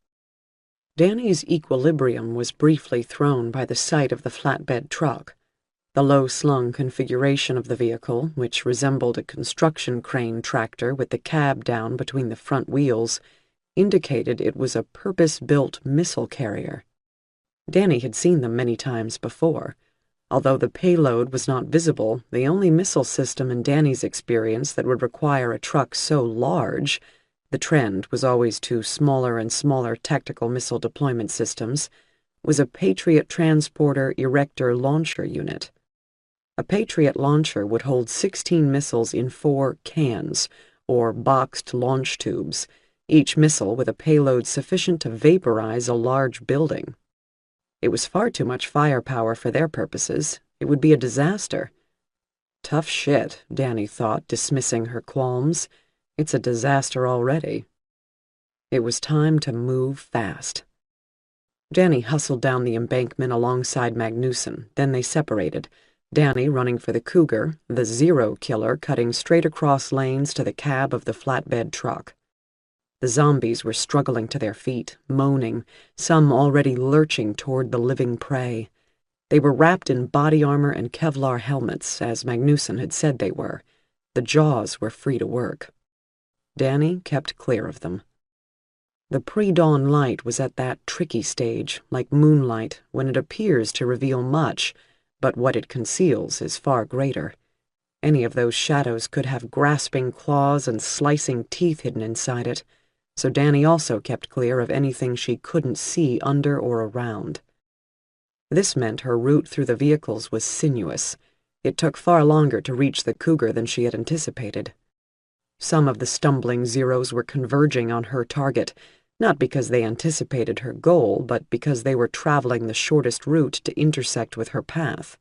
Danny's equilibrium was briefly thrown by the sight of the flatbed truck. The low-slung configuration of the vehicle, which resembled a construction crane tractor with the cab down between the front wheels, indicated it was a purpose-built missile carrier. Danny had seen them many times before. Although the payload was not visible, the only missile system in Danny's experience that would require a truck so large— the trend was always to smaller and smaller tactical missile deployment systems— was a Patriot Transporter Erector Launcher Unit. A Patriot launcher would hold 16 missiles in 4 cans, or boxed launch tubes, each missile with a payload sufficient to vaporize a large building. It was far too much firepower for their purposes. It would be a disaster. Tough shit, Danny thought, dismissing her qualms. It's a disaster already. It was time to move fast. Danny hustled down the embankment alongside Magnussen, then they separated, Danny running for the Cougar, the Zero Killer cutting straight across lanes to the cab of the flatbed truck. The zombies were struggling to their feet, moaning, some already lurching toward the living prey. They were wrapped in body armor and Kevlar helmets, as Magnussen had said they were. The jaws were free to work. Danny kept clear of them. The pre-dawn light was at that tricky stage, like moonlight, when it appears to reveal much, but what it conceals is far greater. Any of those shadows could have grasping claws and slicing teeth hidden inside it, so Danny also kept clear of anything she couldn't see under or around. This meant her route through the vehicles was sinuous. It took far longer to reach the Cougar than she had anticipated. Some of the stumbling Zeros were converging on her target, not because they anticipated her goal, but because they were traveling the shortest route to intersect with her path.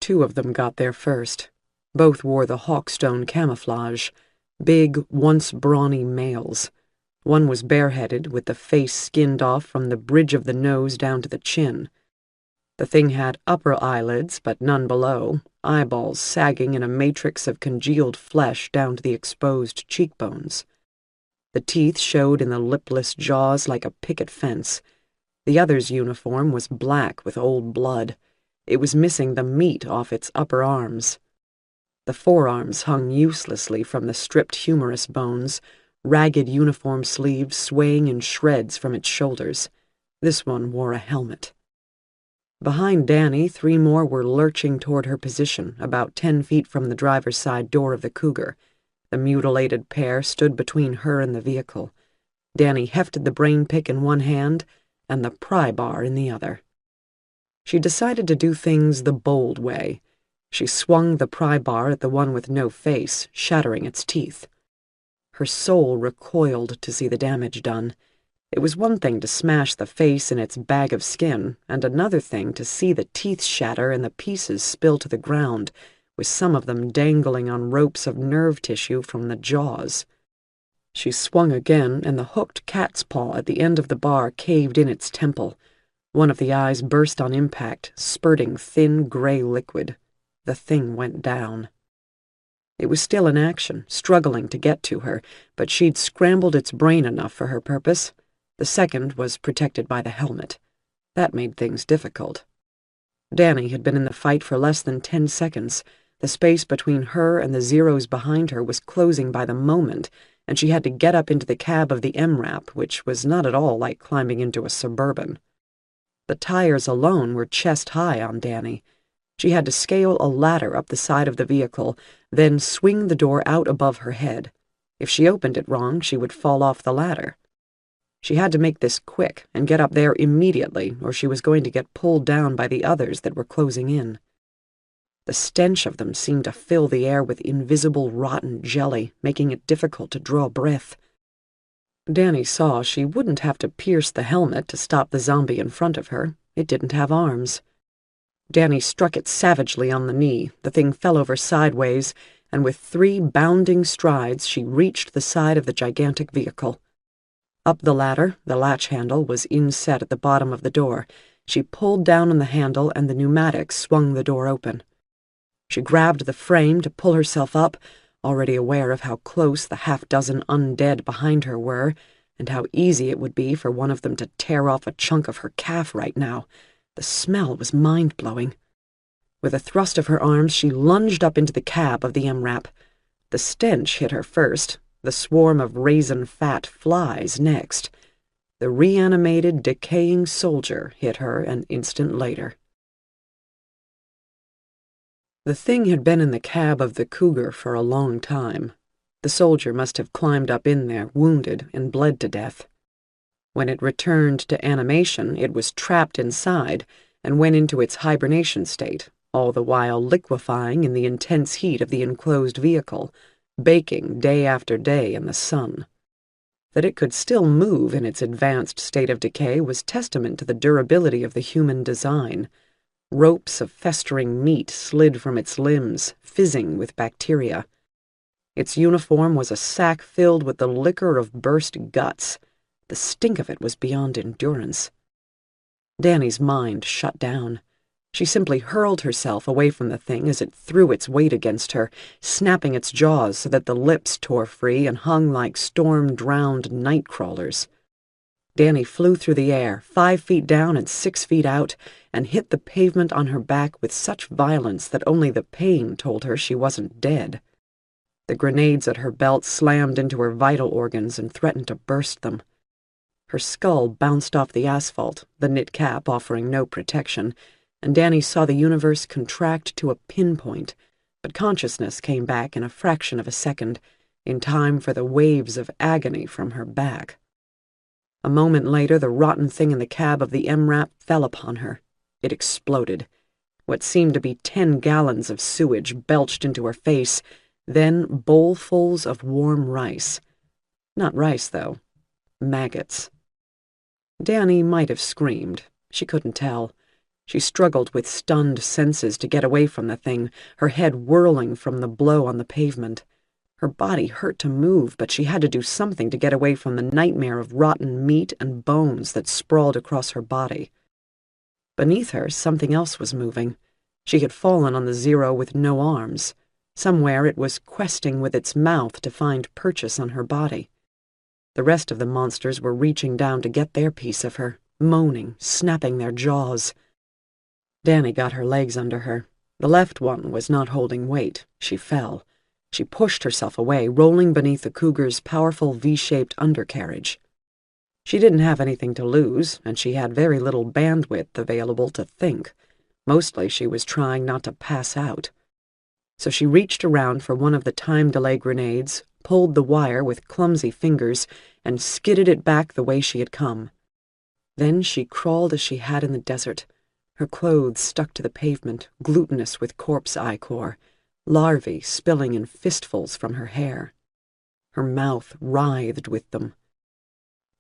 2 of them got there first. Both wore the Hawkstone camouflage, big, once brawny males. One was bareheaded, with the face skinned off from the bridge of the nose down to the chin. The thing had upper eyelids, but none below, eyeballs sagging in a matrix of congealed flesh down to the exposed cheekbones. The teeth showed in the lipless jaws like a picket fence. The other's uniform was black with old blood. It was missing the meat off its upper arms. The forearms hung uselessly from the stripped humerus bones, ragged uniform sleeves swaying in shreds from its shoulders. This one wore a helmet. Behind Danny, 3 more were lurching toward her position, about 10 feet from the driver's side door of the Cougar. The mutilated pair stood between her and the vehicle. Danny hefted the brain pick in one hand and the pry bar in the other. She decided to do things the bold way. She swung the pry bar at the one with no face, shattering its teeth. Her soul recoiled to see the damage done. It was one thing to smash the face in its bag of skin, and another thing to see the teeth shatter and the pieces spill to the ground, with some of them dangling on ropes of nerve tissue from the jaws. She swung again, and the hooked cat's paw at the end of the bar caved in its temple. One of the eyes burst on impact, spurting thin gray liquid. The thing went down. It was still in action, struggling to get to her, but she'd scrambled its brain enough for her purpose. The second was protected by the helmet. That made things difficult. Danny had been in the fight for less than 10 seconds. The space between her and the Zeros behind her was closing by the moment, and she had to get up into the cab of the MRAP, which was not at all like climbing into a Suburban. The tires alone were chest-high on Danny. She had to scale a ladder up the side of the vehicle, then swing the door out above her head. If she opened it wrong, she would fall off the ladder. She had to make this quick and get up there immediately, or she was going to get pulled down by the others that were closing in. The stench of them seemed to fill the air with invisible rotten jelly, making it difficult to draw breath. Danny saw she wouldn't have to pierce the helmet to stop the zombie in front of her. It didn't have arms. Danny struck it savagely on the knee. The thing fell over sideways, and with 3 bounding strides she reached the side of the gigantic vehicle. Up the ladder, the latch handle was inset at the bottom of the door. She pulled down on the handle and the pneumatic swung the door open. She grabbed the frame to pull herself up, already aware of how close the half-dozen undead behind her were, and how easy it would be for one of them to tear off a chunk of her calf right now. The smell was mind-blowing. With a thrust of her arms, she lunged up into the cab of the MRAP. The stench hit her first, the swarm of raisin-fat flies next. The reanimated, decaying soldier hit her an instant later. The thing had been in the cab of the Cougar for a long time. The soldier must have climbed up in there, wounded, and bled to death. When it returned to animation, it was trapped inside and went into its hibernation state, all the while liquefying in the intense heat of the enclosed vehicle, baking day after day in the sun. That it could still move in its advanced state of decay was testament to the durability of the human design. Ropes of festering meat slid from its limbs, fizzing with bacteria. Its uniform was a sack filled with the liquor of burst guts. The stink of it was beyond endurance. Danny's mind shut down. She simply hurled herself away from the thing as it threw its weight against her, snapping its jaws so that the lips tore free and hung like storm-drowned night crawlers. Danny flew through the air, 5 feet down and 6 feet out, and hit the pavement on her back with such violence that only the pain told her she wasn't dead. The grenades at her belt slammed into her vital organs and threatened to burst them. Her skull bounced off the asphalt, the knit cap offering no protection, and Danny saw the universe contract to a pinpoint, but consciousness came back in a fraction of a second, in time for the waves of agony from her back. A moment later, the rotten thing in the cab of the MRAP fell upon her. It exploded. What seemed to be 10 gallons of sewage belched into her face, then bowlfuls of warm rice. Not rice, though. Maggots. Danny might have screamed. She couldn't tell. She struggled with stunned senses to get away from the thing, her head whirling from the blow on the pavement. Her body hurt to move, but she had to do something to get away from the nightmare of rotten meat and bones that sprawled across her body. Beneath her, something else was moving. She had fallen on the Zero with no arms. Somewhere it was questing with its mouth to find purchase on her body. The rest of the monsters were reaching down to get their piece of her, moaning, snapping their jaws. Danny got her legs under her. The left one was not holding weight. She fell. She pushed herself away, rolling beneath the Cougar's powerful V-shaped undercarriage. She didn't have anything to lose, and she had very little bandwidth available to think. Mostly she was trying not to pass out. So she reached around for one of the time delay grenades, pulled the wire with clumsy fingers, and skidded it back the way she had come. Then she crawled as she had in the desert, her clothes stuck to the pavement, glutinous with corpse ichor, larvae spilling in fistfuls from her hair. Her mouth writhed with them.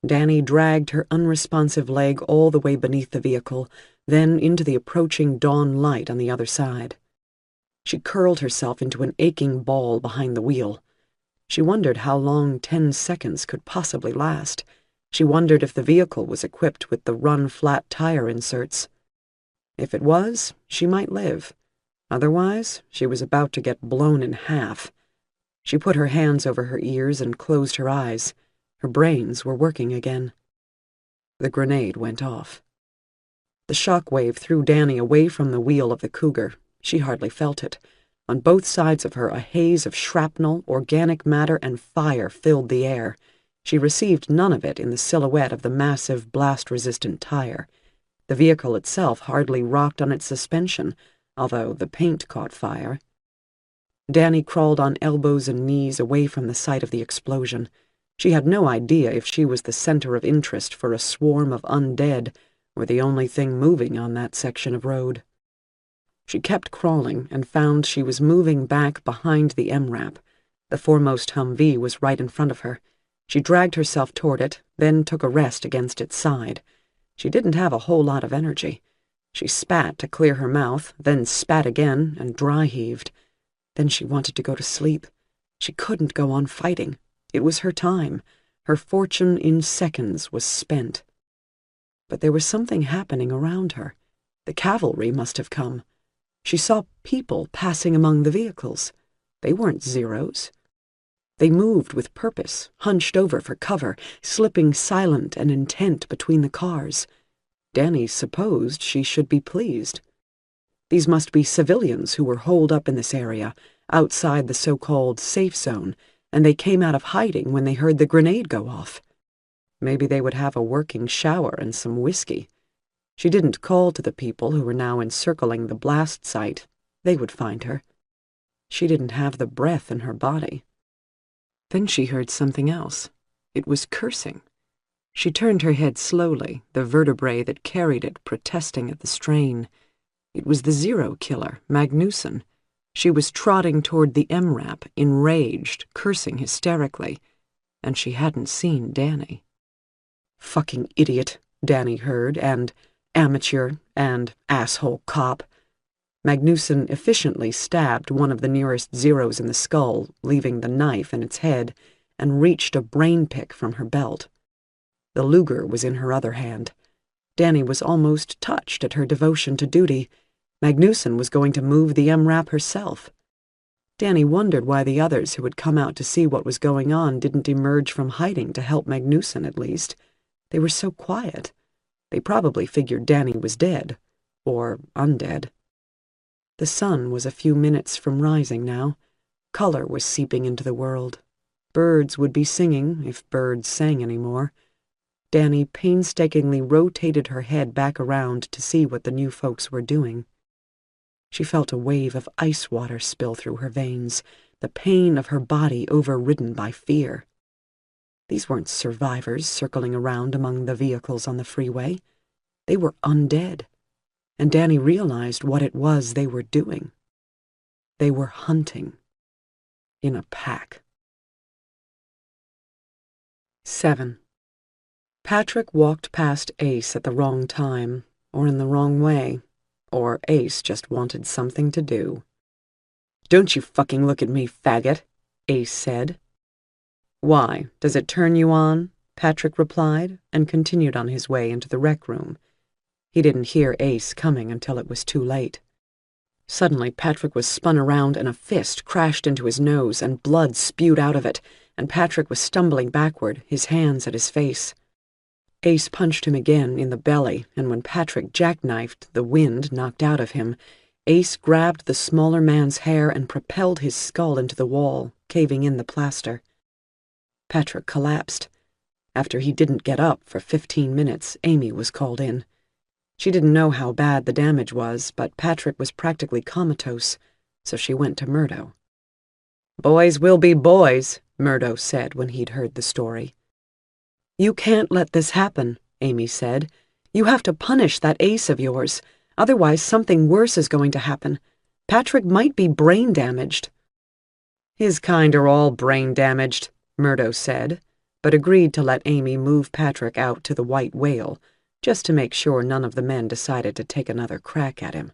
Danny dragged her unresponsive leg all the way beneath the vehicle, then into the approaching dawn light on the other side. She curled herself into an aching ball behind the wheel. She wondered how long 10 seconds could possibly last. She wondered if the vehicle was equipped with the run-flat tire inserts. If it was, she might live. Otherwise, she was about to get blown in half. She put her hands over her ears and closed her eyes. Her brains were working again. The grenade went off. The shock wave threw Danny away from the wheel of the Cougar. She hardly felt it. On both sides of her, a haze of shrapnel, organic matter, and fire filled the air. She received none of it in the silhouette of the massive, blast-resistant tire. The vehicle itself hardly rocked on its suspension, although the paint caught fire. Danny crawled on elbows and knees away from the site of the explosion. She had no idea if she was the center of interest for a swarm of undead, or the only thing moving on that section of road. She kept crawling and found she was moving back behind the MRAP. The foremost Humvee was right in front of her. She dragged herself toward it, then took a rest against its side. She didn't have a whole lot of energy. She spat to clear her mouth, then spat again and dry-heaved. Then she wanted to go to sleep. She couldn't go on fighting. It was her time. Her fortune in seconds was spent. But there was something happening around her. The cavalry must have come. She saw people passing among the vehicles. They weren't Zeros. They moved with purpose, hunched over for cover, slipping silent and intent between the cars. Danny supposed she should be pleased. These must be civilians who were holed up in this area, outside the so-called safe zone, and they came out of hiding when they heard the grenade go off. Maybe they would have a working shower and some whiskey. She didn't call to the people who were now encircling the blast site. They would find her. She didn't have the breath in her body. Then she heard something else. It was cursing. She turned her head slowly, the vertebrae that carried it protesting at the strain. It was the Zero killer, Magnuson. She was trotting toward the MRAP, enraged, cursing hysterically, and she hadn't seen Danny. "Fucking idiot," Danny heard, and "amateur," and "asshole cop." Magnuson efficiently stabbed one of the nearest Zeros in the skull, leaving the knife in its head, and reached a brain pick from her belt. The Luger was in her other hand. Danny was almost touched at her devotion to duty. Magnuson was going to move the MRAP herself. Danny wondered why the others who had come out to see what was going on didn't emerge from hiding to help Magnuson at least. They were so quiet. They probably figured Danny was dead, or undead. The sun was a few minutes from rising now. Color was seeping into the world. Birds would be singing, if birds sang anymore. Danny painstakingly rotated her head back around to see what the new folks were doing. She felt a wave of ice water spill through her veins, the pain of her body overridden by fear. These weren't survivors circling around among the vehicles on the freeway. They were undead, and Danny realized what it was they were doing. They were hunting. In a pack. 7. Patrick walked past Ace at the wrong time, or in the wrong way, or Ace just wanted something to do. "Don't you fucking look at me, faggot," Ace said. "Why, does it turn you on?" Patrick replied, and continued on his way into the rec room. He didn't hear Ace coming until it was too late. Suddenly, Patrick was spun around and a fist crashed into his nose and blood spewed out of it, and Patrick was stumbling backward, his hands at his face. Ace punched him again in the belly, and when Patrick jackknifed, the wind knocked out of him, Ace grabbed the smaller man's hair and propelled his skull into the wall, caving in the plaster. Patrick collapsed. After he didn't get up for 15 minutes, Amy was called in. She didn't know how bad the damage was, but Patrick was practically comatose, so she went to Murdo. "Boys will be boys," Murdo said when he'd heard the story. "You can't let this happen," Amy said. "You have to punish that Ace of yours. Otherwise, something worse is going to happen. Patrick might be brain damaged." "His kind are all brain damaged," Murdo said, but agreed to let Amy move Patrick out to the White Whale, just to make sure none of the men decided to take another crack at him.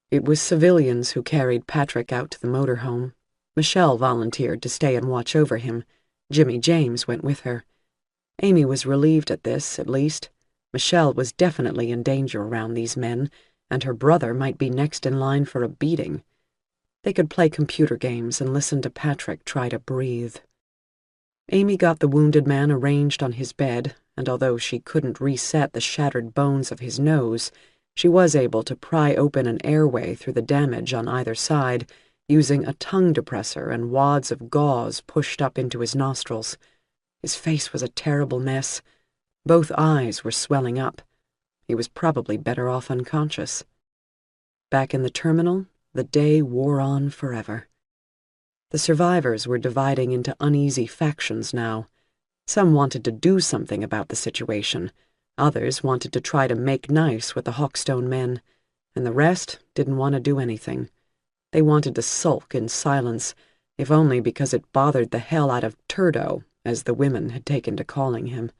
It was civilians who carried Patrick out to the motorhome. Michelle volunteered to stay and watch over him. Jimmy James went with her. Amy was relieved at this, at least. Michelle was definitely in danger around these men, and her brother might be next in line for a beating. They could play computer games and listen to Patrick try to breathe. Amy got the wounded man arranged on his bed, and although she couldn't reset the shattered bones of his nose, she was able to pry open an airway through the damage on either side, using a tongue depressor and wads of gauze pushed up into his nostrils. His face was a terrible mess. Both eyes were swelling up. He was probably better off unconscious. Back in the terminal, the day wore on forever. The survivors were dividing into uneasy factions now. Some wanted to do something about the situation. Others wanted to try to make nice with the Hawkstone men, and the rest didn't want to do anything. They wanted to sulk in silence, if only because it bothered the hell out of Turdo, as the women had taken to calling him.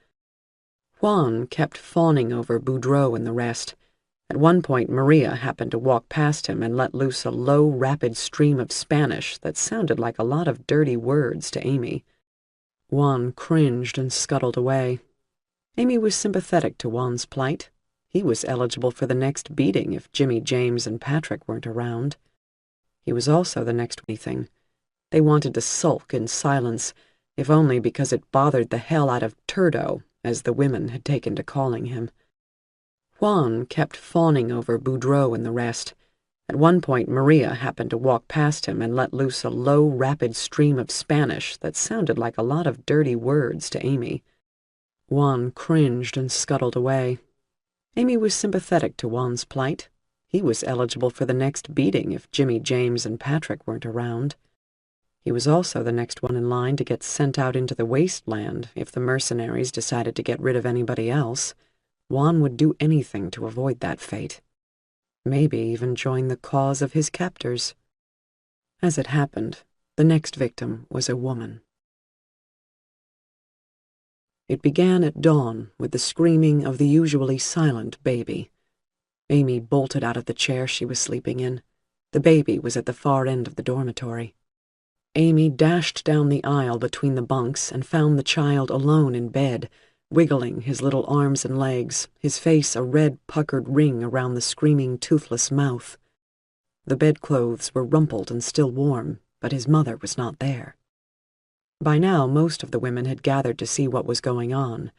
Juan kept fawning over Boudreaux and the rest. At one point, Maria happened to walk past him and let loose a low, rapid stream of Spanish that sounded like a lot of dirty words to Amy. Juan cringed and scuttled away. Amy was sympathetic to Juan's plight. He was eligible for the next beating if Jimmy, James, and Patrick weren't around. He was also the next thing. They wanted to sulk in silence, if only because it bothered the hell out of Turdo, as the women had taken to calling him. Juan kept fawning over Boudreaux and the rest. At one point, Maria happened to walk past him and let loose a low, rapid stream of Spanish that sounded like a lot of dirty words to Amy. Juan cringed and scuttled away. Amy was sympathetic to Juan's plight. He was eligible for the next beating if Jimmy, James, and Patrick weren't around. He was also the next one in line to get sent out into the wasteland if the mercenaries decided to get rid of anybody else. Juan would do anything to avoid that fate. Maybe even join the cause of his captors. As it happened, the next victim was a woman. It began at dawn with the screaming of the usually silent baby. Amy bolted out of the chair she was sleeping in. The baby was at the far end of the dormitory. Amy dashed down the aisle between the bunks and found the child alone in bed, wiggling his little arms and legs, his face a red puckered ring around the screaming, toothless mouth. The bedclothes were rumpled and still warm, but his mother was not there. By now, most of the women had gathered to see what was going on.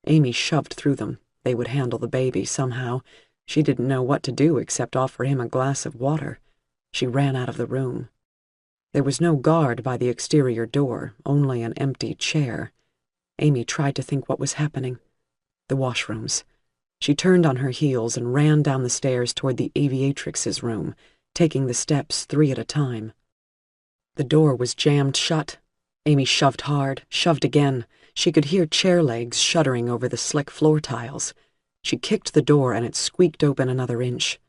Amy shoved through them. They would handle the baby somehow. She didn't know what to do except offer him a glass of water. She ran out of the room. There was no guard by the exterior door, only an empty chair. Amy tried to think what was happening. The washrooms. She turned on her heels and ran down the stairs toward the aviatrix's room, taking the steps 3 at a time. The door was jammed shut. Amy shoved hard, shoved again. She could hear chair legs shuddering over the slick floor tiles. She kicked the door and it squeaked open another inch.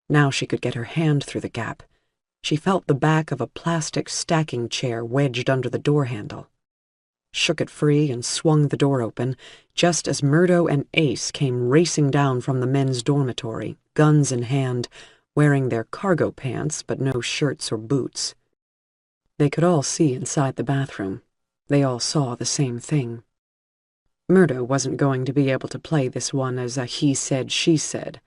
Now she could get her hand through the gap. She felt the back of a plastic stacking chair wedged under the door handle. Shook it free and swung the door open, just as Murdo and Ace came racing down from the men's dormitory, guns in hand, wearing their cargo pants but no shirts or boots. They could all see inside the bathroom. They all saw the same thing. Murdo wasn't going to be able to play this one as a he said, she said,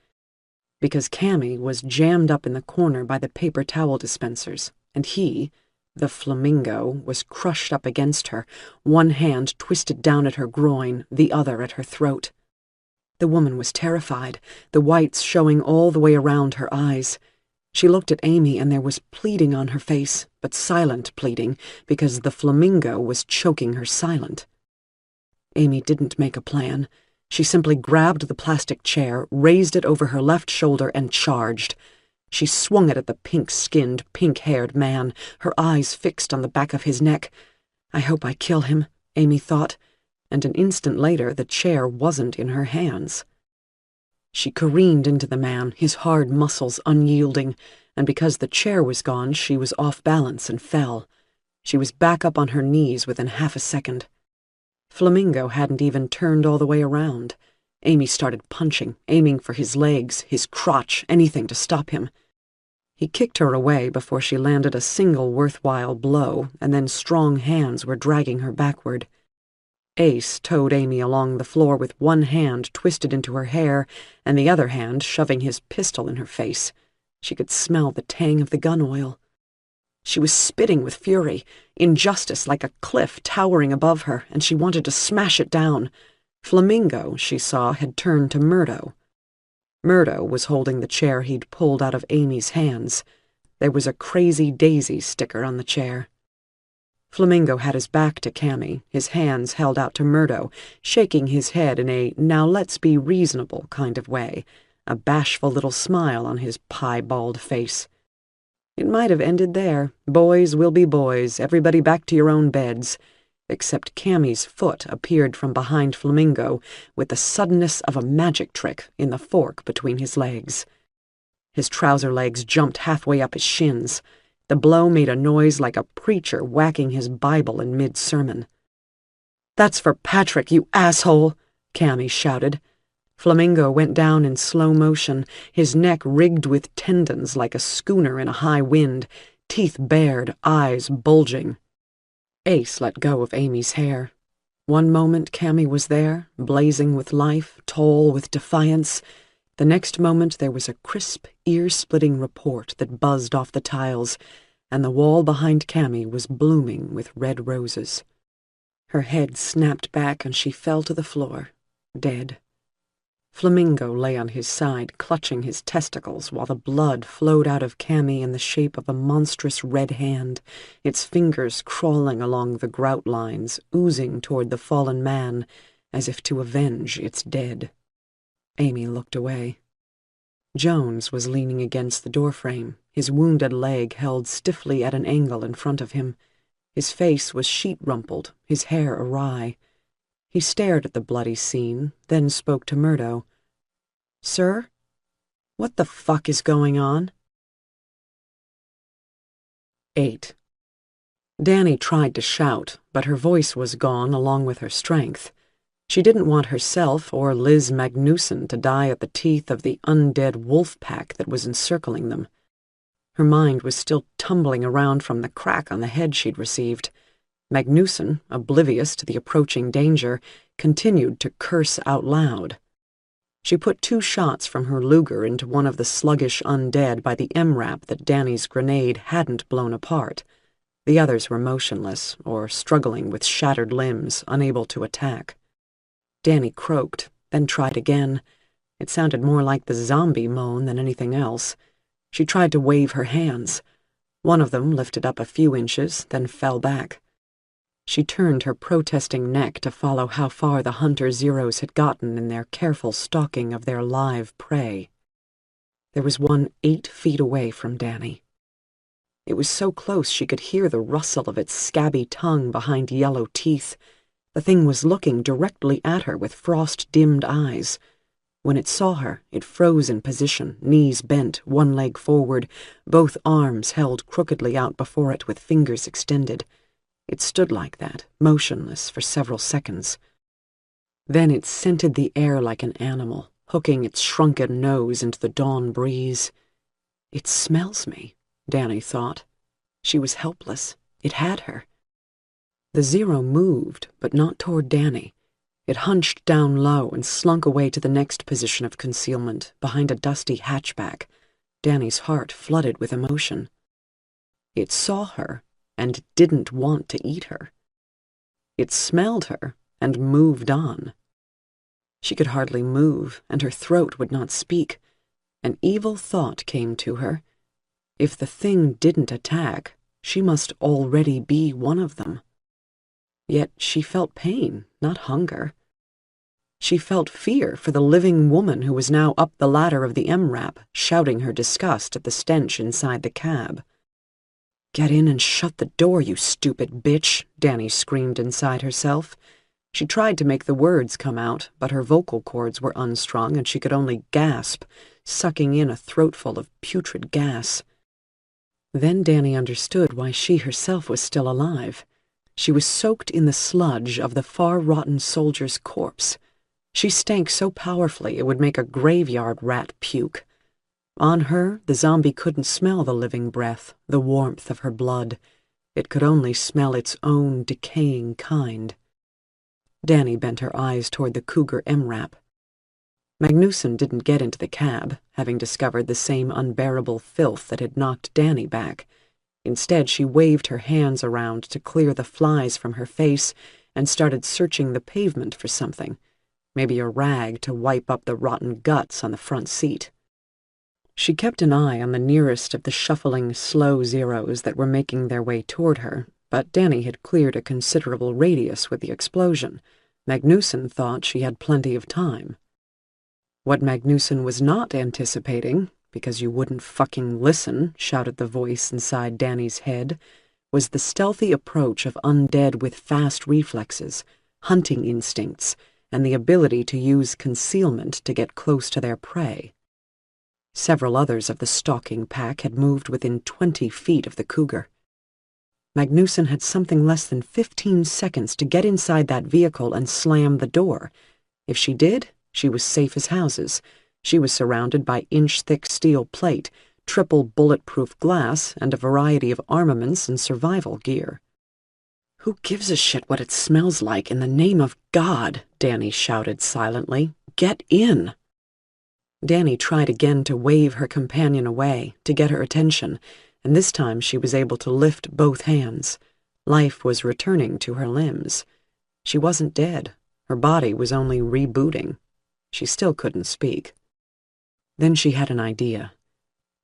because Cammy was jammed up in the corner by the paper towel dispensers, and he, the flamingo, was crushed up against her, one hand twisted down at her groin, the other at her throat. The woman was terrified, the whites showing all the way around her eyes. She looked at Amy and there was pleading on her face, but silent pleading, because the flamingo was choking her silent. Amy didn't make a plan. She simply grabbed the plastic chair, raised it over her left shoulder, and charged. She swung it at the pink-skinned, pink-haired man, her eyes fixed on the back of his neck. I hope I kill him, Amy thought, and an instant later the chair wasn't in her hands. She careened into the man, his hard muscles unyielding, and because the chair was gone, she was off balance and fell. She was back up on her knees within half a second. Flamingo hadn't even turned all the way around. Amy started punching, aiming for his legs, his crotch, anything to stop him. He kicked her away before she landed a single worthwhile blow, and then strong hands were dragging her backward. Ace towed Amy along the floor with one hand twisted into her hair and the other hand shoving his pistol in her face. She could smell the tang of the gun oil. She was spitting with fury, injustice like a cliff towering above her, and she wanted to smash it down. Flamingo, she saw, had turned to Murdo. Murdo was holding the chair he'd pulled out of Amy's hands. There was a Crazy Daisy sticker on the chair. Flamingo had his back to Cammy, his hands held out to Murdo, shaking his head in a now-let's-be-reasonable kind of way, a bashful little smile on his piebald face. It might have ended there. Boys will be boys, everybody back to your own beds. Except Cammy's foot appeared from behind Flamingo with the suddenness of a magic trick in the fork between his legs. His trouser legs jumped halfway up his shins. The blow made a noise like a preacher whacking his Bible in mid-sermon. "That's for Patrick, you asshole!" Cammy shouted. Flamingo went down in slow motion, his neck rigged with tendons like a schooner in a high wind, teeth bared, eyes bulging. Ace let go of Amy's hair. One moment Cammy was there, blazing with life, tall with defiance. The next moment there was a crisp, ear-splitting report that buzzed off the tiles, and the wall behind Cammy was blooming with red roses. Her head snapped back and she fell to the floor, dead. Flamingo lay on his side, clutching his testicles, while the blood flowed out of Cammy in the shape of a monstrous red hand, its fingers crawling along the grout lines, oozing toward the fallen man, as if to avenge its dead. Amy looked away. Jones was leaning against the doorframe, his wounded leg held stiffly at an angle in front of him. His face was sheet-rumpled, his hair awry. He stared at the bloody scene, then spoke to Murdo. "Sir? What the fuck is going on?" 8. Danny tried to shout, but her voice was gone along with her strength. She didn't want herself or Liz Magnuson to die at the teeth of the undead wolf pack that was encircling them. Her mind was still tumbling around from the crack on the head she'd received. Magnuson, oblivious to the approaching danger, continued to curse out loud. She put 2 shots from her Luger into one of the sluggish undead by the MRAP that Danny's grenade hadn't blown apart. The others were motionless, or struggling with shattered limbs, unable to attack. Danny croaked, then tried again. It sounded more like the zombie moan than anything else. She tried to wave her hands. One of them lifted up a few inches, then fell back. She turned her protesting neck to follow how far the Hunter-Zeros had gotten in their careful stalking of their live prey. There was one 8 feet away from Danny. It was so close she could hear the rustle of its scabby tongue behind yellow teeth. The thing was looking directly at her with frost-dimmed eyes. When it saw her, it froze in position, knees bent, one leg forward, both arms held crookedly out before it with fingers extended. It stood like that, motionless, for several seconds. Then it scented the air like an animal, hooking its shrunken nose into the dawn breeze. "It smells me," Danny thought. She was helpless. It had her. The Zero moved, but not toward Danny. It hunched down low and slunk away to the next position of concealment, behind a dusty hatchback. Danny's heart flooded with emotion. It saw her and didn't want to eat her. It smelled her and moved on. She could hardly move, and her throat would not speak. An evil thought came to her. If the thing didn't attack, she must already be one of them. Yet she felt pain, not hunger. She felt fear for the living woman who was now up the ladder of the MRAP, shouting her disgust at the stench inside the cab. "Get in and shut the door, you stupid bitch," Danny screamed inside herself. She tried to make the words come out, but her vocal cords were unstrung and she could only gasp, sucking in a throatful of putrid gas. Then Danny understood why she herself was still alive. She was soaked in the sludge of the far-rotten soldier's corpse. She stank so powerfully it would make a graveyard rat puke. On her, the zombie couldn't smell the living breath, the warmth of her blood. It could only smell its own decaying kind. Danny bent her eyes toward the Cougar MRAP. Magnuson didn't get into the cab, having discovered the same unbearable filth that had knocked Danny back. Instead, she waved her hands around to clear the flies from her face and started searching the pavement for something, maybe a rag to wipe up the rotten guts on the front seat. She kept an eye on the nearest of the shuffling, slow Zeros that were making their way toward her, but Danny had cleared a considerable radius with the explosion. Magnusson thought she had plenty of time. What Magnusson was not anticipating, because you wouldn't fucking listen, shouted the voice inside Danny's head, was the stealthy approach of undead with fast reflexes, hunting instincts, and the ability to use concealment to get close to their prey. Several others of the stalking pack had moved within 20 feet of the cougar. Magnusson had something less than 15 seconds to get inside that vehicle and slam the door. If she did, she was safe as houses. She was surrounded by inch-thick steel plate, triple bulletproof glass, and a variety of armaments and survival gear. "Who gives a shit what it smells like, in the name of God?" Danny shouted silently. "Get in!" Danny tried again to wave her companion away, to get her attention, and this time she was able to lift both hands. Life was returning to her limbs. She wasn't dead. Her body was only rebooting. She still couldn't speak. Then she had an idea.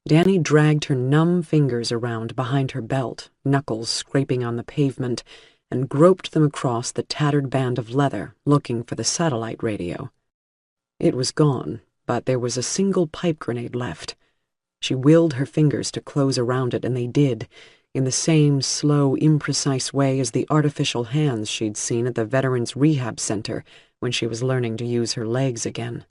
Danny dragged her numb fingers around behind her belt, knuckles scraping on the pavement, and groped them across the tattered band of leather, looking for the satellite radio. It was gone, but there was a single pipe grenade left. She willed her fingers to close around it, and they did, in the same slow, imprecise way as the artificial hands she'd seen at the Veterans Rehab Center when she was learning to use her legs again.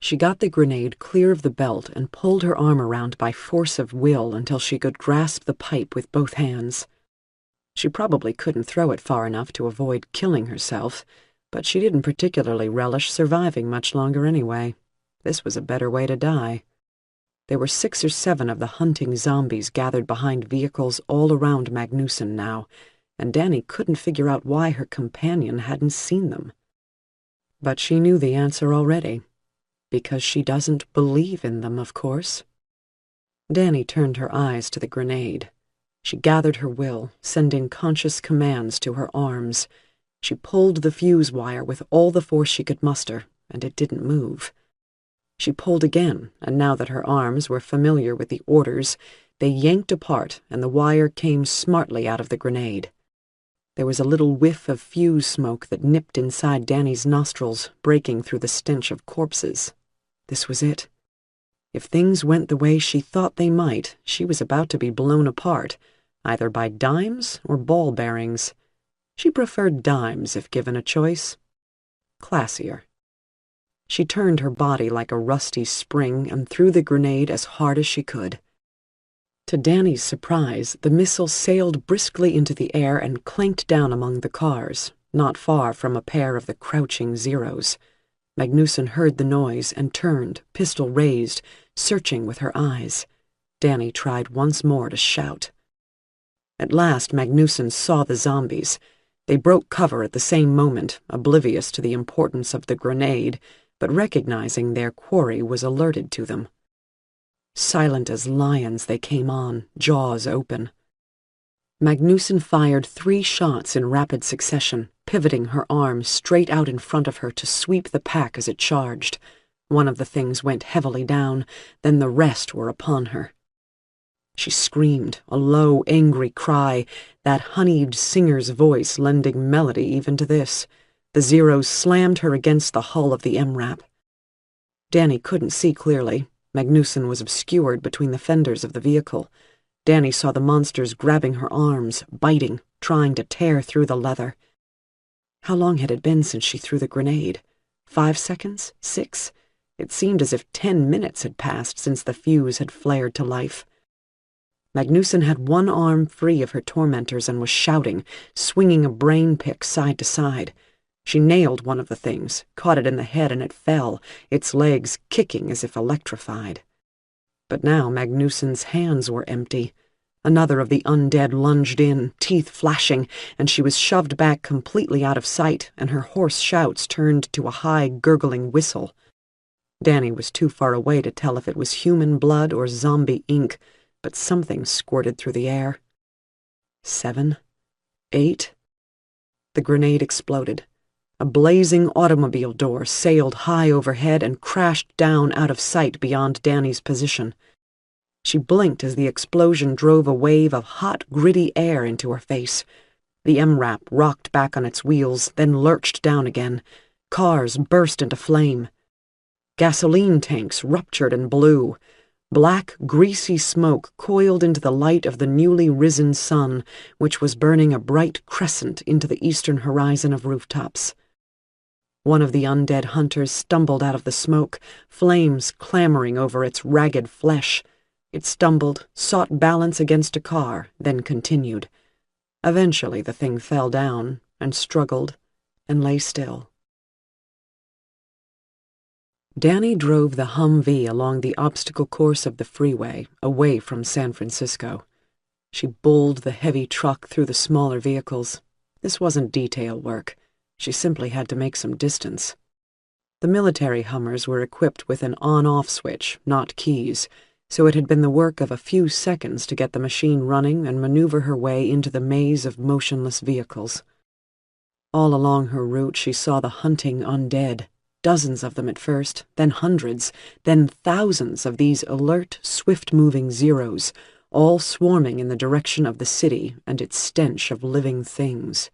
She got the grenade clear of the belt and pulled her arm around by force of will until she could grasp the pipe with both hands. She probably couldn't throw it far enough to avoid killing herself, but she didn't particularly relish surviving much longer anyway. This was a better way to die. There were 6 or 7 of the hunting zombies gathered behind vehicles all around Magnusson now, and Danny couldn't figure out why her companion hadn't seen them. But she knew the answer already. Because she doesn't believe in them, of course. Danny turned her eyes to the grenade. She gathered her will, sending conscious commands to her arms. She pulled the fuse wire with all the force she could muster, and it didn't move. She pulled again, and now that her arms were familiar with the orders, they yanked apart, and the wire came smartly out of the grenade. There was a little whiff of fuse smoke that nipped inside Danny's nostrils, breaking through the stench of corpses. This was it. If things went the way she thought they might, she was about to be blown apart, either by dimes or ball bearings. She preferred dimes if given a choice. Classier. She turned her body like a rusty spring and threw the grenade as hard as she could. To Danny's surprise, the missile sailed briskly into the air and clanked down among the cars, not far from a pair of the crouching Zeros. Magnusson heard the noise and turned, pistol raised, searching with her eyes. Danny tried once more to shout. At last, Magnusson saw the zombies. They broke cover at the same moment, oblivious to the importance of the grenade, but recognizing their quarry was alerted to them. Silent as lions they came on, jaws open. Magnusson fired 3 shots in rapid succession, pivoting her arm straight out in front of her to sweep the pack as it charged. One of the things went heavily down, then the rest were upon her. She screamed, a low, angry cry, that honeyed singer's voice lending melody even to this. The Zeros slammed her against the hull of the MRAP. Danny couldn't see clearly. Magnusson was obscured between the fenders of the vehicle. Danny saw the monsters grabbing her arms, biting, trying to tear through the leather. How long had it been since she threw the grenade? 5 seconds? 6? It seemed as if 10 minutes had passed since the fuse had flared to life. Magnusson had one arm free of her tormentors and was shouting, swinging a brain pick side to side. She nailed one of the things, caught it in the head, and it fell, its legs kicking as if electrified. But now Magnusson's hands were empty. Another of the undead lunged in, teeth flashing, and she was shoved back completely out of sight, and her hoarse shouts turned to a high, gurgling whistle. Danny was too far away to tell if it was human blood or zombie ink, but something squirted through the air. 7, 8. The grenade exploded. A blazing automobile door sailed high overhead and crashed down out of sight beyond Danny's position. She blinked as the explosion drove a wave of hot, gritty air into her face. The MRAP rocked back on its wheels, then lurched down again. Cars burst into flame. Gasoline tanks ruptured and blew. Black, greasy smoke coiled into the light of the newly risen sun, which was burning a bright crescent into the eastern horizon of rooftops. One of the undead hunters stumbled out of the smoke, flames clamoring over its ragged flesh. It stumbled, sought balance against a car, then continued. Eventually the thing fell down, and struggled, and lay still. Danny drove the Humvee along the obstacle course of the freeway, away from San Francisco. She bulled the heavy truck through the smaller vehicles. This wasn't detail work. She simply had to make some distance. The military Hummers were equipped with an on-off switch, not keys, so it had been the work of a few seconds to get the machine running and maneuver her way into the maze of motionless vehicles. All along her route she saw the hunting undead. Dozens of them at first, then hundreds, then thousands of these alert, swift-moving Zeros, all swarming in the direction of the city and its stench of living things.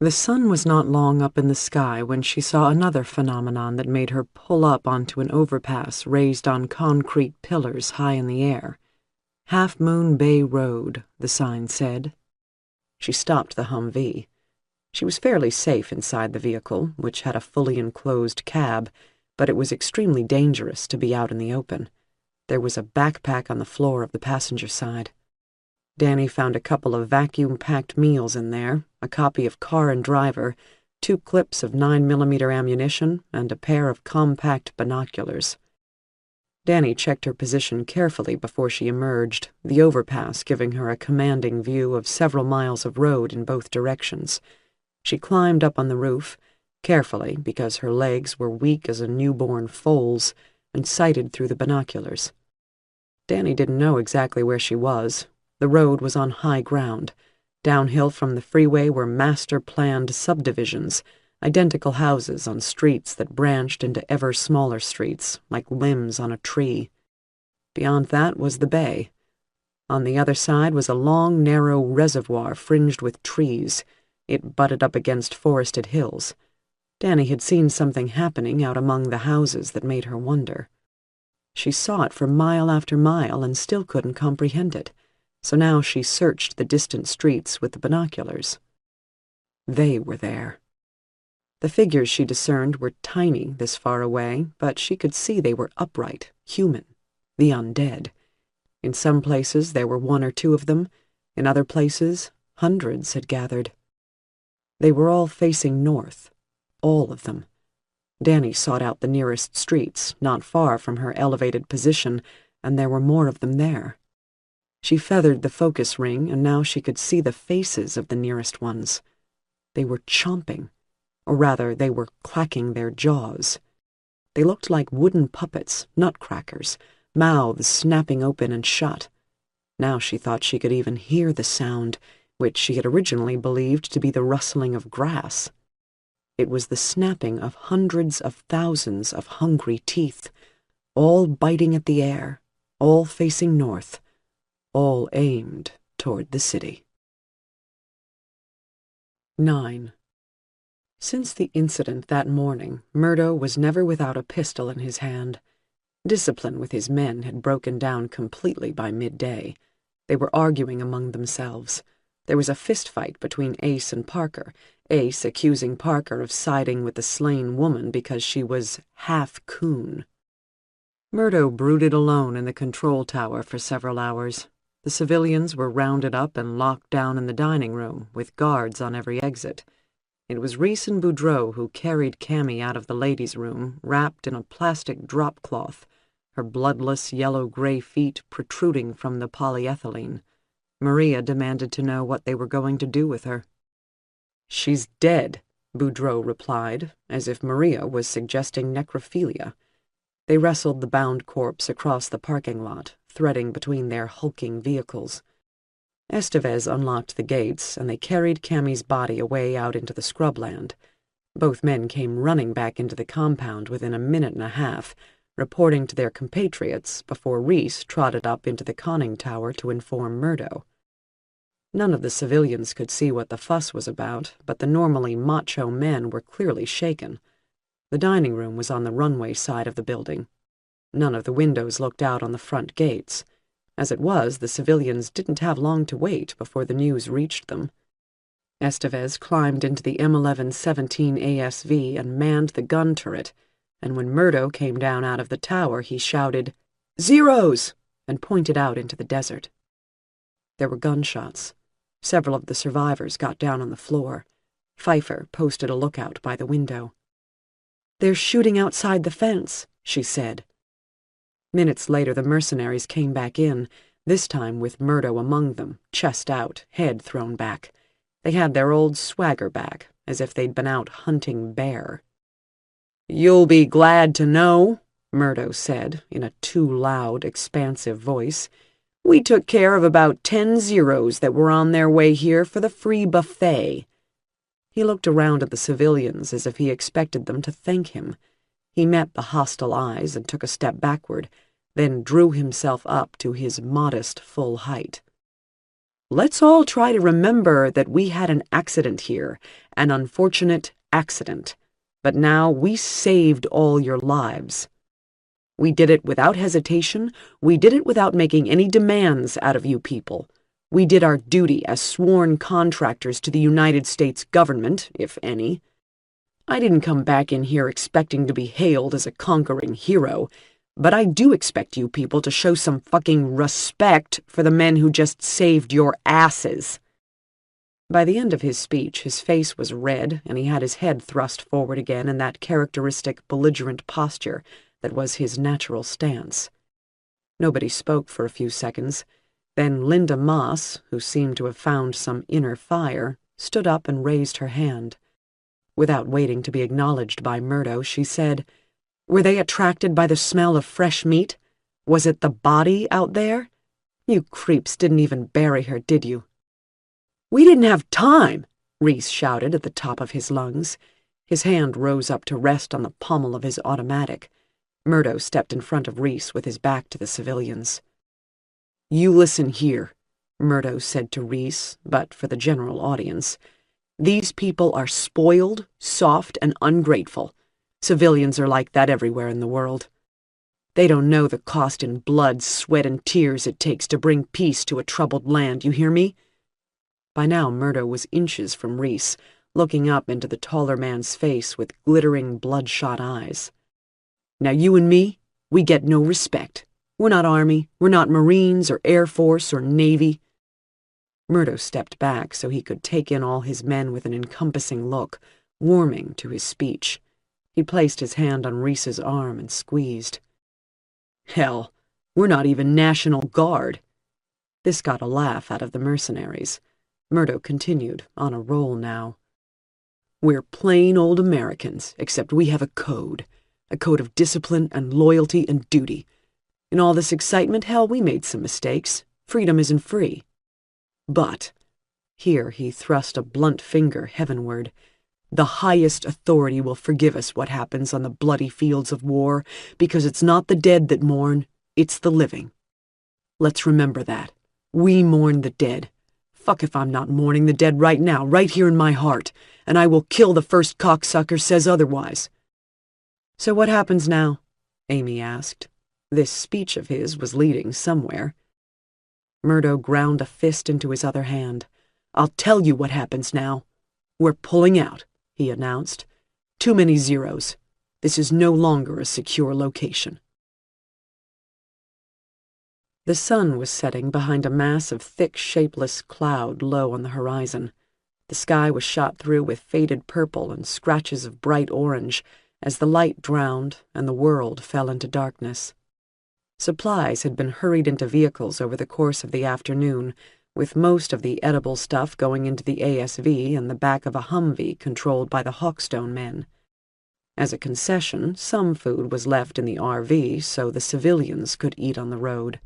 The sun was not long up in the sky when she saw another phenomenon that made her pull up onto an overpass raised on concrete pillars high in the air. Half Moon Bay Road, the sign said. She stopped the Humvee. She was fairly safe inside the vehicle, which had a fully enclosed cab, but it was extremely dangerous to be out in the open. There was a backpack on the floor of the passenger side. Danny found a couple of vacuum-packed meals in there, a copy of Car and Driver, 2 clips of 9mm ammunition, and a pair of compact binoculars. Danny checked her position carefully before she emerged, the overpass giving her a commanding view of several miles of road in both directions. She climbed up on the roof, carefully because her legs were weak as a newborn foal's, and sighted through the binoculars. Danny didn't know exactly where she was. The road was on high ground. Downhill from the freeway were master-planned subdivisions, identical houses on streets that branched into ever smaller streets, like limbs on a tree. Beyond that was the bay. On the other side was a long, narrow reservoir fringed with trees. It butted up against forested hills. Danny had seen something happening out among the houses that made her wonder. She saw it for mile after mile and still couldn't comprehend it, so now she searched the distant streets with the binoculars. They were there. The figures she discerned were tiny this far away, but she could see they were upright, human, the undead. In some places there were 1 or 2 of them. In other places, hundreds had gathered. They were all facing north, all of them. Danny sought out the nearest streets, not far from her elevated position, and there were more of them there. She feathered the focus ring, and now she could see the faces of the nearest ones. They were chomping, or rather, they were clacking their jaws. They looked like wooden puppets, nutcrackers, mouths snapping open and shut. Now she thought she could even hear the sound, which she had originally believed to be the rustling of grass. It was the snapping of hundreds of thousands of hungry teeth, all biting at the air, all facing north, all aimed toward the city. 9. Since the incident that morning, Murdo was never without a pistol in his hand. Discipline with his men had broken down completely by midday. They were arguing among themselves. There was a fistfight between Ace and Parker, Ace accusing Parker of siding with the slain woman because she was half-coon. Murdo brooded alone in the control tower for several hours. The civilians were rounded up and locked down in the dining room, with guards on every exit. It was Reese and Boudreaux who carried Cammy out of the ladies' room, wrapped in a plastic drop cloth, her bloodless yellow-gray feet protruding from the polyethylene. Maria demanded to know what they were going to do with her. "She's dead," Boudreaux replied, as if Maria was suggesting necrophilia. They wrestled the bound corpse across the parking lot, threading between their hulking vehicles. Estevez unlocked the gates, and they carried Cammie's body away out into the scrubland. Both men came running back into the compound within a minute and a half, reporting to their compatriots before Reese trotted up into the conning tower to inform Murdo. None of the civilians could see what the fuss was about, but the normally macho men were clearly shaken. The dining room was on the runway side of the building. None of the windows looked out on the front gates. As it was, the civilians didn't have long to wait before the news reached them. Estevez climbed into the M1117 ASV and manned the gun turret, and when Murdo came down out of the tower, he shouted, "Zeros!" and pointed out into the desert. There were gunshots. Several of the survivors got down on the floor. Pfeiffer posted a lookout by the window. "They're shooting outside the fence," she said. Minutes later, the mercenaries came back in, this time with Murdo among them, chest out, head thrown back. They had their old swagger back, as if they'd been out hunting bear. "You'll be glad to know," Murdo said, in a too loud, expansive voice, "we took care of about 10 Zeros that were on their way here for the free buffet." He looked around at the civilians as if he expected them to thank him. He met the hostile eyes and took a step backward, then drew himself up to his modest full height. "Let's all try to remember that we had an accident here, an unfortunate accident. But now we saved all your lives. We did it without hesitation. We did it without making any demands out of you people. We did our duty as sworn contractors to the United States government, if any. I didn't come back in here expecting to be hailed as a conquering hero, but I do expect you people to show some fucking respect for the men who just saved your asses." By the end of his speech, his face was red, and he had his head thrust forward again in that characteristic belligerent posture that was his natural stance. Nobody spoke for a few seconds. Then Linda Moss, who seemed to have found some inner fire, stood up and raised her hand. Without waiting to be acknowledged by Murdo, she said, "Were they attracted by the smell of fresh meat? Was it the body out there? You creeps didn't even bury her, did you?" "We didn't have time!" Reese shouted at the top of his lungs. His hand rose up to rest on the pommel of his automatic. Murdo stepped in front of Reese with his back to the civilians. "You listen here," Murdo said to Reese, but for the general audience. "These people are spoiled, soft, and ungrateful. Civilians are like that everywhere in the world. They don't know the cost in blood, sweat, and tears it takes to bring peace to a troubled land, you hear me?" By now Murdo was inches from Reese, looking up into the taller man's face with glittering, bloodshot eyes. "Now you and me, we get no respect. We're not Army, we're not Marines or Air Force or Navy." Murdo stepped back so he could take in all his men with an encompassing look, warming to his speech. He placed his hand on Reese's arm and squeezed. "Hell, we're not even National Guard." This got a laugh out of the mercenaries. Murdo continued, on a roll now. "We're plain old Americans, except we have a code of discipline and loyalty and duty. In all this excitement, hell, we made some mistakes. Freedom isn't free. But," here he thrust a blunt finger heavenward, "the highest authority will forgive us what happens on the bloody fields of war, because it's not the dead that mourn, it's the living. Let's remember that. We mourn the dead. Fuck if I'm not mourning the dead right now, right here in my heart, and I will kill the first cocksucker says otherwise." "So what happens now?" Amy asked. This speech of his was leading somewhere. Murdo ground a fist into his other hand. "I'll tell you what happens now. We're pulling out," he announced. "Too many Zeros. This is no longer a secure location." The sun was setting behind a mass of thick, shapeless cloud low on the horizon. The sky was shot through with faded purple and scratches of bright orange as the light drowned and the world fell into darkness. Supplies had been hurried into vehicles over the course of the afternoon, with most of the edible stuff going into the ASV and the back of a Humvee controlled by the Hawkstone men. As a concession, some food was left in the RV so the civilians could eat on the road.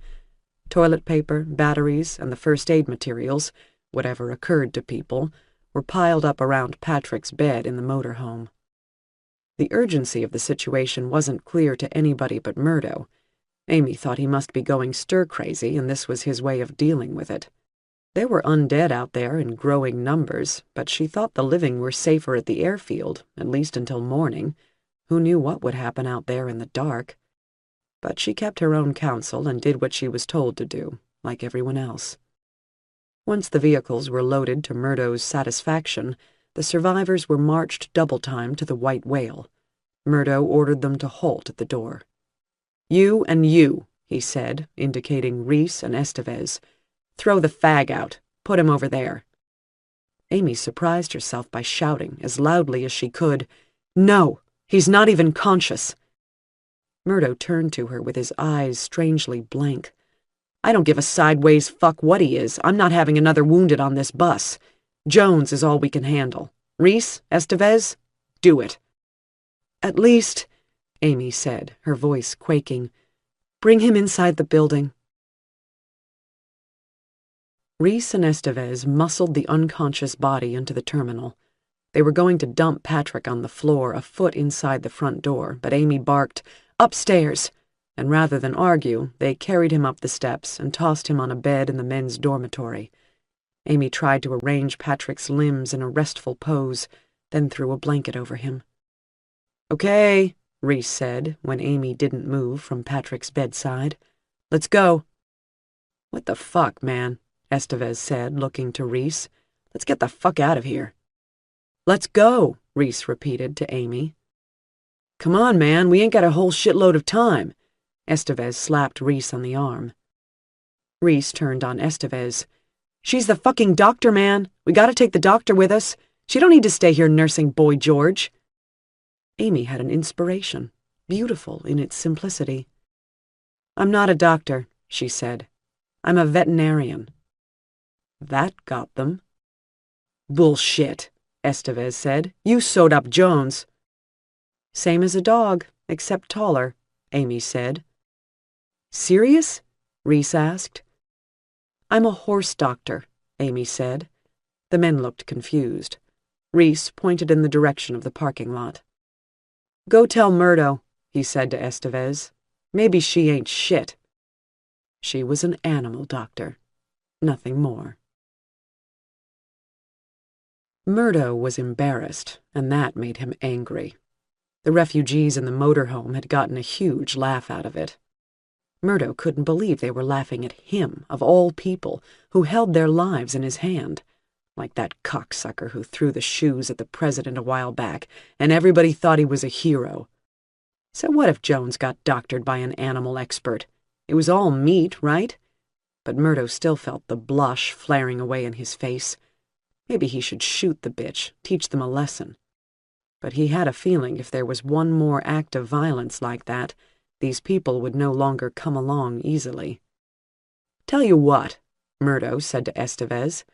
Toilet paper, batteries, and the first aid materials, whatever occurred to people, were piled up around Patrick's bed in the motorhome. The urgency of the situation wasn't clear to anybody but Murdo. Amy thought he must be going stir-crazy, and this was his way of dealing with it. There were undead out there in growing numbers, but she thought the living were safer at the airfield, at least until morning. Who knew what would happen out there in the dark? But she kept her own counsel and did what she was told to do, like everyone else. Once the vehicles were loaded to Murdo's satisfaction, the survivors were marched double-time to the White Whale. Murdo ordered them to halt at the door. "You and you," he said, indicating Reese and Estevez. "Throw the fag out. Put him over there." Amy surprised herself by shouting, as loudly as she could, "No! He's not even conscious!" Murdo turned to her with his eyes strangely blank. "I don't give a sideways fuck what he is. I'm not having another wounded on this bus. Jones is all we can handle. Reese, Estevez, do it." "At least," Amy said, her voice quaking, "bring him inside the building." Reese and Estevez muscled the unconscious body into the terminal. They were going to dump Patrick on the floor a foot inside the front door, but Amy barked, "Upstairs!" and rather than argue, they carried him up the steps and tossed him on a bed in the men's dormitory. Amy tried to arrange Patrick's limbs in a restful pose, then threw a blanket over him. "Okay," Reese said, when Amy didn't move from Patrick's bedside. "Let's go." "What the fuck, man?" Estevez said, looking to Reese. "Let's get the fuck out of here." "Let's go," Reese repeated to Amy. "Come on, man, we ain't got a whole shitload of time." Estevez slapped Reese on the arm. Reese turned on Estevez. "She's the fucking doctor, man. We gotta take the doctor with us. She don't need to stay here nursing Boy George." Amy had an inspiration, beautiful in its simplicity. "I'm not a doctor," she said. "I'm a veterinarian." That got them. "Bullshit," Estevez said. "You sewed up Jones." "Same as a dog, except taller," Amy said. "Serious?" Reese asked. "I'm a horse doctor," Amy said. The men looked confused. Reese pointed in the direction of the parking lot. "Go tell Murdo," he said to Estevez. "Maybe she ain't shit." She was an animal doctor, nothing more. Murdo was embarrassed, and that made him angry. The refugees in the motorhome had gotten a huge laugh out of it. Murdo couldn't believe they were laughing at him, of all people, who held their lives in his hand, like that cocksucker who threw the shoes at the president a while back, and everybody thought he was a hero. So what if Jones got doctored by an animal expert? It was all meat, right? But Murdo still felt the blush flaring away in his face. Maybe he should shoot the bitch, teach them a lesson. But he had a feeling if there was one more act of violence like that, these people would no longer come along easily. "Tell you what," Murdo said to Estevez,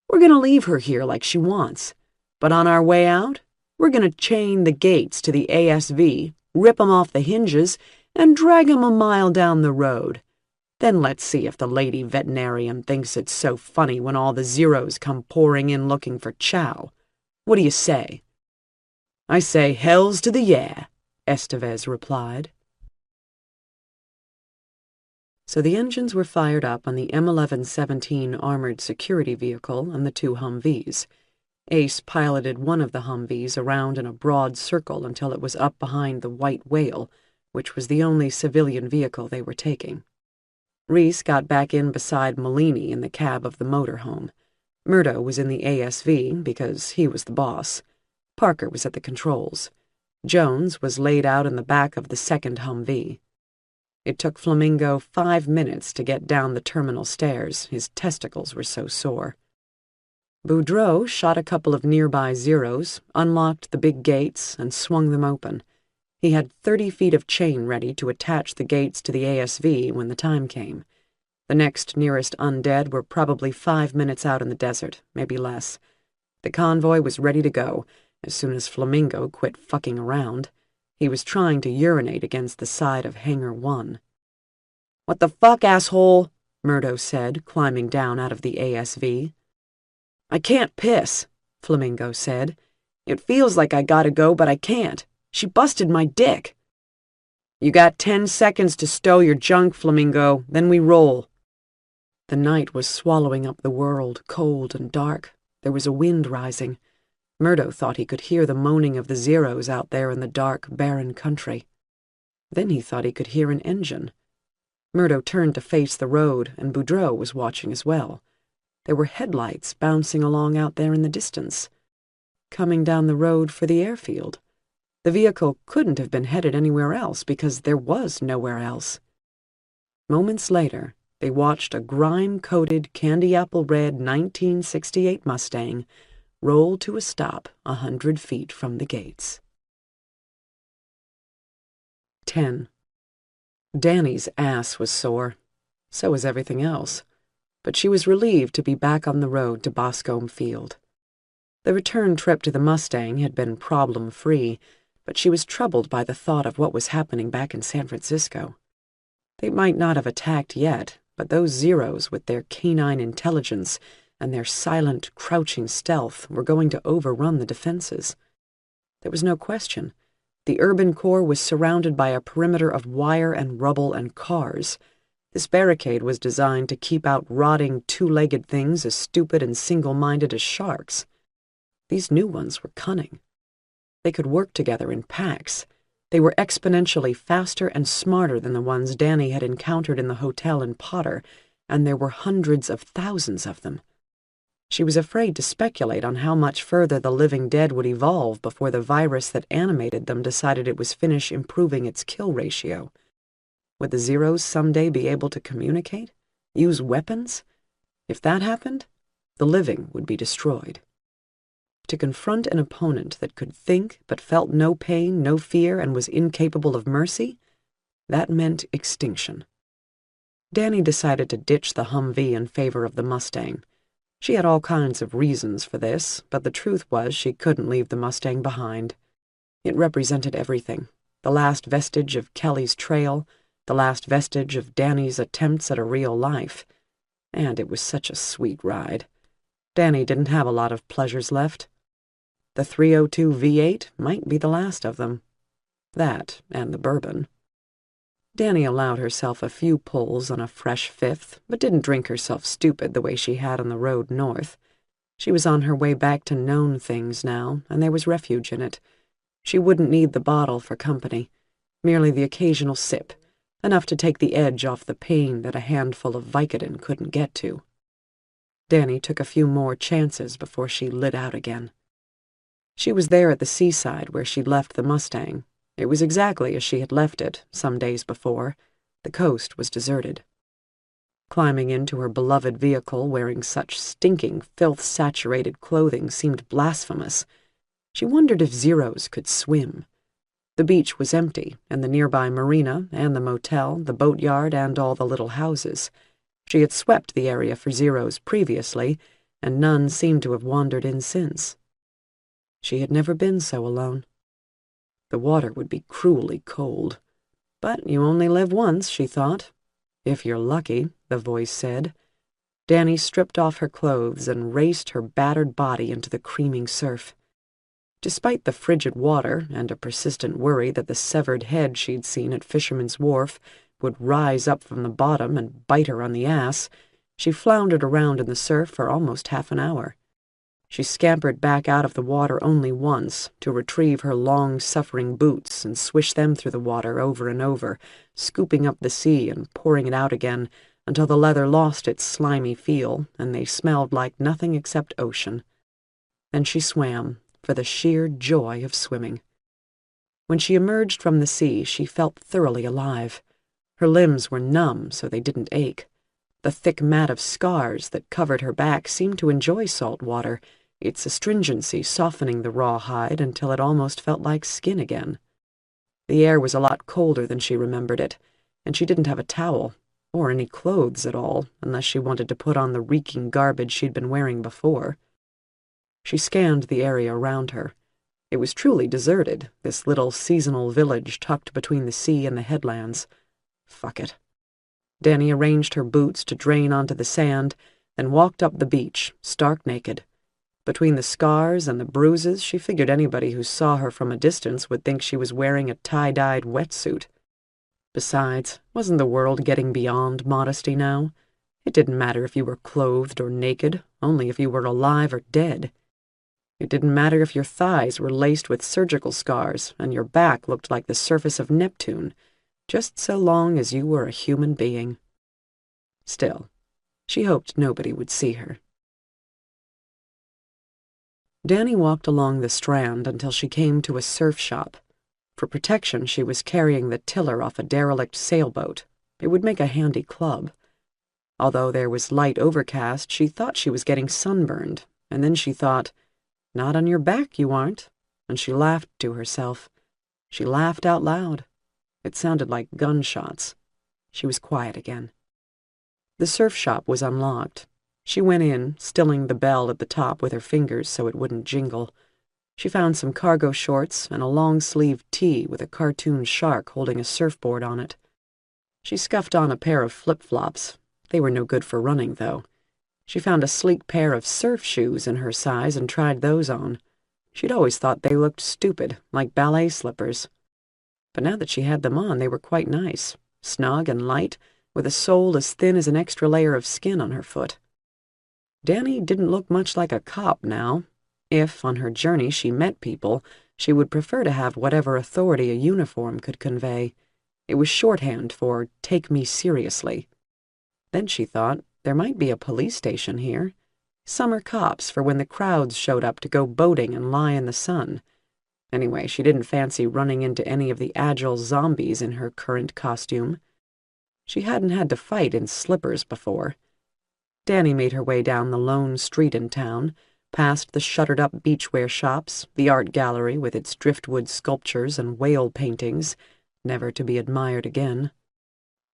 "we're going to leave her here like she wants. But on our way out, we're going to chain the gates to the ASV, rip 'em off the hinges, and drag 'em a mile down the road. Then let's see if the lady veterinarian thinks it's so funny when all the zeros come pouring in looking for chow. What do you say?" "I say hells to the yeah," Estevez replied. So the engines were fired up on the M1117 armored security vehicle and the two Humvees. Ace piloted one of the Humvees around in a broad circle until it was up behind the White Whale, which was the only civilian vehicle they were taking. Reese got back in beside Malini in the cab of the motorhome. Murdo was in the ASV because he was the boss. Parker was at the controls. Jones was laid out in the back of the second Humvee. It took Flamingo 5 minutes to get down the terminal stairs. His testicles were so sore. Boudreaux shot a couple of nearby zeros, unlocked the big gates, and swung them open. He had 30 feet of chain ready to attach the gates to the ASV when the time came. The next nearest undead were probably 5 minutes out in the desert, maybe less. The convoy was ready to go as soon as Flamingo quit fucking around. He was trying to urinate against the side of Hangar 1. "What the fuck, asshole?" Murdo said, climbing down out of the ASV. I can't piss, Flamingo said. It feels like I gotta go, but I can't. She busted my dick. You got 10 seconds to stow your junk, Flamingo, then we roll. The night was swallowing up the world, cold and dark. There was a wind rising. Murdo thought he could hear the moaning of the Zeros out there in the dark, barren country. Then he thought he could hear an engine. Murdo turned to face the road, and Boudreaux was watching as well. There were headlights bouncing along out there in the distance. Coming down the road for the airfield. The vehicle couldn't have been headed anywhere else because there was nowhere else. Moments later, they watched a grime-coated, candy-apple-red 1968 Mustang roll to a stop 100 feet from the gates. 10. Danny's ass was sore. So was everything else. But she was relieved to be back on the road to Boscombe Field. The return trip to the Mustang had been problem-free, but she was troubled by the thought of what was happening back in San Francisco. They might not have attacked yet, but those Zeros with their canine intelligence and their silent, crouching stealth were going to overrun the defenses. There was no question. The urban core was surrounded by a perimeter of wire and rubble and cars. This barricade was designed to keep out rotting, two-legged things as stupid and single-minded as sharks. These new ones were cunning. They could work together in packs. They were exponentially faster and smarter than the ones Danny had encountered in the hotel in Potter, and there were hundreds of thousands of them. She was afraid to speculate on how much further the living dead would evolve before the virus that animated them decided it was finished improving its kill ratio. Would the Zeros someday be able to communicate? Use weapons? If that happened, the living would be destroyed. To confront an opponent that could think but felt no pain, no fear, and was incapable of mercy, that meant extinction. Danny decided to ditch the Humvee in favor of the Mustang. She had all kinds of reasons for this, but the truth was she couldn't leave the Mustang behind. It represented everything. The last vestige of Kelly's trail, the last vestige of Danny's attempts at a real life. And it was such a sweet ride. Danny didn't have a lot of pleasures left. The 302 V8 might be the last of them. That, and the bourbon. Danny allowed herself a few pulls on a fresh fifth, but didn't drink herself stupid the way she had on the road north. She was on her way back to known things now, and there was refuge in it. She wouldn't need the bottle for company, merely the occasional sip, enough to take the edge off the pain that a handful of Vicodin couldn't get to. Danny took a few more chances before she lit out again. She was there at the seaside where she'd left the Mustang. It was exactly as she had left it some days before. The coast was deserted. Climbing into her beloved vehicle wearing such stinking, filth-saturated clothing seemed blasphemous. She wondered if Zeros could swim. The beach was empty, and the nearby marina and the motel, the boatyard, and all the little houses. She had swept the area for Zeros previously, and none seemed to have wandered in since. She had never been so alone. The water would be cruelly cold. But you only live once, she thought. If you're lucky, the voice said. Danny stripped off her clothes and raced her battered body into the creaming surf. Despite the frigid water and a persistent worry that the severed head she'd seen at Fisherman's Wharf would rise up from the bottom and bite her on the ass, she floundered around in the surf for almost half an hour. She scampered back out of the water only once to retrieve her long-suffering boots and swish them through the water over and over, scooping up the sea and pouring it out again until the leather lost its slimy feel and they smelled like nothing except ocean. Then she swam, for the sheer joy of swimming. When she emerged from the sea, she felt thoroughly alive. Her limbs were numb so they didn't ache. The thick mat of scars that covered her back seemed to enjoy salt water, its astringency softening the raw hide until it almost felt like skin again. The air was a lot colder than she remembered it, and she didn't have a towel, or any clothes at all, unless she wanted to put on the reeking garbage she'd been wearing before. She scanned the area around her. It was truly deserted, this little seasonal village tucked between the sea and the headlands. Fuck it. Danny arranged her boots to drain onto the sand, then walked up the beach, stark naked. Between the scars and the bruises, she figured anybody who saw her from a distance would think she was wearing a tie-dyed wetsuit. Besides, wasn't the world getting beyond modesty now? It didn't matter if you were clothed or naked, only if you were alive or dead. It didn't matter if your thighs were laced with surgical scars and your back looked like the surface of Neptune, just so long as you were a human being. Still, she hoped nobody would see her. Danny walked along the strand until she came to a surf shop. For protection, she was carrying the tiller off a derelict sailboat. It would make a handy club. Although there was light overcast, she thought she was getting sunburned, and then she thought, "Not on your back, you aren't," and she laughed to herself. She laughed out loud. It sounded like gunshots. She was quiet again. The surf shop was unlocked. She went in, stilling the bell at the top with her fingers so it wouldn't jingle. She found some cargo shorts and a long-sleeved tee with a cartoon shark holding a surfboard on it. She scuffed on a pair of flip-flops. They were no good for running, though. She found a sleek pair of surf shoes in her size and tried those on. She'd always thought they looked stupid, like ballet slippers. But now that she had them on, they were quite nice, snug and light, with a sole as thin as an extra layer of skin on her foot. Danny didn't look much like a cop now. If, on her journey, she met people, she would prefer to have whatever authority a uniform could convey. It was shorthand for "take me seriously." Then she thought there might be a police station here. Summer cops for when the crowds showed up to go boating and lie in the sun. Anyway, she didn't fancy running into any of the agile zombies in her current costume. She hadn't had to fight in slippers before. Danny made her way down the lone street in town, past the shuttered-up beachwear shops, the art gallery with its driftwood sculptures and whale paintings, never to be admired again.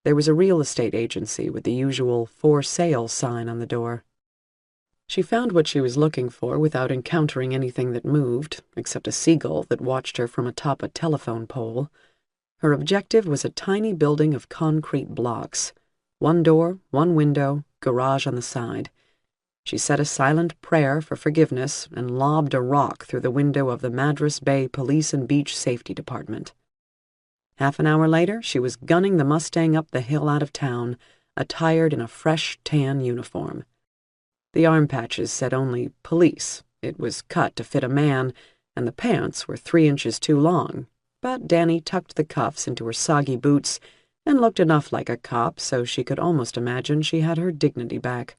There was a real estate agency with the usual "for sale" sign on the door. She found what she was looking for without encountering anything that moved, except a seagull that watched her from atop a telephone pole. Her objective was a tiny building of concrete blocks. One door, one window, garage on the side. She said a silent prayer for forgiveness and lobbed a rock through the window of the Madras Bay Police and Beach Safety Department. Half an hour later, she was gunning the Mustang up the hill out of town, attired in a fresh tan uniform. The arm patches said only "police." It was cut to fit a man, and the pants were 3 inches too long, but Danny tucked the cuffs into her soggy boots and looked enough like a cop so she could almost imagine she had her dignity back.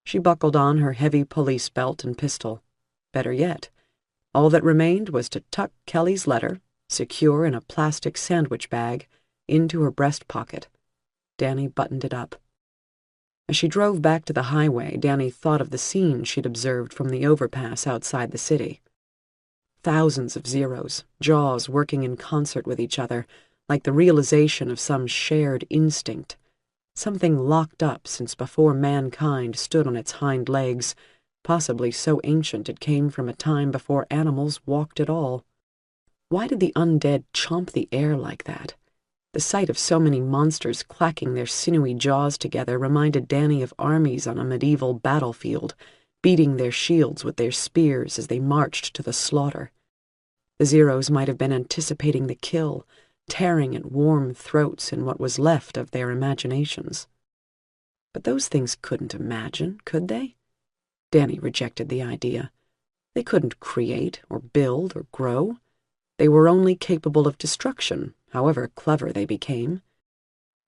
She buckled on her heavy police belt and pistol. Better yet, all that remained was to tuck Kelly's letter, secure in a plastic sandwich bag, into her breast pocket. Danny buttoned it up. As she drove back to the highway, Danny thought of the scene she'd observed from the overpass outside the city. Thousands of Zeros, jaws working in concert with each other, like the realization of some shared instinct, something locked up since before mankind stood on its hind legs, possibly so ancient it came from a time before animals walked at all. Why did the undead chomp the air like that? The sight of so many monsters clacking their sinewy jaws together reminded Danny of armies on a medieval battlefield, beating their shields with their spears as they marched to the slaughter. The Zeros might have been anticipating the kill, tearing at warm throats in what was left of their imaginations. But those things couldn't imagine, could they? Danny rejected the idea. They couldn't create or build or grow. They were only capable of destruction, however clever they became.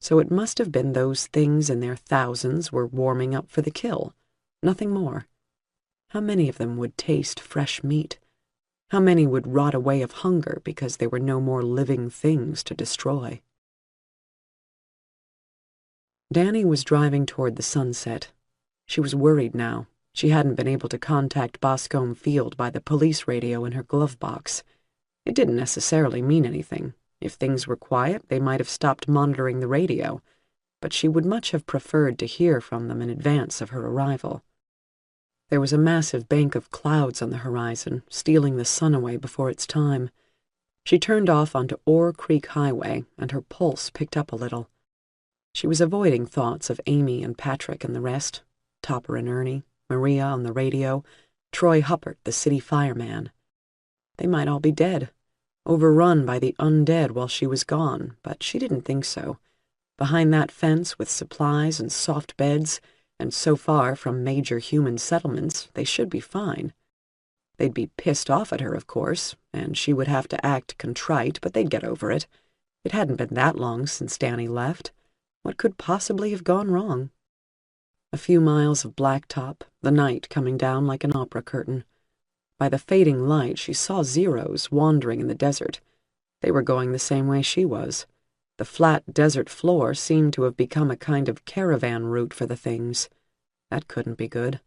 So it must have been those things in their thousands were warming up for the kill, nothing more. How many of them would taste fresh meat? How many would rot away of hunger because there were no more living things to destroy? Danny was driving toward the sunset. She was worried now. She hadn't been able to contact Boscombe Field by the police radio in her glove box. It didn't necessarily mean anything. If things were quiet, they might have stopped monitoring the radio, but she would much have preferred to hear from them in advance of her arrival. There was a massive bank of clouds on the horizon, stealing the sun away before its time. She turned off onto Ore Creek Highway, and her pulse picked up a little. She was avoiding thoughts of Amy and Patrick and the rest, Topper and Ernie, Maria on the radio, Troy Huppert, the city fireman. They might all be dead, overrun by the undead while she was gone, but she didn't think so. Behind that fence with supplies and soft beds, and so far from major human settlements, they should be fine. They'd be pissed off at her, of course, and she would have to act contrite, but they'd get over it. It hadn't been that long since Danny left. What could possibly have gone wrong? A few miles of blacktop, the night coming down like an opera curtain. By the fading light, she saw Zeros wandering in the desert. They were going the same way she was. The flat desert floor seemed to have become a kind of caravan route for the things. That couldn't be good.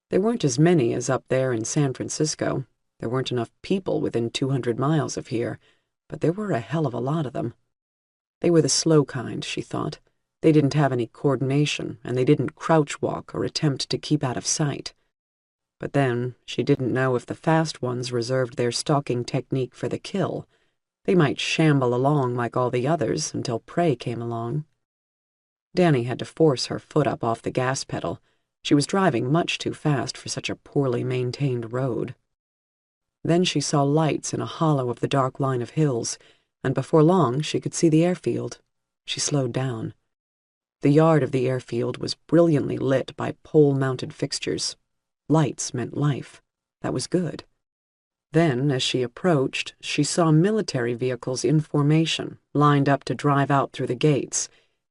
There weren't as many as up there in San Francisco. There weren't enough people within 200 miles of here, but there were a hell of a lot of them. They were the slow kind, she thought. They didn't have any coordination, and they didn't crouch walk or attempt to keep out of sight. But then, she didn't know if the fast ones reserved their stalking technique for the kill. They might shamble along like all the others until prey came along. Danny had to force her foot up off the gas pedal. She was driving much too fast for such a poorly maintained road. Then she saw lights in a hollow of the dark line of hills, and before long she could see the airfield. She slowed down. The yard of the airfield was brilliantly lit by pole-mounted fixtures. Lights meant life. That was good. Then, as she approached, she saw military vehicles in formation, lined up to drive out through the gates,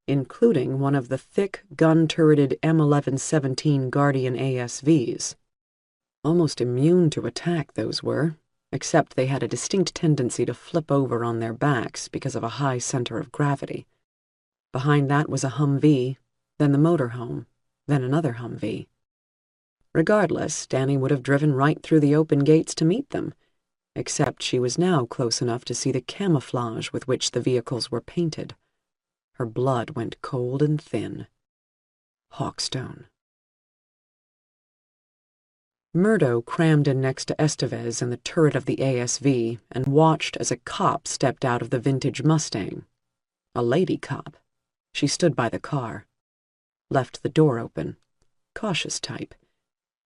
including one of the thick, gun-turreted M1117 Guardian ASVs. Almost immune to attack, those were, except they had a distinct tendency to flip over on their backs because of a high center of gravity. Behind that was a Humvee, then the motorhome, then another Humvee. Regardless, Danny would have driven right through the open gates to meet them, except she was now close enough to see the camouflage with which the vehicles were painted. Her blood went cold and thin. Hawkstone. Murdo crammed in next to Estevez in the turret of the ASV and watched as a cop stepped out of the vintage Mustang. A lady cop. She stood by the car. Left the door open. Cautious type.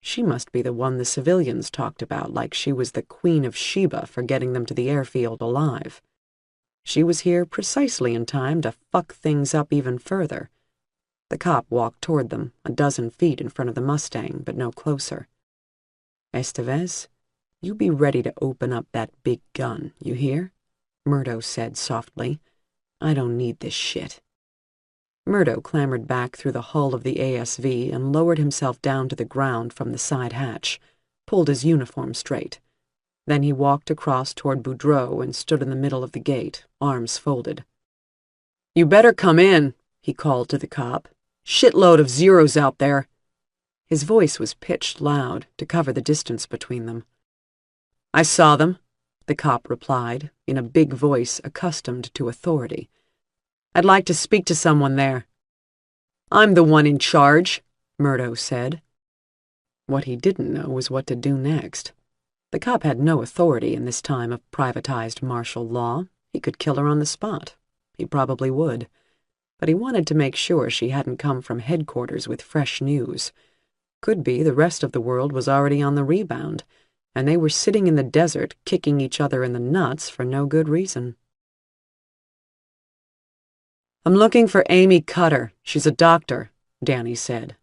She must be the one the civilians talked about like she was the Queen of Sheba for getting them to the airfield alive. She was here precisely in time to fuck things up even further. The cop walked toward them, a dozen feet in front of the Mustang, but no closer. Estevez, you be ready to open up that big gun, you hear? Murdo said softly. I don't need this shit. Murdo clambered back through the hull of the ASV and lowered himself down to the ground from the side hatch, pulled his uniform straight. Then he walked across toward Boudreau and stood in the middle of the gate, arms folded. You better come in, he called to the cop. Shitload of Zeros out there. His voice was pitched loud to cover the distance between them. I saw them, the cop replied, in a big voice accustomed to authority. I'd like to speak to someone there. I'm the one in charge, Murdo said. What he didn't know was what to do next. The cop had no authority in this time of privatized martial law. He could kill her on the spot. He probably would. But he wanted to make sure she hadn't come from headquarters with fresh news. Could be the rest of the world was already on the rebound, and they were sitting in the desert kicking each other in the nuts for no good reason. I'm looking for Amy Cutter. She's a doctor, Danny said.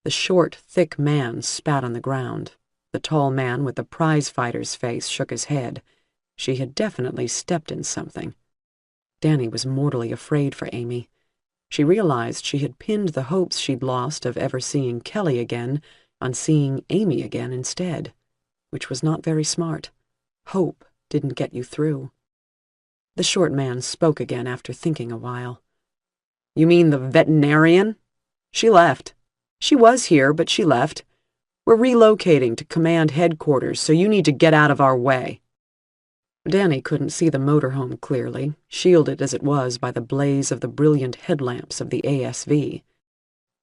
The short, thick man spat on the ground. The tall man with the prize-fighter's face shook his head. She had definitely stepped in something. Danny was mortally afraid for Amy. She realized she had pinned the hopes she'd lost of ever seeing Kelly again on seeing Amy again instead, which was not very smart. Hope didn't get you through. The short man spoke again after thinking a while. You mean the veterinarian? She left. She was here, but she left. We're relocating to command headquarters, so you need to get out of our way. Danny couldn't see the motorhome clearly, shielded as it was by the blaze of the brilliant headlamps of the ASV.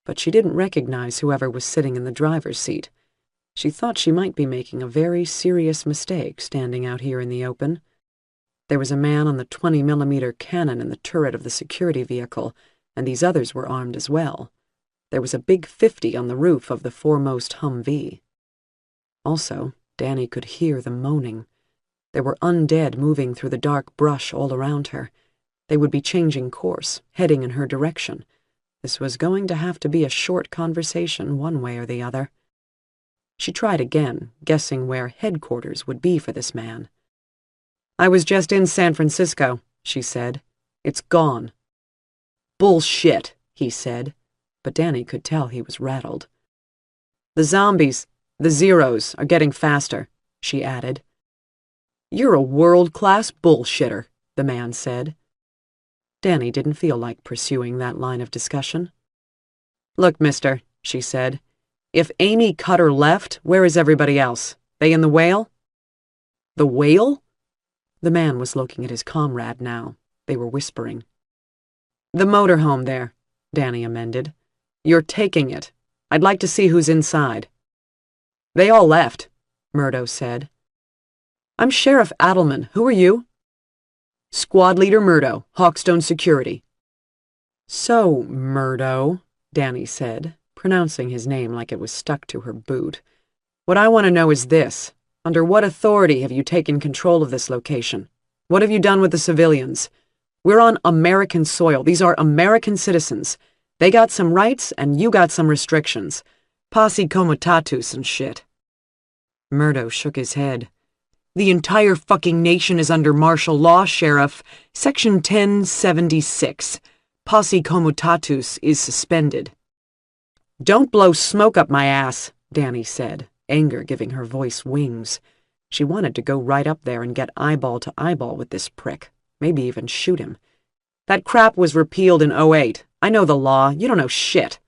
But she didn't recognize whoever was sitting in the driver's seat. She thought she might be making a very serious mistake standing out here in the open. There was a man on the 20mm cannon in the turret of the security vehicle, and these others were armed as well. There was a big 50 on the roof of the foremost Humvee. Also, Danny could hear the moaning. There were undead moving through the dark brush all around her. They would be changing course, heading in her direction. This was going to have to be a short conversation one way or the other. She tried again, guessing where headquarters would be for this man. "I was just in San Francisco," she said. "It's gone." "Bullshit," he said, but Danny could tell he was rattled. "The zombies, the Zeros, are getting faster," she added. "You're a world-class bullshitter," the man said. Danny didn't feel like pursuing that line of discussion. "Look, mister," she said, "if Amy Cutter left, where is everybody else? They in the Whale?" "The Whale?" The man was looking at his comrade now. They were whispering. "The motorhome there," Danny amended. "You're taking it. I'd like to see who's inside." "They all left," Murdo said. "I'm Sheriff Adelman. Who are you?" "Squad Leader Murdo, Hawkstone Security." "So, Murdo," Danny said, pronouncing his name like it was stuck to her boot. "What I want to know is this. Under what authority have you taken control of this location? What have you done with the civilians? We're on American soil. These are American citizens. They got some rights, and you got some restrictions. Posse comitatus and shit." Murdo shook his head. "The entire fucking nation is under martial law, Sheriff. Section 1076. Posse comitatus is suspended." "Don't blow smoke up my ass," Danny said, anger giving her voice wings. She wanted to go right up there and get eyeball to eyeball with this prick, maybe even shoot him. "That crap was repealed in '08. I know the law. You don't know shit."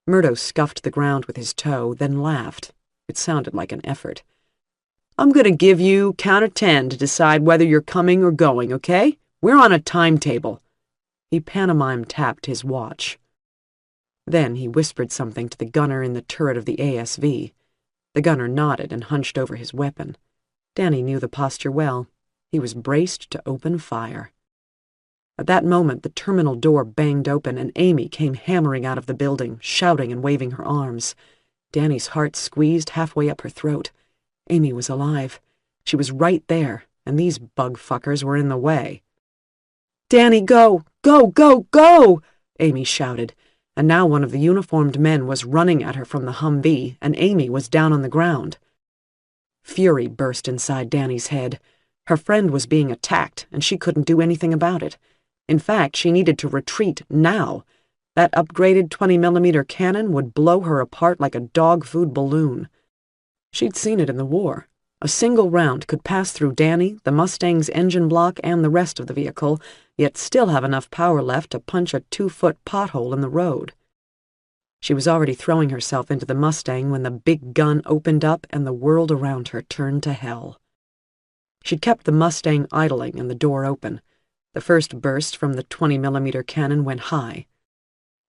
Murdo scuffed the ground with his toe, then laughed. It sounded like an effort. "I'm gonna give you count of 10 to decide whether you're coming or going, okay? We're on a timetable." He pantomime tapped his watch. Then he whispered something to the gunner in the turret of the ASV. The gunner nodded and hunched over his weapon. Danny knew the posture well. He was braced to open fire. At that moment, the terminal door banged open and Amy came hammering out of the building, shouting and waving her arms. Danny's heart squeezed halfway up her throat. Amy was alive. She was right there, and these bug fuckers were in the way. "Danny, go! Go, go, go!" Amy shouted, and now one of the uniformed men was running at her from the Humvee, and Amy was down on the ground. Fury burst inside Danny's head. Her friend was being attacked, and she couldn't do anything about it. In fact, she needed to retreat now. That upgraded 20mm cannon would blow her apart like a dog food balloon. She'd seen it in the war. A single round could pass through Danny, the Mustang's engine block, and the rest of the vehicle, yet still have enough power left to punch a 2-foot pothole in the road. She was already throwing herself into the Mustang when the big gun opened up and the world around her turned to hell. She'd kept the Mustang idling and the door open. The first burst from the 20mm cannon went high.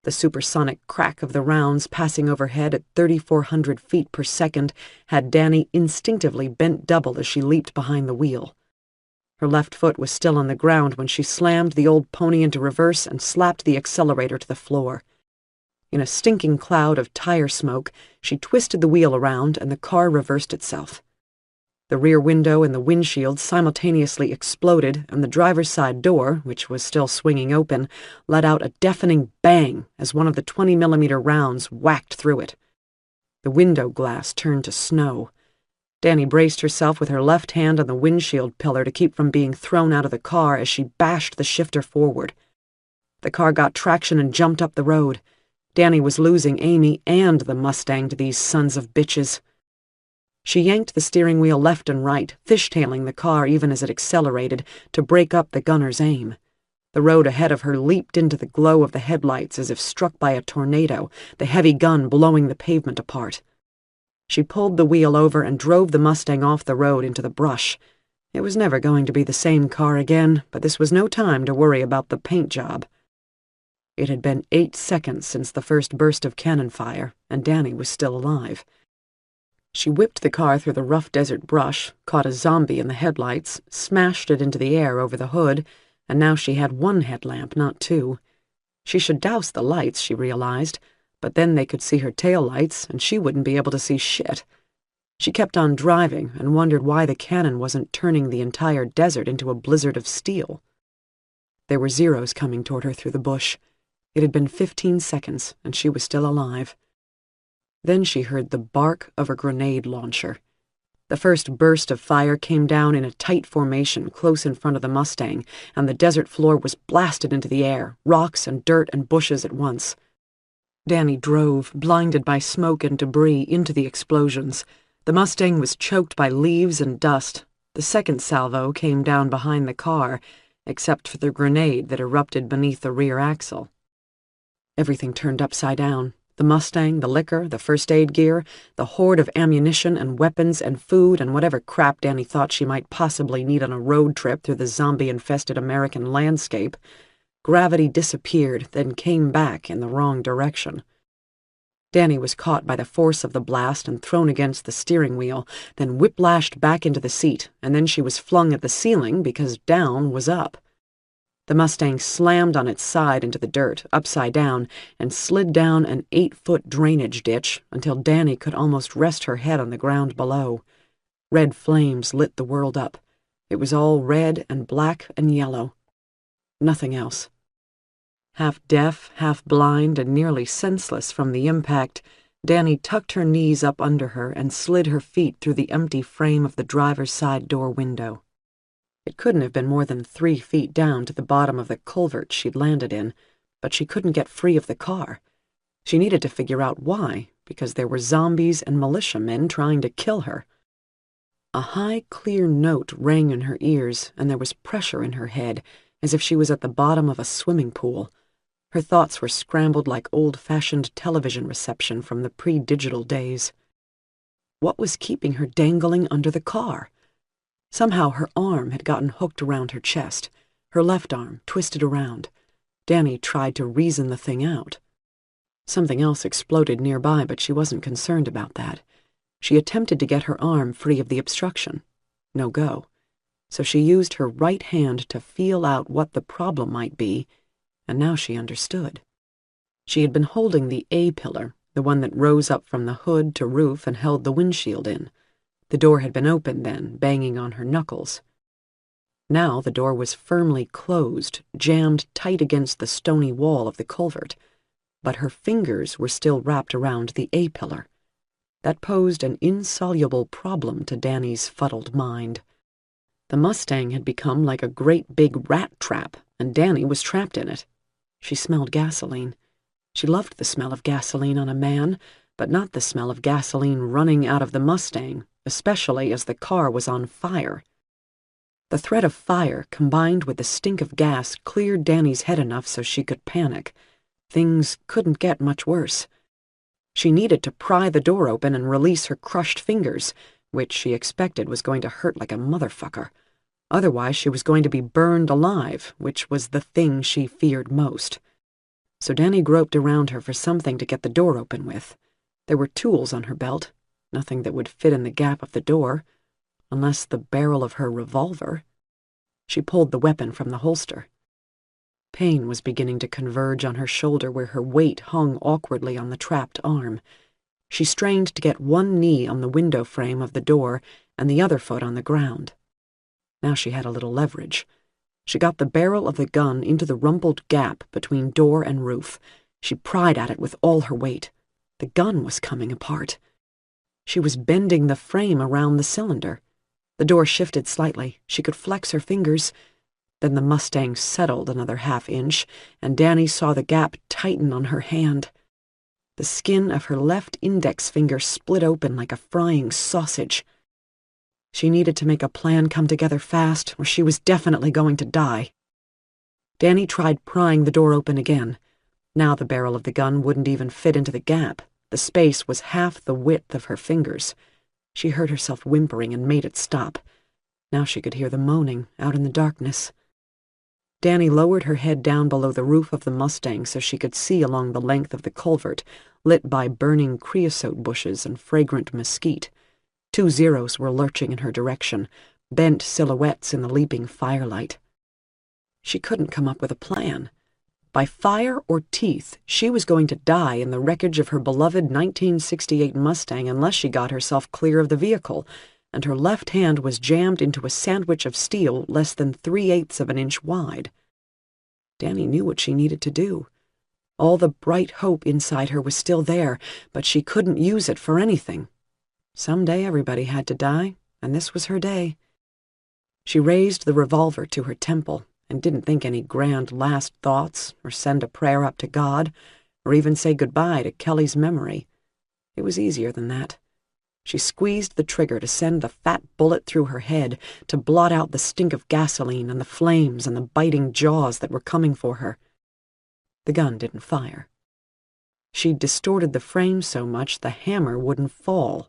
The supersonic crack of the rounds passing overhead at 3,400 feet per second had Danny instinctively bent double as she leaped behind the wheel. Her left foot was still on the ground when she slammed the old pony into reverse and slapped the accelerator to the floor. In a stinking cloud of tire smoke, she twisted the wheel around and the car reversed itself. The rear window and the windshield simultaneously exploded, and the driver's side door, which was still swinging open, let out a deafening bang as one of the 20mm rounds whacked through it. The window glass turned to snow. Danny braced herself with her left hand on the windshield pillar to keep from being thrown out of the car as she bashed the shifter forward. The car got traction and jumped up the road. Danny was losing Amy and the Mustang to these sons of bitches. She yanked the steering wheel left and right, fishtailing the car even as it accelerated to break up the gunner's aim. The road ahead of her leaped into the glow of the headlights as if struck by a tornado, the heavy gun blowing the pavement apart. She pulled the wheel over and drove the Mustang off the road into the brush. It was never going to be the same car again, but this was no time to worry about the paint job. It had been 8 seconds since the first burst of cannon fire, and Danny was still alive. She whipped the car through the rough desert brush, caught a zombie in the headlights, smashed it into the air over the hood, and now she had one headlamp, not two. She should douse the lights, she realized, but then they could see her taillights, and she wouldn't be able to see shit. She kept on driving and wondered why the cannon wasn't turning the entire desert into a blizzard of steel. There were zeros coming toward her through the bush. It had been 15 seconds, and she was still alive. Then she heard the bark of a grenade launcher. The first burst of fire came down in a tight formation close in front of the Mustang, and the desert floor was blasted into the air, rocks and dirt and bushes at once. Danny drove, blinded by smoke and debris, into the explosions. The Mustang was choked by leaves and dust. The second salvo came down behind the car, except for the grenade that erupted beneath the rear axle. Everything turned upside down. The Mustang, the liquor, the first aid gear, the horde of ammunition and weapons and food and whatever crap Danny thought she might possibly need on a road trip through the zombie-infested American landscape. Gravity disappeared, then came back in the wrong direction. Danny was caught by the force of the blast and thrown against the steering wheel, then whiplashed back into the seat, and then she was flung at the ceiling because down was up. The Mustang slammed on its side into the dirt, upside down, and slid down an 8-foot drainage ditch until Danny could almost rest her head on the ground below. Red flames lit the world up. It was all red and black and yellow. Nothing else. Half deaf, half blind, and nearly senseless from the impact, Danny tucked her knees up under her and slid her feet through the empty frame of the driver's side door window. It couldn't have been more than 3 feet down to the bottom of the culvert she'd landed in, but she couldn't get free of the car. She needed to figure out why, because there were zombies and militiamen trying to kill her. A high, clear note rang in her ears, and there was pressure in her head, as if she was at the bottom of a swimming pool. Her thoughts were scrambled like old-fashioned television reception from the pre-digital days. What was keeping her dangling under the car? Somehow her arm had gotten hooked around her chest, her left arm twisted around. Danny tried to reason the thing out. Something else exploded nearby, but she wasn't concerned about that. She attempted to get her arm free of the obstruction. No go. So she used her right hand to feel out what the problem might be, and now she understood. She had been holding the A-pillar, the one that rose up from the hood to roof and held the windshield in. The door had been open then, banging on her knuckles. Now the door was firmly closed, jammed tight against the stony wall of the culvert, but her fingers were still wrapped around the A-pillar. That posed an insoluble problem to Danny's fuddled mind. The Mustang had become like a great big rat trap, and Danny was trapped in it. She smelled gasoline. She loved the smell of gasoline on a man, but not the smell of gasoline running out of the Mustang, especially as the car was on fire. The threat of fire, combined with the stink of gas, cleared Danny's head enough so she could panic. Things couldn't get much worse. She needed to pry the door open and release her crushed fingers, which she expected was going to hurt like a motherfucker. Otherwise, she was going to be burned alive, which was the thing she feared most. So Danny groped around her for something to get the door open with. There were tools on her belt, nothing that would fit in the gap of the door, unless the barrel of her revolver. She pulled the weapon from the holster. Pain was beginning to converge on her shoulder where her weight hung awkwardly on the trapped arm. She strained to get one knee on the window frame of the door and the other foot on the ground. Now she had a little leverage. She got the barrel of the gun into the rumpled gap between door and roof. She pried at it with all her weight. The gun was coming apart. She was bending the frame around the cylinder. The door shifted slightly. She could flex her fingers. Then the Mustang settled another half-inch, and Danny saw the gap tighten on her hand. The skin of her left index finger split open like a frying sausage. She needed to make a plan come together fast, or she was definitely going to die. Danny tried prying the door open again. Now the barrel of the gun wouldn't even fit into the gap. The space was half the width of her fingers. She heard herself whimpering and made it stop. Now she could hear the moaning out in the darkness. Danny lowered her head down below the roof of the Mustang so she could see along the length of the culvert, lit by burning creosote bushes and fragrant mesquite. 2 Zeros were lurching in her direction, bent silhouettes in the leaping firelight. She couldn't come up with a plan. By fire or teeth, she was going to die in the wreckage of her beloved 1968 Mustang unless she got herself clear of the vehicle, and her left hand was jammed into a sandwich of steel less than 3/8 of an inch wide. Danny knew what she needed to do. All the bright hope inside her was still there, but she couldn't use it for anything. Someday everybody had to die, and this was her day. She raised the revolver to her temple and didn't think any grand last thoughts or send a prayer up to God or even say goodbye to Kelly's memory. It was easier than that. She squeezed the trigger to send the fat bullet through her head to blot out the stink of gasoline and the flames and the biting jaws that were coming for her. The gun didn't fire. She'd distorted the frame so much the hammer wouldn't fall.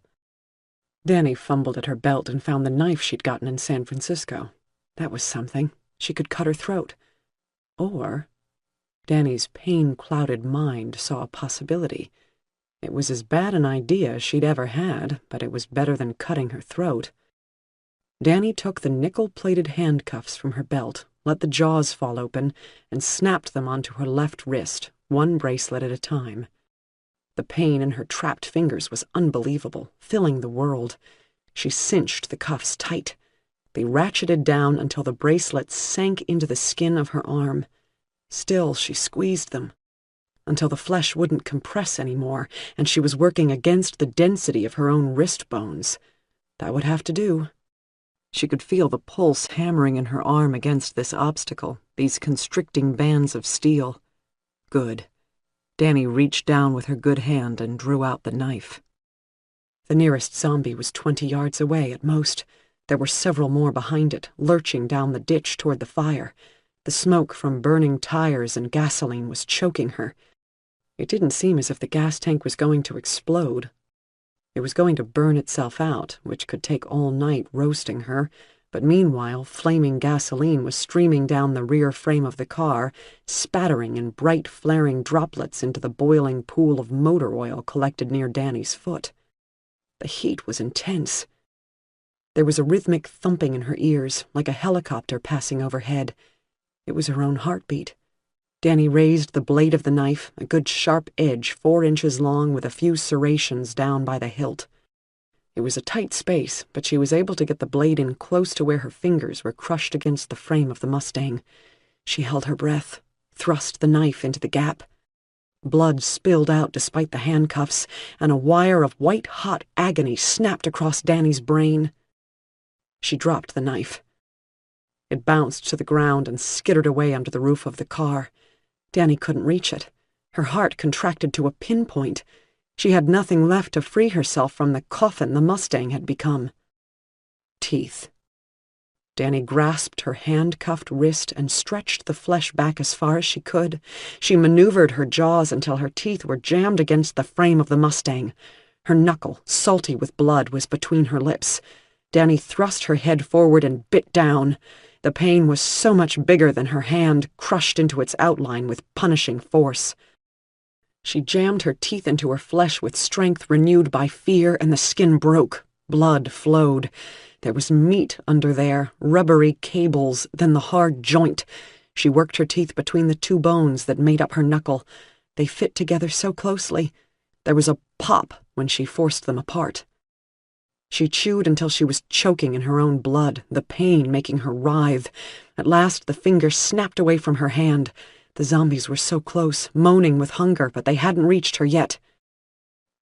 Danny fumbled at her belt and found the knife she'd gotten in San Francisco. That was something. She could cut her throat. Or, Danny's pain-clouded mind saw a possibility. It was as bad an idea as she'd ever had, but it was better than cutting her throat. Danny took the nickel-plated handcuffs from her belt, let the jaws fall open, and snapped them onto her left wrist, one bracelet at a time. The pain in her trapped fingers was unbelievable, filling the world. She cinched the cuffs tight. They ratcheted down until the bracelets sank into the skin of her arm. Still, she squeezed them, until the flesh wouldn't compress anymore, and she was working against the density of her own wrist bones. That would have to do. She could feel the pulse hammering in her arm against this obstacle, these constricting bands of steel. Good. Danny reached down with her good hand and drew out the knife. The nearest zombie was 20 yards away at most. There were several more behind it, lurching down the ditch toward the fire. The smoke from burning tires and gasoline was choking her. It didn't seem as if the gas tank was going to explode. It was going to burn itself out, which could take all night roasting her, but meanwhile flaming gasoline was streaming down the rear frame of the car, spattering in bright flaring droplets into the boiling pool of motor oil collected near Danny's foot. The heat was intense. There was a rhythmic thumping in her ears, like a helicopter passing overhead. It was her own heartbeat. Danny raised the blade of the knife, a good sharp edge 4 inches long with a few serrations down by the hilt. It was a tight space, but she was able to get the blade in close to where her fingers were crushed against the frame of the Mustang. She held her breath, thrust the knife into the gap. Blood spilled out despite the handcuffs, and a wire of white-hot agony snapped across Danny's brain. She dropped the knife. It bounced to the ground and skittered away under the roof of the car. Danny couldn't reach it. Her heart contracted to a pinpoint. She had nothing left to free herself from the coffin the Mustang had become. Teeth. Danny grasped her handcuffed wrist and stretched the flesh back as far as she could. She maneuvered her jaws until her teeth were jammed against the frame of the Mustang. Her knuckle, salty with blood, was between her lips. Danny thrust her head forward and bit down. The pain was so much bigger than her hand, crushed into its outline with punishing force. She jammed her teeth into her flesh with strength renewed by fear, and the skin broke. Blood flowed. There was meat under there, rubbery cables, then the hard joint. She worked her teeth between the 2 bones that made up her knuckle. They fit together so closely. There was a pop when she forced them apart. She chewed until she was choking in her own blood, the pain making her writhe. At last the finger snapped away from her hand. The zombies were so close, moaning with hunger, but they hadn't reached her yet.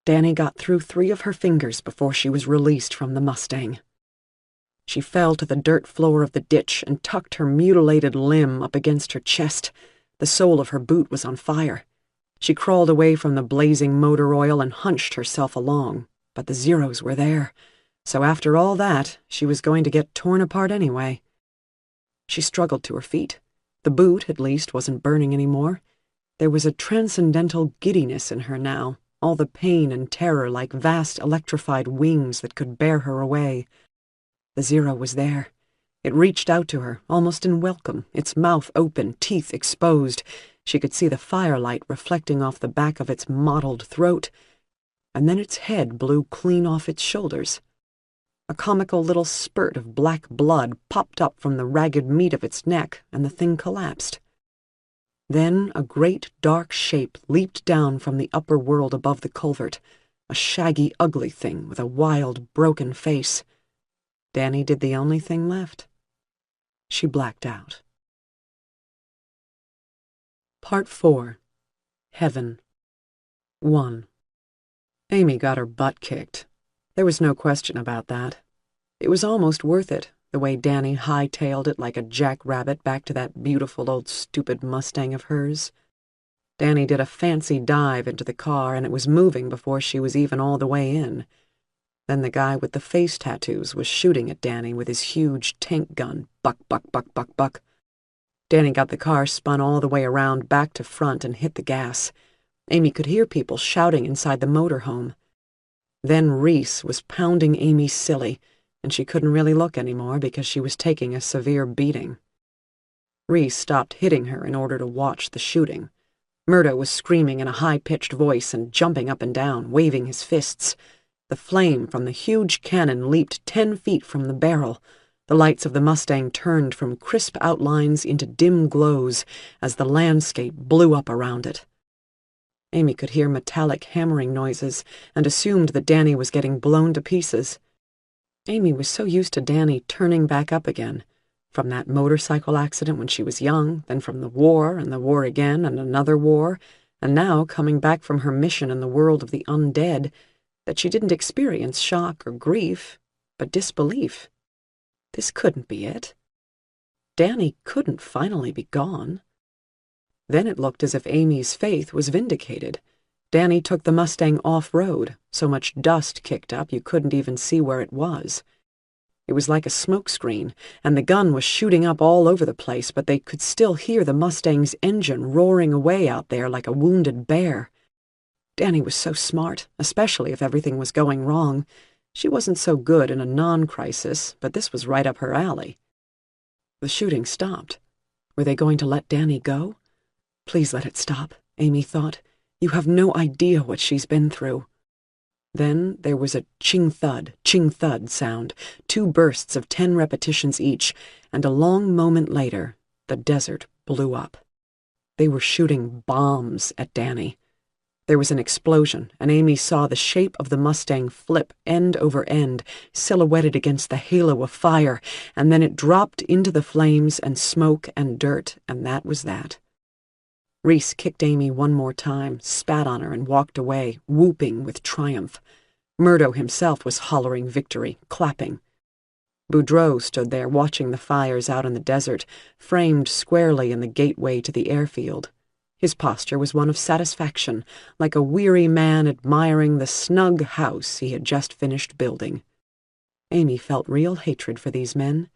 Danny got through 3 of her fingers before she was released from the Mustang. She fell to the dirt floor of the ditch and tucked her mutilated limb up against her chest. The sole of her boot was on fire. She crawled away from the blazing motor oil and hunched herself along, but the Zeros were there. So after all that, she was going to get torn apart anyway. She struggled to her feet. The boot, at least, wasn't burning anymore. There was a transcendental giddiness in her now, all the pain and terror like vast electrified wings that could bear her away. The Zero was there. It reached out to her, almost in welcome, its mouth open, teeth exposed. She could see the firelight reflecting off the back of its mottled throat, and then its head blew clean off its shoulders. A comical little spurt of black blood popped up from the ragged meat of its neck, and the thing collapsed. Then a great dark shape leaped down from the upper world above the culvert, a shaggy, ugly thing with a wild, broken face. Danny did the only thing left. She blacked out. Part 4. Heaven. 1. Amy got her butt kicked. There was no question about that. It was almost worth it, the way Danny hightailed it like a jackrabbit back to that beautiful old stupid Mustang of hers. Danny did a fancy dive into the car, and it was moving before she was even all the way in. Then the guy with the face tattoos was shooting at Danny with his huge tank gun, buck, buck, buck, buck, buck. Danny got the car spun all the way around back to front and hit the gas. Amy could hear people shouting inside the motorhome. Then Reese was pounding Amy silly, and she couldn't really look anymore because she was taking a severe beating. Reese stopped hitting her in order to watch the shooting. Murdo was screaming in a high-pitched voice and jumping up and down, waving his fists. The flame from the huge cannon leaped 10 feet from the barrel. The lights of the Mustang turned from crisp outlines into dim glows as the landscape blew up around it. Amy could hear metallic hammering noises and assumed that Danny was getting blown to pieces. Amy was so used to Danny turning back up again, from that motorcycle accident when she was young, then from the war and the war again and another war, and now coming back from her mission in the world of the undead, that she didn't experience shock or grief, but disbelief. This couldn't be it. Danny couldn't finally be gone. Then it looked as if Amy's faith was vindicated. Danny took the Mustang off-road, so much dust kicked up you couldn't even see where it was. It was like a smokescreen, and the gun was shooting up all over the place, but they could still hear the Mustang's engine roaring away out there like a wounded bear. Danny was so smart, especially if everything was going wrong. She wasn't so good in a non-crisis, but this was right up her alley. The shooting stopped. Were they going to let Danny go? Please let it stop, Amy thought. You have no idea what she's been through. Then there was a ching-thud sound, 2 bursts of 10 repetitions each, and a long moment later, the desert blew up. They were shooting bombs at Danny. There was an explosion, and Amy saw the shape of the Mustang flip end over end, silhouetted against the halo of fire, and then it dropped into the flames and smoke and dirt, and that was that. Reese kicked Amy one more time, spat on her, and walked away, whooping with triumph. Murdo himself was hollering victory, clapping. Boudreaux stood there watching the fires out in the desert, framed squarely in the gateway to the airfield. His posture was one of satisfaction, like a weary man admiring the snug house he had just finished building. Amy felt real hatred for these men.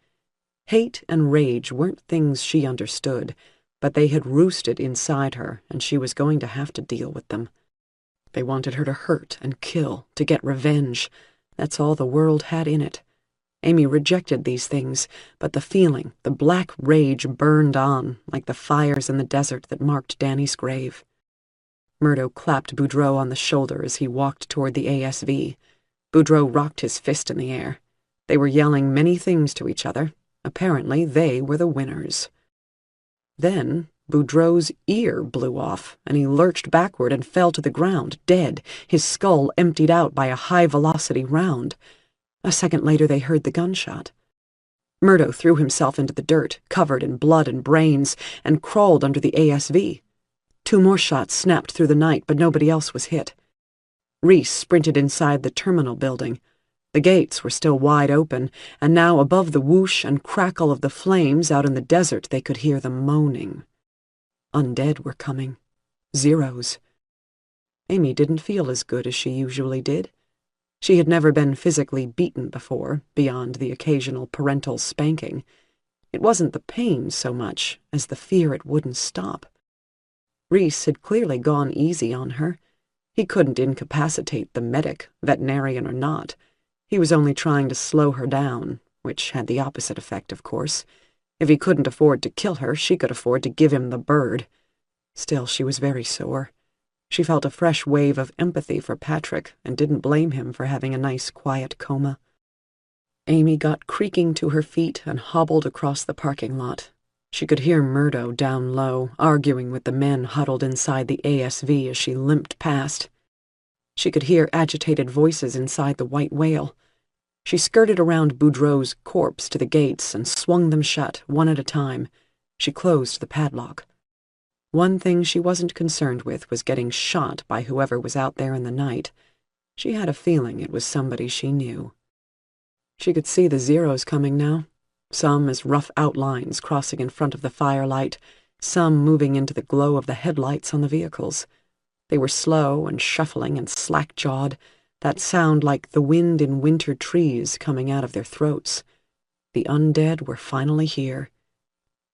Hate and rage weren't things she understood, but they had roosted inside her, and she was going to have to deal with them. They wanted her to hurt and kill, to get revenge. That's all the world had in it. Amy rejected these things, but the feeling, the black rage burned on, like the fires in the desert that marked Danny's grave. Murdo clapped Boudreaux on the shoulder as he walked toward the ASV. Boudreaux rocked his fist in the air. They were yelling many things to each other. Apparently, they were the winners. Then Boudreaux's ear blew off, and he lurched backward and fell to the ground, dead, his skull emptied out by a high-velocity round. A second later they heard the gunshot. Murdo threw himself into the dirt, covered in blood and brains, and crawled under the ASV. 2 more shots snapped through the night, but nobody else was hit. Reese sprinted inside the terminal building. The gates were still wide open, and now above the whoosh and crackle of the flames out in the desert they could hear them moaning. Undead were coming. Zeros. Amy didn't feel as good as she usually did. She had never been physically beaten before, beyond the occasional parental spanking. It wasn't the pain so much as the fear it wouldn't stop. Reese had clearly gone easy on her. He couldn't incapacitate the medic, veterinarian or not. He was only trying to slow her down, which had the opposite effect, of course. If he couldn't afford to kill her, she could afford to give him the bird. Still, she was very sore. She felt a fresh wave of empathy for Patrick and didn't blame him for having a nice, quiet coma. Amy got creaking to her feet and hobbled across the parking lot. She could hear Murdo down low, arguing with the men huddled inside the ASV as she limped past. She could hear agitated voices inside the White Whale. She skirted around Boudreaux's corpse to the gates and swung them shut, one at a time. She closed the padlock. One thing she wasn't concerned with was getting shot by whoever was out there in the night. She had a feeling it was somebody she knew. She could see the Zeros coming now, some as rough outlines crossing in front of the firelight, some moving into the glow of the headlights on the vehicles. They were slow and shuffling and slack-jawed, that sound like the wind in winter trees coming out of their throats. The undead were finally here,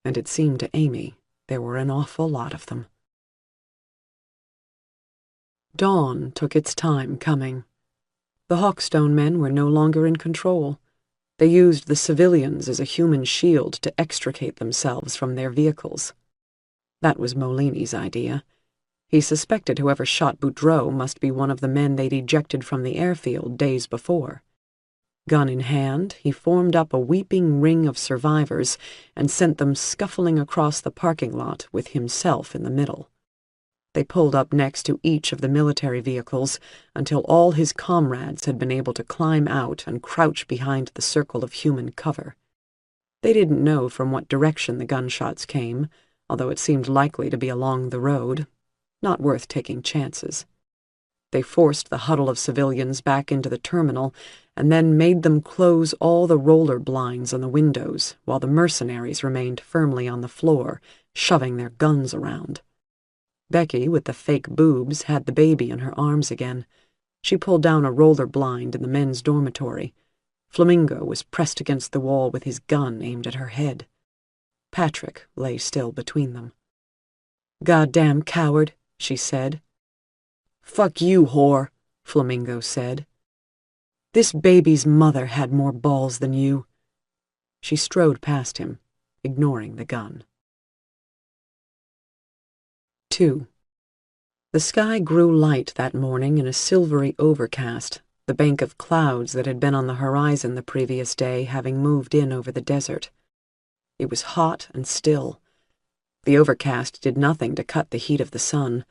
and it seemed to Amy there were an awful lot of them. Dawn took its time coming. The Hawkstone men were no longer in control. They used the civilians as a human shield to extricate themselves from their vehicles. That was Molini's idea. He suspected whoever shot Boudreaux must be one of the men they'd ejected from the airfield days before. Gun in hand, he formed up a weeping ring of survivors and sent them scuffling across the parking lot with himself in the middle. They pulled up next to each of the military vehicles until all his comrades had been able to climb out and crouch behind the circle of human cover. They didn't know from what direction the gunshots came, although it seemed likely to be along the road. Not worth taking chances. They forced the huddle of civilians back into the terminal and then made them close all the roller blinds on the windows while the mercenaries remained firmly on the floor, shoving their guns around. Becky, with the fake boobs, had the baby in her arms again. She pulled down a roller blind in the men's dormitory. Flamingo was pressed against the wall with his gun aimed at her head. Patrick lay still between them. "Goddamn coward," she said. "Fuck you, whore," Flamingo said. "This baby's mother had more balls than you." She strode past him, ignoring the gun. 2. The sky grew light that morning in a silvery overcast, the bank of clouds that had been on the horizon the previous day having moved in over the desert. It was hot and still. The overcast did nothing to cut the heat of the sun.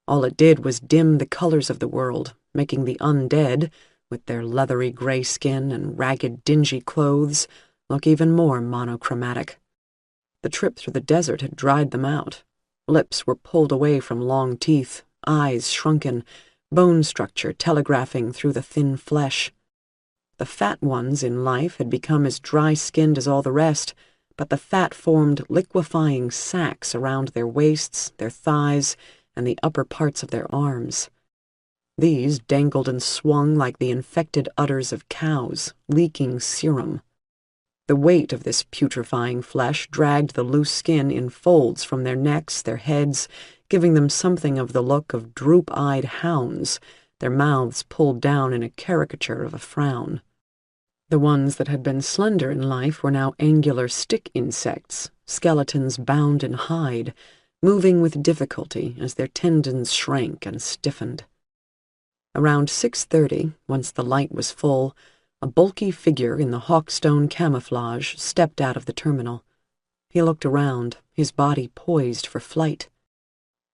All it did was dim the colors of the world, making the undead, with their leathery gray skin and ragged, dingy clothes, look even more monochromatic. The trip through the desert had dried them out. Lips were pulled away from long teeth, eyes shrunken, bone structure telegraphing through the thin flesh. The fat ones in life had become as dry-skinned as all the rest, but the fat formed liquefying sacs around their waists, their thighs, and the upper parts of their arms. These dangled and swung like the infected udders of cows, leaking serum. The weight of this putrefying flesh dragged the loose skin in folds from their necks, their heads, giving them something of the look of droop-eyed hounds, their mouths pulled down in a caricature of a frown. The ones that had been slender in life were now angular stick insects, skeletons bound in hide, moving with difficulty as their tendons shrank and stiffened. Around 6:30, once the light was full, a bulky figure in the Hawkstone camouflage stepped out of the terminal. He looked around, his body poised for flight.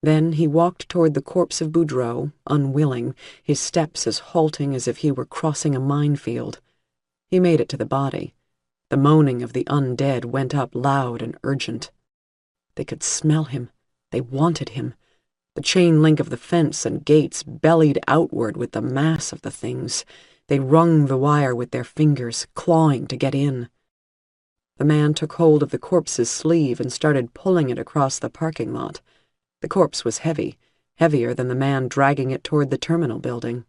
Then he walked toward the corpse of Boudreaux, unwilling, his steps as halting as if he were crossing a minefield. He made it to the body. The moaning of the undead went up loud and urgent. They could smell him. They wanted him. The chain link of the fence and gates bellied outward with the mass of the things. They wrung the wire with their fingers, clawing to get in. The man took hold of the corpse's sleeve and started pulling it across the parking lot. The corpse was heavy, heavier than the man dragging it toward the terminal building.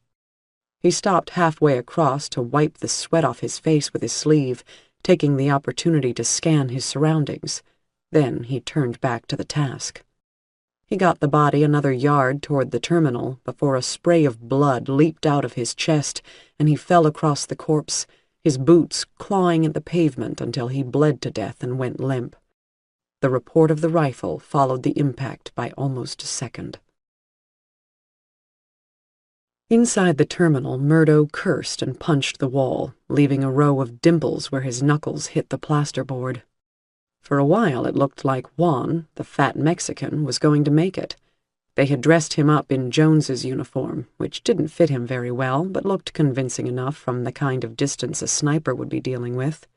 He stopped halfway across to wipe the sweat off his face with his sleeve, taking the opportunity to scan his surroundings. Then he turned back to the task. He got the body another yard toward the terminal before a spray of blood leaped out of his chest and he fell across the corpse, his boots clawing at the pavement until he bled to death and went limp. The report of the rifle followed the impact by almost a second. Inside the terminal, Murdo cursed and punched the wall, leaving a row of dimples where his knuckles hit the plasterboard. For a while it looked like Juan, the fat Mexican, was going to make it. They had dressed him up in Jones's uniform, which didn't fit him very well, but looked convincing enough from the kind of distance a sniper would be dealing with.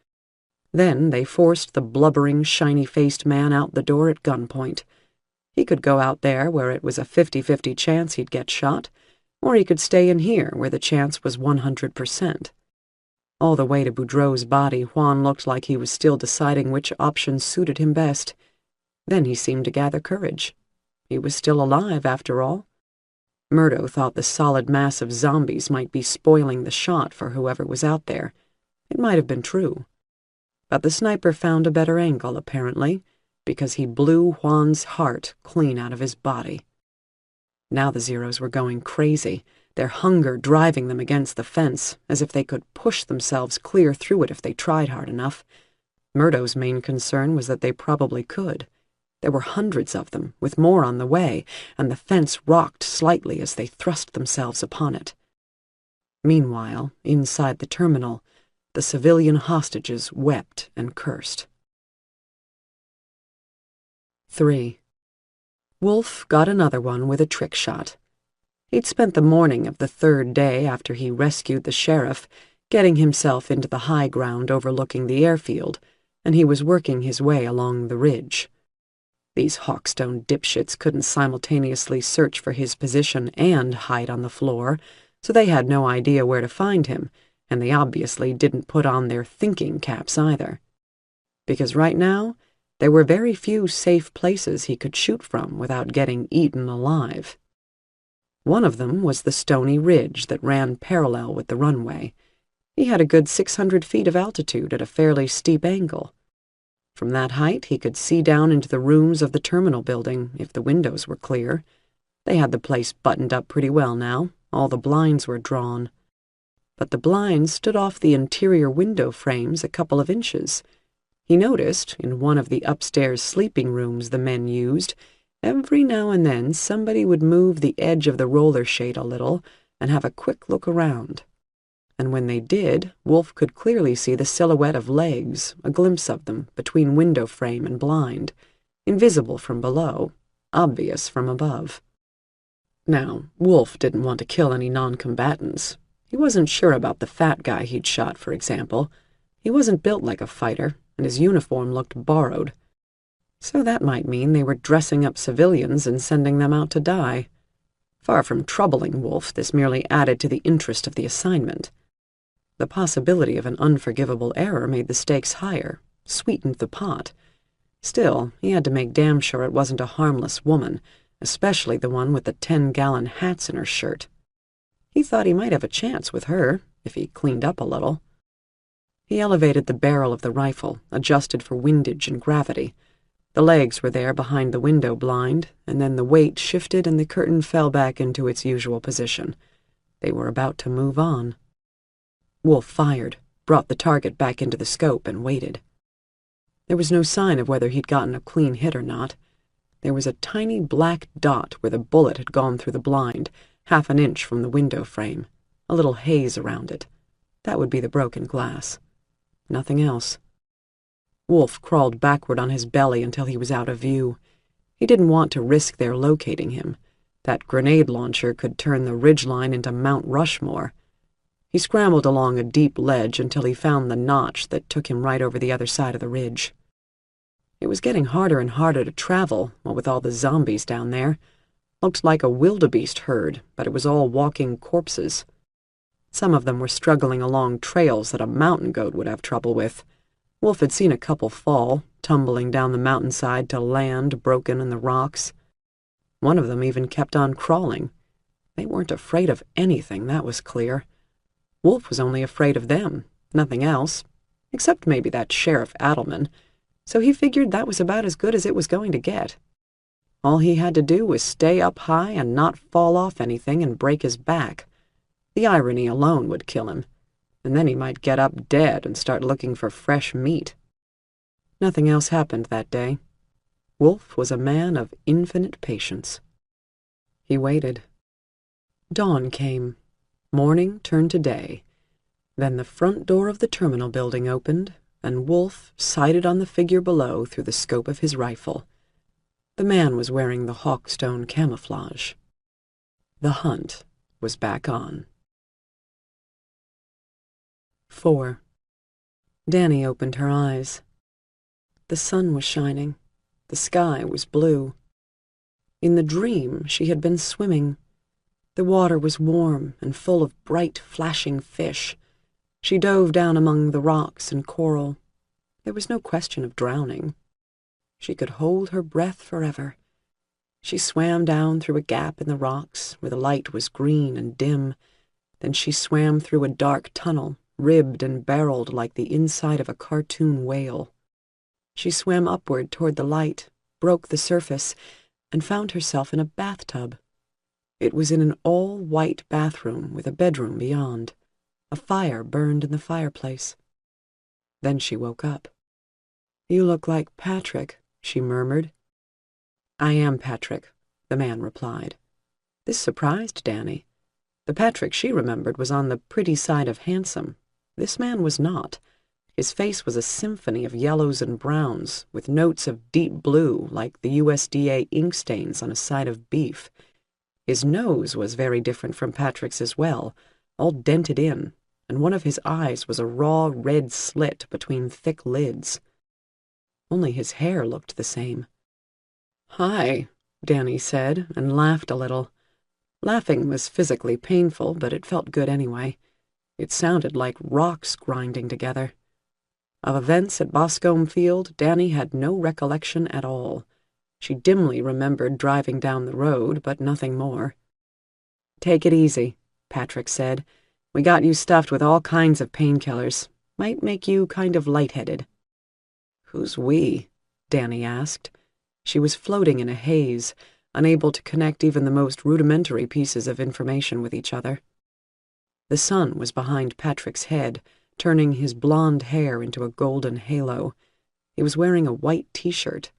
Then they forced the blubbering, shiny-faced man out the door at gunpoint. He could go out there where it was a 50-50 chance he'd get shot, or he could stay in here where the chance was 100%. All the way to Boudreaux's body, Juan looked like he was still deciding which option suited him best. Then he seemed to gather courage. He was still alive, after all. Murdo thought the solid mass of zombies might be spoiling the shot for whoever was out there. It might have been true. But the sniper found a better angle, apparently, because he blew Juan's heart clean out of his body. Now the Zeros were going crazy, their hunger driving them against the fence, as if they could push themselves clear through it if they tried hard enough. Murdo's main concern was that they probably could. There were hundreds of them, with more on the way, and the fence rocked slightly as they thrust themselves upon it. Meanwhile, inside the terminal, the civilian hostages wept and cursed. 3. Wolf got another one with a trick shot. He'd spent the morning of the third day after he rescued the sheriff, getting himself into the high ground overlooking the airfield, and he was working his way along the ridge. These Hawkstone dipshits couldn't simultaneously search for his position and hide on the floor, so they had no idea where to find him, and they obviously didn't put on their thinking caps either. Because right now, there were very few safe places he could shoot from without getting eaten alive. One of them was the stony ridge that ran parallel with the runway. He had a good 600 feet of altitude at a fairly steep angle. From that height, he could see down into the rooms of the terminal building if the windows were clear. They had the place buttoned up pretty well now. All the blinds were drawn. But the blinds stood off the interior window frames a couple of inches. He noticed, in one of the upstairs sleeping rooms the men used, every now and then somebody would move the edge of the roller shade a little and have a quick look around. And when they did, Wolf could clearly see the silhouette of legs, a glimpse of them, between window frame and blind, invisible from below, obvious from above. Now, Wolf didn't want to kill any non-combatants. He wasn't sure about the fat guy he'd shot, for example. He wasn't built like a fighter, and his uniform looked borrowed. So that might mean they were dressing up civilians and sending them out to die. Far from troubling Wolf, this merely added to the interest of the assignment. The possibility of an unforgivable error made the stakes higher, sweetened the pot. Still, he had to make damn sure it wasn't a harmless woman, especially the one with the 10-gallon hats in her shirt. He thought he might have a chance with her, if he cleaned up a little. He elevated the barrel of the rifle, adjusted for windage and gravity. The legs were there behind the window blind, and then the weight shifted and the curtain fell back into its usual position. They were about to move on. Wolf fired, brought the target back into the scope, and waited. There was no sign of whether he'd gotten a clean hit or not. There was a tiny black dot where the bullet had gone through the blind, half an inch from the window frame, a little haze around it. That would be the broken glass. Nothing else. Wolf crawled backward on his belly until he was out of view. He didn't want to risk their locating him. That grenade launcher could turn the ridgeline into Mount Rushmore. He scrambled along a deep ledge until he found the notch that took him right over the other side of the ridge. It was getting harder and harder to travel, what with all the zombies down there. Looked like a wildebeest herd, but it was all walking corpses. Some of them were struggling along trails that a mountain goat would have trouble with. Wolf had seen a couple fall, tumbling down the mountainside to land broken in the rocks. One of them even kept on crawling. They weren't afraid of anything, that was clear. Wolf was only afraid of them, nothing else, except maybe that Sheriff Adelman, so he figured that was about as good as it was going to get. All he had to do was stay up high and not fall off anything and break his back. The irony alone would kill him, and then he might get up dead and start looking for fresh meat. Nothing else happened that day. Wolf was a man of infinite patience. He waited. Dawn came. Morning turned to day. Then the front door of the terminal building opened, and Wolf sighted on the figure below through the scope of his rifle. The man was wearing the hawkstone camouflage. The hunt was back on. 4. Danny opened her eyes. The sun was shining. The sky was blue. In the dream, she had been swimming. The water was warm and full of bright, flashing fish. She dove down among the rocks and coral. There was no question of drowning. She could hold her breath forever. She swam down through a gap in the rocks where the light was green and dim. Then she swam through a dark tunnel, ribbed and barreled like the inside of a cartoon whale. She swam upward toward the light, broke the surface, and found herself in a bathtub. It was in an all-white bathroom with a bedroom beyond. A fire burned in the fireplace. Then she woke up. "You look like Patrick," she murmured. "I am Patrick," the man replied. This surprised Danny. The Patrick she remembered was on the pretty side of handsome. This man was not. His face was a symphony of yellows and browns, with notes of deep blue like the USDA ink stains on a side of beef. His nose was very different from Patrick's as well, all dented in, and one of his eyes was a raw red slit between thick lids. Only his hair looked the same. "Hi," Danny said, and laughed a little. Laughing was physically painful, but it felt good anyway. It sounded like rocks grinding together. Of events at Boscombe Field, Danny had no recollection at all. She dimly remembered driving down the road, but nothing more. "Take it easy," Patrick said. "We got you stuffed with all kinds of painkillers. Might make you kind of lightheaded." "Who's we?" Danny asked. She was floating in a haze, unable to connect even the most rudimentary pieces of information with each other. The sun was behind Patrick's head, turning his blonde hair into a golden halo. He was wearing a white t-shirt.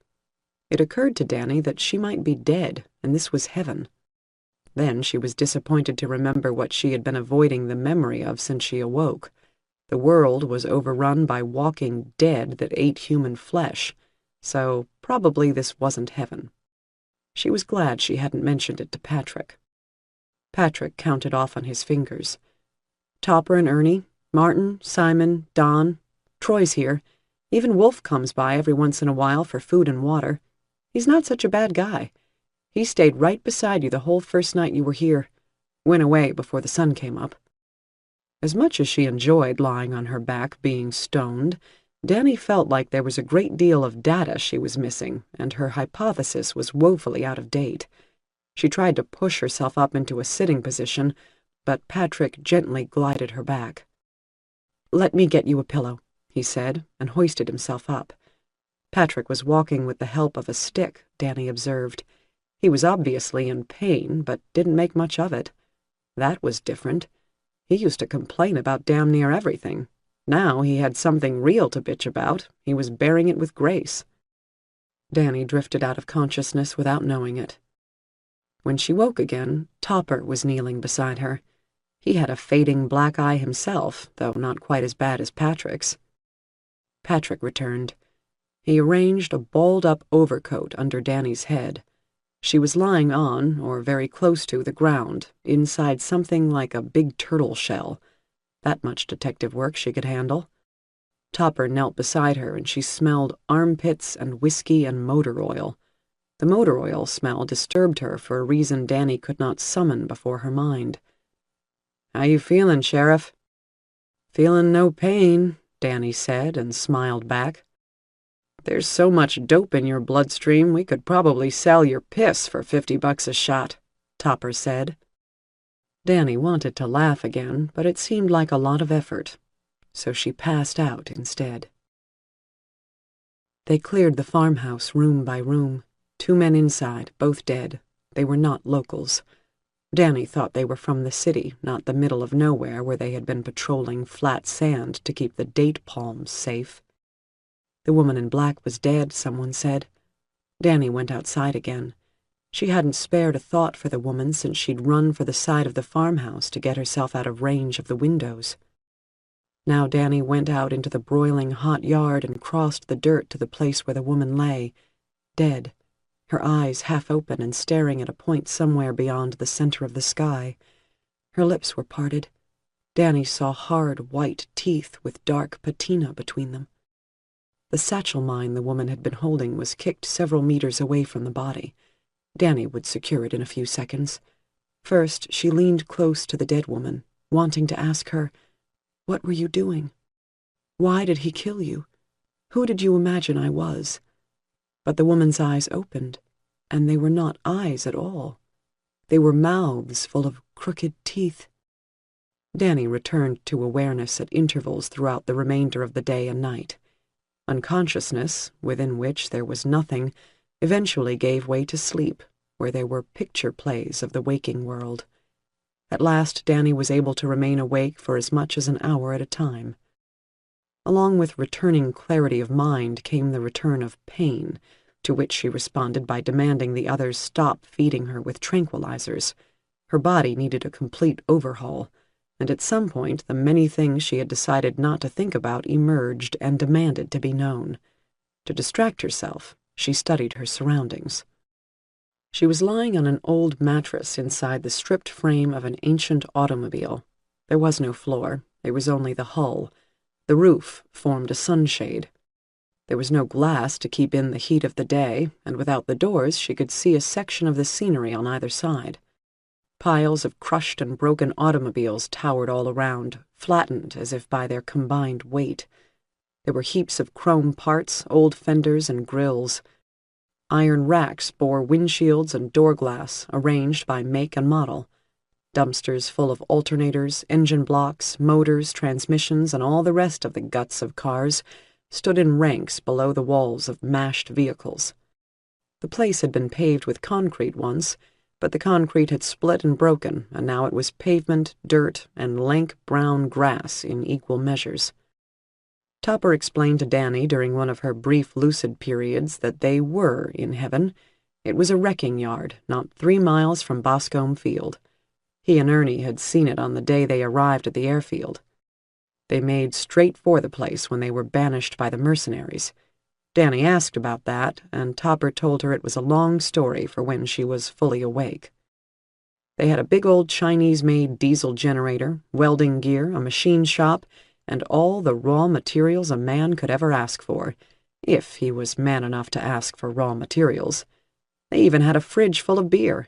It occurred to Danny that she might be dead, and this was heaven. Then she was disappointed to remember what she had been avoiding the memory of since she awoke. The world was overrun by walking dead that ate human flesh, so probably this wasn't heaven. She was glad she hadn't mentioned it to Patrick. Patrick counted off on his fingers. "Topper and Ernie, Martin, Simon, Don, Troy's here. Even Wolf comes by every once in a while for food and water. He's not such a bad guy. He stayed right beside you the whole first night you were here. Went away before the sun came up." As much as she enjoyed lying on her back being stoned, Danny felt like there was a great deal of data she was missing, and her hypothesis was woefully out of date. She tried to push herself up into a sitting position, but Patrick gently glided her back. "Let me get you a pillow," he said, and hoisted himself up. Patrick was walking with the help of a stick, Danny observed. He was obviously in pain, but didn't make much of it. That was different. He used to complain about damn near everything. Now he had something real to bitch about. He was bearing it with grace. Danny drifted out of consciousness without knowing it. When she woke again, Topper was kneeling beside her. He had a fading black eye himself, though not quite as bad as Patrick's. Patrick returned. He arranged a balled-up overcoat under Danny's head. She was lying on, or very close to, the ground, inside something like a big turtle shell. That much detective work she could handle. Topper knelt beside her, and she smelled armpits and whiskey and motor oil. The motor oil smell disturbed her for a reason Danny could not summon before her mind. "How you feeling, Sheriff?" "Feeling no pain," Danny said, and smiled back. "There's so much dope in your bloodstream we could probably sell your piss for $50 a shot," Topper said. Danny wanted to laugh again, but it seemed like a lot of effort, so she passed out instead. They cleared the farmhouse room by room. 2 men inside, both dead. They were not locals. Danny thought they were from the city, not the middle of nowhere where they had been patrolling flat sand to keep the date palms safe. The woman in black was dead, someone said. Danny went outside again. She hadn't spared a thought for the woman since she'd run for the side of the farmhouse to get herself out of range of the windows. Now Danny went out into the broiling hot yard and crossed the dirt to the place where the woman lay, dead, her eyes half open and staring at a point somewhere beyond the center of the sky. Her lips were parted. Danny saw hard white teeth with dark patina between them. The satchel mine the woman had been holding was kicked several meters away from the body. Danny would secure it in a few seconds. First, she leaned close to the dead woman, wanting to ask her, "What were you doing? Why did he kill you? Who did you imagine I was?" But the woman's eyes opened, and they were not eyes at all. They were mouths full of crooked teeth. Danny returned to awareness at intervals throughout the remainder of the day and night. Unconsciousness, within which there was nothing, eventually gave way to sleep, where there were picture plays of the waking world. At last Danny was able to remain awake for as much as an hour at a time. Along with returning clarity of mind came the return of pain, to which she responded by demanding the others stop feeding her with tranquilizers. Her body needed a complete overhaul, and at some point the many things she had decided not to think about emerged and demanded to be known. To distract herself, she studied her surroundings. She was lying on an old mattress inside the stripped frame of an ancient automobile. There was no floor, there was only the hull. The roof formed a sunshade. There was no glass to keep in the heat of the day, and without the doors she could see a section of the scenery on either side. Piles of crushed and broken automobiles towered all around, flattened as if by their combined weight. There were heaps of chrome parts, old fenders, and grills. Iron racks bore windshields and door glass, arranged by make and model. Dumpsters full of alternators, engine blocks, motors, transmissions, and all the rest of the guts of cars stood in ranks below the walls of mashed vehicles. The place had been paved with concrete once, but the concrete had split and broken, and now it was pavement, dirt, and lank brown grass in equal measures. Topper explained to Danny during one of her brief lucid periods that they were in heaven. It was a wrecking yard, not 3 miles from Boscombe Field. He and Ernie had seen it on the day they arrived at the airfield. They made straight for the place when they were banished by the mercenaries. Danny asked about that, and Topper told her it was a long story for when she was fully awake. They had a big old Chinese-made diesel generator, welding gear, a machine shop, and all the raw materials a man could ever ask for, if he was man enough to ask for raw materials. They even had a fridge full of beer.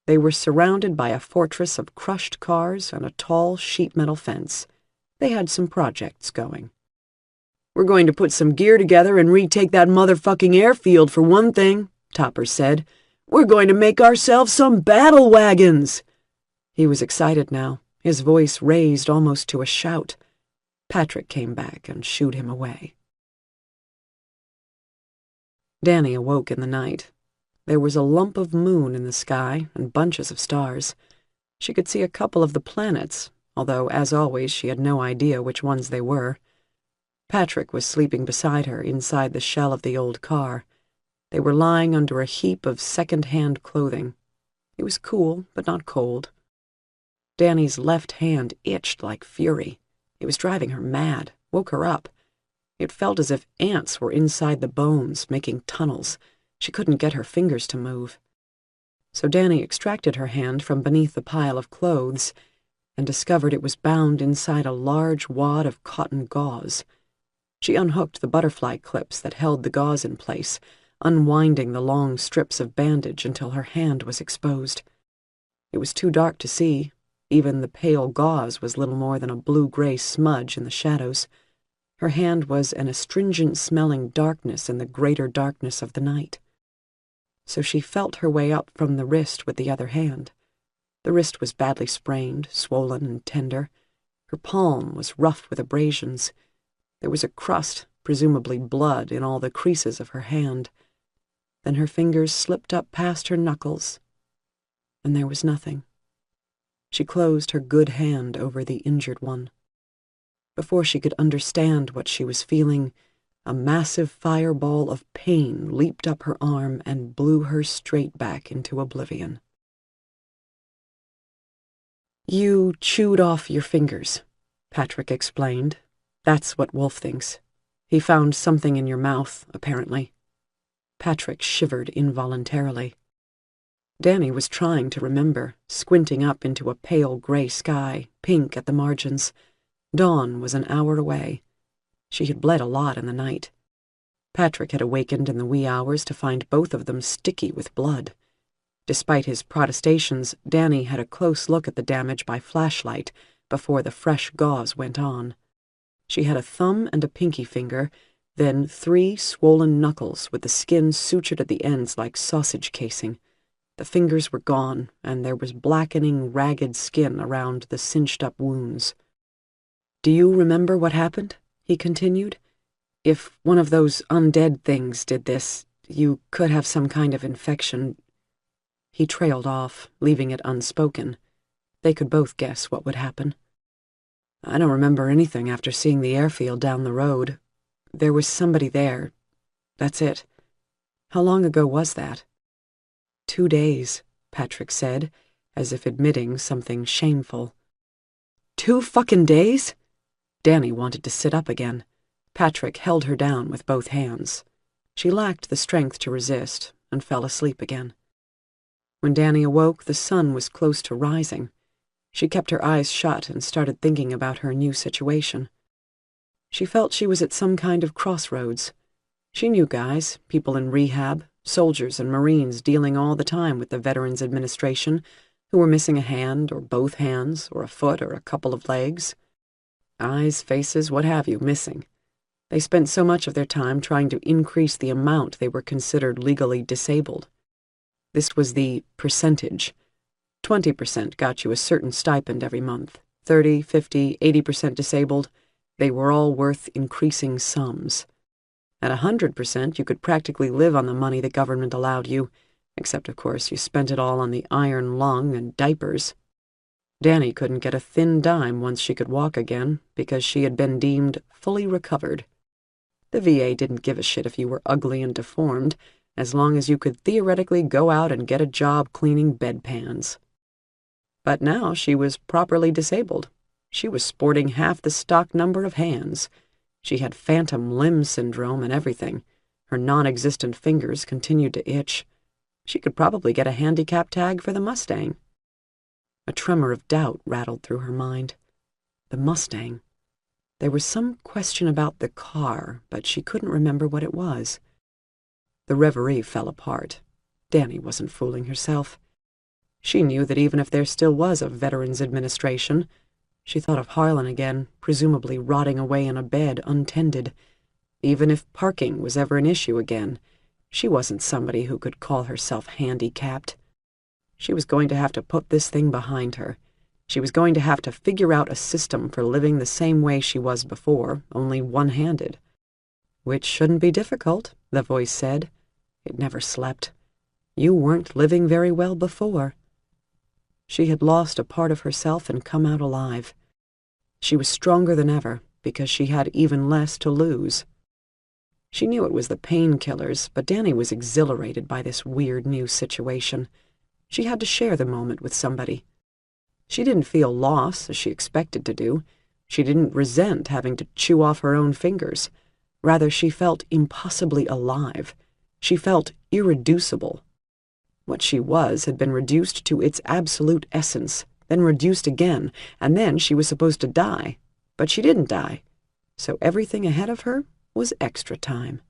They were surrounded by a fortress of crushed cars and a tall sheet metal fence. They had some projects going. "We're going to put some gear together and retake that motherfucking airfield for one thing," Topper said. "We're going to make ourselves some battle wagons." He was excited now, his voice raised almost to a shout. Patrick came back and shooed him away. Danny awoke in the night. There was a lump of moon in the sky and bunches of stars. She could see a couple of the planets, although, as always, she had no idea which ones they were. Patrick was sleeping beside her inside the shell of the old car. They were lying under a heap of second-hand clothing. It was cool, but not cold. Danny's left hand itched like fury. It was driving her mad, woke her up. It felt as if ants were inside the bones, making tunnels. She couldn't get her fingers to move. So Danny extracted her hand from beneath the pile of clothes and discovered it was bound inside a large wad of cotton gauze. She unhooked the butterfly clips that held the gauze in place, unwinding the long strips of bandage until her hand was exposed. It was too dark to see. Even the pale gauze was little more than a blue-gray smudge in the shadows. Her hand was an astringent-smelling darkness in the greater darkness of the night. So she felt her way up from the wrist with the other hand. The wrist was badly sprained, swollen and tender. Her palm was rough with abrasions. There was a crust, presumably blood, in all the creases of her hand. Then her fingers slipped up past her knuckles, and there was nothing. She closed her good hand over the injured one. Before she could understand what she was feeling, a massive fireball of pain leaped up her arm and blew her straight back into oblivion. "You chewed off your fingers," Patrick explained. "That's what Wolf thinks. He found something in your mouth, apparently." Patrick shivered involuntarily. Danny was trying to remember, squinting up into a pale gray sky, pink at the margins. Dawn was an hour away. She had bled a lot in the night. Patrick had awakened in the wee hours to find both of them sticky with blood. Despite his protestations, Danny had a close look at the damage by flashlight before the fresh gauze went on. She had a thumb and a pinky finger, then 3 swollen knuckles with the skin sutured at the ends like sausage casing. The fingers were gone, and there was blackening, ragged skin around the cinched-up wounds. "Do you remember what happened?" he continued. "If one of those undead things did this, you could have some kind of infection." He trailed off, leaving it unspoken. They could both guess what would happen. "I don't remember anything after seeing the airfield down the road. There was somebody there. That's it." "How long ago was that?" 2 days, Patrick said, as if admitting something shameful. 2 fucking days? Danny wanted to sit up again. Patrick held her down with both hands. She lacked the strength to resist and fell asleep again. When Danny awoke, the sun was close to rising. She kept her eyes shut and started thinking about her new situation. She felt she was at some kind of crossroads. She knew guys, people in rehab, soldiers and Marines dealing all the time with the Veterans Administration, who were missing a hand or both hands or a foot or a couple of legs. Eyes, faces, what have you, missing. They spent so much of their time trying to increase the amount they were considered legally disabled. This was the percentage. 20% got you a certain stipend every month. 30, 50, 80% disabled. They were all worth increasing sums. At 100%, you could practically live on the money the government allowed you, except, of course, you spent it all on the iron lung and diapers. Danny couldn't get a thin dime once she could walk again, because she had been deemed fully recovered. The VA didn't give a shit if you were ugly and deformed, as long as you could theoretically go out and get a job cleaning bedpans. But now she was properly disabled. She was sporting half the stock number of hands. She had phantom limb syndrome and everything. Her non-existent fingers continued to itch. She could probably get a handicap tag for the Mustang. A tremor of doubt rattled through her mind. The Mustang. There was some question about the car, but she couldn't remember what it was. The reverie fell apart. Danny wasn't fooling herself. She knew that even if there still was a Veterans Administration, she thought of Harlan again, presumably rotting away in a bed untended. Even if parking was ever an issue again, she wasn't somebody who could call herself handicapped. She was going to have to put this thing behind her. She was going to have to figure out a system for living the same way she was before, only one-handed. Which shouldn't be difficult, the voice said. It never slept. You weren't living very well before. She had lost a part of herself and come out alive. She was stronger than ever because she had even less to lose. She knew it was the painkillers, but Danny was exhilarated by this weird new situation. She had to share the moment with somebody. She didn't feel loss, as she expected to do. She didn't resent having to chew off her own fingers. Rather, she felt impossibly alive. She felt irreducible. What she was had been reduced to its absolute essence, then reduced again, and then she was supposed to die. But she didn't die. So everything ahead of her was extra time.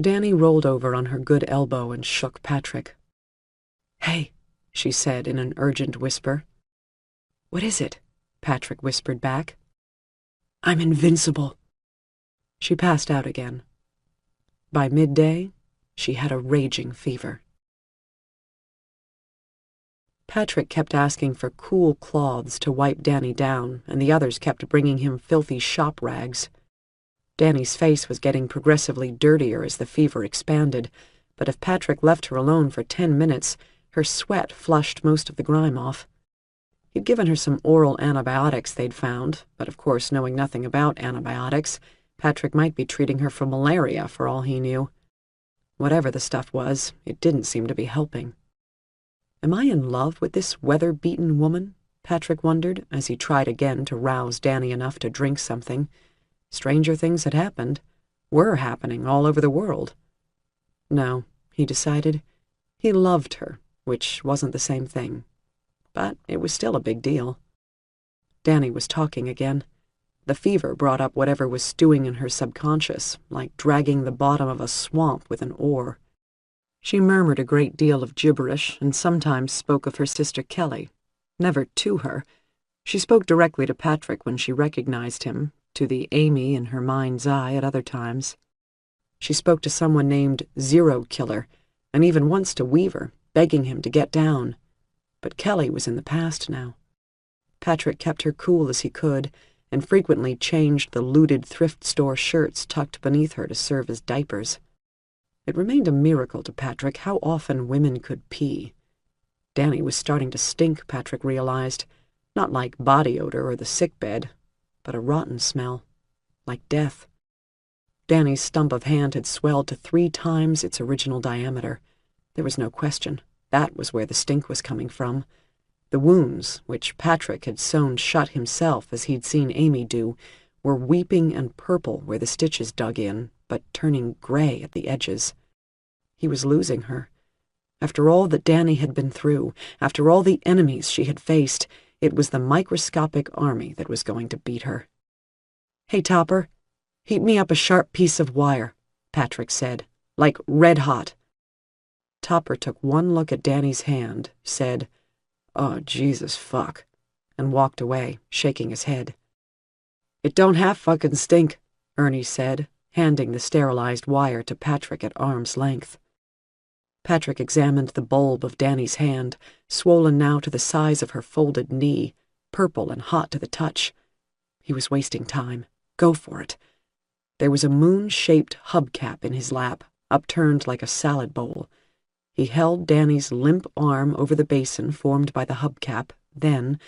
Danny rolled over on her good elbow and shook Patrick. "Hey," she said in an urgent whisper. "What is it?" Patrick whispered back. "I'm invincible." She passed out again. By midday, she had a raging fever. Patrick kept asking for cool cloths to wipe Danny down, and the others kept bringing him filthy shop rags. Danny's face was getting progressively dirtier as the fever expanded, but if Patrick left her alone for 10 minutes, her sweat flushed most of the grime off. He'd given her some oral antibiotics they'd found, but of course, knowing nothing about antibiotics, Patrick might be treating her for malaria for all he knew. Whatever the stuff was, it didn't seem to be helping. Am I in love with this weather-beaten woman? Patrick wondered as he tried again to rouse Danny enough to drink something. Stranger things had happened, were happening all over the world. No, he decided. He loved her, which wasn't the same thing. But it was still a big deal. Danny was talking again. The fever brought up whatever was stewing in her subconscious, like dragging the bottom of a swamp with an oar. She murmured a great deal of gibberish and sometimes spoke of her sister Kelly. Never to her. She spoke directly to Patrick when she recognized him, to the Amy in her mind's eye at other times. She spoke to someone named Zero Killer, and even once to Weaver, begging him to get down. But Kelly was in the past now. Patrick kept her cool as he could, and frequently changed the looted thrift store shirts tucked beneath her to serve as diapers. It remained a miracle to Patrick how often women could pee. Danny was starting to stink, Patrick realized, not like body odor or the sickbed, but a rotten smell, like death. Danny's stump of hand had swelled to 3 times its original diameter. There was no question. That was where the stink was coming from. The wounds, which Patrick had sewn shut himself as he'd seen Amy do, were weeping and purple where the stitches dug in, but turning gray at the edges. He was losing her. After all that Danny had been through, after all the enemies she had faced, it was the microscopic army that was going to beat her. "Hey, Topper, heat me up a sharp piece of wire," Patrick said, "like red hot." Topper took one look at Danny's hand, said, "Oh, Jesus, fuck," and walked away, shaking his head. "It don't half fucking stink," Ernie said, handing the sterilized wire to Patrick at arm's length. Patrick examined the bulb of Danny's hand, swollen now to the size of her folded knee, purple and hot to the touch. He was wasting time. Go for it. There was a moon-shaped hubcap in his lap, upturned like a salad bowl. He held Danny's limp arm over the basin formed by the hubcap, then,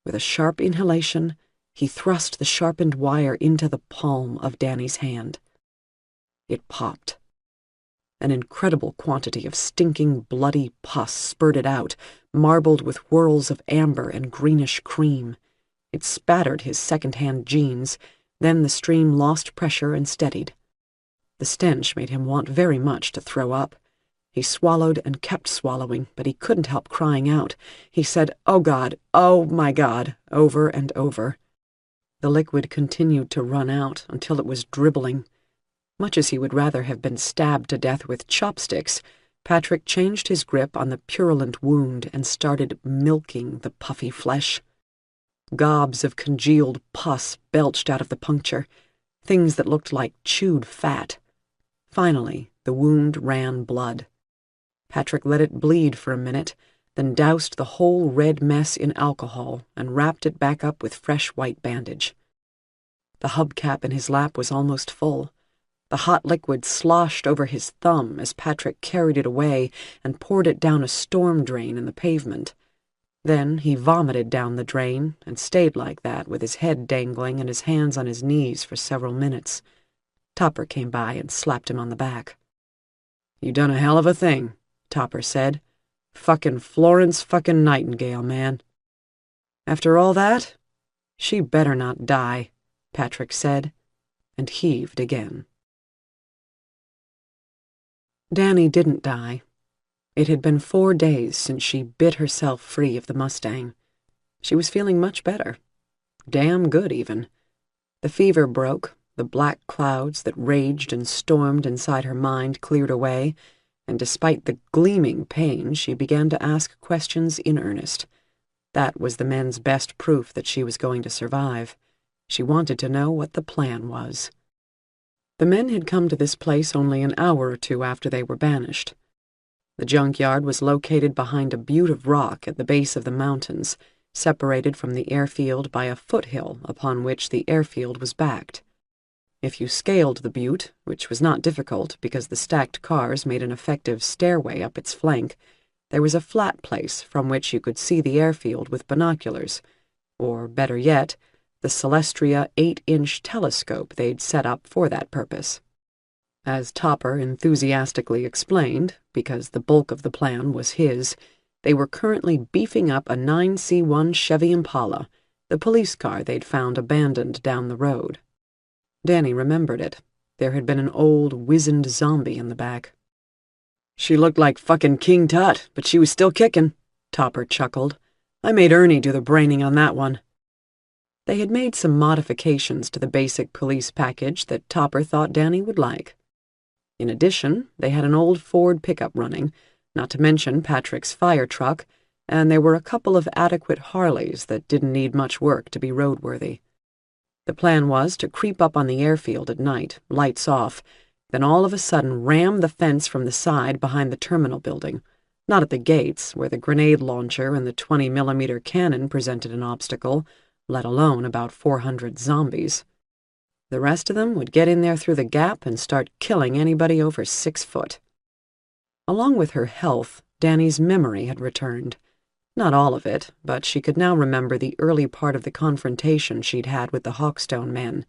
with a sharp inhalation, he thrust the sharpened wire into the palm of Danny's hand. It popped. An incredible quantity of stinking, bloody pus spurted out, marbled with whirls of amber and greenish cream. It spattered his second-hand jeans, then the stream lost pressure and steadied. The stench made him want very much to throw up. He swallowed and kept swallowing, but he couldn't help crying out. He said, "Oh God, oh my God," over and over. The liquid continued to run out until it was dribbling. Much as he would rather have been stabbed to death with chopsticks, Patrick changed his grip on the purulent wound and started milking the puffy flesh. Gobs of congealed pus belched out of the puncture, things that looked like chewed fat. Finally, the wound ran blood. Patrick let it bleed for a minute, then doused the whole red mess in alcohol and wrapped it back up with fresh white bandage. The hubcap in his lap was almost full. The hot liquid sloshed over his thumb as Patrick carried it away and poured it down a storm drain in the pavement. Then he vomited down the drain and stayed like that with his head dangling and his hands on his knees for several minutes. Topper came by and slapped him on the back. "You done a hell of a thing," Topper said. "Fucking Florence fucking Nightingale, man." "After all that? She better not die," Patrick said, and heaved again. Danny didn't die. It had been 4 days since she bit herself free of the Mustang. She was feeling much better. Damn good, even. The fever broke, the black clouds that raged and stormed inside her mind cleared away, and despite the gleaming pain, she began to ask questions in earnest. That was the men's best proof that she was going to survive. She wanted to know what the plan was. The men had come to this place only an hour or 2 after they were banished. The junkyard was located behind a butte of rock at the base of the mountains, separated from the airfield by a foothill upon which the airfield was backed. If you scaled the butte, which was not difficult because the stacked cars made an effective stairway up its flank, there was a flat place from which you could see the airfield with binoculars, or, better yet, the Celestria 8-inch telescope they'd set up for that purpose. As Topper enthusiastically explained, because the bulk of the plan was his, They were currently beefing up a 9C1 Chevy Impala, the police car they'd found abandoned down the road. Danny remembered it. There had been an old, wizened zombie in the back. "She looked like fucking King Tut, but she was still kicking," Topper chuckled. "I made Ernie do the braining on that one." They had made some modifications to the basic police package that Topper thought Danny would like. In addition, they had an old Ford pickup running, not to mention Patrick's fire truck, and there were a couple of adequate Harleys that didn't need much work to be roadworthy. The plan was to creep up on the airfield at night, lights off, then all of a sudden ram the fence from the side behind the terminal building, not at the gates, where the grenade launcher and the 20mm cannon presented an obstacle, let alone about 400 zombies. The rest of them would get in there through the gap and start killing anybody over 6 foot. Along with her health, Danny's memory had returned. Not all of it, but she could now remember the early part of the confrontation she'd had with the Hawkstone men,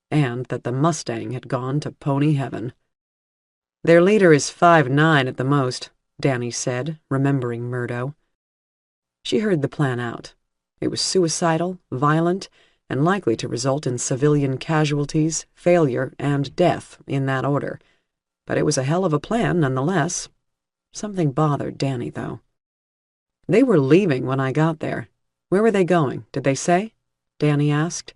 and that the Mustang had gone to pony heaven. "Their leader is 5'9" at the most," Danny said, remembering Murdo. She heard the plan out. It was suicidal, violent, and likely to result in civilian casualties, failure, and death, in that order. But it was a hell of a plan, nonetheless. Something bothered Danny, though. "They were leaving when I got there. Where were they going, did they say?" Danny asked.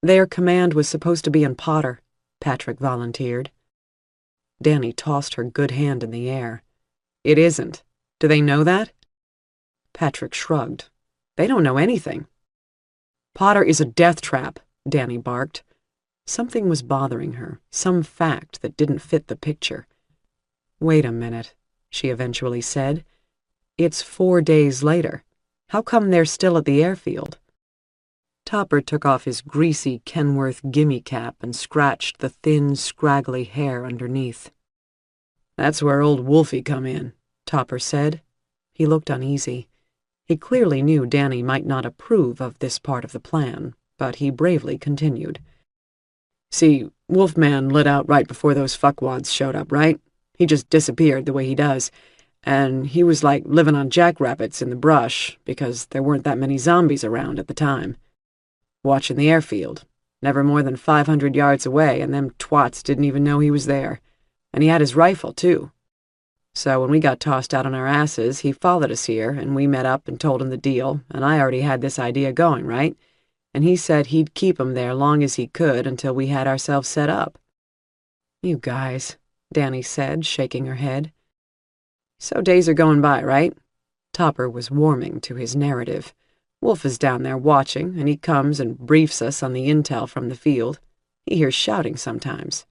"Their command was supposed to be in Potter," Patrick volunteered. Danny tossed her good hand in the air. "It isn't. Do they know that?" Patrick shrugged. "They don't know anything." "Potter is a death trap," Danny barked. Something was bothering her, some fact that didn't fit the picture. "Wait a minute," she eventually said. "It's 4 days later. How come they're still at the airfield?" Topper took off his greasy Kenworth gimme cap and scratched the thin, scraggly hair underneath. "That's where old Wolfie come in," Topper said. He looked uneasy. He clearly knew Danny might not approve of this part of the plan, but he bravely continued. "See, Wolfman lit out right before those fuckwads showed up, right? He just disappeared the way he does, and he was like living on jackrabbits in the brush because there weren't that many zombies around at the time. Watching the airfield, never more than 500 yards away, and them twats didn't even know he was there. And he had his rifle, too. So when we got tossed out on our asses, he followed us here, and we met up and told him the deal, and I already had this idea going, right? And he said he'd keep him there long as he could until we had ourselves set up." "You guys," Danny said, shaking her head. "So days are going by, right?" Topper was warming to his narrative. "Wolf is down there watching, and he comes and briefs us on the intel from the field. He hears shouting sometimes.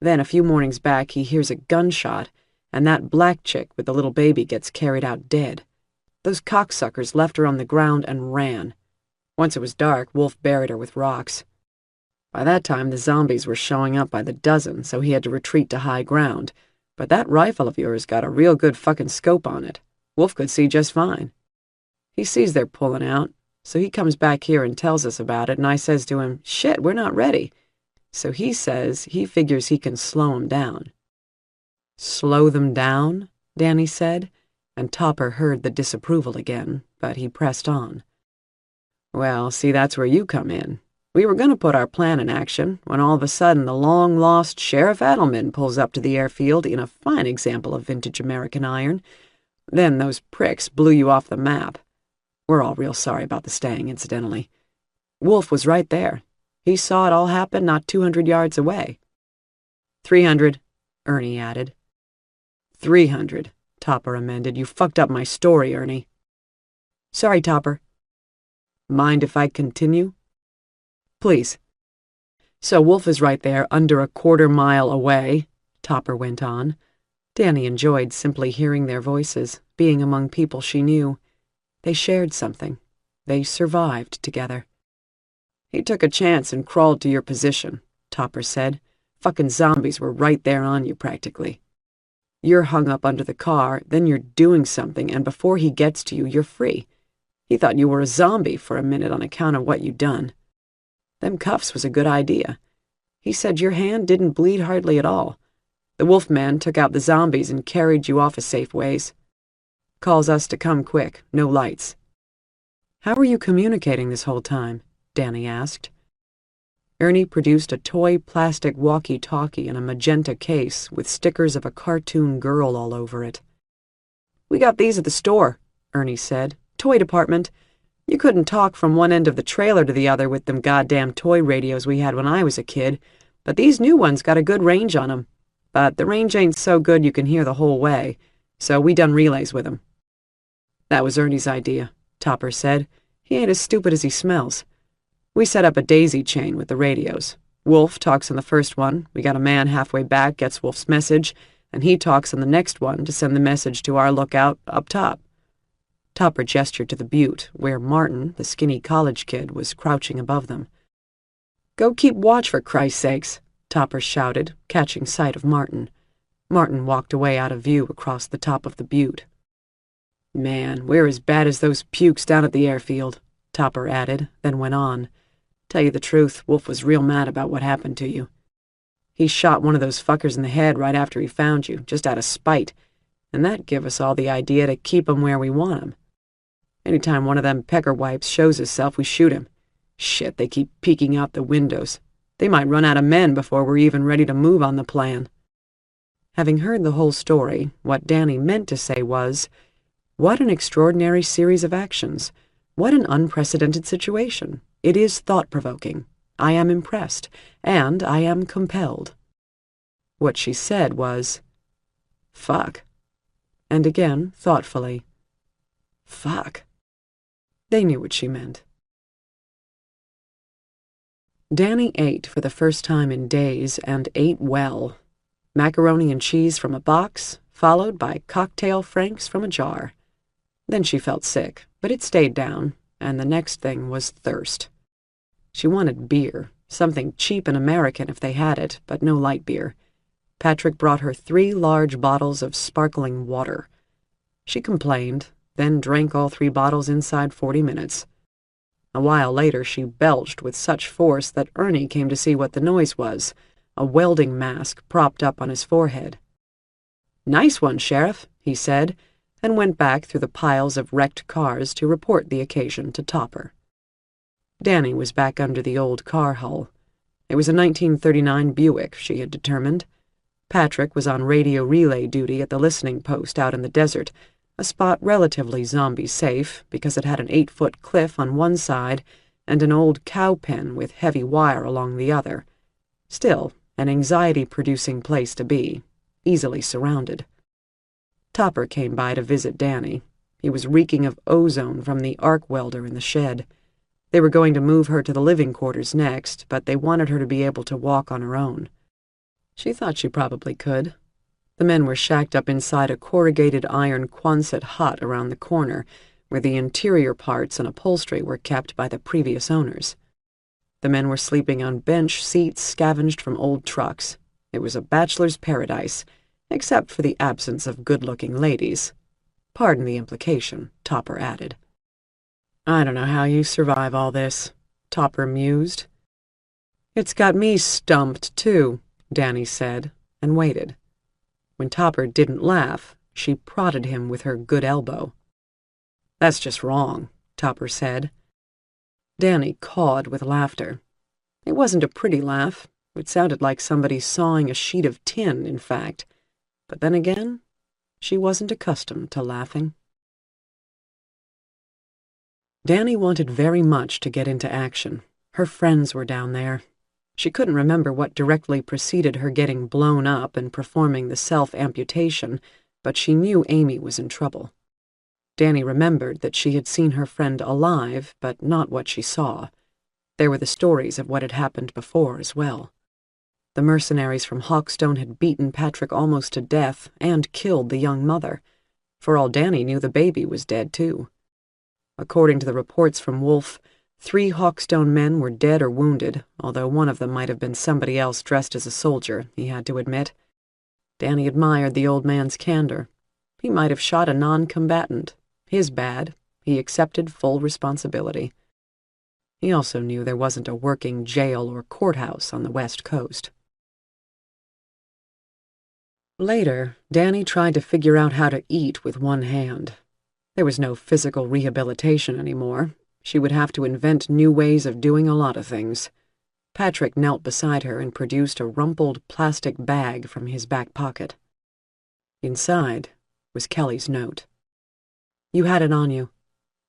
Then a few mornings back he hears a gunshot, and that black chick with the little baby gets carried out dead. Those cocksuckers left her on the ground and ran. Once it was dark, Wolf buried her with rocks. By that time the zombies were showing up by the dozen, so he had to retreat to high ground. But that rifle of yours got a real good fucking scope on it. Wolf could see just fine. He sees they're pulling out, so he comes back here and tells us about it, and I says to him, 'Shit, we're not ready.' So he says he figures he can slow 'em down." "Slow them down?" Danny said, and Topper heard the disapproval again, but he pressed on. "Well, see, that's where you come in. We were going to put our plan in action when all of a sudden the long-lost Sheriff Adelman pulls up to the airfield in a fine example of vintage American iron. Then those pricks blew you off the map. We're all real sorry about the staying, incidentally. Wolf was right there. He saw it all happen not 200 yards away." 300, Ernie added. 300, Topper amended. "You fucked up my story, Ernie." "Sorry, Topper." "Mind if I continue?" "Please." "So Wolf is right there, under a quarter-mile away," Topper went on. Danny enjoyed simply hearing their voices, being among people she knew. They shared something. They survived together. "He took a chance and crawled to your position," Topper said. "Fucking zombies were right there on you, practically. You're hung up under the car, then you're doing something, and before he gets to you, you're free. He thought you were a zombie for a minute on account of what you'd done. Them cuffs was a good idea. He said your hand didn't bleed hardly at all. The Wolfman took out the zombies and carried you off a safe ways. Calls us to come quick, no lights. How were you communicating this whole time? Danny asked. Ernie produced a toy plastic walkie-talkie in a magenta case with stickers of a cartoon girl all over it. We got these at the store, Ernie said. Toy department. You couldn't talk from one end of the trailer to the other with them goddamn toy radios we had when I was a kid, but these new ones got a good range on 'em. But the range ain't so good you can hear the whole way, so we done relays with 'em. That was Ernie's idea, Topper said. He ain't as stupid as he smells. We set up a daisy chain with the radios. Wolf talks on the first one. We got a man halfway back gets Wolf's message, and he talks on the next one to send the message to our lookout up top. Topper gestured to the butte, where Martin, the skinny college kid, was crouching above them. Go keep watch, for Christ's sakes, Topper shouted, catching sight of Martin. Martin walked away out of view across the top of the butte. Man, we're as bad as those pukes down at the airfield, Topper added, then went on. Tell you the truth, Wolf was real mad about what happened to you. He shot one of those fuckers in the head right after he found you, just out of spite, and that give us all the idea to keep him where we want him. Anytime one of them pecker wipes shows himself, we shoot him. Shit, they keep peeking out the windows. They might run out of men before we're even ready to move on the plan. Having heard the whole story, what Danny meant to say was, what an extraordinary series of actions. What an unprecedented situation. It is thought-provoking. I am impressed, and I am compelled. What she said was, fuck. And again, thoughtfully, fuck. They knew what she meant. Danny ate for the first time in days, and ate well. Macaroni and cheese from a box, followed by cocktail franks from a jar. Then she felt sick, but it stayed down, and the next thing was thirst. She wanted beer, something cheap and American if they had it, but no light beer. Patrick brought her 3 large bottles of sparkling water. She complained, then drank all 3 bottles inside 40 minutes. A while later she belched with such force that Ernie came to see what the noise was, a welding mask propped up on his forehead. Nice one, Sheriff, he said, and went back through the piles of wrecked cars to report the occasion to Topper. Danny was back under the old car hull. It was a 1939 Buick, she had determined. Patrick was on radio relay duty at the listening post out in the desert, a spot relatively zombie-safe because it had an 8-foot cliff on one side and an old cow pen with heavy wire along the other. Still, an anxiety-producing place to be, easily surrounded. Topper came by to visit Danny. He was reeking of ozone from the arc welder in the shed. They were going to move her to the living quarters next, but they wanted her to be able to walk on her own. She thought she probably could. The men were shacked up inside a corrugated iron Quonset hut around the corner, where the interior parts and upholstery were kept by the previous owners. The men were sleeping on bench seats scavenged from old trucks. It was a bachelor's paradise, except for the absence of good-looking ladies. Pardon the implication, Topper added. I don't know how you survive all this, Topper mused. It's got me stumped, too, Danny said, and waited. When Topper didn't laugh, she prodded him with her good elbow. That's just wrong, Topper said. Danny cawed with laughter. It wasn't a pretty laugh. It sounded like somebody sawing a sheet of tin, in fact. But then again, she wasn't accustomed to laughing. Danny wanted very much to get into action. Her friends were down there. She couldn't remember what directly preceded her getting blown up and performing the self-amputation, but she knew Amy was in trouble. Danny remembered that she had seen her friend alive, but not what she saw. There were the stories of what had happened before as well. The mercenaries from Hawkstone had beaten Patrick almost to death and killed the young mother. For all Danny knew, the baby was dead, too. According to the reports from Wolf, 3 Hawkstone men were dead or wounded, although one of them might have been somebody else dressed as a soldier, he had to admit. Danny admired the old man's candor. He might have shot a non-combatant. His bad. He accepted full responsibility. He also knew there wasn't a working jail or courthouse on the West Coast. Later, Danny tried to figure out how to eat with one hand. There was no physical rehabilitation anymore. She would have to invent new ways of doing a lot of things. Patrick knelt beside her and produced a rumpled plastic bag from his back pocket. Inside was Kelly's note. "You had it on you.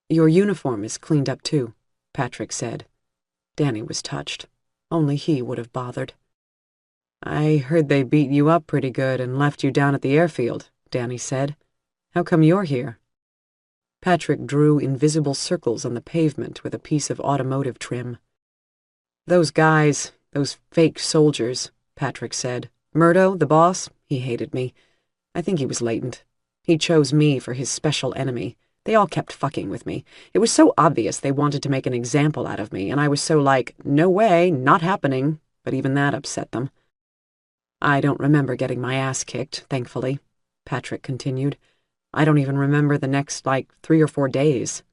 Your uniform is cleaned up too," Patrick said. Danny was touched. Only he would have bothered. "I heard they beat you up pretty good and left you down at the airfield," Danny said. "How come you're here?" Patrick drew invisible circles on the pavement with a piece of automotive trim. "Those guys, those fake soldiers," Patrick said. "Murdo, the boss, he hated me. I think he was latent. He chose me for his special enemy. They all kept fucking with me. It was so obvious they wanted to make an example out of me, and I was so like, no way, not happening, but even that upset them. I don't remember getting my ass kicked, thankfully," Patrick continued. "I don't even remember the next, 3 or 4 days."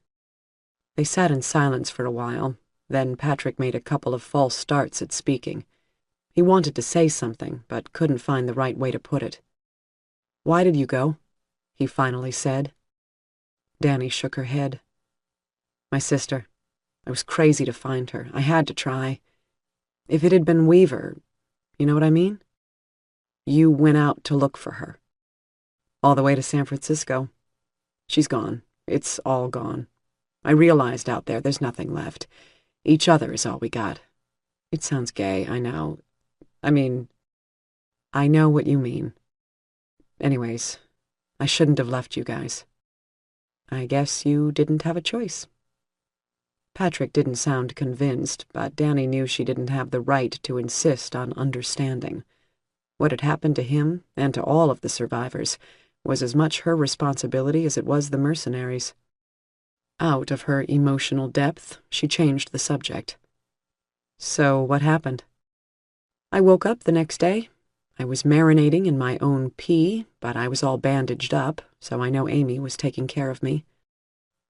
They sat in silence for a while. Then Patrick made a couple of false starts at speaking. He wanted to say something, but couldn't find the right way to put it. "Why did you go?" he finally said. Danny shook her head. "My sister. I was crazy to find her. I had to try. If it had been Weaver, you know what I mean? You went out to look for her. All the way to San Francisco. She's gone. It's all gone. I realized out there's nothing left. Each other is all we got. It sounds gay, I know. I know what you mean. Anyways, I shouldn't have left you guys. I guess you didn't have a choice." Patrick didn't sound convinced, but Danny knew she didn't have the right to insist on understanding. What had happened to him, and to all of the survivors, was as much her responsibility as it was the mercenaries'. Out of her emotional depth, she changed the subject. "So what happened?" "I woke up the next day. I was marinating in my own pee, but I was all bandaged up, so I know Amy was taking care of me.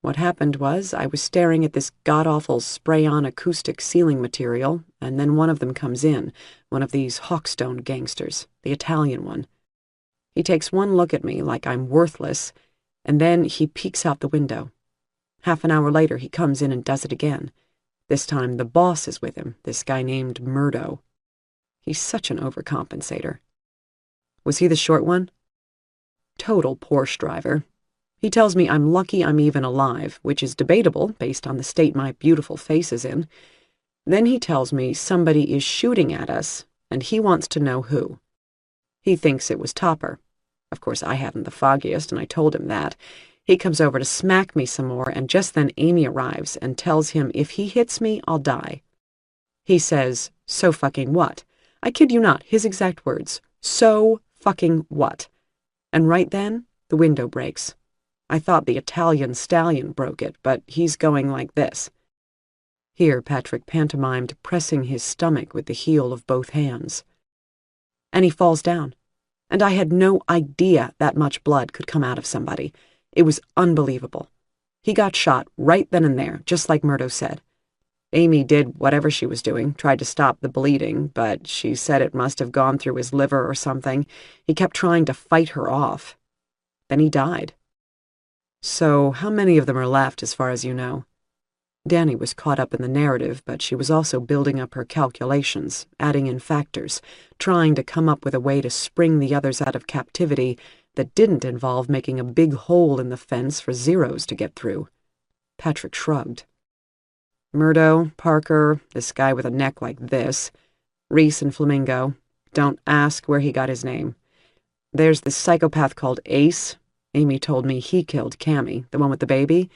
What happened was I was staring at this god-awful spray-on acoustic ceiling material, and then one of them comes in, one of these Hawkstone gangsters, the Italian one. He takes one look at me like I'm worthless, and then he peeks out the window. Half an hour later, he comes in and does it again. This time the boss is with him, this guy named Murdo. He's such an overcompensator." "Was he the short one?" "Total Porsche driver. He tells me I'm lucky I'm even alive, which is debatable based on the state my beautiful face is in. Then he tells me somebody is shooting at us, and he wants to know who. He thinks it was Topper. Of course, I hadn't the foggiest, and I told him that. He comes over to smack me some more, and just then Amy arrives and tells him if he hits me, I'll die. He says, 'So fucking what?' I kid you not, his exact words. 'So fucking what?' And right then, the window breaks. I thought the Italian stallion broke it, but he's going like this." Here Patrick pantomimed pressing his stomach with the heel of both hands. "And he falls down. And I had no idea that much blood could come out of somebody. It was unbelievable. He got shot right then and there, just like Murdo said. Amy did whatever she was doing, tried to stop the bleeding, but she said it must have gone through his liver or something. He kept trying to fight her off. Then he died." "So how many of them are left, as far as you know?" Danny was caught up in the narrative, but she was also building up her calculations, adding in factors, trying to come up with a way to spring the others out of captivity that didn't involve making a big hole in the fence for Zeros to get through. Patrick shrugged. "Murdo, Parker, this guy with a neck like this, Reese and Flamingo. Don't ask where he got his name. There's this psychopath called Ace. Amy told me he killed Cammy, the one with the baby.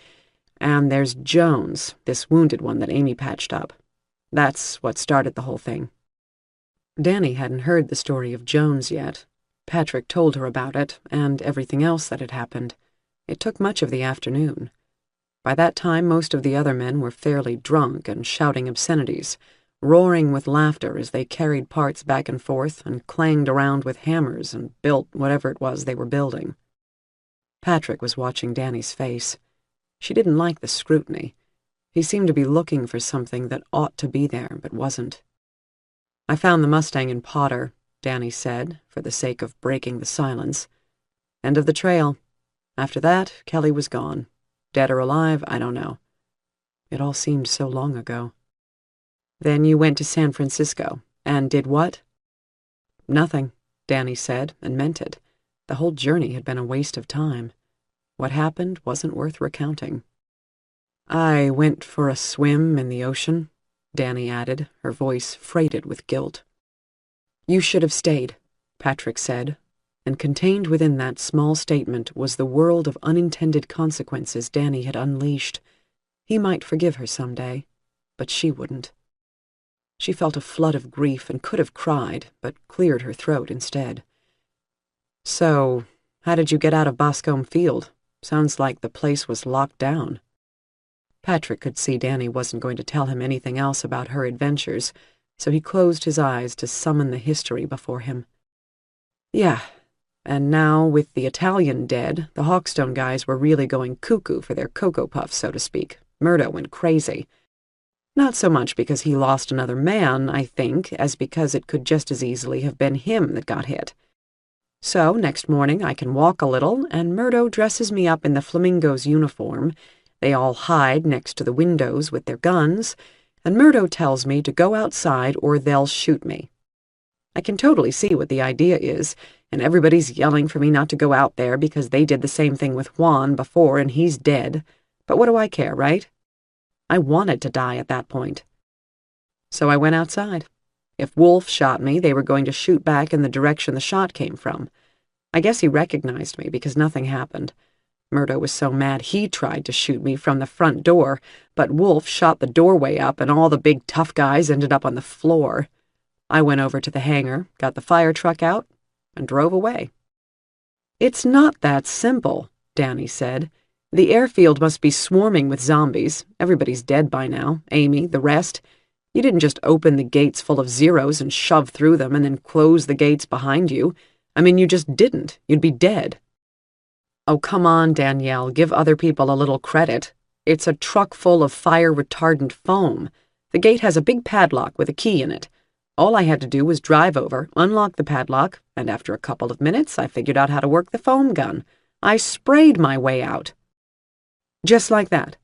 And there's Jones, this wounded one that Amy patched up. That's what started the whole thing." Danny hadn't heard the story of Jones yet. Patrick told her about it, and everything else that had happened. It took much of the afternoon. By that time, most of the other men were fairly drunk and shouting obscenities, roaring with laughter as they carried parts back and forth and clanged around with hammers and built whatever it was they were building. Patrick was watching Danny's face. She didn't like the scrutiny. He seemed to be looking for something that ought to be there, but wasn't. "I found the Mustang in Potter," Danny said, for the sake of breaking the silence. "End of the trail. After that, Kelly was gone. Dead or alive, I don't know. It all seemed so long ago. Then you went to San Francisco, and did what? Nothing, Danny said, and meant it. The whole journey had been a waste of time. What happened wasn't worth recounting. I went for a swim in the ocean, Danny added, her voice freighted with guilt. You should have stayed, Patrick said, and contained within that small statement was the world of unintended consequences Danny had unleashed. He might forgive her someday, but she wouldn't. She felt a flood of grief and could have cried, but cleared her throat instead. So, how did you get out of Boscombe Field? Sounds like the place was locked down. Patrick could see Danny wasn't going to tell him anything else about her adventures, so he closed his eyes to summon the history before him. Yeah, and now, with the Italian dead, the Hawkstone guys were really going cuckoo for their Cocoa Puffs, so to speak. Murdo went crazy. Not so much because he lost another man, I think, as because it could just as easily have been him that got hit. So, next morning I can walk a little, and Murdo dresses me up in the Flamingo's uniform. They all hide next to the windows with their guns, and Murdo tells me to go outside or they'll shoot me. I can totally see what the idea is, and everybody's yelling for me not to go out there because they did the same thing with Juan before and he's dead. But what do I care, right? I wanted to die at that point. So I went outside. If Wolf shot me, they were going to shoot back in the direction the shot came from. I guess he recognized me because nothing happened. Murdo was so mad he tried to shoot me from the front door, but Wolf shot the doorway up and all the big tough guys ended up on the floor. I went over to the hangar, got the fire truck out, and drove away. It's not that simple, Danny said. The airfield must be swarming with zombies. Everybody's dead by now. Amy, the rest. You didn't just open the gates full of zeros and shove through them and then close the gates behind you. I mean, you just didn't. You'd be dead. Oh, come on, Danielle. Give other people a little credit. It's a truck full of fire-retardant foam. The gate has a big padlock with a key in it. All I had to do was drive over, unlock the padlock, and after a couple of minutes, I figured out how to work the foam gun. I sprayed my way out. Just like that.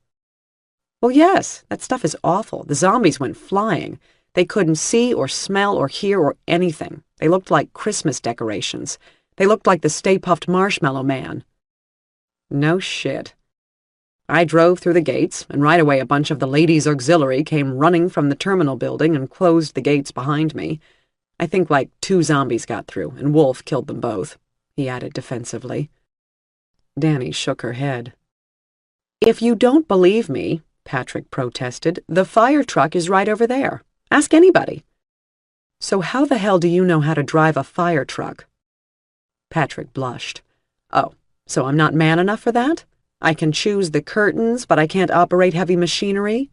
Well, yes, that stuff is awful. The zombies went flying. They couldn't see or smell or hear or anything. They looked like Christmas decorations. They looked like the Stay Puft Marshmallow Man. No shit. I drove through the gates, and right away a bunch of the ladies' auxiliary came running from the terminal building and closed the gates behind me. I think like 2 zombies got through, and Wolf killed them both, he added defensively. Danny shook her head. If you don't believe me, Patrick protested, the fire truck is right over there. Ask anybody. So how the hell do you know how to drive a fire truck? Patrick blushed. Oh, so I'm not man enough for that? I can choose the curtains, but I can't operate heavy machinery?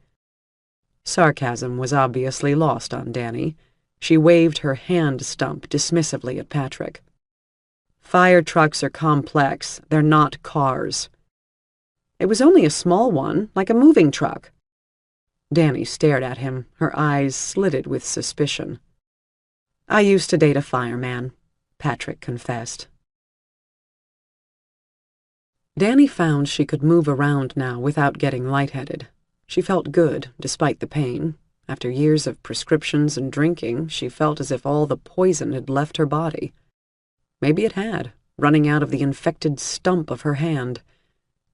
Sarcasm was obviously lost on Danny. She waved her hand stump dismissively at Patrick. Fire trucks are complex. They're not cars. It was only a small one, like a moving truck. Danny stared at him, her eyes slitted with suspicion. I used to date a fireman, Patrick confessed. Danny found she could move around now without getting lightheaded. She felt good, despite the pain. After years of prescriptions and drinking, she felt as if all the poison had left her body. Maybe it had, running out of the infected stump of her hand.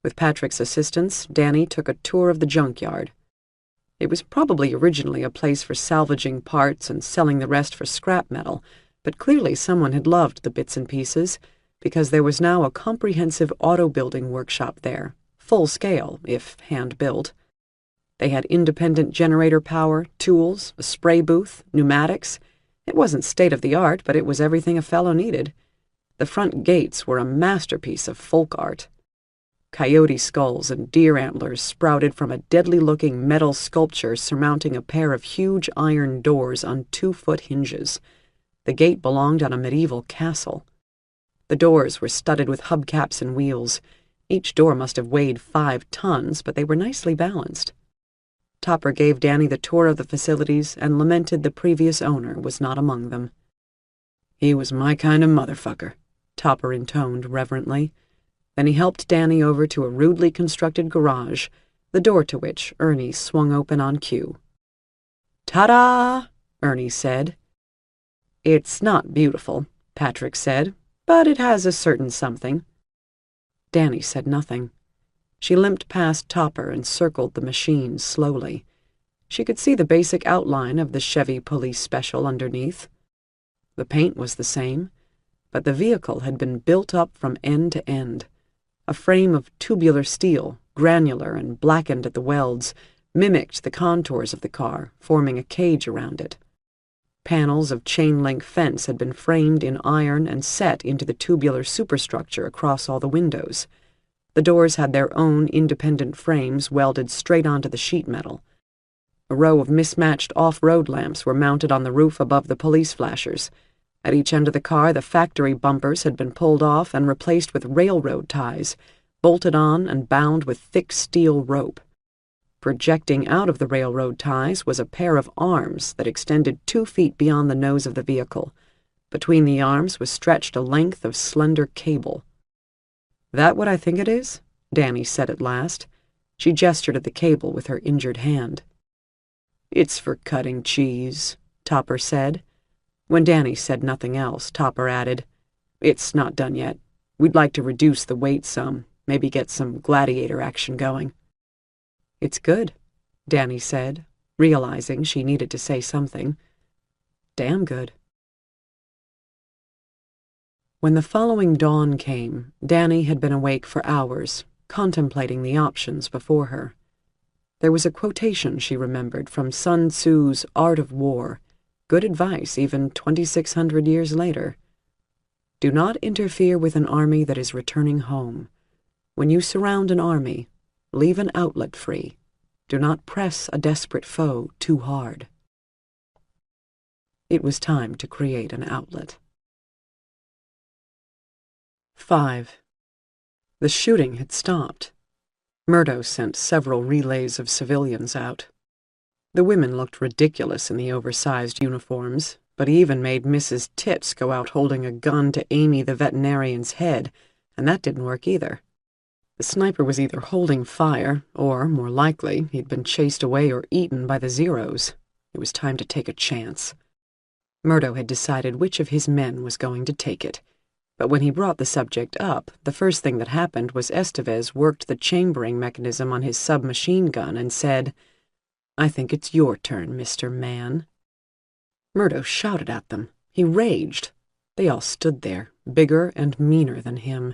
With Patrick's assistance, Danny took a tour of the junkyard. It was probably originally a place for salvaging parts and selling the rest for scrap metal, but clearly someone had loved the bits and pieces, because there was now a comprehensive auto-building workshop there, full-scale, if hand-built. They had independent generator power, tools, a spray booth, pneumatics. It wasn't state-of-the-art, but it was everything a fellow needed. The front gates were a masterpiece of folk art. Coyote skulls and deer antlers sprouted from a deadly-looking metal sculpture surmounting a pair of huge iron doors on 2-foot hinges. The gate belonged on a medieval castle. The doors were studded with hubcaps and wheels. Each door must have weighed 5 tons, but they were nicely balanced. Topper gave Danny the tour of the facilities and lamented the previous owner was not among them. He was my kind of motherfucker, Topper intoned reverently. Then he helped Danny over to a rudely constructed garage, the door to which Ernie swung open on cue. "Ta-da!" Ernie said. "It's not beautiful," Patrick said, "but it has a certain something." Danny said nothing. She limped past Topper and circled the machine slowly. She could see the basic outline of the Chevy Police Special underneath. The paint was the same, but the vehicle had been built up from end to end. A frame of tubular steel, granular and blackened at the welds, mimicked the contours of the car, forming a cage around it. Panels of chain-link fence had been framed in iron and set into the tubular superstructure across all the windows. The doors had their own independent frames welded straight onto the sheet metal. A row of mismatched off-road lamps were mounted on the roof above the police flashers. At each end of the car, the factory bumpers had been pulled off and replaced with railroad ties, bolted on and bound with thick steel rope. Projecting out of the railroad ties was a pair of arms that extended 2 feet beyond the nose of the vehicle. Between the arms was stretched a length of slender cable. "That what I think it is?" Danny said at last. She gestured at the cable with her injured hand. "It's for cutting cheese," Topper said. When Danny said nothing else, Topper added, "It's not done yet. We'd like to reduce the weight some, maybe get some gladiator action going." "It's good," Danny said, realizing she needed to say something. "Damn good." When the following dawn came, Danny had been awake for hours, contemplating the options before her. There was a quotation she remembered from Sun Tzu's Art of War, good advice even 2,600 years later. "Do not interfere with an army that is returning home. When you surround an army, leave an outlet free. Do not press a desperate foe too hard." It was time to create an outlet. 5. The shooting had stopped. Murdo sent several relays of civilians out. The women looked ridiculous in the oversized uniforms, but he even made Mrs. Tits go out holding a gun to Amy the veterinarian's head, and that didn't work either. The sniper was either holding fire, or, more likely, he'd been chased away or eaten by the Zeros. It was time to take a chance. Murdo had decided which of his men was going to take it, but when he brought the subject up, the first thing that happened was Estevez worked the chambering mechanism on his submachine gun and said, "I think it's your turn, Mr. Man." Murdo shouted at them. He raged. They all stood there, bigger and meaner than him.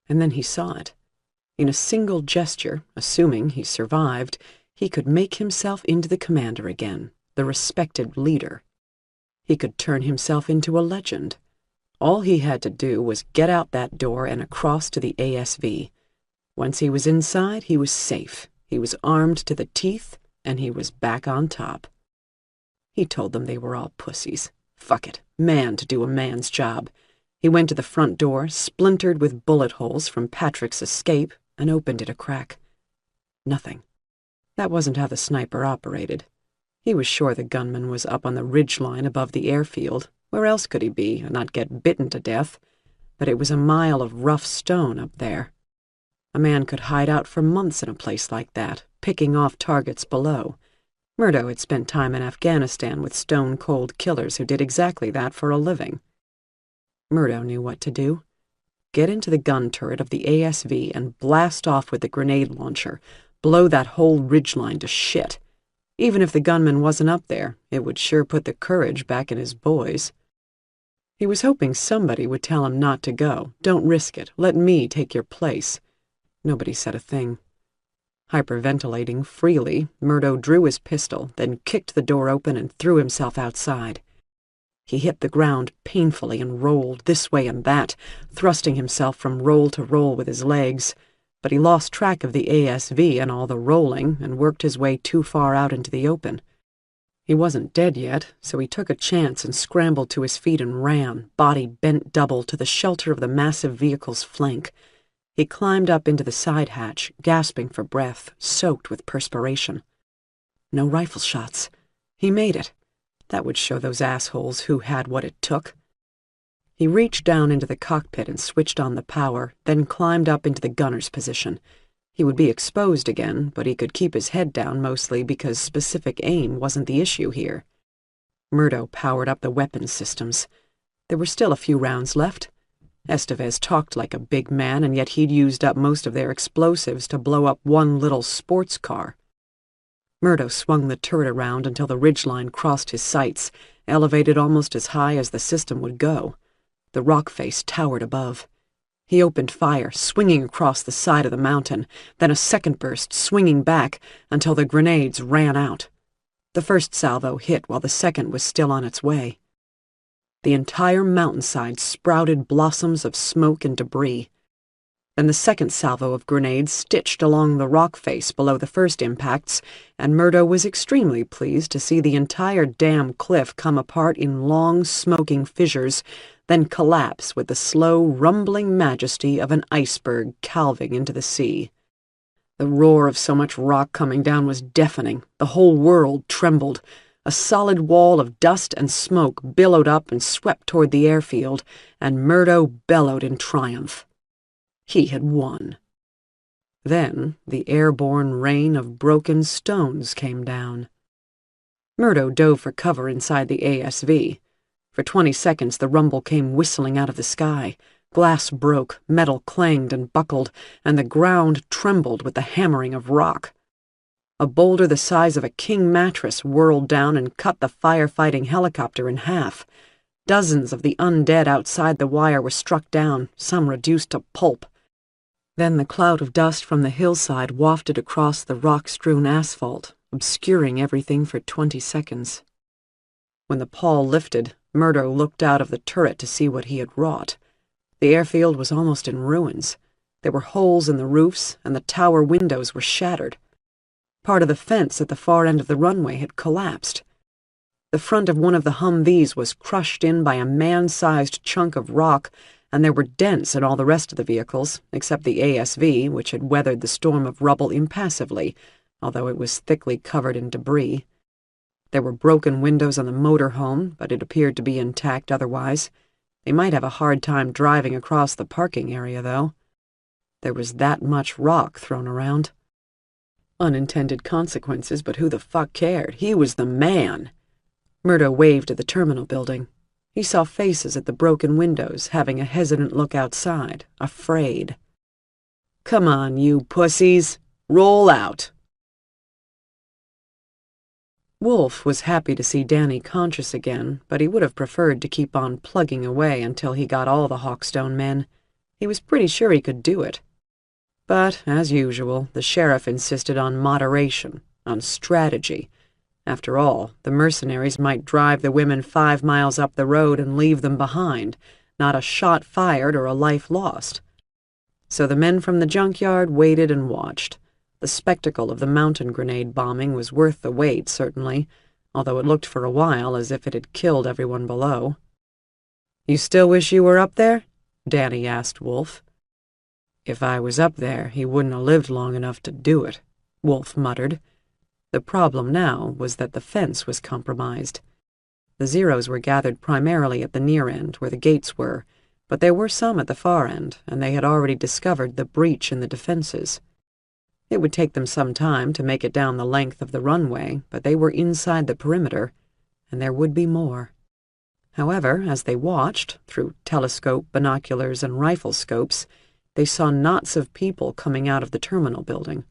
And then he saw it. In a single gesture, assuming he survived, he could make himself into the commander again, the respected leader. He could turn himself into a legend. All he had to do was get out that door and across to the ASV. Once he was inside, he was safe. He was armed to the teeth, and he was back on top. He told them they were all pussies. Fuck it, man to do a man's job. He went to the front door, splintered with bullet holes from Patrick's escape, and opened it a crack. Nothing. That wasn't how the sniper operated. He was sure the gunman was up on the ridgeline above the airfield. Where else could he be and not get bitten to death? But it was a mile of rough stone up there. A man could hide out for months in a place like that, picking off targets below. Murdo had spent time in Afghanistan with stone-cold killers who did exactly that for a living. Murdo knew what to do. Get into the gun turret of the ASV and blast off with the grenade launcher, blow that whole ridgeline to shit. Even if the gunman wasn't up there, it would sure put the courage back in his boys. He was hoping somebody would tell him not to go. Don't risk it. Let me take your place. Nobody said a thing. Hyperventilating freely, Murdo drew his pistol, then kicked the door open and threw himself outside. He hit the ground painfully and rolled this way and that, thrusting himself from roll to roll with his legs. But he lost track of the ASV and all the rolling and worked his way too far out into the open. He wasn't dead yet, so he took a chance and scrambled to his feet and ran, body bent double, to the shelter of the massive vehicle's flank. He climbed up into the side hatch, gasping for breath, soaked with perspiration. No rifle shots. He made it. That would show those assholes who had what it took. He reached down into the cockpit and switched on the power, then climbed up into the gunner's position. He would be exposed again, but he could keep his head down mostly because specific aim wasn't the issue here. Murdo powered up the weapons systems. There were still a few rounds left. Estevez talked like a big man, and yet he'd used up most of their explosives to blow up one little sports car. Murdo swung the turret around until the ridgeline crossed his sights, elevated almost as high as the system would go. The rock face towered above. He opened fire, swinging across the side of the mountain, then a second burst, swinging back until the grenades ran out. The first salvo hit while the second was still on its way. The entire mountainside sprouted blossoms of smoke and debris. Then the second salvo of grenades stitched along the rock face below the first impacts, and Murdo was extremely pleased to see the entire damn cliff come apart in long, smoking fissures, then collapse with the slow, rumbling majesty of an iceberg calving into the sea. The roar of so much rock coming down was deafening. The whole world trembled. A solid wall of dust and smoke billowed up and swept toward the airfield, and Murdo bellowed in triumph. He had won. Then the airborne rain of broken stones came down. Murdo dove for cover inside the ASV. For 20 seconds the rumble came whistling out of the sky. Glass broke, metal clanged and buckled, and the ground trembled with the hammering of rock. A boulder the size of a king mattress whirled down and cut the firefighting helicopter in half. Dozens of the undead outside the wire were struck down, some reduced to pulp. Then the cloud of dust from the hillside wafted across the rock-strewn asphalt, obscuring everything for 20 seconds. When the pall lifted, Murdo looked out of the turret to see what he had wrought. The airfield was almost in ruins. There were holes in the roofs, and the tower windows were shattered. Part of the fence at the far end of the runway had collapsed. The front of one of the Humvees was crushed in by a man-sized chunk of rock, and there were dents in all the rest of the vehicles, except the ASV, which had weathered the storm of rubble impassively, although it was thickly covered in debris. There were broken windows on the motorhome, but it appeared to be intact otherwise. They might have a hard time driving across the parking area, though. There was that much rock thrown around. Unintended consequences, but who the fuck cared? He was the man. Murdo waved at the terminal building. He saw faces at the broken windows, having a hesitant look outside, afraid. "Come on, you pussies. Roll out." Wolf was happy to see Danny conscious again, but he would have preferred to keep on plugging away until he got all the Hawkstone men. He was pretty sure he could do it. But, as usual, the sheriff insisted on moderation, on strategy. After all, the mercenaries might drive the women 5 miles up the road and leave them behind, not a shot fired or a life lost. So the men from the junkyard waited and watched. The spectacle of the mountain grenade bombing was worth the wait, certainly, although it looked for a while as if it had killed everyone below. "You still wish you were up there?" Danny asked Wolf. "If I was up there, he wouldn't have lived long enough to do it," Wolf muttered. The problem now was that the fence was compromised. The Zeros were gathered primarily at the near end, where the gates were, but there were some at the far end, and they had already discovered the breach in the defenses. It would take them some time to make it down the length of the runway, but they were inside the perimeter, and there would be more. However, as they watched, through telescope, binoculars, and rifle scopes, they saw knots of people coming out of the terminal building.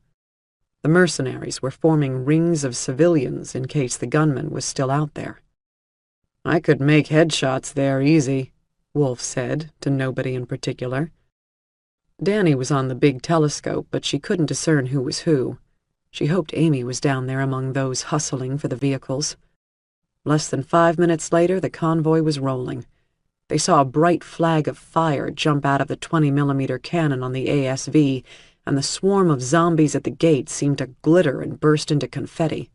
The mercenaries were forming rings of civilians in case the gunman was still out there. "I could make headshots there easy," Wolf said, to nobody in particular. Danny was on the big telescope, but she couldn't discern who was who. She hoped Amy was down there among those hustling for the vehicles. Less than 5 minutes later, the convoy was rolling. They saw a bright flag of fire jump out of the 20mm cannon on the ASV, and the swarm of zombies at the gate seemed to glitter and burst into confetti.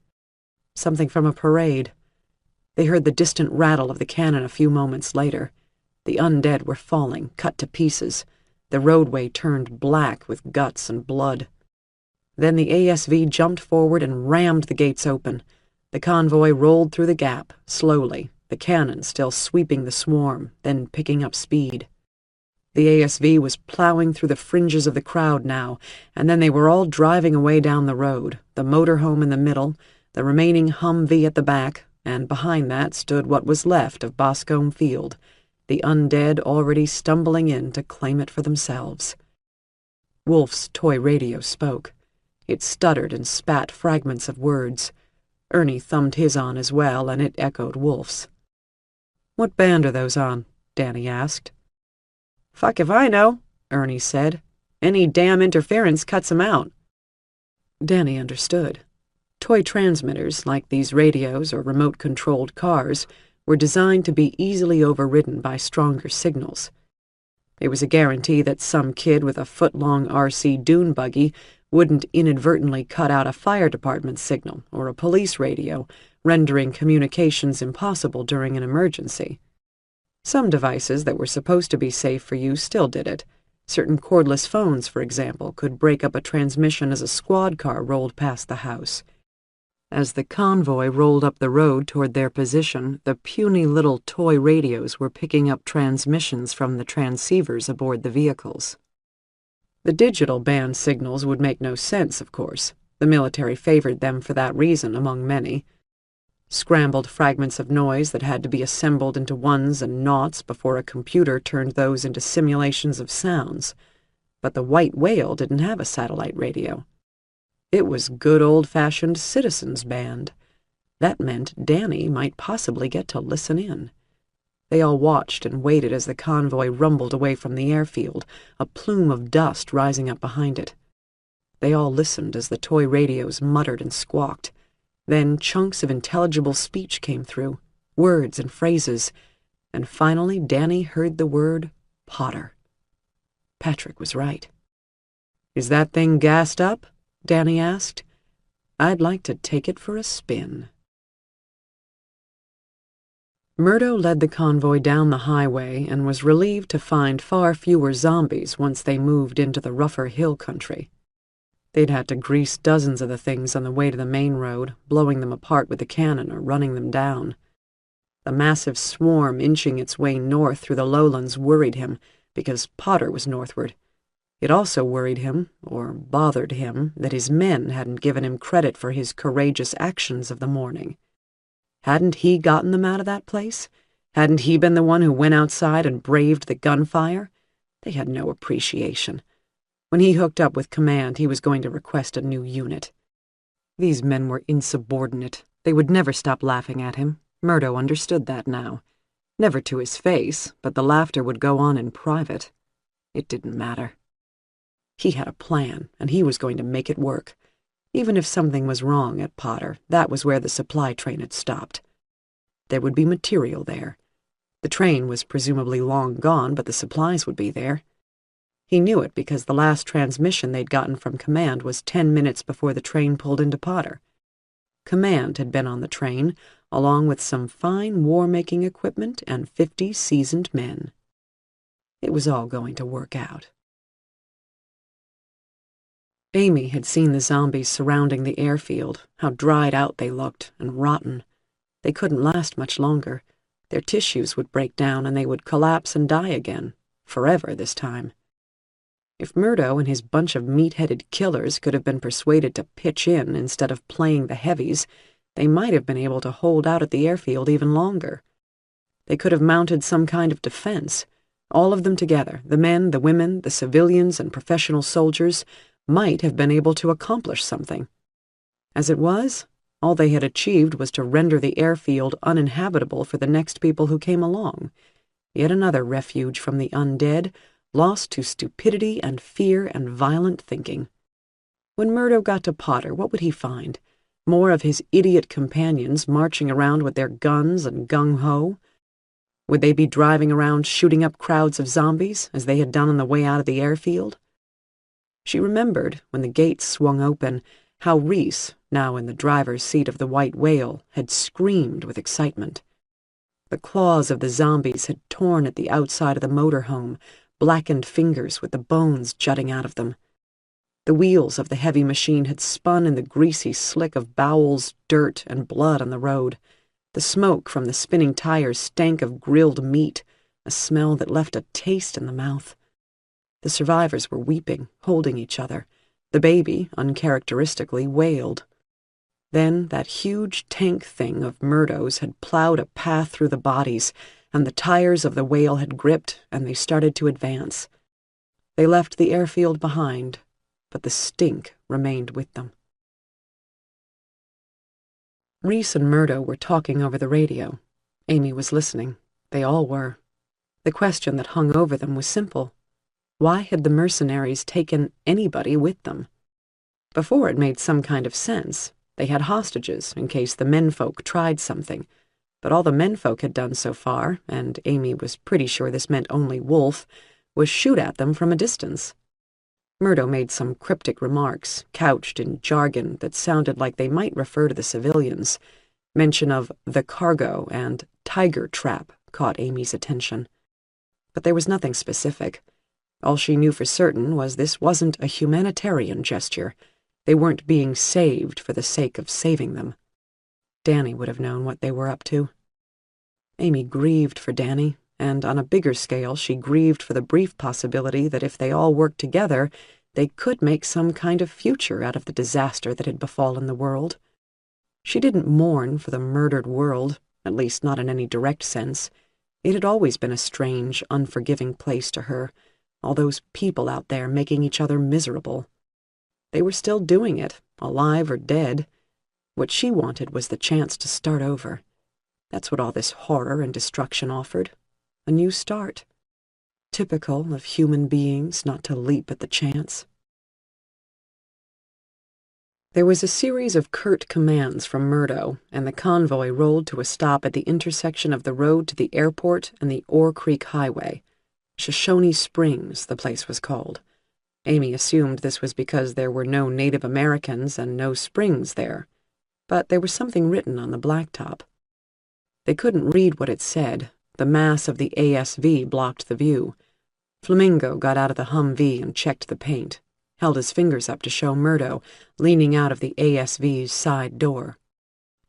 Something from a parade. They heard the distant rattle of the cannon a few moments later. The undead were falling, cut to pieces. The roadway turned black with guts and blood. Then the ASV jumped forward and rammed the gates open. The convoy rolled through the gap, slowly, the cannon still sweeping the swarm, then picking up speed. The ASV was plowing through the fringes of the crowd now, and then they were all driving away down the road, the motorhome in the middle, the remaining Humvee at the back, and behind that stood what was left of Boscombe Field, the undead already stumbling in to claim it for themselves. Wolf's toy radio spoke. It stuttered and spat fragments of words. Ernie thumbed his on as well, and it echoed Wolf's. "What band are those on?" Danny asked. "Fuck if I know," Ernie said. "Any damn interference cuts 'em out." Danny understood. Toy transmitters, like these radios or remote-controlled cars, were designed to be easily overridden by stronger signals. It was a guarantee that some kid with a foot-long RC dune buggy wouldn't inadvertently cut out a fire department signal or a police radio, rendering communications impossible during an emergency. Some devices that were supposed to be safe for use still did it. Certain cordless phones, for example, could break up a transmission as a squad car rolled past the house. As the convoy rolled up the road toward their position, the puny little toy radios were picking up transmissions from the transceivers aboard the vehicles. The digital band signals would make no sense, of course. The military favored them for that reason, among many. Scrambled fragments of noise that had to be assembled into ones and noughts before a computer turned those into simulations of sounds. But the White Whale didn't have a satellite radio. It was good old-fashioned citizens' band. That meant Danny might possibly get to listen in. They all watched and waited as the convoy rumbled away from the airfield, a plume of dust rising up behind it. They all listened as the toy radios muttered and squawked. Then chunks of intelligible speech came through, words and phrases, and finally Danny heard the word Potter. Patrick was right. "Is that thing gassed up?" Danny asked. "I'd like to take it for a spin." Murdo led the convoy down the highway and was relieved to find far fewer zombies once they moved into the rougher hill country. They'd had to grease dozens of the things on the way to the main road, blowing them apart with the cannon or running them down. The massive swarm inching its way north through the lowlands worried him, because Potter was northward. It also worried him, or bothered him, that his men hadn't given him credit for his courageous actions of the morning. Hadn't he gotten them out of that place? Hadn't he been the one who went outside and braved the gunfire? They had no appreciation. When he hooked up with command, he was going to request a new unit. These men were insubordinate. They would never stop laughing at him. Murdo understood that now. Never to his face, but the laughter would go on in private. It didn't matter. He had a plan, and he was going to make it work. Even if something was wrong at Potter, that was where the supply train had stopped. There would be material there. The train was presumably long gone, but the supplies would be there. He knew it because the last transmission they'd gotten from Command was 10 minutes before the train pulled into Potter. Command had been on the train, along with some fine war-making equipment and 50 seasoned men. It was all going to work out. Amy had seen the zombies surrounding the airfield, how dried out they looked and rotten. They couldn't last much longer. Their tissues would break down and they would collapse and die again, forever this time. If Murdo and his bunch of meat-headed killers could have been persuaded to pitch in instead of playing the heavies, they might have been able to hold out at the airfield even longer. They could have mounted some kind of defense. All of them together, the men, the women, the civilians, and professional soldiers, might have been able to accomplish something. As it was, all they had achieved was to render the airfield uninhabitable for the next people who came along. Yet another refuge from the undead, lost to stupidity and fear and violent thinking. When Murdo got to Potter, what would he find? More of his idiot companions marching around with their guns and gung-ho? Would they be driving around shooting up crowds of zombies, as they had done on the way out of the airfield? She remembered, when the gates swung open, how Reese, now in the driver's seat of the White Whale, had screamed with excitement. The claws of the zombies had torn at the outside of the motorhome, blackened fingers with the bones jutting out of them. The wheels of the heavy machine had spun in the greasy slick of bowels, dirt, and blood on the road. The smoke from the spinning tires stank of grilled meat, a smell that left a taste in the mouth. The survivors were weeping, holding each other. The baby, uncharacteristically, wailed. Then that huge tank thing of Murdo's had plowed a path through the bodies, and the tires of the whale had gripped, and they started to advance. They left the airfield behind, but the stink remained with them. Reese and Murdo were talking over the radio. Amy was listening. They all were. The question that hung over them was simple. Why had the mercenaries taken anybody with them? Before it made some kind of sense. They had hostages in case the menfolk tried something, but all the menfolk had done so far, and Amy was pretty sure this meant only Wolf, was shoot at them from a distance. Murdo made some cryptic remarks, couched in jargon that sounded like they might refer to the civilians. Mention of the cargo and tiger trap caught Amy's attention. But there was nothing specific. All she knew for certain was this wasn't a humanitarian gesture. They weren't being saved for the sake of saving them. Danny would have known what they were up to. Amy grieved for Danny, and on a bigger scale she grieved for the brief possibility that if they all worked together, they could make some kind of future out of the disaster that had befallen the world. She didn't mourn for the murdered world, at least not in any direct sense. It had always been a strange, unforgiving place to her, all those people out there making each other miserable. They were still doing it, alive or dead. What she wanted was the chance to start over. That's what all this horror and destruction offered. A new start. Typical of human beings not to leap at the chance. There was a series of curt commands from Murdo, and the convoy rolled to a stop at the intersection of the road to the airport and the Ore Creek Highway. Shoshone Springs, the place was called. Amy assumed this was because there were no Native Americans and no springs there, but there was something written on the blacktop. They couldn't read what it said. The mass of the ASV blocked the view. Flamingo got out of the Humvee and checked the paint, held his fingers up to show Murdo, leaning out of the ASV's side door.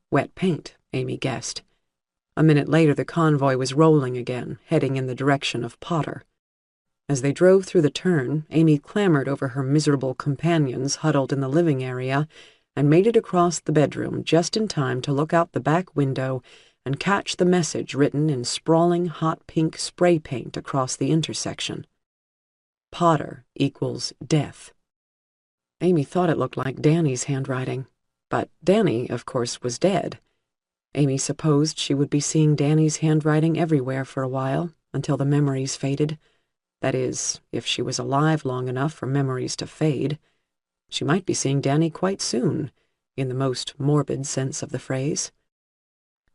Wet paint, Amy guessed. A minute later the convoy was rolling again, heading in the direction of Potter. As they drove through the turn, Amy clambered over her miserable companions huddled in the living area and made it across the bedroom just in time to look out the back window and catch the message written in sprawling hot pink spray paint across the intersection. Potter equals death. Amy thought it looked like Danny's handwriting, but Danny, of course, was dead. Amy supposed she would be seeing Danny's handwriting everywhere for a while, until the memories faded. That is, if she was alive long enough for memories to fade. She might be seeing Danny quite soon, in the most morbid sense of the phrase.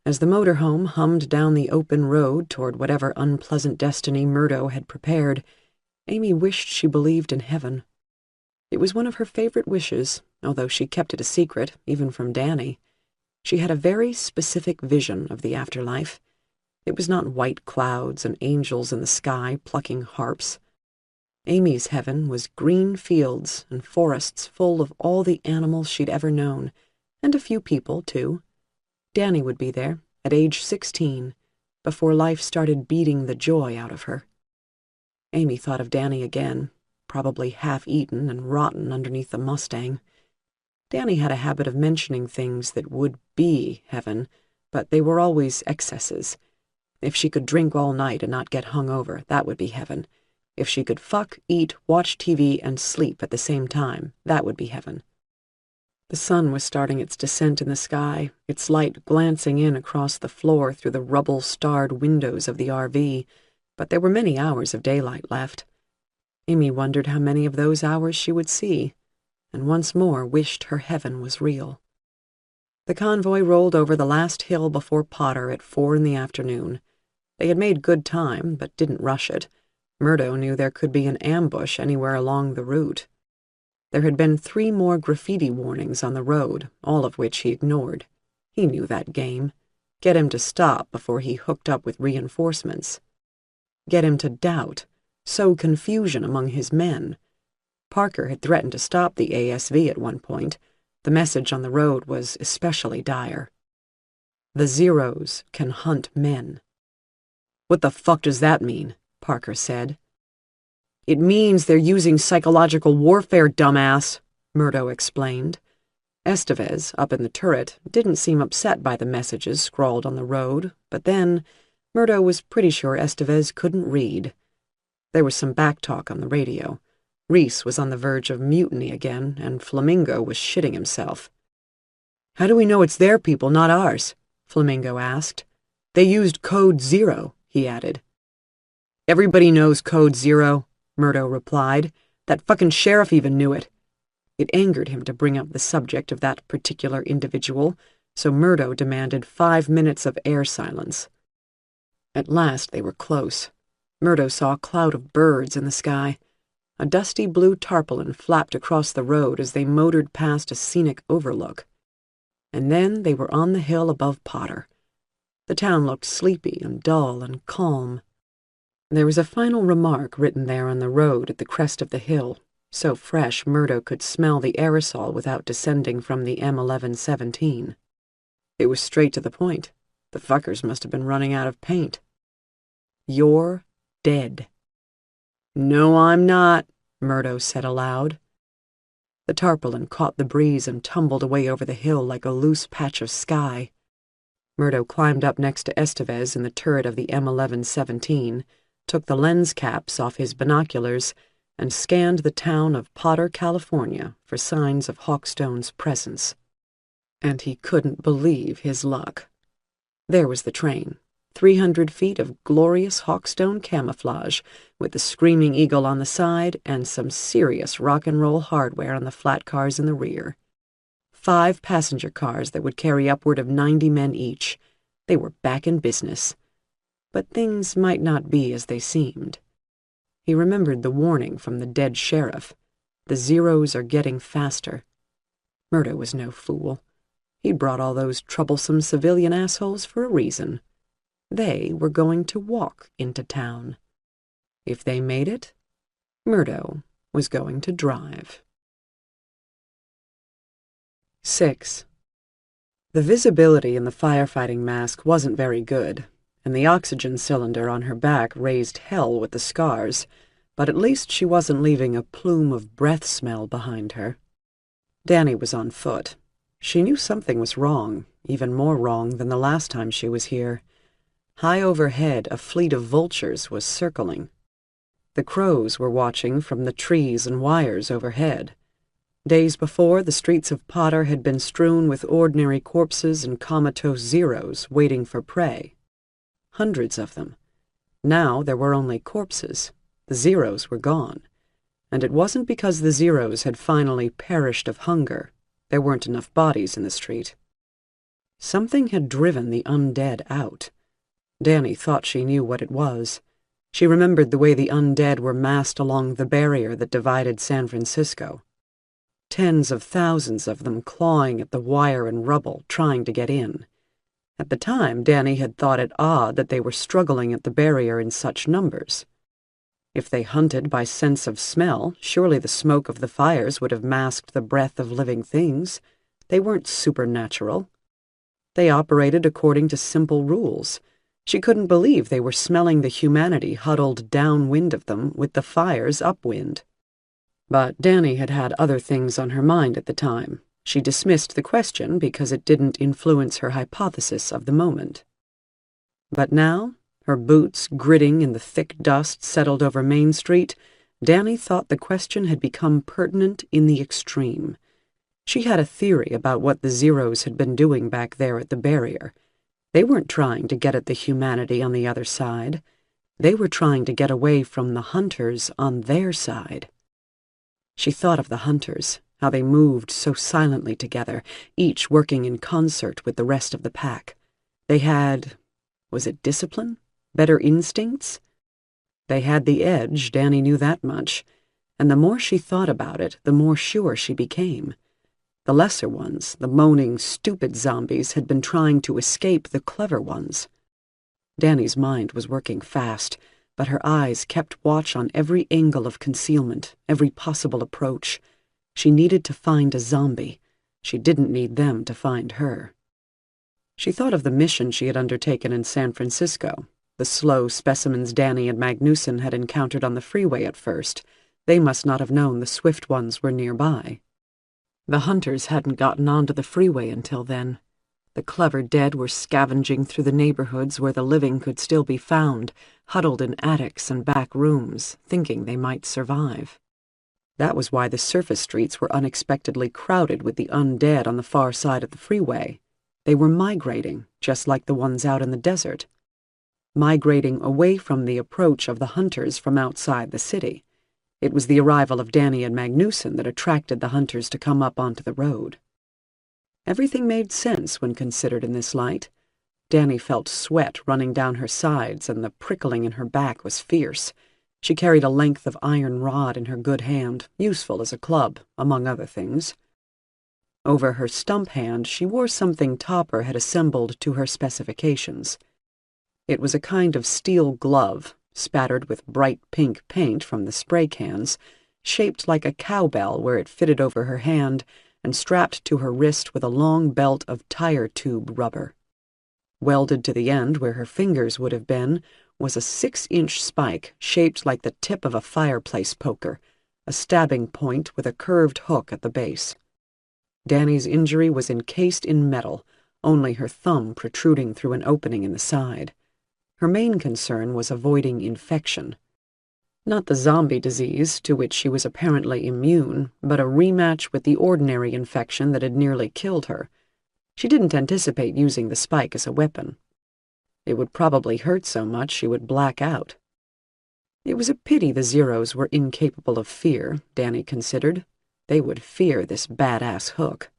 As the motorhome hummed down the open road toward whatever unpleasant destiny Murdo had prepared, Amy wished she believed in heaven. It was one of her favorite wishes, although she kept it a secret, even from Danny. She had a very specific vision of the afterlife. It was not white clouds and angels in the sky plucking harps. Amy's heaven was green fields and forests full of all the animals she'd ever known, and a few people, too. Danny would be there, at age 16, before life started beating the joy out of her. Amy thought of Danny again, probably half-eaten and rotten underneath the Mustang. Danny had a habit of mentioning things that would be heaven, but they were always excesses. If she could drink all night and not get hung over, that would be heaven. If she could fuck, eat, watch TV, and sleep at the same time, that would be heaven. The sun was starting its descent in the sky, its light glancing in across the floor through the rubble-starred windows of the RV, but there were many hours of daylight left. Amy wondered how many of those hours she would see, and once more wished her heaven was real. The convoy rolled over the last hill before Potter at 4 in the afternoon. They had made good time, but didn't rush it. Murdo knew there could be an ambush anywhere along the route. There had been 3 more graffiti warnings on the road, all of which he ignored. He knew that game. Get him to stop before he hooked up with reinforcements. Get him to doubt, sow confusion among his men. Parker had threatened to stop the ASV at one point. The message on the road was especially dire. The Zeros can hunt men. What the fuck does that mean? Parker said. It means they're using psychological warfare, dumbass, Murdo explained. Estevez, up in the turret, didn't seem upset by the messages scrawled on the road, but then Murdo was pretty sure Estevez couldn't read. There was some backtalk on the radio. Reese was on the verge of mutiny again, and Flamingo was shitting himself. How do we know it's their people, not ours? Flamingo asked. They used Code Zero, he added. Everybody knows Code Zero, Murdo replied. That fucking sheriff even knew it. It angered him to bring up the subject of that particular individual, so Murdo demanded 5 minutes of air silence. At last they were close. Murdo saw a cloud of birds in the sky. A dusty blue tarpaulin flapped across the road as they motored past a scenic overlook. And then they were on the hill above Potter. The town looked sleepy and dull and calm. There was a final remark written there on the road at the crest of the hill, so fresh Murdo could smell the aerosol without descending from the M1117. It was straight to the point. The fuckers must have been running out of paint. You're dead. No, I'm not, Murdo said aloud. The tarpaulin caught the breeze and tumbled away over the hill like a loose patch of sky. Murdo climbed up next to Estevez in the turret of the M1117, took the lens caps off his binoculars, and scanned the town of Potter, California, for signs of Hawkstone's presence. And he couldn't believe his luck. There was the train, 300 feet of glorious Hawkstone camouflage, with the Screaming Eagle on the side and some serious rock-and-roll hardware on the flat cars in the rear. 5 passenger cars that would carry upward of 90 men each. They were back in business. But things might not be as they seemed. He remembered the warning from the dead sheriff. The Zeros are getting faster. Murdo was no fool. He'd brought all those troublesome civilian assholes for a reason. They were going to walk into town. If they made it, Murdo was going to drive. 6. The visibility in the firefighting mask wasn't very good, and the oxygen cylinder on her back raised hell with the scars, but at least she wasn't leaving a plume of breath smell behind her. Danny was on foot. She knew something was wrong, even more wrong than the last time she was here. High overhead, a fleet of vultures was circling. The crows were watching from the trees and wires overhead. Days before, the streets of Potter had been strewn with ordinary corpses and comatose Zeros waiting for prey. Hundreds of them. Now there were only corpses. The Zeros were gone. And it wasn't because the Zeros had finally perished of hunger. There weren't enough bodies in the street. Something had driven the undead out. Danny thought she knew what it was. She remembered the way the undead were massed along the barrier that divided San Francisco. Tens of thousands of them clawing at the wire and rubble, trying to get in. At the time, Danny had thought it odd that they were struggling at the barrier in such numbers. If they hunted by sense of smell, surely the smoke of the fires would have masked the breath of living things. They weren't supernatural. They operated according to simple rules. She couldn't believe they were smelling the humanity huddled downwind of them with the fires upwind. But Danny had had other things on her mind at the time. She dismissed the question because it didn't influence her hypothesis of the moment. But now, her boots gritting in the thick dust settled over Main Street, Danny thought the question had become pertinent in the extreme. She had a theory about what the Zeros had been doing back there at the barrier. They weren't trying to get at the humanity on the other side. They were trying to get away from the hunters on their side. She thought of the hunters, how they moved so silently together, each working in concert with the rest of the pack. They had, was it discipline? Better instincts? They had the edge, Danny knew that much, and the more she thought about it, the more sure she became. The lesser ones, the moaning, stupid zombies, had been trying to escape the clever ones. Danny's mind was working fast, but her eyes kept watch on every angle of concealment, every possible approach. She needed to find a zombie. She didn't need them to find her. She thought of the mission she had undertaken in San Francisco, the slow specimens Danny and Magnuson had encountered on the freeway at first. They must not have known the swift ones were nearby. The hunters hadn't gotten onto the freeway until then. The clever dead were scavenging through the neighborhoods where the living could still be found, huddled in attics and back rooms, thinking they might survive. That was why the surface streets were unexpectedly crowded with the undead on the far side of the freeway. They were migrating, just like the ones out in the desert. Migrating away from the approach of the hunters from outside the city. It was the arrival of Danny and Magnuson that attracted the hunters to come up onto the road. Everything made sense when considered in this light. Danny felt sweat running down her sides, and the prickling in her back was fierce. She carried a length of iron rod in her good hand, useful as a club, among other things. Over her stump hand she wore something Topper had assembled to her specifications. It was a kind of steel glove, spattered with bright pink paint from the spray cans, shaped like a cowbell where it fitted over her hand, and strapped to her wrist with a long belt of tire tube rubber. Welded to the end where her fingers would have been was a 6-inch spike shaped like the tip of a fireplace poker, a stabbing point with a curved hook at the base. Danny's injury was encased in metal, only her thumb protruding through an opening in the side. Her main concern was avoiding infection. Not the zombie disease, to which she was apparently immune, but a rematch with the ordinary infection that had nearly killed her. She didn't anticipate using the spike as a weapon. It would probably hurt so much she would black out. It was a pity the Zeros were incapable of fear, Danny considered. They would fear this badass hook.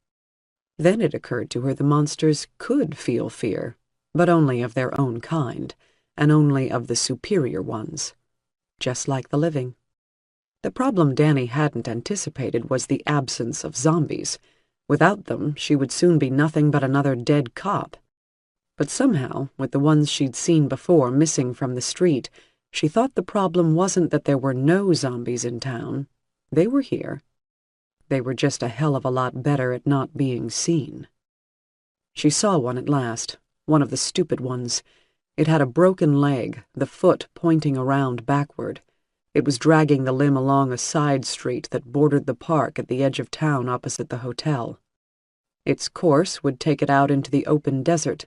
Then it occurred to her the monsters could feel fear, but only of their own kind, and only of the superior ones. Just like the living. The problem Danny hadn't anticipated was the absence of zombies. Without them, she would soon be nothing but another dead cop. But somehow, with the ones she'd seen before missing from the street, she thought the problem wasn't that there were no zombies in town. They were here. They were just a hell of a lot better at not being seen. She saw one at last, one of the stupid ones. It had a broken leg, the foot pointing around backward. It was dragging the limb along a side street that bordered the park at the edge of town opposite the hotel. Its course would take it out into the open desert.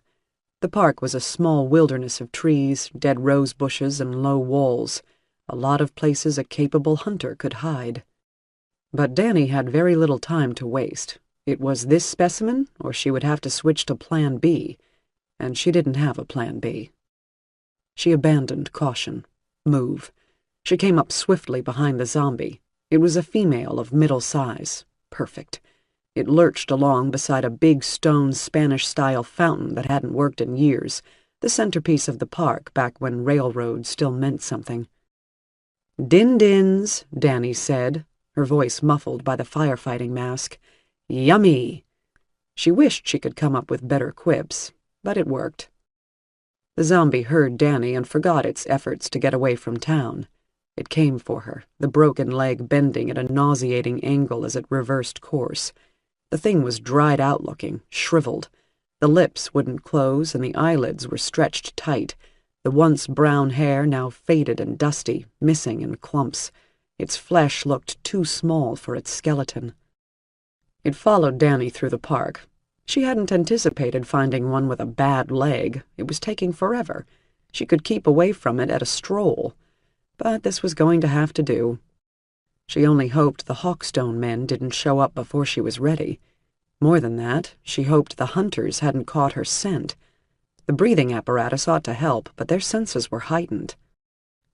The park was a small wilderness of trees, dead rose bushes, and low walls, a lot of places a capable hunter could hide. But Danny had very little time to waste. It was this specimen, or she would have to switch to Plan B, and she didn't have a Plan B. She abandoned caution. Move. She came up swiftly behind the zombie. It was a female of middle size. Perfect. It lurched along beside a big stone Spanish-style fountain that hadn't worked in years, the centerpiece of the park back when railroads still meant something. "Din-dins," Danny said, her voice muffled by the firefighting mask. "Yummy." She wished she could come up with better quips, but it worked. The zombie heard Danny and forgot its efforts to get away from town. It came for her, the broken leg bending at a nauseating angle as it reversed course. The thing was dried out looking, shriveled. The lips wouldn't close and the eyelids were stretched tight. The once brown hair now faded and dusty, missing in clumps. Its flesh looked too small for its skeleton. It followed Danny through the park. She hadn't anticipated finding one with a bad leg. It was taking forever. She could keep away from it at a stroll. But this was going to have to do. She only hoped the Hawkstone men didn't show up before she was ready. More than that, she hoped the hunters hadn't caught her scent. The breathing apparatus ought to help, but their senses were heightened.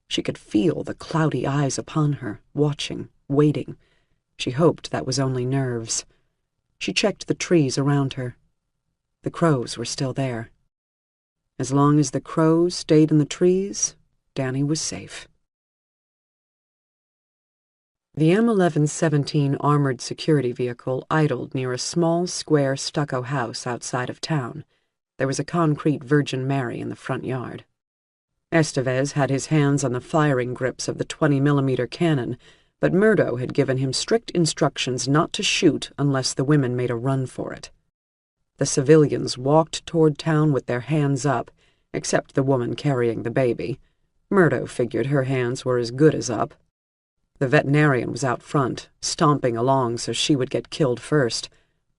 She could feel the cloudy eyes upon her, watching, waiting. She hoped that was only nerves. She checked the trees around her. The crows were still there. As long as the crows stayed in the trees, Danny was safe. The M1117 armored security vehicle idled near a small, square stucco house outside of town. There was a concrete Virgin Mary in the front yard. Estevez had his hands on the firing grips of the 20mm cannon, but Murdo had given him strict instructions not to shoot unless the women made a run for it. The civilians walked toward town with their hands up, except the woman carrying the baby. Murdo figured her hands were as good as up. The veterinarian was out front, stomping along so she would get killed first,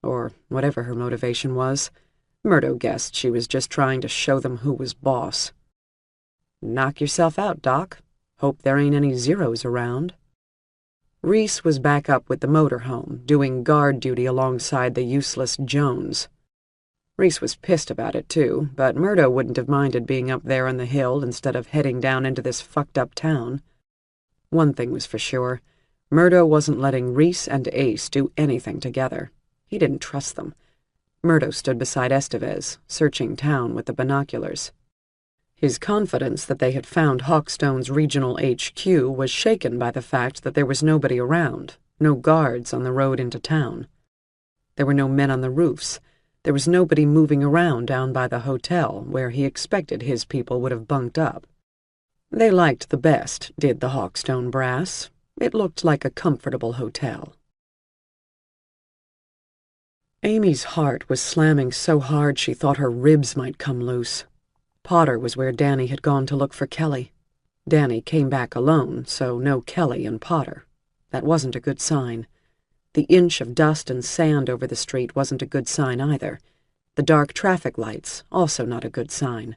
or whatever her motivation was. Murdo guessed she was just trying to show them who was boss. "Knock yourself out, Doc. Hope there ain't any zeros around." Reese was back up with the motorhome, doing guard duty alongside the useless Jones. Reese was pissed about it, too, but Murdo wouldn't have minded being up there on the hill instead of heading down into this fucked-up town. One thing was for sure. Murdo wasn't letting Reese and Ace do anything together. He didn't trust them. Murdo stood beside Estevez, searching town with the binoculars. His confidence that they had found Hawkstone's regional HQ was shaken by the fact that there was nobody around, no guards on the road into town. There were no men on the roofs. There was nobody moving around down by the hotel, where he expected his people would have bunked up. They liked the best, did the Hawkstone brass. It looked like a comfortable hotel. Amy's heart was slamming so hard she thought her ribs might come loose. Potter was where Danny had gone to look for Kelly. Danny came back alone, so no Kelly and Potter. That wasn't a good sign. The inch of dust and sand over the street wasn't a good sign either. The dark traffic lights, also not a good sign.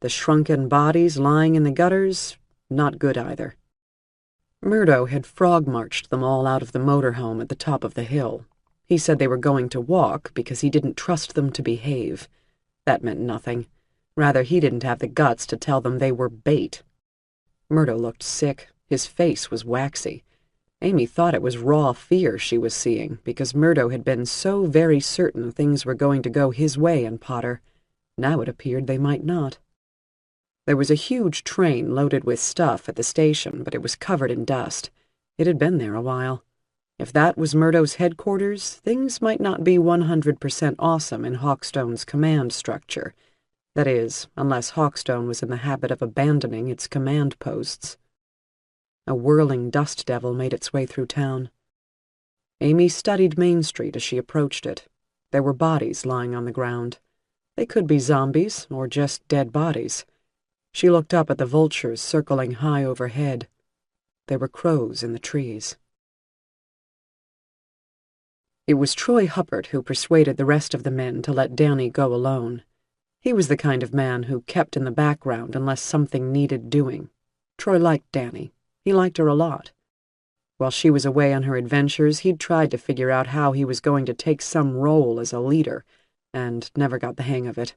The shrunken bodies lying in the gutters, not good either. Murdo had frog-marched them all out of the motorhome at the top of the hill. He said they were going to walk because he didn't trust them to behave. That meant nothing. Rather, he didn't have the guts to tell them they were bait. Murdo looked sick. His face was waxy. Amy thought it was raw fear she was seeing, because Murdo had been so very certain things were going to go his way in Potter. Now it appeared they might not. There was a huge train loaded with stuff at the station, but it was covered in dust. It had been there a while. If that was Murdo's headquarters, things might not be 100% awesome in Hawkstone's command structure. That is, unless Hawkstone was in the habit of abandoning its command posts. A whirling dust devil made its way through town. Amy studied Main Street as she approached it. There were bodies lying on the ground. They could be zombies, or just dead bodies. She looked up at the vultures circling high overhead. There were crows in the trees. It was Troy Huppert who persuaded the rest of the men to let Danny go alone. He was the kind of man who kept in the background unless something needed doing. Troy liked Danny. He liked her a lot. While she was away on her adventures, he'd tried to figure out how he was going to take some role as a leader, and never got the hang of it.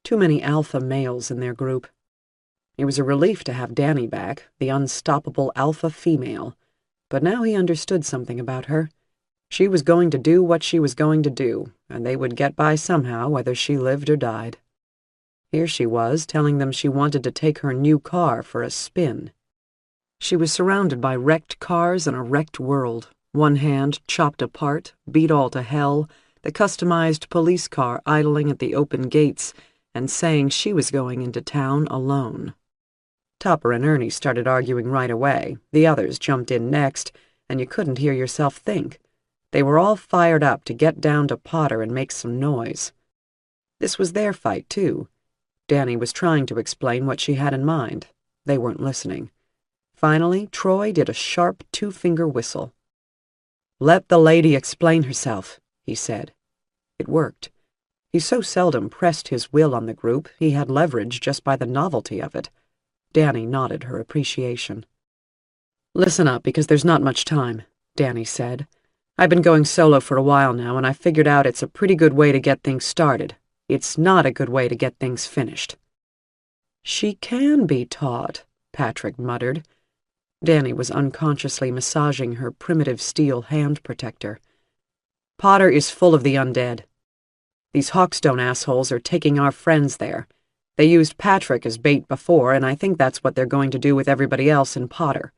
Too many alpha males in their group. It was a relief to have Danny back, the unstoppable alpha female. But now he understood something about her. She was going to do what she was going to do, and they would get by somehow whether she lived or died. Here she was, telling them she wanted to take her new car for a spin. She was surrounded by wrecked cars and a wrecked world. One hand chopped apart, beat all to hell, the customized police car idling at the open gates, and saying she was going into town alone. Topper and Ernie started arguing right away. The others jumped in next, and you couldn't hear yourself think. They were all fired up to get down to Potter and make some noise. This was their fight, too. Danny was trying to explain what she had in mind. They weren't listening. Finally, Troy did a sharp two-finger whistle. "Let the lady explain herself," he said. It worked. He so seldom pressed his will on the group, he had leverage just by the novelty of it. Danny nodded her appreciation. "Listen up, because there's not much time," Danny said. "I've been going solo for a while now, and I figured out it's a pretty good way to get things started. It's not a good way to get things finished." "She can be taught," Patrick muttered. Danny was unconsciously massaging her primitive steel hand protector. "Potter is full of the undead. These Hawkstone assholes are taking our friends there. They used Patrick as bait before, and I think that's what they're going to do with everybody else in Potter.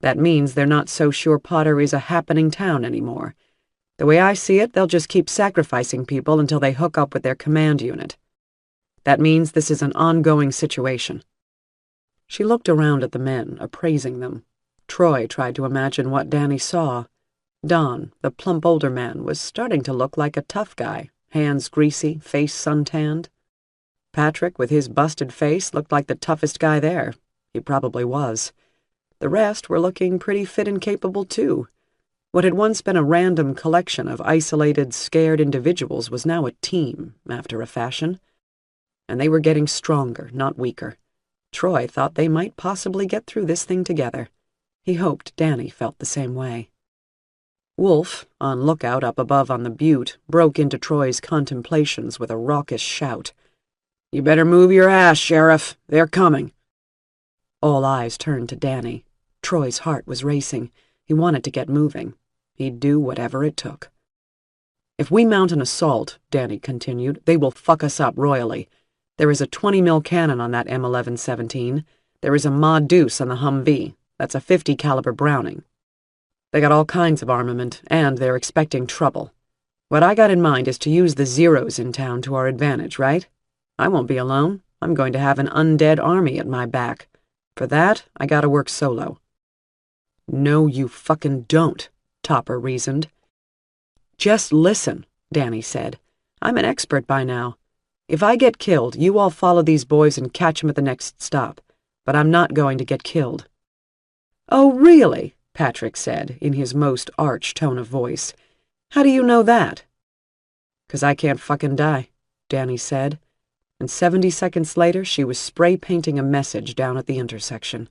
That means they're not so sure Potter is a happening town anymore. The way I see it, they'll just keep sacrificing people until they hook up with their command unit. That means this is an ongoing situation." She looked around at the men, appraising them. Troy tried to imagine what Danny saw. Don, the plump older man, was starting to look like a tough guy, hands greasy, face suntanned. Patrick, with his busted face, looked like the toughest guy there. He probably was. The rest were looking pretty fit and capable, too. What had once been a random collection of isolated, scared individuals was now a team, after a fashion. And they were getting stronger, not weaker. Troy thought they might possibly get through this thing together. He hoped Danny felt the same way. Wolf, on lookout up above on the butte, broke into Troy's contemplations with a raucous shout. "You better move your ass, Sheriff. They're coming." All eyes turned to Danny. Troy's heart was racing. He wanted to get moving. He'd do whatever it took. "If we mount an assault," Danny continued, "they will fuck us up royally. There is a 20 cannon on that M1117. There is a Ma Deuce on the Humvee. That's a 50 caliber Browning. They got all kinds of armament, and they're expecting trouble. What I got in mind is to use the Zeros in town to our advantage, right? I won't be alone. I'm going to have an undead army at my back. For that, I gotta work solo." "No, you fucking don't," Topper reasoned. "Just listen," Danny said. "I'm an expert by now. If I get killed, you all follow these boys and catch 'em at the next stop. But I'm not going to get killed." "Oh, really?" Patrick said, in his most arch tone of voice. "How do you know that?" "'Cause I can't fucking die," Danny said, and 70 seconds later she was spray-painting a message down at the intersection.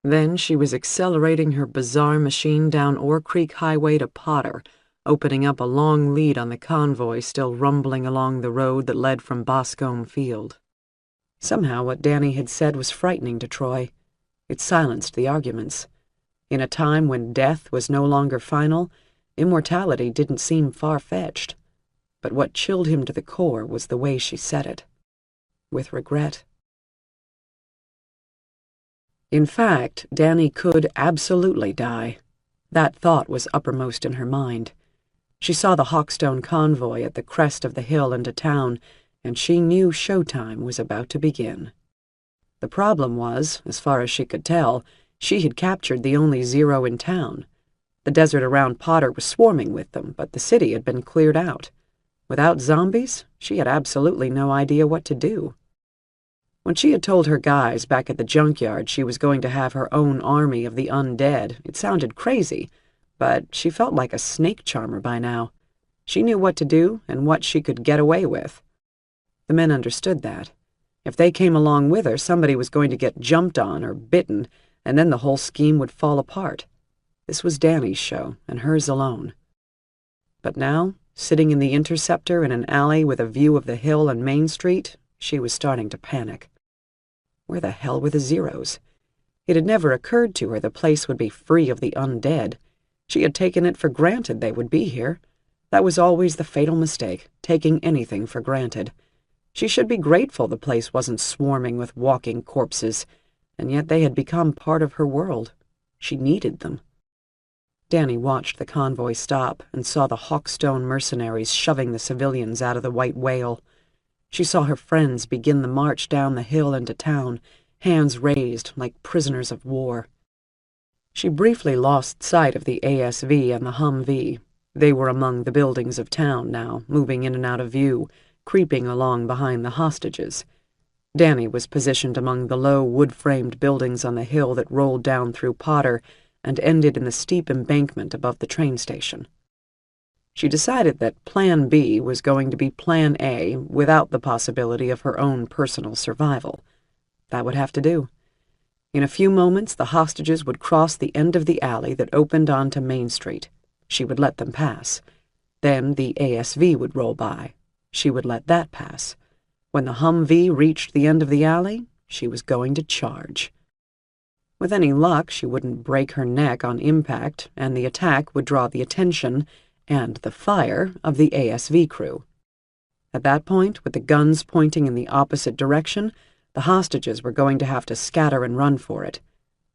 Then she was accelerating her bizarre machine down Ore Creek Highway to Potter, opening up a long lead on the convoy still rumbling along the road that led from Boscombe Field. Somehow what Danny had said was frightening to Troy. It silenced the arguments. In a time when death was no longer final, immortality didn't seem far-fetched. But what chilled him to the core was the way she said it. With regret. In fact, Danny could absolutely die. That thought was uppermost in her mind. She saw the Hawkstone convoy at the crest of the hill into town, and she knew showtime was about to begin. The problem was, as far as she could tell, she had captured the only Zero in town. The desert around Potter was swarming with them, but the city had been cleared out. Without zombies, she had absolutely no idea what to do. When she had told her guys back at the junkyard she was going to have her own army of the undead, it sounded crazy, but she felt like a snake charmer by now. She knew what to do and what she could get away with. The men understood that. If they came along with her, somebody was going to get jumped on or bitten, and then the whole scheme would fall apart. This was Danny's show, and hers alone. But now, sitting in the Interceptor in an alley with a view of the hill and Main Street, she was starting to panic. Where the hell were the Zeros? It had never occurred to her the place would be free of the undead. She had taken it for granted they would be here. That was always the fatal mistake, taking anything for granted. She should be grateful the place wasn't swarming with walking corpses, and yet they had become part of her world. She needed them. Danny watched the convoy stop and saw the Hawkstone mercenaries shoving the civilians out of the White Whale. She saw her friends begin the march down the hill into town, hands raised like prisoners of war. She briefly lost sight of the ASV and the Humvee. They were among the buildings of town now, moving in and out of view, creeping along behind the hostages. Danny was positioned among the low wood-framed buildings on the hill that rolled down through Potter and ended in the steep embankment above the train station. She decided that Plan B was going to be Plan A without the possibility of her own personal survival. That would have to do. In a few moments, the hostages would cross the end of the alley that opened onto Main Street. She would let them pass. Then the ASV would roll by. She would let that pass. When the Humvee reached the end of the alley, she was going to charge. With any luck, she wouldn't break her neck on impact, and the attack would draw the attention and the fire of the ASV crew. At that point, with the guns pointing in the opposite direction, the hostages were going to have to scatter and run for it.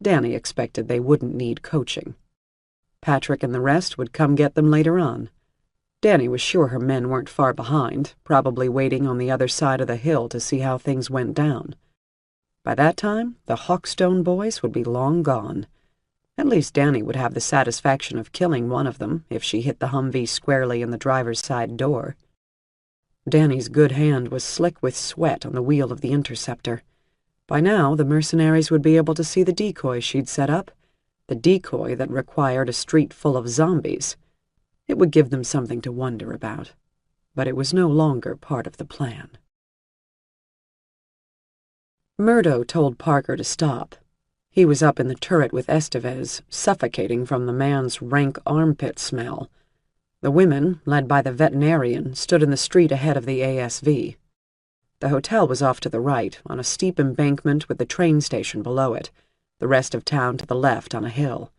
Danny expected they wouldn't need coaching. Patrick and the rest would come get them later on. Danny was sure her men weren't far behind, probably waiting on the other side of the hill to see how things went down. By that time, the Hawkstone boys would be long gone. At least Danny would have the satisfaction of killing one of them if she hit the Humvee squarely in the driver's side door. Danny's good hand was slick with sweat on the wheel of the interceptor. By now, the mercenaries would be able to see the decoy she'd set up, the decoy that required a street full of zombies. It would give them something to wonder about, but it was no longer part of the plan. Murdo told Parker to stop. He was up in the turret with Estevez, suffocating from the man's rank armpit smell. The women, led by the veterinarian, stood in the street ahead of the ASV. The hotel was off to the right, on a steep embankment with the train station below it, the rest of town to the left on a hill.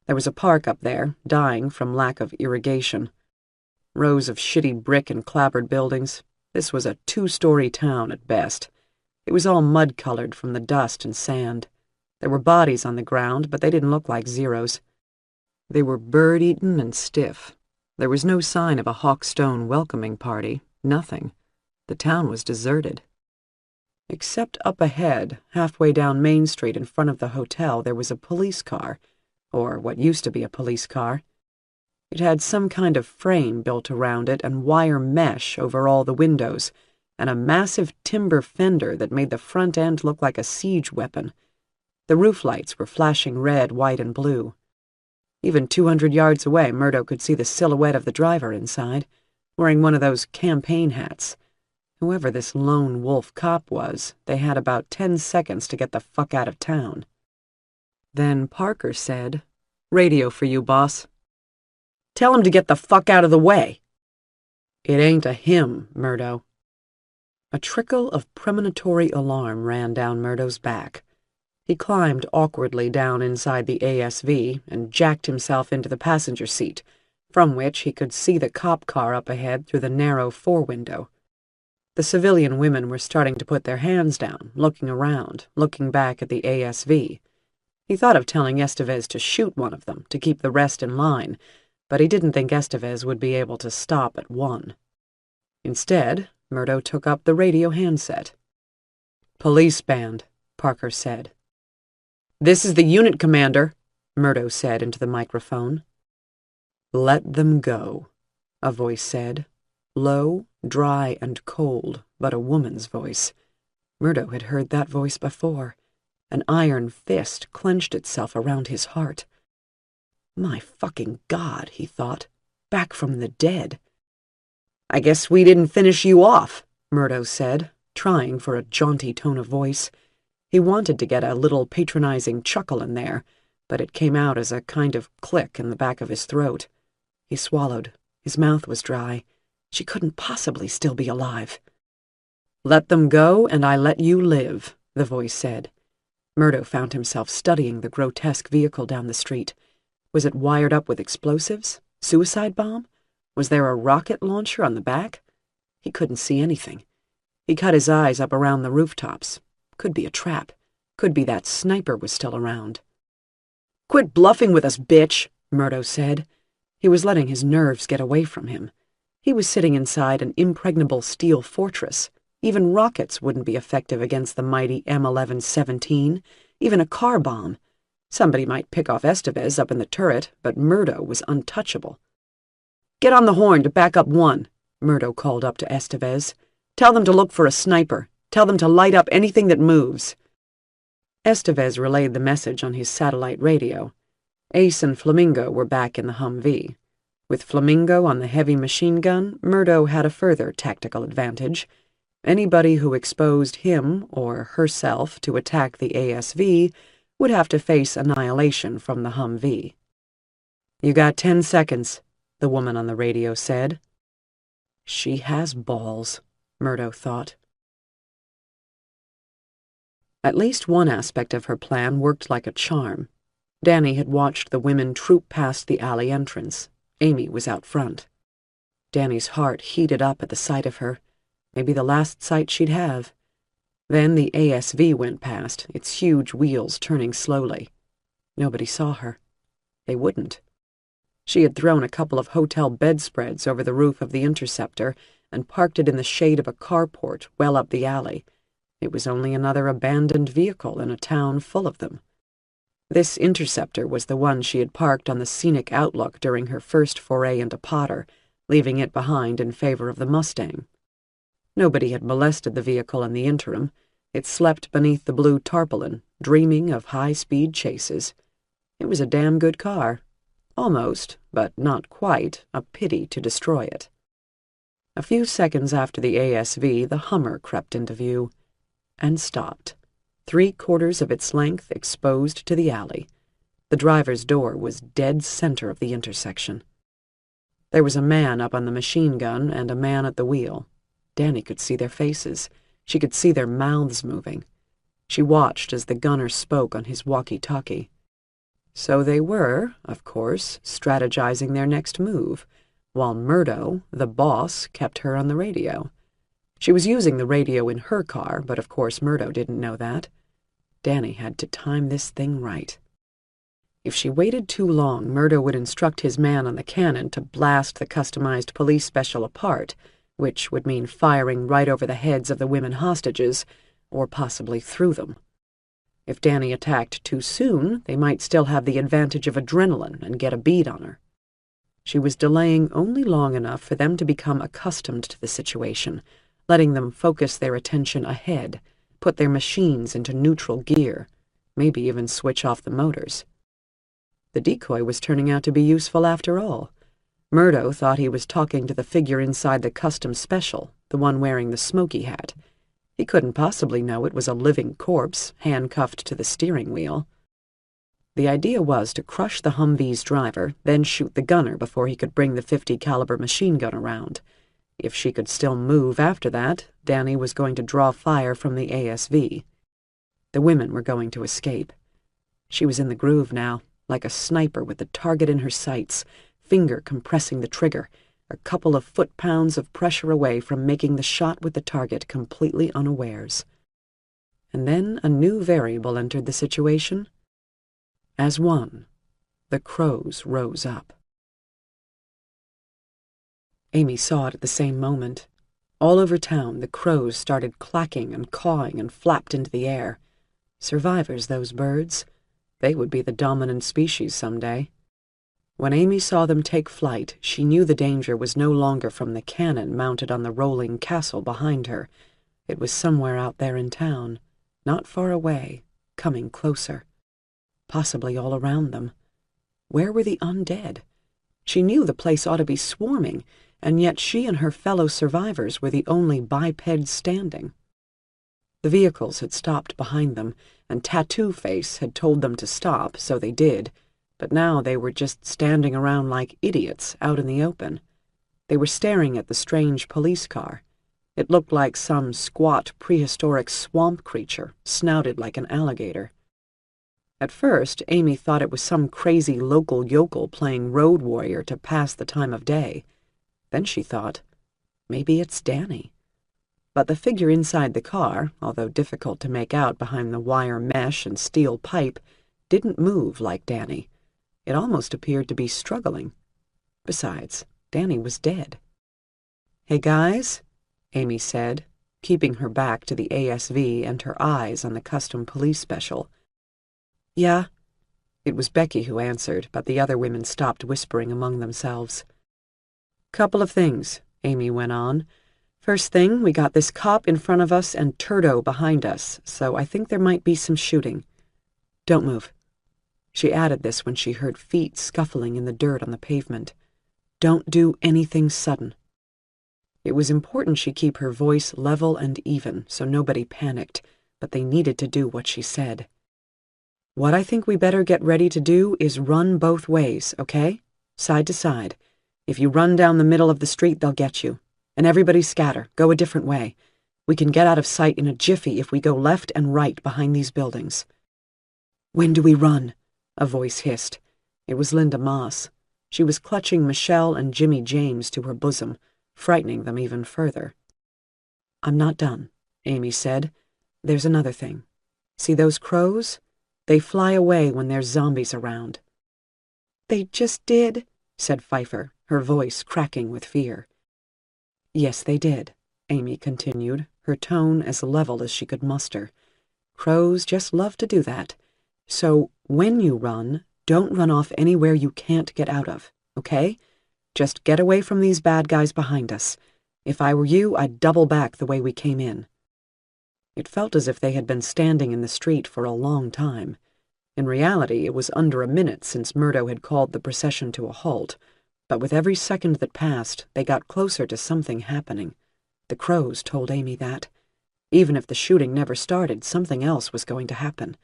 There was a park up there, dying from lack of irrigation. Rows of shitty brick and clapboard buildings. This was a 2-story town at best. It was all mud-colored from the dust and sand. There were bodies on the ground, but they didn't look like Zeros. They were bird-eaten and stiff. There was no sign of a Hawkstone welcoming party, nothing. The town was deserted. Except up ahead, halfway down Main Street in front of the hotel, there was a police car, or what used to be a police car. It had some kind of frame built around it and wire mesh over all the windows, and a massive timber fender that made the front end look like a siege weapon. The roof lights were flashing red, white, and blue. Even 200 yards away, Murdo could see the silhouette of the driver inside, wearing one of those campaign hats. Whoever this lone wolf cop was, they had about 10 seconds to get the fuck out of town. Then Parker said, "Radio for you, boss." "Tell him to get the fuck out of the way." "It ain't a him, Murdo." A trickle of premonitory alarm ran down Murdo's back. He climbed awkwardly down inside the ASV and jacked himself into the passenger seat, from which he could see the cop car up ahead through the narrow fore-window. The civilian women were starting to put their hands down, looking around, looking back at the ASV. He thought of telling Estevez to shoot one of them to keep the rest in line, but he didn't think Estevez would be able to stop at one. Instead, Murdo took up the radio handset. "Police band," Parker said. "This is the unit commander," Murdo said into the microphone. "Let them go," a voice said, low, dry, and cold, but a woman's voice. Murdo had heard that voice before. An iron fist clenched itself around his heart. My fucking God, he thought. Back from the dead. "I guess we didn't finish you off," Murdo said, trying for a jaunty tone of voice. He wanted to get a little patronizing chuckle in there, but it came out as a kind of click in the back of his throat. He swallowed. His mouth was dry. She couldn't possibly still be alive. "Let them go, and I let you live," the voice said. Murdo found himself studying the grotesque vehicle down the street. Was it wired up with explosives? Suicide bomb? Was there a rocket launcher on the back? He couldn't see anything. He cut his eyes up around the rooftops. Could be a trap. Could be that sniper was still around. "Quit bluffing with us, bitch," Murdo said. He was letting his nerves get away from him. He was sitting inside an impregnable steel fortress. Even rockets wouldn't be effective against the mighty M11-17, even a car bomb. Somebody might pick off Estevez up in the turret, but Murdo was untouchable. "Get on the horn to back up one," Murdo called up to Estevez. "Tell them to look for a sniper. Tell them to light up anything that moves." Estevez relayed the message on his satellite radio. Ace and Flamingo were back in the Humvee. With Flamingo on the heavy machine gun, Murdo had a further tactical advantage. Anybody who exposed him or herself to attack the ASV would have to face annihilation from the Humvee. "You got 10 seconds, the woman on the radio said. She has balls, Murdo thought. At least one aspect of her plan worked like a charm. Danny had watched the women troop past the alley entrance. Amy was out front. Danny's heart heated up at the sight of her. Maybe the last sight she'd have. Then the ASV went past, its huge wheels turning slowly. Nobody saw her. They wouldn't. She had thrown a couple of hotel bedspreads over the roof of the Interceptor and parked it in the shade of a carport well up the alley. It was only another abandoned vehicle in a town full of them. This Interceptor was the one she had parked on the scenic outlook during her first foray into Potter, leaving it behind in favor of the Mustang. Nobody had molested the vehicle in the interim. It slept beneath the blue tarpaulin, dreaming of high-speed chases. It was a damn good car. Almost, but not quite, a pity to destroy it. A few seconds after the ASV, the Hummer crept into view and stopped, 3/4 of its length exposed to the alley. The driver's door was dead center of the intersection. There was a man up on the machine gun and a man at the wheel. Danny could see their faces. She could see their mouths moving. She watched as the gunner spoke on his walkie-talkie. So they were, of course, strategizing their next move, while Murdo, the boss, kept her on the radio. She was using the radio in her car, but of course Murdo didn't know that. Danny had to time this thing right. If she waited too long, Murdo would instruct his man on the cannon to blast the customized police special apart, which would mean firing right over the heads of the women hostages, or possibly through them. If Danny attacked too soon, they might still have the advantage of adrenaline and get a bead on her. She was delaying only long enough for them to become accustomed to the situation, letting them focus their attention ahead, put their machines into neutral gear, maybe even switch off the motors. The decoy was turning out to be useful after all. Murdo thought he was talking to the figure inside the custom special, the one wearing the smoky hat. He couldn't possibly know it was a living corpse handcuffed to the steering wheel. The idea was to crush the Humvee's driver, then shoot the gunner before he could bring the .50 caliber machine gun around. If she could still move after that, Danny was going to draw fire from the ASV. The women were going to escape. She was in the groove now, like a sniper with the target in her sights, finger compressing the trigger, a couple of foot-pounds of pressure away from making the shot with the target completely unawares. And then a new variable entered the situation. As one, the crows rose up. Amy saw it at the same moment. All over town, the crows started clacking and cawing and flapped into the air. Survivors, those birds. They would be the dominant species someday. When Amy saw them take flight, she knew the danger was no longer from the cannon mounted on the rolling castle behind her. It was somewhere out there in town, not far away, coming closer. Possibly all around them. Where were the undead? She knew the place ought to be swarming, and yet she and her fellow survivors were the only bipeds standing. The vehicles had stopped behind them, and Tattoo Face had told them to stop, so they did, but now they were just standing around like idiots out in the open. They were staring at the strange police car. It looked like some squat prehistoric swamp creature, snouted like an alligator. At first, Amy thought it was some crazy local yokel playing road warrior to pass the time of day. Then she thought, maybe it's Danny. But the figure inside the car, although difficult to make out behind the wire mesh and steel pipe, didn't move like Danny. It almost appeared to be struggling. Besides, Danny was dead. "Hey, guys," Amy said, keeping her back to the ASV and her eyes on the custom police special. "Yeah." It was Becky who answered, but the other women stopped whispering among themselves. "Couple of things," Amy went on. "First thing, we got this cop in front of us and Turdo behind us, so I think there might be some shooting. Don't move." She added this when she heard feet scuffling in the dirt on the pavement. "Don't do anything sudden." It was important she keep her voice level and even so nobody panicked, but they needed to do what she said. "What I think we better get ready to do is run both ways, okay? Side to side. If you run down the middle of the street, they'll get you. And everybody scatter, go a different way. We can get out of sight in a jiffy if we go left and right behind these buildings." "When do we run?" a voice hissed. It was Linda Moss. She was clutching Michelle and Jimmy James to her bosom, frightening them even further. "I'm not done," Amy said. "There's another thing. See those crows? They fly away when there's zombies around." "They just did," said Pfeiffer, her voice cracking with fear. "Yes, they did," Amy continued, her tone as level as she could muster. "Crows just love to do that. So, when you run, don't run off anywhere you can't get out of, okay? Just get away from these bad guys behind us. If I were you, I'd double back the way we came in." It felt as if they had been standing in the street for a long time. In reality, it was under a minute since Murdo had called the procession to a halt, but with every second that passed, they got closer to something happening. The crows told Amy that. Even if the shooting never started, something else was going to happen.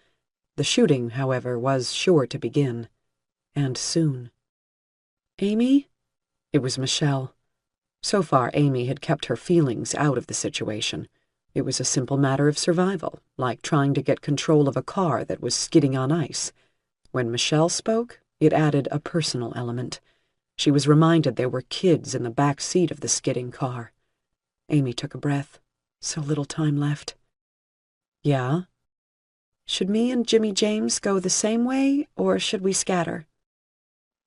The shooting, however, was sure to begin. And soon. "Amy?" It was Michelle. So far, Amy had kept her feelings out of the situation. It was a simple matter of survival, like trying to get control of a car that was skidding on ice. When Michelle spoke, it added a personal element. She was reminded there were kids in the back seat of the skidding car. Amy took a breath. So little time left. "Yeah?" "Should me and Jimmy James go the same way, or should we scatter?"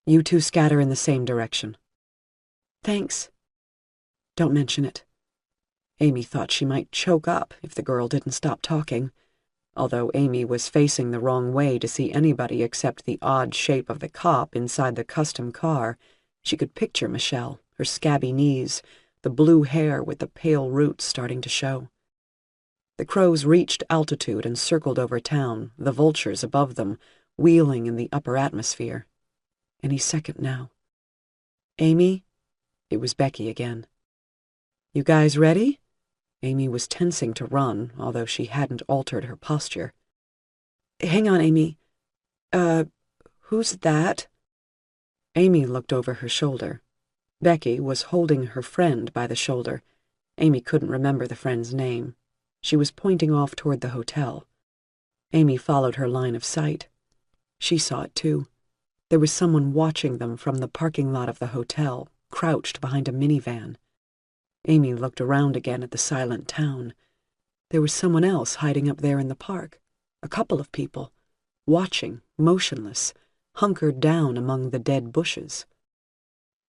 "You two scatter in the same direction." "Thanks." "Don't mention it." Amy thought she might choke up if the girl didn't stop talking. Although Amy was facing the wrong way to see anybody except the odd shape of the cop inside the custom car, she could picture Michelle, her scabby knees, the blue hair with the pale roots starting to show. The crows reached altitude and circled over town, the vultures above them, wheeling in the upper atmosphere. Any second now. "Amy?" It was Becky again. "You guys ready?" Amy was tensing to run, although she hadn't altered her posture. "Hang on, Amy. Who's that?" Amy looked over her shoulder. Becky was holding her friend by the shoulder. Amy couldn't remember the friend's name. She was pointing off toward the hotel. Amy followed her line of sight. She saw it too. There was someone watching them from the parking lot of the hotel, crouched behind a minivan. Amy looked around again at the silent town. There was someone else hiding up there in the park. A couple of people, watching, motionless, hunkered down among the dead bushes.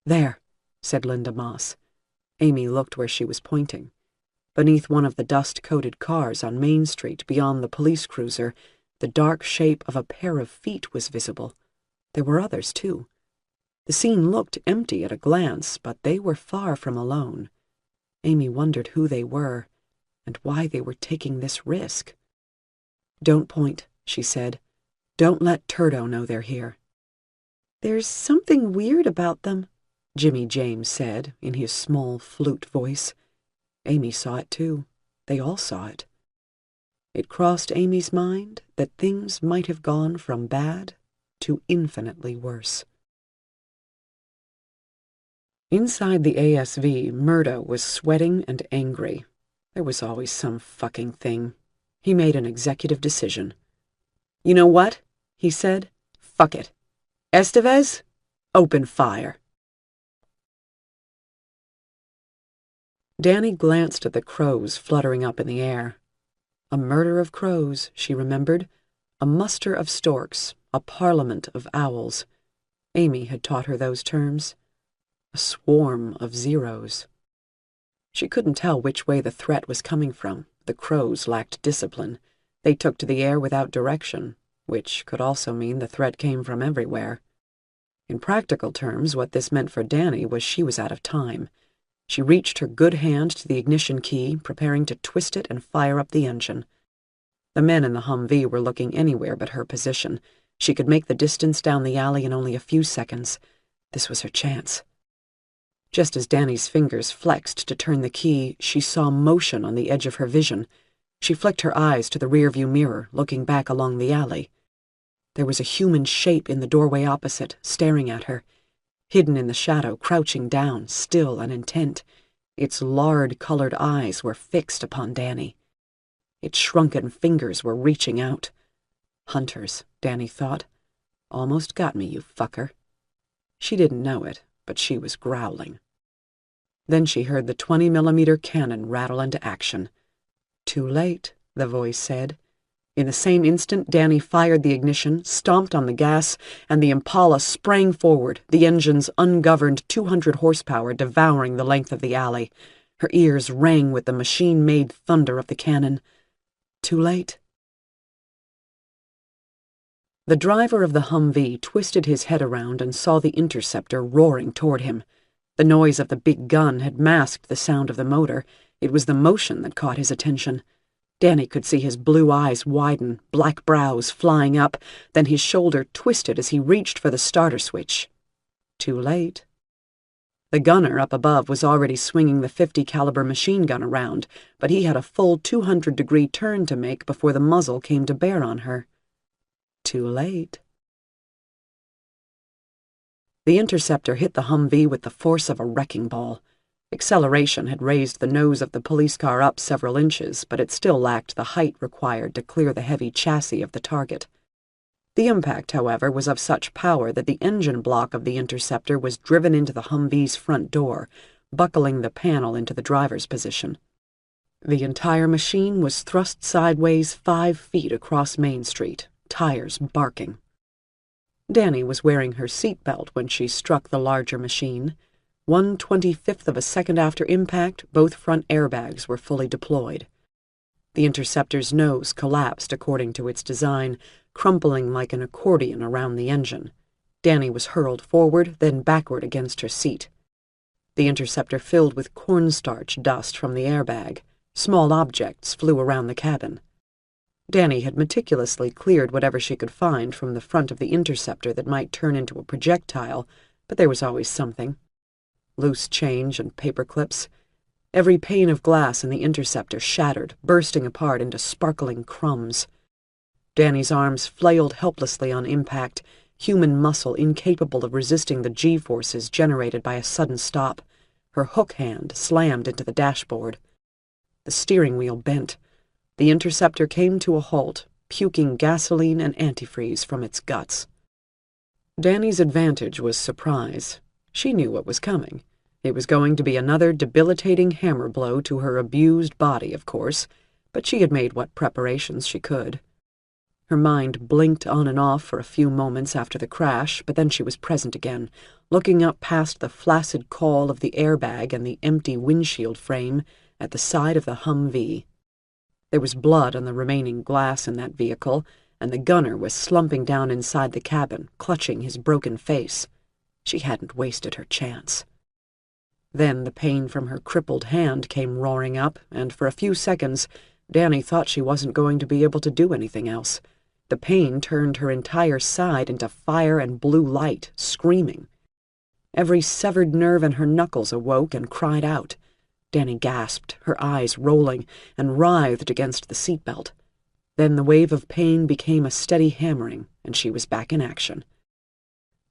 "There," said Linda Moss. Amy looked where she was pointing. Beneath one of the dust-coated cars on Main Street beyond the police cruiser, the dark shape of a pair of feet was visible. There were others, too. The scene looked empty at a glance, but they were far from alone. Amy wondered who they were, and why they were taking this risk. "Don't point," she said. "Don't let Turdo know they're here." "There's something weird about them," Jimmy James said in his small flute voice. Amy saw it too. They all saw it. It crossed Amy's mind that things might have gone from bad to infinitely worse. Inside the ASV, Murdo was sweating and angry. There was always some fucking thing. He made an executive decision. "You know what?" he said. "Fuck it. Estevez, open fire." Danny glanced at the crows fluttering up in the air. A murder of crows, she remembered. A muster of storks, a parliament of owls. Amy had taught her those terms. A swarm of zeros. She couldn't tell which way the threat was coming from. The crows lacked discipline. They took to the air without direction, which could also mean the threat came from everywhere. In practical terms, what this meant for Danny was she was out of time. She reached her good hand to the ignition key, preparing to twist it and fire up the engine. The men in the Humvee were looking anywhere but her position. She could make the distance down the alley in only a few seconds. This was her chance. Just as Danny's fingers flexed to turn the key, she saw motion on the edge of her vision. She flicked her eyes to the rearview mirror, looking back along the alley. There was a human shape in the doorway opposite, staring at her. Hidden in the shadow, crouching down, still and intent. Its lard-colored eyes were fixed upon Danny. Its shrunken fingers were reaching out. Hunters, Danny thought. Almost got me, you fucker. She didn't know it, but she was growling. Then she heard the 20-millimeter cannon rattle into action. "Too late," the voice said. In the same instant, Danny fired the ignition, stomped on the gas, and the Impala sprang forward, the engine's ungoverned 200 horsepower devouring the length of the alley. Her ears rang with the machine-made thunder of the cannon. Too late. The driver of the Humvee twisted his head around and saw the interceptor roaring toward him. The noise of the big gun had masked the sound of the motor. It was the motion that caught his attention. Danny could see his blue eyes widen, black brows flying up, then his shoulder twisted as he reached for the starter switch. Too late. The gunner up above was already swinging the .50 caliber machine gun around, but he had a full 200-degree turn to make before the muzzle came to bear on her. Too late. The interceptor hit the Humvee with the force of a wrecking ball. Acceleration had raised the nose of the police car up several inches, but it still lacked the height required to clear the heavy chassis of the target. The impact, however, was of such power that the engine block of the interceptor was driven into the Humvee's front door, buckling the panel into the driver's position. The entire machine was thrust sideways 5 feet across Main Street, tires barking. Danny was wearing her seatbelt when she struck the larger machine. 1/25th of a second after impact, both front airbags were fully deployed. The interceptor's nose collapsed according to its design, crumpling like an accordion around the engine. Danny was hurled forward, then backward against her seat. The interceptor filled with cornstarch dust from the airbag. Small objects flew around the cabin. Danny had meticulously cleared whatever she could find from the front of the interceptor that might turn into a projectile, but there was always something. Loose change and paper clips. Every pane of glass in the interceptor shattered, bursting apart into sparkling crumbs. Danny's arms flailed helplessly on impact, human muscle incapable of resisting the G-forces generated by a sudden stop. Her hook hand slammed into the dashboard. The steering wheel bent. The interceptor came to a halt, puking gasoline and antifreeze from its guts. Danny's advantage was surprise. She knew what was coming. It was going to be another debilitating hammer blow to her abused body, of course, but she had made what preparations she could. Her mind blinked on and off for a few moments after the crash, but then she was present again, looking up past the flaccid caul of the airbag and the empty windshield frame at the side of the Humvee. There was blood on the remaining glass in that vehicle, and the gunner was slumping down inside the cabin, clutching his broken face. She hadn't wasted her chance. Then the pain from her crippled hand came roaring up, and for a few seconds, Danny thought she wasn't going to be able to do anything else. The pain turned her entire side into fire and blue light, screaming. Every severed nerve in her knuckles awoke and cried out. Danny gasped, her eyes rolling, and writhed against the seatbelt. Then the wave of pain became a steady hammering, and she was back in action.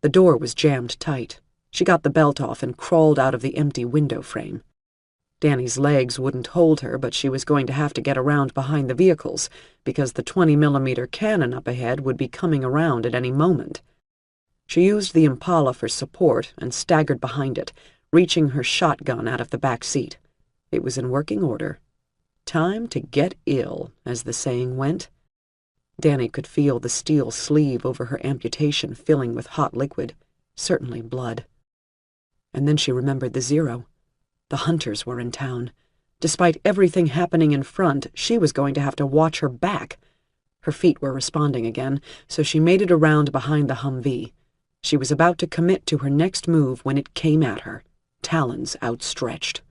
The door was jammed tight. She got the belt off and crawled out of the empty window frame. Danny's legs wouldn't hold her, but she was going to have to get around behind the vehicles, because the 20mm cannon up ahead would be coming around at any moment. She used the Impala for support and staggered behind it, reaching her shotgun out of the back seat. It was in working order. Time to get ill, as the saying went. Danny could feel the steel sleeve over her amputation filling with hot liquid, certainly blood. And then she remembered the zero. The hunters were in town. Despite everything happening in front, she was going to have to watch her back. Her feet were responding again, so she made it around behind the Humvee. She was about to commit to her next move when it came at her, talons outstretched.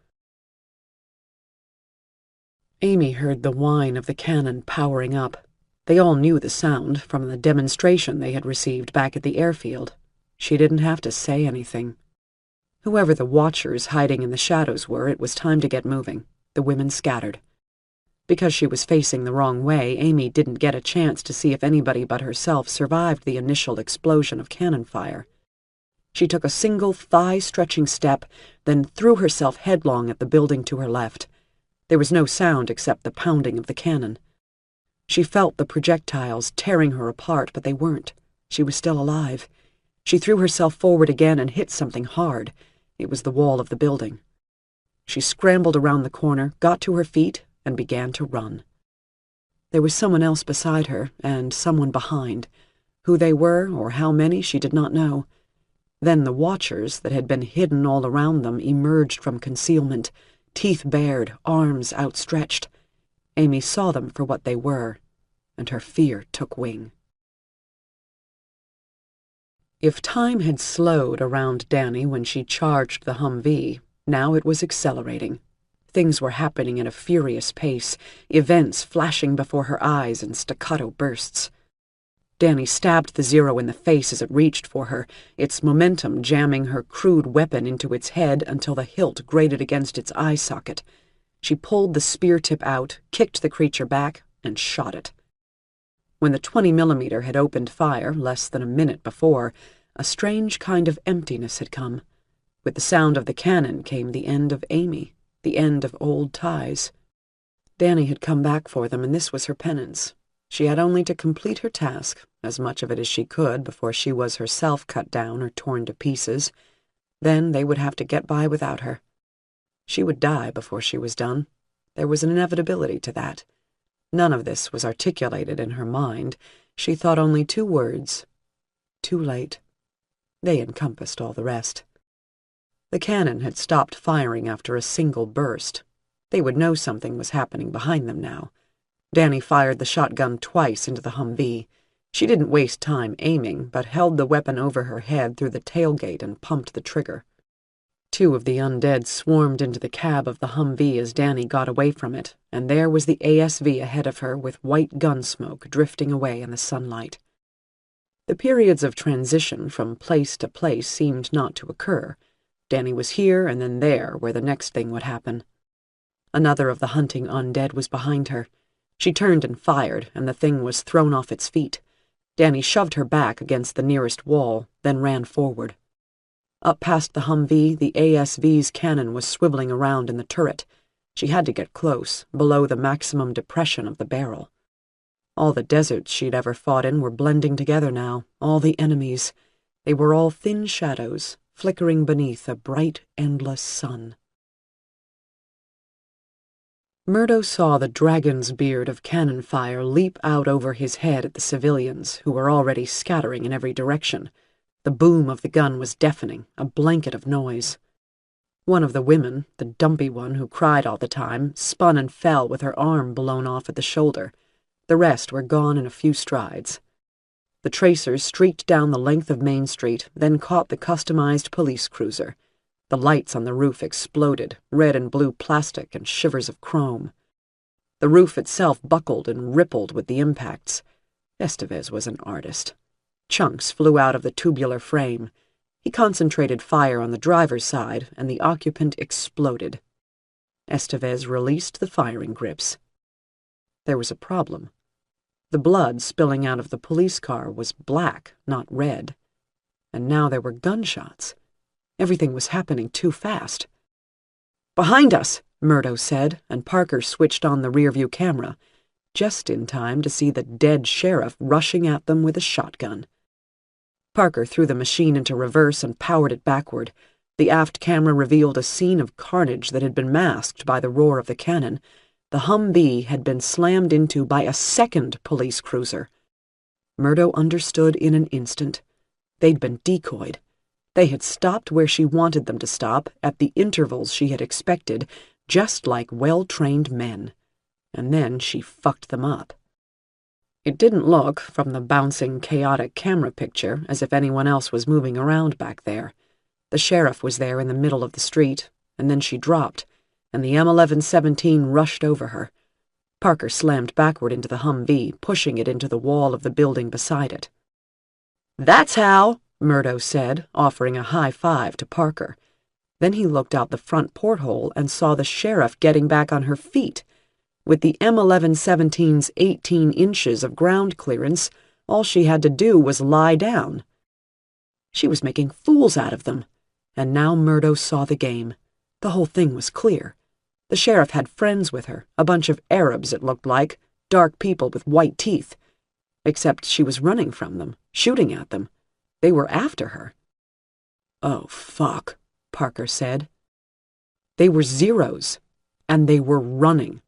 Amy heard the whine of the cannon powering up. They all knew the sound from the demonstration they had received back at the airfield. She didn't have to say anything. Whoever the watchers hiding in the shadows were, it was time to get moving. The women scattered. Because she was facing the wrong way, Amy didn't get a chance to see if anybody but herself survived the initial explosion of cannon fire. She took a single thigh-stretching step, then threw herself headlong at the building to her left. There was no sound except the pounding of the cannon. She felt the projectiles tearing her apart, but they weren't. She was still alive. She threw herself forward again and hit something hard. It was the wall of the building. She scrambled around the corner, got to her feet, and began to run. There was someone else beside her, and someone behind. Who they were, or how many, she did not know. Then the watchers that had been hidden all around them emerged from concealment, teeth bared, arms outstretched. Amy saw them for what they were, and her fear took wing. If time had slowed around Danny when she charged the Humvee, now it was accelerating. Things were happening at a furious pace, events flashing before her eyes in staccato bursts. Danny stabbed the Zero in the face as it reached for her, its momentum jamming her crude weapon into its head until the hilt grated against its eye socket. She pulled the spear tip out, kicked the creature back, and shot it. When the 20mm had opened fire less than a minute before, a strange kind of emptiness had come. With the sound of the cannon came the end of Amy, the end of old ties. Danny had come back for them, and this was her penance. She had only to complete her task, as much of it as she could, before she was herself cut down or torn to pieces. Then they would have to get by without her. She would die before she was done. There was an inevitability to that. None of this was articulated in her mind. She thought only 2 words. Too late. They encompassed all the rest. The cannon had stopped firing after a single burst. They would know something was happening behind them now. Danny fired the shotgun twice into the Humvee. She didn't waste time aiming, but held the weapon over her head through the tailgate and pumped the trigger. 2 of the undead swarmed into the cab of the Humvee as Danny got away from it, and there was the ASV ahead of her with white gun smoke drifting away in the sunlight. The periods of transition from place to place seemed not to occur. Danny was here and then there, where the next thing would happen. Another of the hunting undead was behind her. She turned and fired, and the thing was thrown off its feet. Danny shoved her back against the nearest wall, then ran forward. Up past the Humvee, the ASV's cannon was swiveling around in the turret. She had to get close, below the maximum depression of the barrel. All the deserts she'd ever fought in were blending together now, all the enemies. They were all thin shadows, flickering beneath a bright, endless sun. Murdo saw the dragon's beard of cannon fire leap out over his head at the civilians, who were already scattering in every direction. The boom of the gun was deafening, a blanket of noise. One of the women, the dumpy one who cried all the time, spun and fell with her arm blown off at the shoulder. The rest were gone in a few strides. The tracers streaked down the length of Main Street, then caught the customized police cruiser. The lights on the roof exploded, red and blue plastic and shivers of chrome. The roof itself buckled and rippled with the impacts. Estevez was an artist. Chunks flew out of the tubular frame. He concentrated fire on the driver's side, and the occupant exploded. Estevez released the firing grips. There was a problem. The blood spilling out of the police car was black, not red. And now there were gunshots. Everything was happening too fast. "Behind us!" Murdo said, and Parker switched on the rearview camera, just in time to see the dead sheriff rushing at them with a shotgun. Parker threw the machine into reverse and powered it backward. The aft camera revealed a scene of carnage that had been masked by the roar of the cannon. The Humvee had been slammed into by a second police cruiser. Murdo understood in an instant. They'd been decoyed. They had stopped where she wanted them to stop, at the intervals she had expected, just like well-trained men. And then she fucked them up. It didn't look, from the bouncing, chaotic camera picture, as if anyone else was moving around back there. The sheriff was there in the middle of the street, and then she dropped, and the M1117 rushed over her. Parker slammed backward into the Humvee, pushing it into the wall of the building beside it. "That's how," Murdo said, offering a high five to Parker. Then he looked out the front porthole and saw the sheriff getting back on her feet. With the M1117's 18 inches of ground clearance, all she had to do was lie down. She was making fools out of them, and now Murdo saw the game. The whole thing was clear. The sheriff had friends with her, a bunch of Arabs it looked like, dark people with white teeth. Except she was running from them, shooting at them. They were after her. "Oh, fuck," Parker said. They were Zeros, and they were running,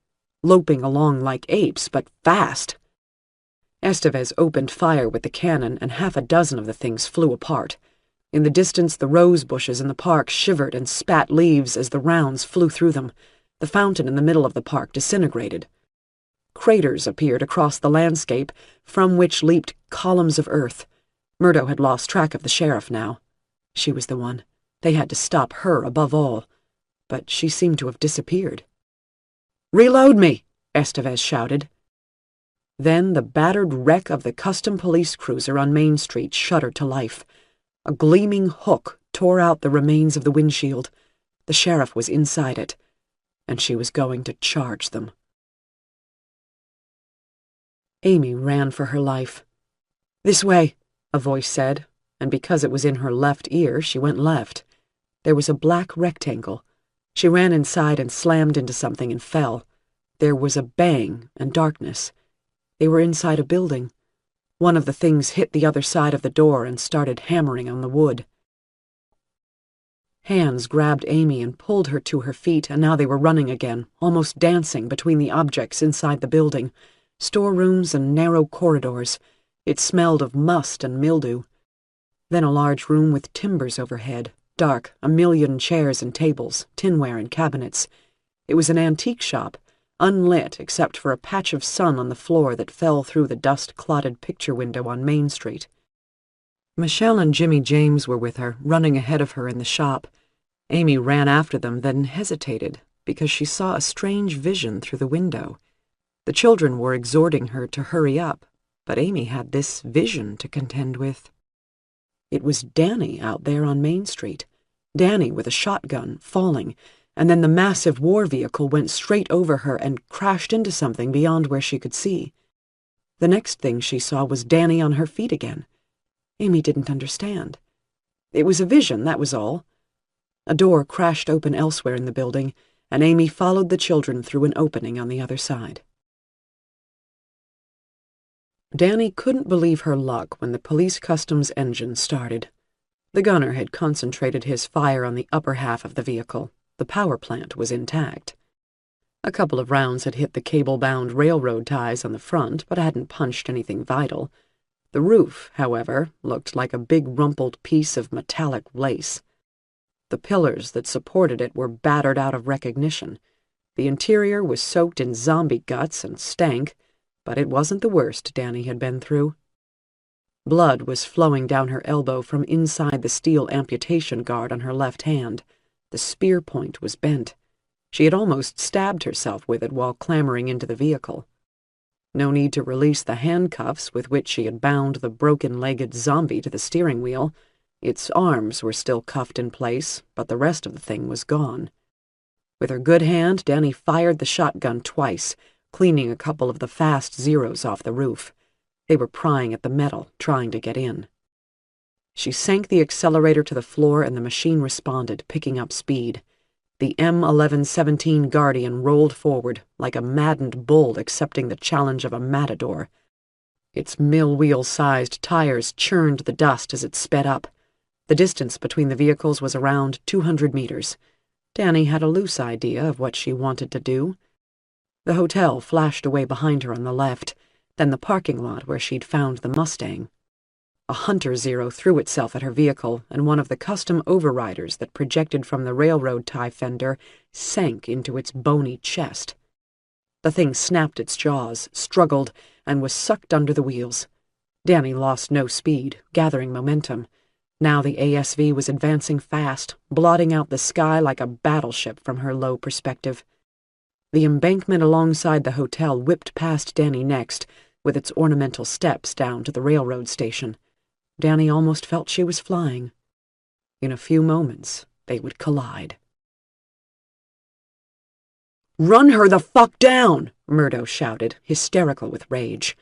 loping along like apes, but fast. Estevez opened fire with the cannon, and half a dozen of the things flew apart. In the distance, the rose bushes in the park shivered and spat leaves as the rounds flew through them. The fountain in the middle of the park disintegrated. Craters appeared across the landscape, from which leaped columns of earth. Murdo had lost track of the sheriff now. She was the one. They had to stop her above all. But she seemed to have disappeared. "Reload me!" Estevez shouted. Then the battered wreck of the custom police cruiser on Main Street shuddered to life. A gleaming hook tore out the remains of the windshield. The sheriff was inside it, and she was going to charge them. Amy ran for her life. "This way," a voice said, and because it was in her left ear, she went left. There was a black rectangle. She ran inside and slammed into something and fell. There was a bang and darkness. They were inside a building. One of the things hit the other side of the door and started hammering on the wood. Hands grabbed Amy and pulled her to her feet, and now they were running again, almost dancing between the objects inside the building. Storerooms and narrow corridors. It smelled of must and mildew. Then a large room with timbers overhead, dark, a million chairs and tables, tinware and cabinets. It was an antique shop, unlit except for a patch of sun on the floor that fell through the dust-clotted picture window on Main Street. Michelle and Jimmy James were with her, running ahead of her in the shop. Amy ran after them, then hesitated, because she saw a strange vision through the window. The children were exhorting her to hurry up, but Amy had this vision to contend with. It was Danny out there on Main Street. Danny with a shotgun, falling, and then the massive war vehicle went straight over her and crashed into something beyond where she could see. The next thing she saw was Danny on her feet again. Amy didn't understand. It was a vision, that was all. A door crashed open elsewhere in the building, and Amy followed the children through an opening on the other side. Danny couldn't believe her luck when the police customs engine started. The gunner had concentrated his fire on the upper half of the vehicle. The power plant was intact. A couple of rounds had hit the cable-bound railroad ties on the front, but hadn't punched anything vital. The roof, however, looked like a big rumpled piece of metallic lace. The pillars that supported it were battered out of recognition. The interior was soaked in zombie guts and stank, but it wasn't the worst Danny had been through. Blood was flowing down her elbow from inside the steel amputation guard on her left hand. The spear point was bent. She had almost stabbed herself with it while clambering into the vehicle. No need to release the handcuffs with which she had bound the broken-legged zombie to the steering wheel. Its arms were still cuffed in place, but the rest of the thing was gone. With her good hand, Danny fired the shotgun twice, cleaning a couple of the fast Zeros off the roof. They were prying at the metal, trying to get in. She sank the accelerator to the floor and the machine responded, picking up speed. The M1117 Guardian rolled forward, like a maddened bull accepting the challenge of a matador. Its mill-wheel-sized tires churned the dust as it sped up. The distance between the vehicles was around 200 meters. Danny had a loose idea of what she wanted to do. The hotel flashed away behind her on the left, then the parking lot where she'd found the Mustang. A Hunter Zero threw itself at her vehicle, and one of the custom overriders that projected from the railroad tie fender sank into its bony chest. The thing snapped its jaws, struggled, and was sucked under the wheels. Danny lost no speed, gathering momentum. Now the ASV was advancing fast, blotting out the sky like a battleship from her low perspective. The embankment alongside the hotel whipped past Danny next, with its ornamental steps down to the railroad station. Danny almost felt she was flying. In a few moments, they would collide. "Run her the fuck down!" Murdo shouted, hysterical with rage.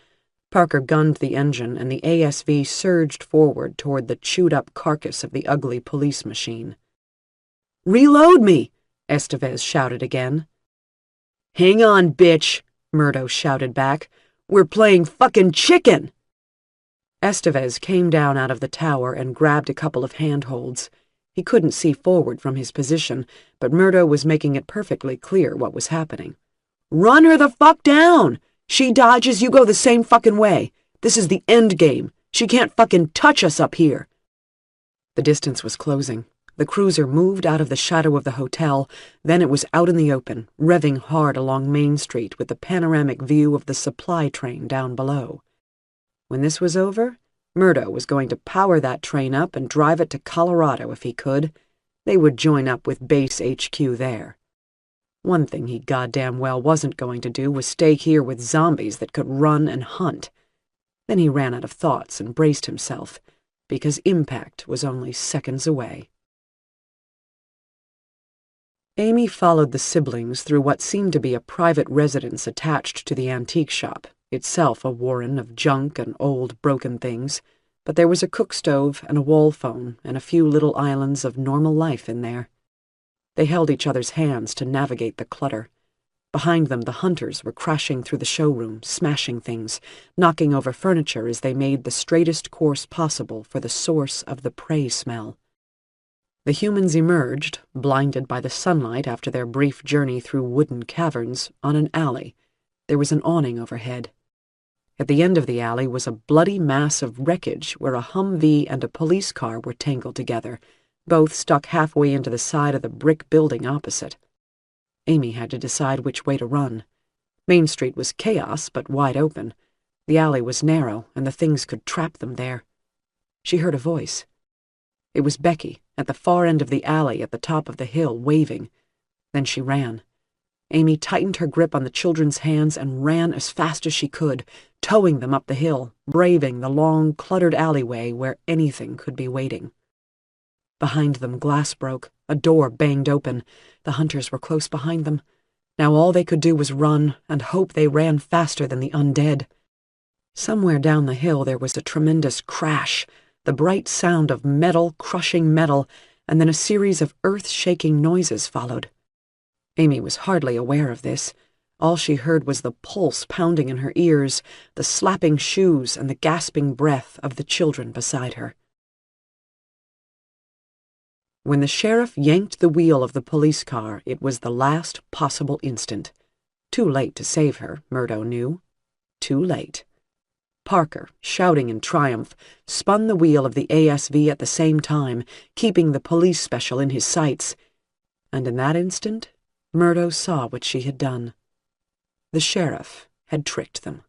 Parker gunned the engine, and the ASV surged forward toward the chewed-up carcass of the ugly police machine. "Reload me!" Estevez shouted again. "Hang on, bitch!" Murdo shouted back. "We're playing fucking chicken!" Estevez came down out of the tower and grabbed a couple of handholds. He couldn't see forward from his position, but Murdo was making it perfectly clear what was happening. "Run her the fuck down! She dodges, you go the same fucking way. This is the end game. She can't fucking touch us up here." The distance was closing. The cruiser moved out of the shadow of the hotel, then it was out in the open, revving hard along Main Street with the panoramic view of the supply train down below. When this was over, Murdo was going to power that train up and drive it to Colorado if he could. They would join up with base HQ there. One thing he goddamn well wasn't going to do was stay here with zombies that could run and hunt. Then he ran out of thoughts and braced himself, because impact was only seconds away. Amy followed the siblings through what seemed to be a private residence attached to the antique shop, itself a warren of junk and old broken things, but there was a cook stove and a wall phone and a few little islands of normal life in there. They held each other's hands to navigate the clutter. Behind them, the hunters were crashing through the showroom, smashing things, knocking over furniture as they made the straightest course possible for the source of the prey smell. The humans emerged, blinded by the sunlight after their brief journey through wooden caverns, on an alley. There was an awning overhead. At the end of the alley was a bloody mass of wreckage where a Humvee and a police car were tangled together, both stuck halfway into the side of the brick building opposite. Amy had to decide which way to run. Main Street was chaos, but wide open. The alley was narrow, and the things could trap them there. She heard a voice. It was Becky, at the far end of the alley at the top of the hill, waving. Then she ran. Amy tightened her grip on the children's hands and ran as fast as she could, towing them up the hill, braving the long, cluttered alleyway where anything could be waiting. Behind them, glass broke. A door banged open. The hunters were close behind them. Now all they could do was run and hope they ran faster than the undead. Somewhere down the hill there was a tremendous crash, the bright sound of metal crushing metal, and then a series of earth-shaking noises followed. Amy was hardly aware of this. All she heard was the pulse pounding in her ears, the slapping shoes, and the gasping breath of the children beside her. When the sheriff yanked the wheel of the police car, it was the last possible instant. Too late to save her, Murdo knew. Too late. Parker, shouting in triumph, spun the wheel of the ASV at the same time, keeping the police special in his sights. And in that instant, Murdo saw what she had done. The sheriff had tricked them.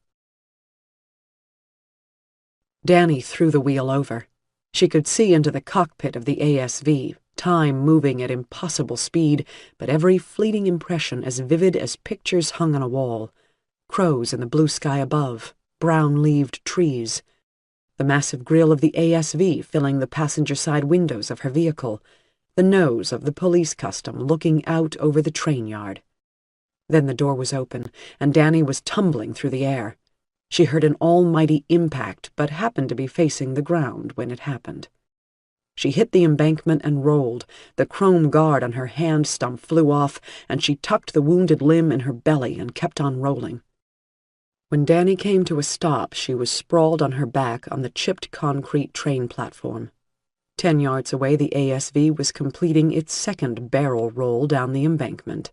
Danny threw the wheel over. She could see into the cockpit of the ASV, time moving at impossible speed, but every fleeting impression as vivid as pictures hung on a wall. Crows in the blue sky above, brown-leaved trees. The massive grille of the ASV filling the passenger-side windows of her vehicle. The nose of the police custom looking out over the train yard. Then the door was open, and Danny was tumbling through the air. She heard an almighty impact, but happened to be facing the ground when it happened. She hit the embankment and rolled. The chrome guard on her hand stump flew off, and she tucked the wounded limb in her belly and kept on rolling. When Danny came to a stop, she was sprawled on her back on the chipped concrete train platform. 10 yards away, the ASV was completing its second barrel roll down the embankment.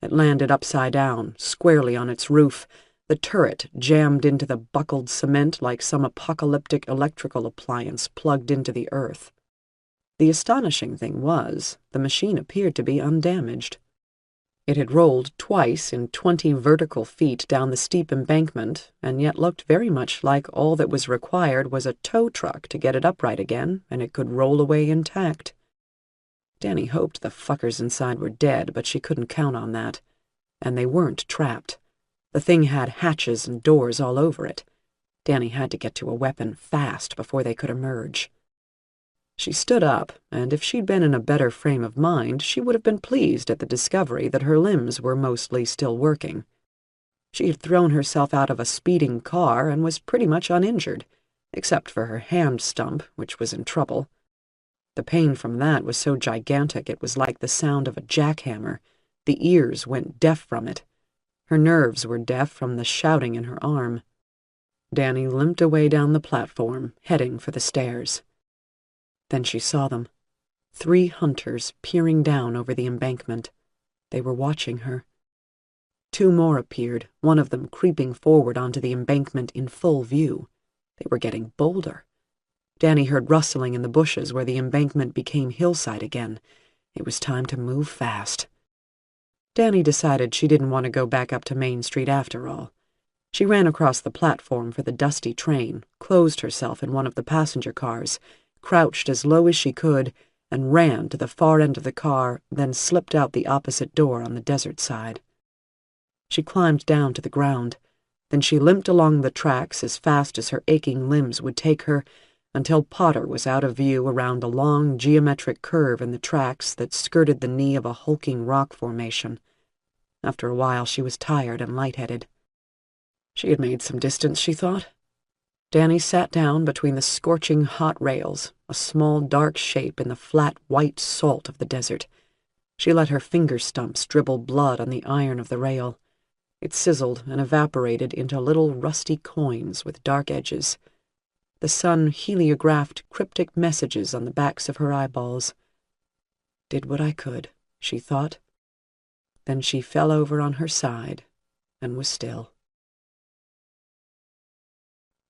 It landed upside down, squarely on its roof, the turret jammed into the buckled cement like some apocalyptic electrical appliance plugged into the earth. The astonishing thing was, the machine appeared to be undamaged. It had rolled twice in 20 vertical feet down the steep embankment, and yet looked very much like all that was required was a tow truck to get it upright again, and it could roll away intact. Danny hoped the fuckers inside were dead, but she couldn't count on that. And they weren't trapped. The thing had hatches and doors all over it. Danny had to get to a weapon fast before they could emerge. She stood up, and if she'd been in a better frame of mind, she would have been pleased at the discovery that her limbs were mostly still working. She had thrown herself out of a speeding car and was pretty much uninjured, except for her hand stump, which was in trouble. The pain from that was so gigantic it was like the sound of a jackhammer. The ears went deaf from it. Her nerves were deaf from the shouting in her arm. Danny limped away down the platform, heading for the stairs. Then she saw them. 3 hunters peering down over the embankment. They were watching her. 2 more appeared, one of them creeping forward onto the embankment in full view. They were getting bolder. Danny heard rustling in the bushes where the embankment became hillside again. It was time to move fast. Danny decided she didn't want to go back up to Main Street after all. She ran across the platform for the dusty train, closed herself in one of the passenger cars, crouched as low as she could, and ran to the far end of the car, then slipped out the opposite door on the desert side. She climbed down to the ground. Then she limped along the tracks as fast as her aching limbs would take her, until Potter was out of view around a long geometric curve in the tracks that skirted the knee of a hulking rock formation. After a while she was tired and lightheaded. She had made some distance, she thought. Danny sat down between the scorching hot rails, a small dark shape in the flat white salt of the desert. She let her finger stumps dribble blood on the iron of the rail. It sizzled and evaporated into little rusty coins with dark edges. The sun heliographed cryptic messages on the backs of her eyeballs. Did what I could, she thought. Then she fell over on her side and was still.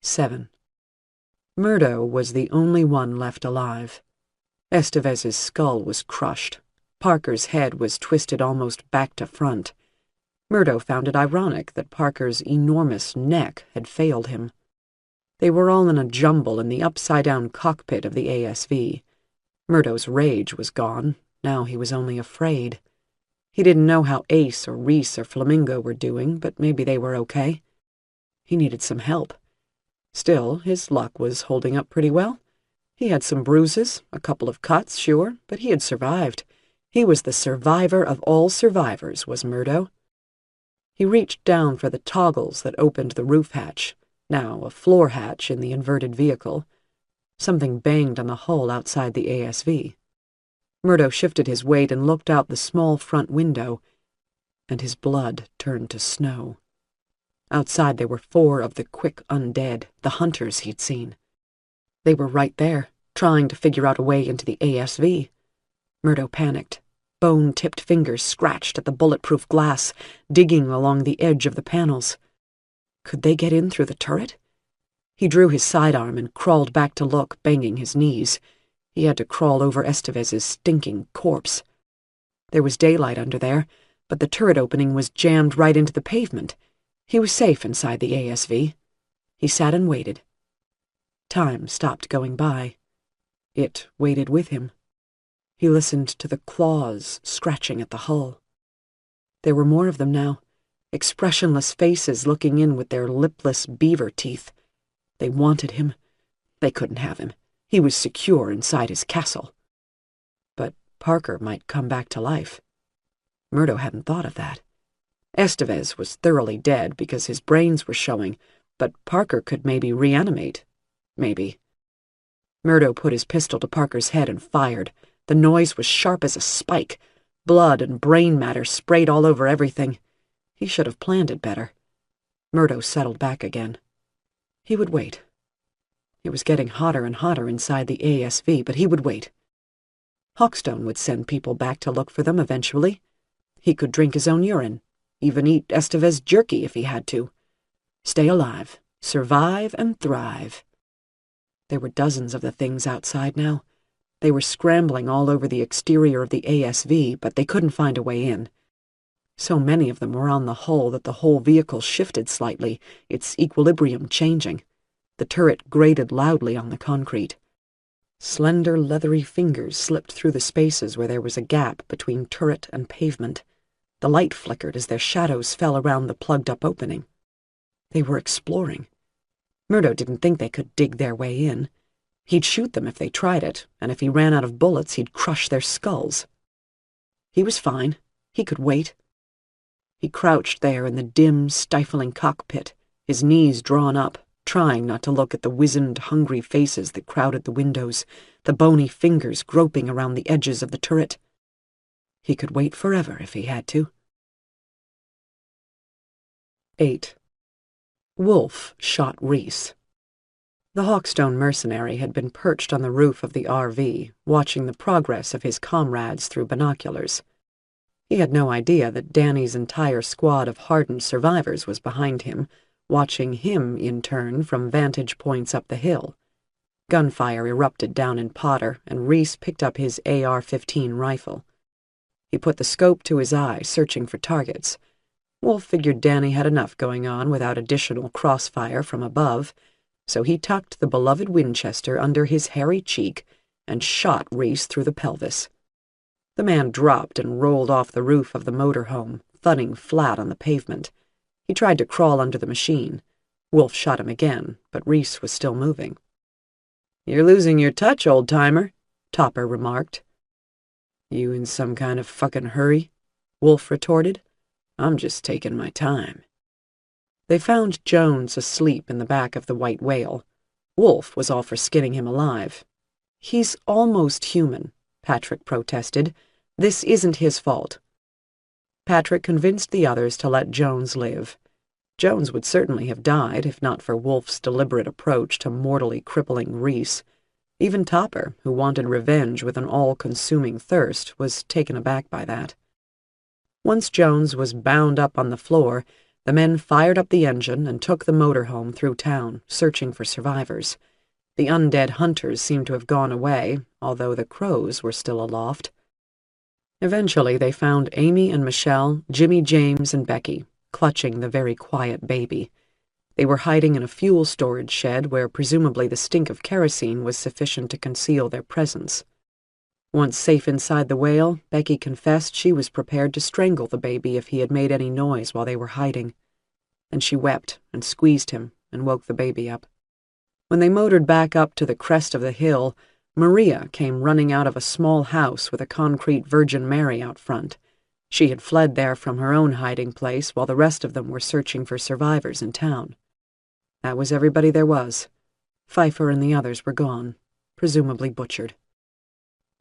7. Murdo was the only one left alive. Estevez's skull was crushed. Parker's head was twisted almost back to front. Murdo found it ironic that Parker's enormous neck had failed him. They were all in a jumble in the upside-down cockpit of the ASV. Murdo's rage was gone. Now he was only afraid. He didn't know how Ace or Reese or Flamingo were doing, but maybe they were okay. He needed some help. Still, his luck was holding up pretty well. He had some bruises, a couple of cuts, sure, but he had survived. He was the survivor of all survivors, was Murdo. He reached down for the toggles that opened the roof hatch, now a floor hatch in the inverted vehicle. Something banged on the hull outside the ASV. Murdo shifted his weight and looked out the small front window, and his blood turned to snow. Outside there were 4 of the quick undead, the hunters he'd seen. They were right there, trying to figure out a way into the ASV. Murdo panicked. Bone-tipped fingers scratched at the bulletproof glass, digging along the edge of the panels. Could they get in through the turret? He drew his sidearm and crawled back to look, banging his knees. He had to crawl over Estevez's stinking corpse. There was daylight under there, but the turret opening was jammed right into the pavement. He was safe inside the ASV. He sat and waited. Time stopped going by. It waited with him. He listened to the claws scratching at the hull. There were more of them now, expressionless faces looking in with their lipless beaver teeth. They wanted him. They couldn't have him. He was secure inside his castle. But Parker might come back to life. Murdo hadn't thought of that. Estevez was thoroughly dead because his brains were showing, but Parker could maybe reanimate. Maybe. Murdo put his pistol to Parker's head and fired. The noise was sharp as a spike. Blood and brain matter sprayed all over everything. He should have planned it better. Murdo settled back again. He would wait. It was getting hotter and hotter inside the ASV, but he would wait. Hawkstone would send people back to look for them eventually. He could drink his own urine, even eat Estevez jerky if he had to. Stay alive, survive and thrive. There were dozens of the things outside now. They were scrambling all over the exterior of the ASV, but they couldn't find a way in. So many of them were on the hull that the whole vehicle shifted slightly, its equilibrium changing. The turret grated loudly on the concrete. Slender, leathery fingers slipped through the spaces where there was a gap between turret and pavement. The light flickered as their shadows fell around the plugged-up opening. They were exploring. Murdo didn't think they could dig their way in. He'd shoot them if they tried it, and if he ran out of bullets, he'd crush their skulls. He was fine. He could wait. He crouched there in the dim, stifling cockpit, his knees drawn up, trying not to look at the wizened, hungry faces that crowded the windows, the bony fingers groping around the edges of the turret. He could wait forever if he had to. 8. Wolf shot Reese. The Hawkstone mercenary had been perched on the roof of the RV, watching the progress of his comrades through binoculars. He had no idea that Danny's entire squad of hardened survivors was behind him, watching him in turn from vantage points up the hill. Gunfire erupted down in Potter, and Reese picked up his AR-15 rifle. He put the scope to his eye, searching for targets. Wolf figured Danny had enough going on without additional crossfire from above, so he tucked the beloved Winchester under his hairy cheek and shot Reese through the pelvis. The man dropped and rolled off the roof of the motorhome, thudding flat on the pavement. He tried to crawl under the machine. Wolf shot him again, but Reese was still moving. "You're losing your touch, old-timer," Topper remarked. "You in some kind of fucking hurry?" Wolf retorted. "I'm just taking my time." They found Jones asleep in the back of the white whale. Wolf was all for skinning him alive. "He's almost human," Patrick protested. "This isn't his fault." Patrick convinced the others to let Jones live. Jones would certainly have died if not for Wolf's deliberate approach to mortally crippling Reese. Even Topper, who wanted revenge with an all-consuming thirst, was taken aback by that. Once Jones was bound up on the floor, the men fired up the engine and took the motorhome through town, searching for survivors. The undead hunters seemed to have gone away, although the crows were still aloft. Eventually they found Amy and Michelle, Jimmy James and Becky, clutching the very quiet baby. They were hiding in a fuel storage shed where presumably the stink of kerosene was sufficient to conceal their presence. Once safe inside the whale, Becky confessed she was prepared to strangle the baby if he had made any noise while they were hiding. Then she wept and squeezed him and woke the baby up. When they motored back up to the crest of the hill, Maria came running out of a small house with a concrete Virgin Mary out front. She had fled there from her own hiding place while the rest of them were searching for survivors in town. That was everybody there was. Pfeiffer and the others were gone, presumably butchered.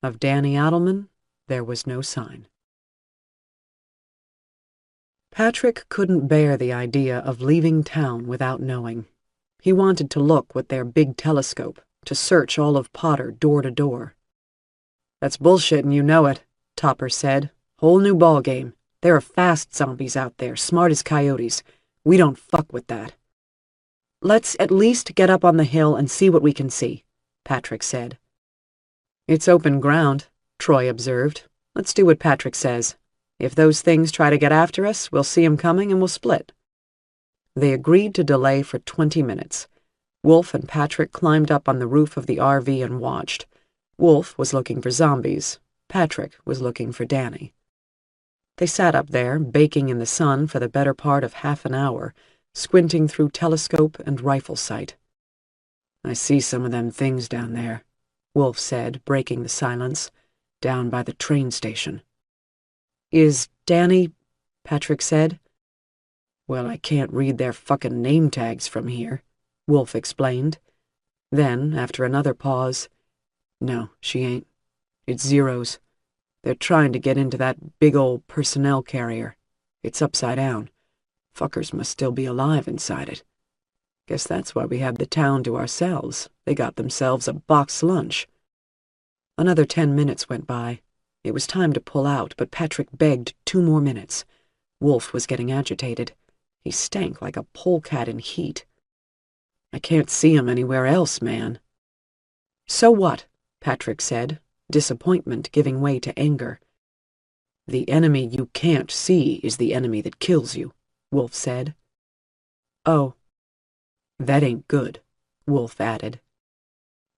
Of Danny Adelman, there was no sign. Patrick couldn't bear the idea of leaving town without knowing. He wanted to look with their big telescope, to search all of Potter door to door. "That's bullshit and you know it," Topper said. "Whole new ball game. There are fast zombies out there, smart as coyotes. We don't fuck with that." "Let's at least get up on the hill and see what we can see," Patrick said. "It's open ground," Troy observed. "Let's do what Patrick says. If those things try to get after us, we'll see 'em coming and we'll split." They agreed to delay for 20 minutes. Wolf and Patrick climbed up on the roof of the RV and watched. Wolf was looking for zombies. Patrick was looking for Danny. They sat up there, baking in the sun for the better part of half an hour, squinting through telescope and rifle sight. "I see some of them things down there," Wolf said, breaking the silence. "Down by the train station." "Is Danny—" Patrick said. "Well, I can't read their fucking name tags from here," Wolf explained. Then, after another pause, "No, she ain't. It's zeros. They're trying to get into that big old personnel carrier. It's upside down. Fuckers must still be alive inside it. Guess that's why we have the town to ourselves. They got themselves a box lunch." Another 10 minutes went by. It was time to pull out, but Patrick begged 2 more minutes. Wolf was getting agitated. He stank like a polecat in heat. "I can't see him anywhere else, man." "So what?" Patrick said, disappointment giving way to anger. "The enemy you can't see is the enemy that kills you," Wolf said. "Oh." "That ain't good," Wolf added.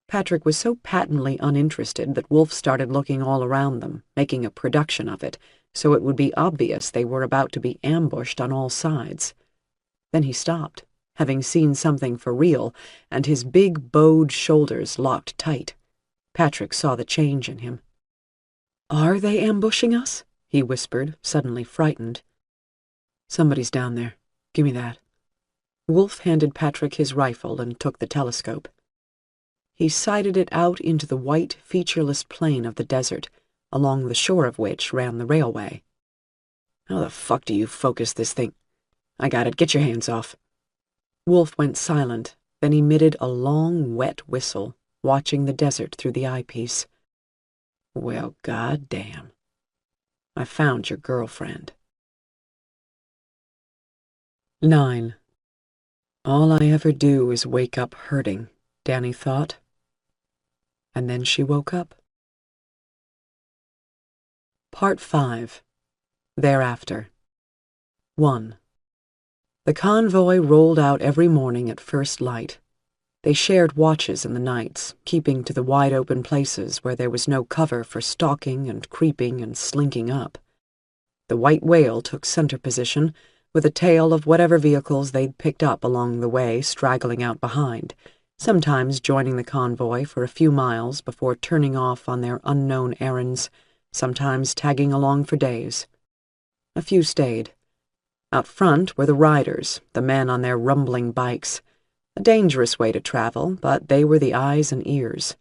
Patrick was so patently uninterested that Wolf started looking all around them, making a production of it, so it would be obvious they were about to be ambushed on all sides. Then he stopped, having seen something for real, and his big bowed shoulders locked tight. Patrick saw the change in him. "Are they ambushing us?" he whispered, suddenly frightened. "Somebody's down there. Give me that." Wolf handed Patrick his rifle and took the telescope. He sighted it out into the white, featureless plain of the desert, along the shore of which ran the railway. "How the fuck do you focus this thing?" "I got it. Get your hands off." Wolf went silent, then emitted a long, wet whistle, watching the desert through the eyepiece. "Well, goddamn. I found your girlfriend." 9. All I ever do is wake up hurting, Danny thought. And then she woke up. Part 5. Thereafter. 1. The convoy rolled out every morning at first light. They shared watches in the nights, keeping to the wide-open places where there was no cover for stalking and creeping and slinking up. The white whale took center position, with a tail of whatever vehicles they'd picked up along the way straggling out behind, sometimes joining the convoy for a few miles before turning off on their unknown errands, sometimes tagging along for days. A few stayed. Out front were the riders, the men on their rumbling bikes. A dangerous way to travel, but they were the eyes and ears.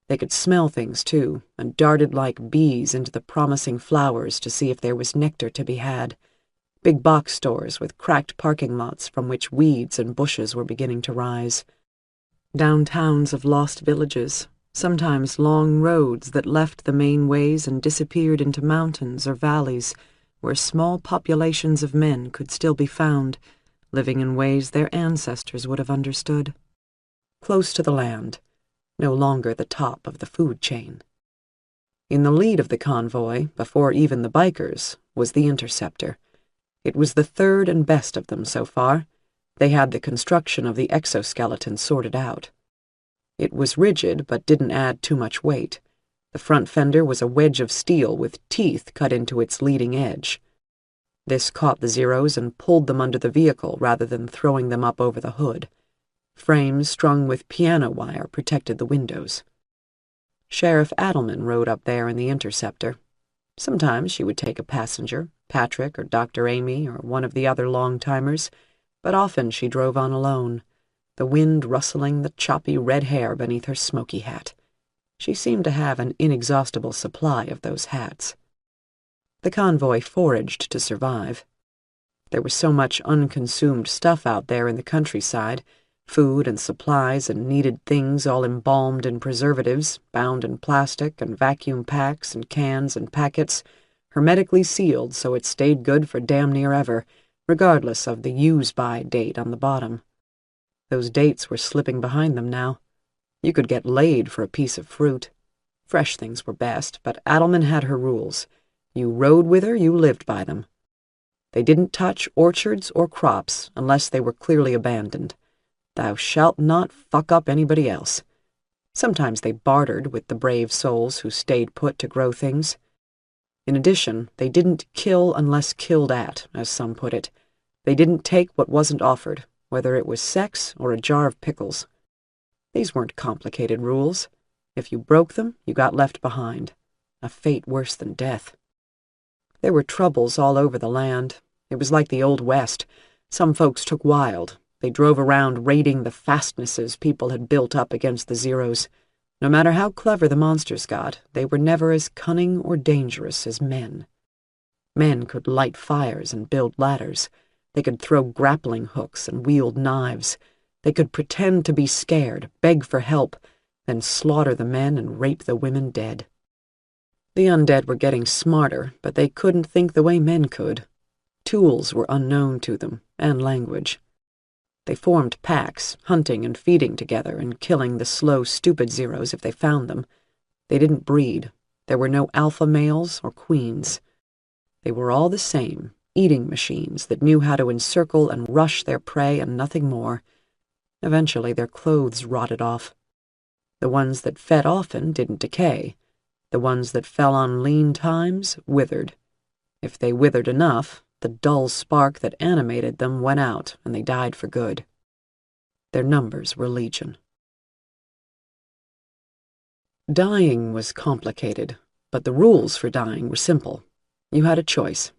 They could smell things, too, and darted like bees into the promising flowers to see if there was nectar to be had. Big box stores with cracked parking lots from which weeds and bushes were beginning to rise. Downtowns of lost villages, sometimes long roads that left the main ways and disappeared into mountains or valleys, where small populations of men could still be found, living in ways their ancestors would have understood. Close to the land, no longer the top of the food chain. In the lead of the convoy, before even the bikers, was the interceptor. It was the third and best of them so far. They had the construction of the exoskeleton sorted out. It was rigid, but didn't add too much weight. The front fender was a wedge of steel with teeth cut into its leading edge. This caught the Zeros and pulled them under the vehicle rather than throwing them up over the hood. Frames strung with piano wire protected the windows. Sheriff Adelman rode up there in the interceptor. Sometimes she would take a passenger, Patrick or Dr. Amy or one of the other long-timers, but often she drove on alone, the wind rustling the choppy red hair beneath her smoky hat. She seemed to have an inexhaustible supply of those hats. The convoy foraged to survive. There was so much unconsumed stuff out there in the countryside, food and supplies and needed things all embalmed in preservatives, bound in plastic and vacuum packs and cans and packets, hermetically sealed so it stayed good for damn near ever, regardless of the use-by date on the bottom. Those dates were slipping behind them now. You could get laid for a piece of fruit. Fresh things were best, but Adelman had her rules. You rode with her, you lived by them. They didn't touch orchards or crops unless they were clearly abandoned. Thou shalt not fuck up anybody else. Sometimes they bartered with the brave souls who stayed put to grow things. In addition, they didn't kill unless killed at, as some put it. They didn't take what wasn't offered, whether it was sex or a jar of pickles. These weren't complicated rules. If you broke them, you got left behind. A fate worse than death. There were troubles all over the land. It was like the Old West. Some folks took wild. They drove around raiding the fastnesses people had built up against the Zeros. No matter how clever the monsters got, they were never as cunning or dangerous as men. Men could light fires and build ladders. They could throw grappling hooks and wield knives. They could pretend to be scared, beg for help, then slaughter the men and rape the women dead. The undead were getting smarter, but they couldn't think the way men could. Tools were unknown to them, and language. They formed packs, hunting and feeding together and killing the slow, stupid Zeros if they found them. They didn't breed. There were no alpha males or queens. They were all the same, eating machines that knew how to encircle and rush their prey and nothing more. Eventually their clothes rotted off. The ones that fed often didn't decay. The ones that fell on lean times withered. If they withered enough, the dull spark that animated them went out and they died for good. Their numbers were legion. Dying was complicated, but the rules for dying were simple. You had a choice.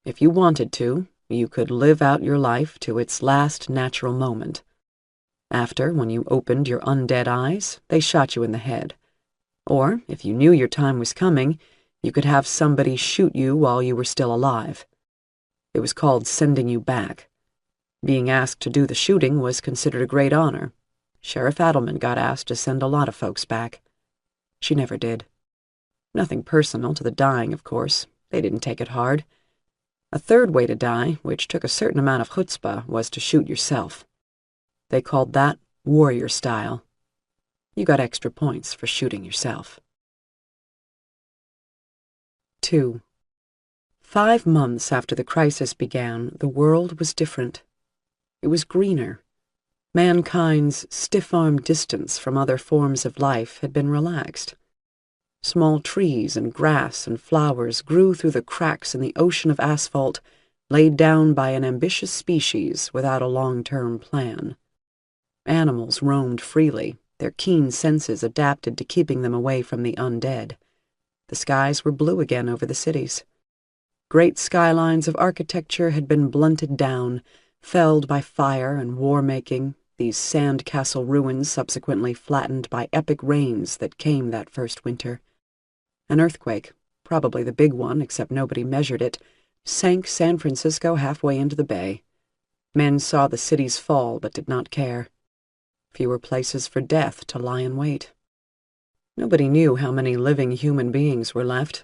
If you wanted to, you could live out your life to its last natural moment. After, when you opened your undead eyes, they shot you in the head. Or, if you knew your time was coming, you could have somebody shoot you while you were still alive. It was called sending you back. Being asked to do the shooting was considered a great honor. Sheriff Adelman got asked to send a lot of folks back. She never did. Nothing personal to the dying, of course. They didn't take it hard. A third way to die, which took a certain amount of chutzpah, was to shoot yourself. They called that warrior style. You got extra points for shooting yourself. 2. 5 months after the crisis began, the world was different. It was greener. Mankind's stiff-arm distance from other forms of life had been relaxed. Small trees and grass and flowers grew through the cracks in the ocean of asphalt laid down by an ambitious species without a long-term plan. Animals roamed freely, their keen senses adapted to keeping them away from the undead. The skies were blue again over the cities. Great skylines of architecture had been blunted down, felled by fire and war-making, these sand-castle ruins subsequently flattened by epic rains that came that first winter. An earthquake, probably the big one except nobody measured it, sank San Francisco halfway into the bay. Men saw the cities fall but did not care. Fewer places for death to lie in wait. Nobody knew how many living human beings were left.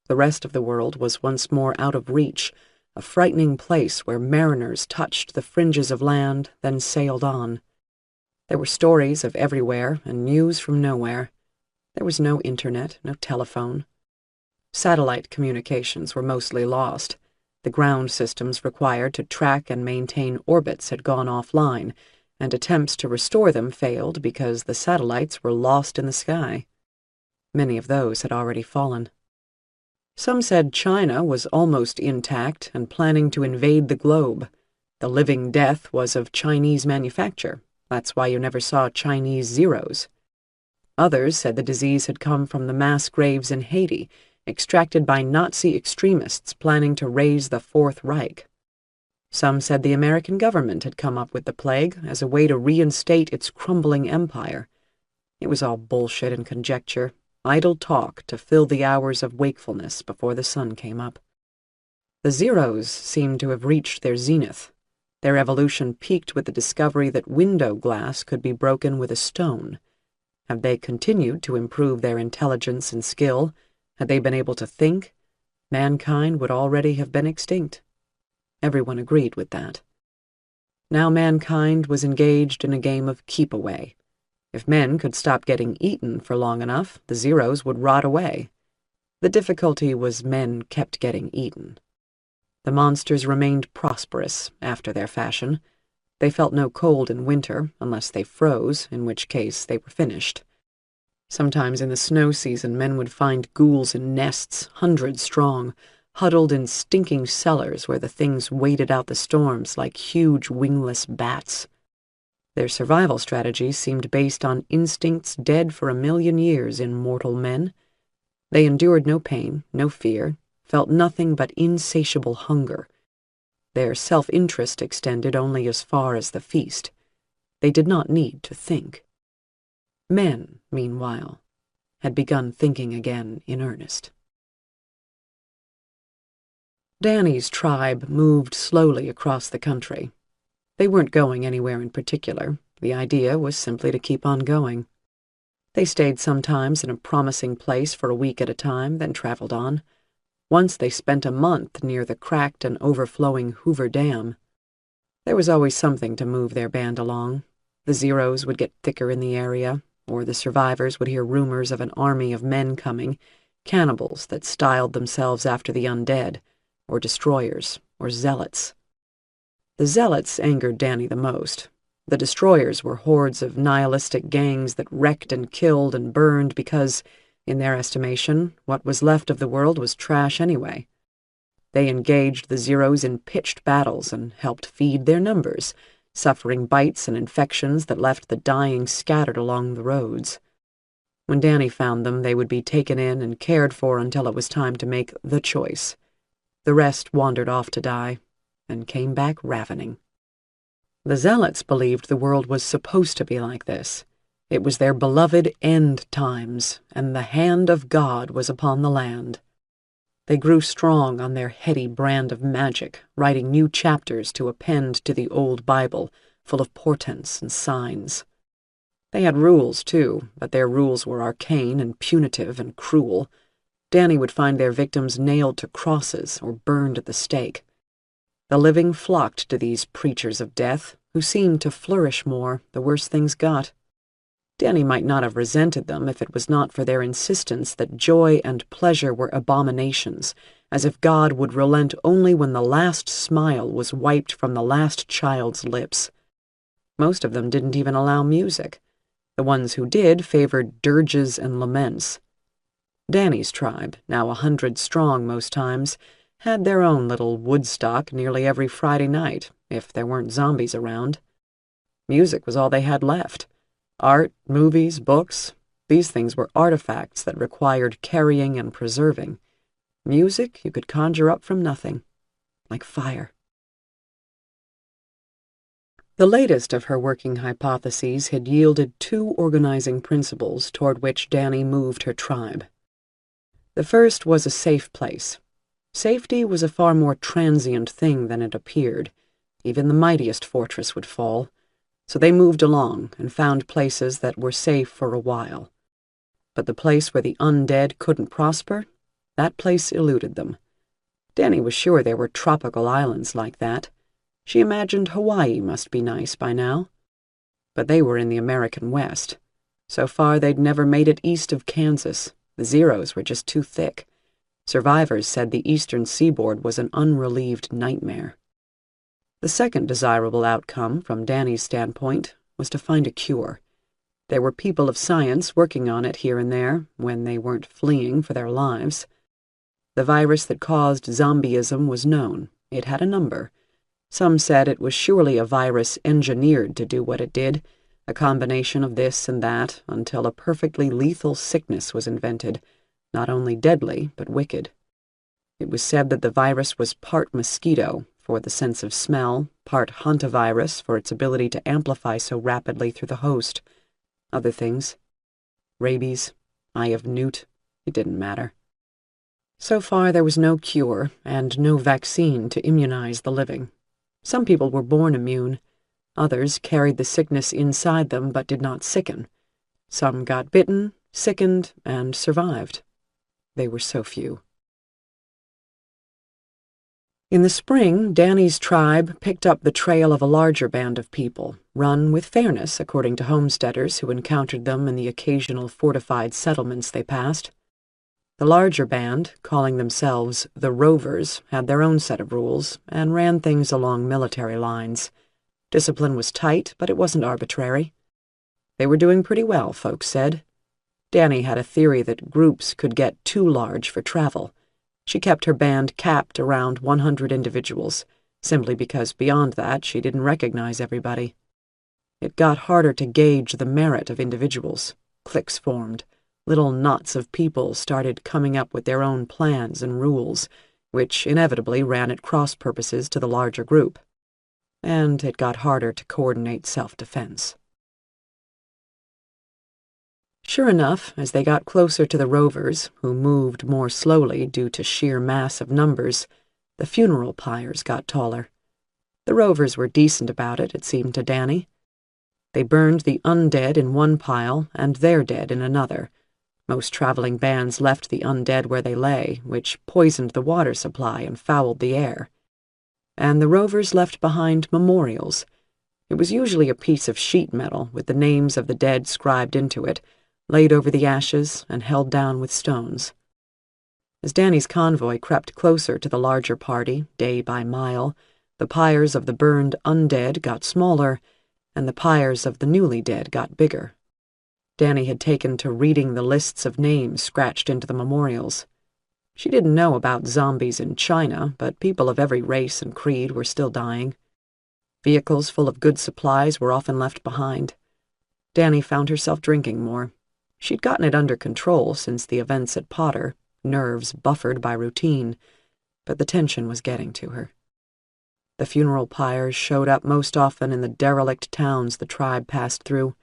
The rest of the world was once more out of reach, a frightening place where mariners touched the fringes of land, then sailed on. There were stories of everywhere and news from nowhere. There was no internet, no telephone. Satellite communications were mostly lost. The ground systems required to track and maintain orbits had gone offline, and attempts to restore them failed because the satellites were lost in the sky. Many of those had already fallen. Some said China was almost intact and planning to invade the globe. The living death was of Chinese manufacture. That's why you never saw Chinese zeros. Others said the disease had come from the mass graves in Haiti, extracted by Nazi extremists planning to raise the Fourth Reich. Some said the American government had come up with the plague as a way to reinstate its crumbling empire. It was all bullshit and conjecture, idle talk to fill the hours of wakefulness before the sun came up. The Zeros seemed to have reached their zenith. Their evolution peaked with the discovery that window glass could be broken with a stone. Had they continued to improve their intelligence and skill, had they been able to think, mankind would already have been extinct. Everyone agreed with that. Now mankind was engaged in a game of keep-away. If men could stop getting eaten for long enough, the Zeros would rot away. The difficulty was men kept getting eaten. The monsters remained prosperous after their fashion. They felt no cold in winter, unless they froze, in which case they were finished. Sometimes in the snow season men would find ghouls in nests, hundreds strong, huddled in stinking cellars where the things waited out the storms like huge wingless bats. Their survival strategy seemed based on instincts dead for 1,000,000 years in mortal men. They endured no pain, no fear, felt nothing but insatiable hunger. Their self-interest extended only as far as the feast. They did not need to think. Men, meanwhile, had begun thinking again in earnest. Danny's tribe moved slowly across the country. They weren't going anywhere in particular. The idea was simply to keep on going. They stayed sometimes in a promising place for a week at a time, then traveled on. Once they spent a month near the cracked and overflowing Hoover Dam. There was always something to move their band along. The Zeros would get thicker in the area, or the survivors would hear rumors of an army of men coming, cannibals that styled themselves after the undead, or destroyers, or zealots. The zealots angered Danny the most. The destroyers were hordes of nihilistic gangs that wrecked and killed and burned because, in their estimation, what was left of the world was trash anyway. They engaged the Zeros in pitched battles and helped feed their numbers, suffering bites and infections that left the dying scattered along the roads. When Danny found them, they would be taken in and cared for until it was time to make the choice. The rest wandered off to die, and came back ravening. The Zealots believed the world was supposed to be like this. It was their beloved end times, and the hand of God was upon the land. They grew strong on their heady brand of magic, writing new chapters to append to the old Bible, full of portents and signs. They had rules, too, but their rules were arcane and punitive and cruel. Danny would find their victims nailed to crosses or burned at the stake. The living flocked to these preachers of death, who seemed to flourish more the worse things got. Danny might not have resented them if it was not for their insistence that joy and pleasure were abominations, as if God would relent only when the last smile was wiped from the last child's lips. Most of them didn't even allow music. The ones who did favored dirges and laments. Danny's tribe, now 100 strong most times, had their own little Woodstock nearly every Friday night, if there weren't zombies around. Music was all they had left. Art, movies, books, these things were artifacts that required carrying and preserving. Music you could conjure up from nothing, like fire. The latest of her working hypotheses had yielded 2 organizing principles toward which Danny moved her tribe. The first was a safe place. Safety was a far more transient thing than it appeared. Even the mightiest fortress would fall. So they moved along and found places that were safe for a while. But the place where the undead couldn't prosper, that place eluded them. Danny was sure there were tropical islands like that. She imagined Hawaii must be nice by now. But they were in the American West. So far they'd never made it east of Kansas. The zeros were just too thick. Survivors said the eastern seaboard was an unrelieved nightmare. The second desirable outcome, from Danny's standpoint, was to find a cure. There were people of science working on it here and there, when they weren't fleeing for their lives. The virus that caused zombieism was known. It had a number. Some said it was surely a virus engineered to do what it did, a combination of this and that, until a perfectly lethal sickness was invented, not only deadly, but wicked. It was said that the virus was part mosquito, for the sense of smell, part hantavirus for its ability to amplify so rapidly through the host. Other things. Rabies, eye of newt, it didn't matter. So far there was no cure and no vaccine to immunize the living. Some people were born immune. Others carried the sickness inside them but did not sicken. Some got bitten, sickened, and survived. They were so few. In the spring, Danny's tribe picked up the trail of a larger band of people, run with fairness according to homesteaders who encountered them in the occasional fortified settlements they passed. The larger band, calling themselves the Rovers, had their own set of rules and ran things along military lines. Discipline was tight, but it wasn't arbitrary. They were doing pretty well, folks said. Danny had a theory that groups could get too large for travel. She kept her band capped around 100 individuals, simply because beyond that she didn't recognize everybody. It got harder to gauge the merit of individuals. Cliques formed. Little knots of people started coming up with their own plans and rules, which inevitably ran at cross purposes to the larger group. And it got harder to coordinate self-defense. Sure enough, as they got closer to the Rovers, who moved more slowly due to sheer mass of numbers, the funeral pyres got taller. The Rovers were decent about it, it seemed to Danny. They burned the undead in one pile and their dead in another. Most traveling bands left the undead where they lay, which poisoned the water supply and fouled the air. And the Rovers left behind memorials. It was usually a piece of sheet metal with the names of the dead scribed into it, laid over the ashes and held down with stones. As Danny's convoy crept closer to the larger party, day by mile, the pyres of the burned undead got smaller, and the pyres of the newly dead got bigger. Danny had taken to reading the lists of names scratched into the memorials. She didn't know about zombies in China, but people of every race and creed were still dying. Vehicles full of good supplies were often left behind. Danny found herself drinking more. She'd gotten it under control since the events at Potter, nerves buffered by routine, but the tension was getting to her. The funeral pyres showed up most often in the derelict towns the tribe passed through.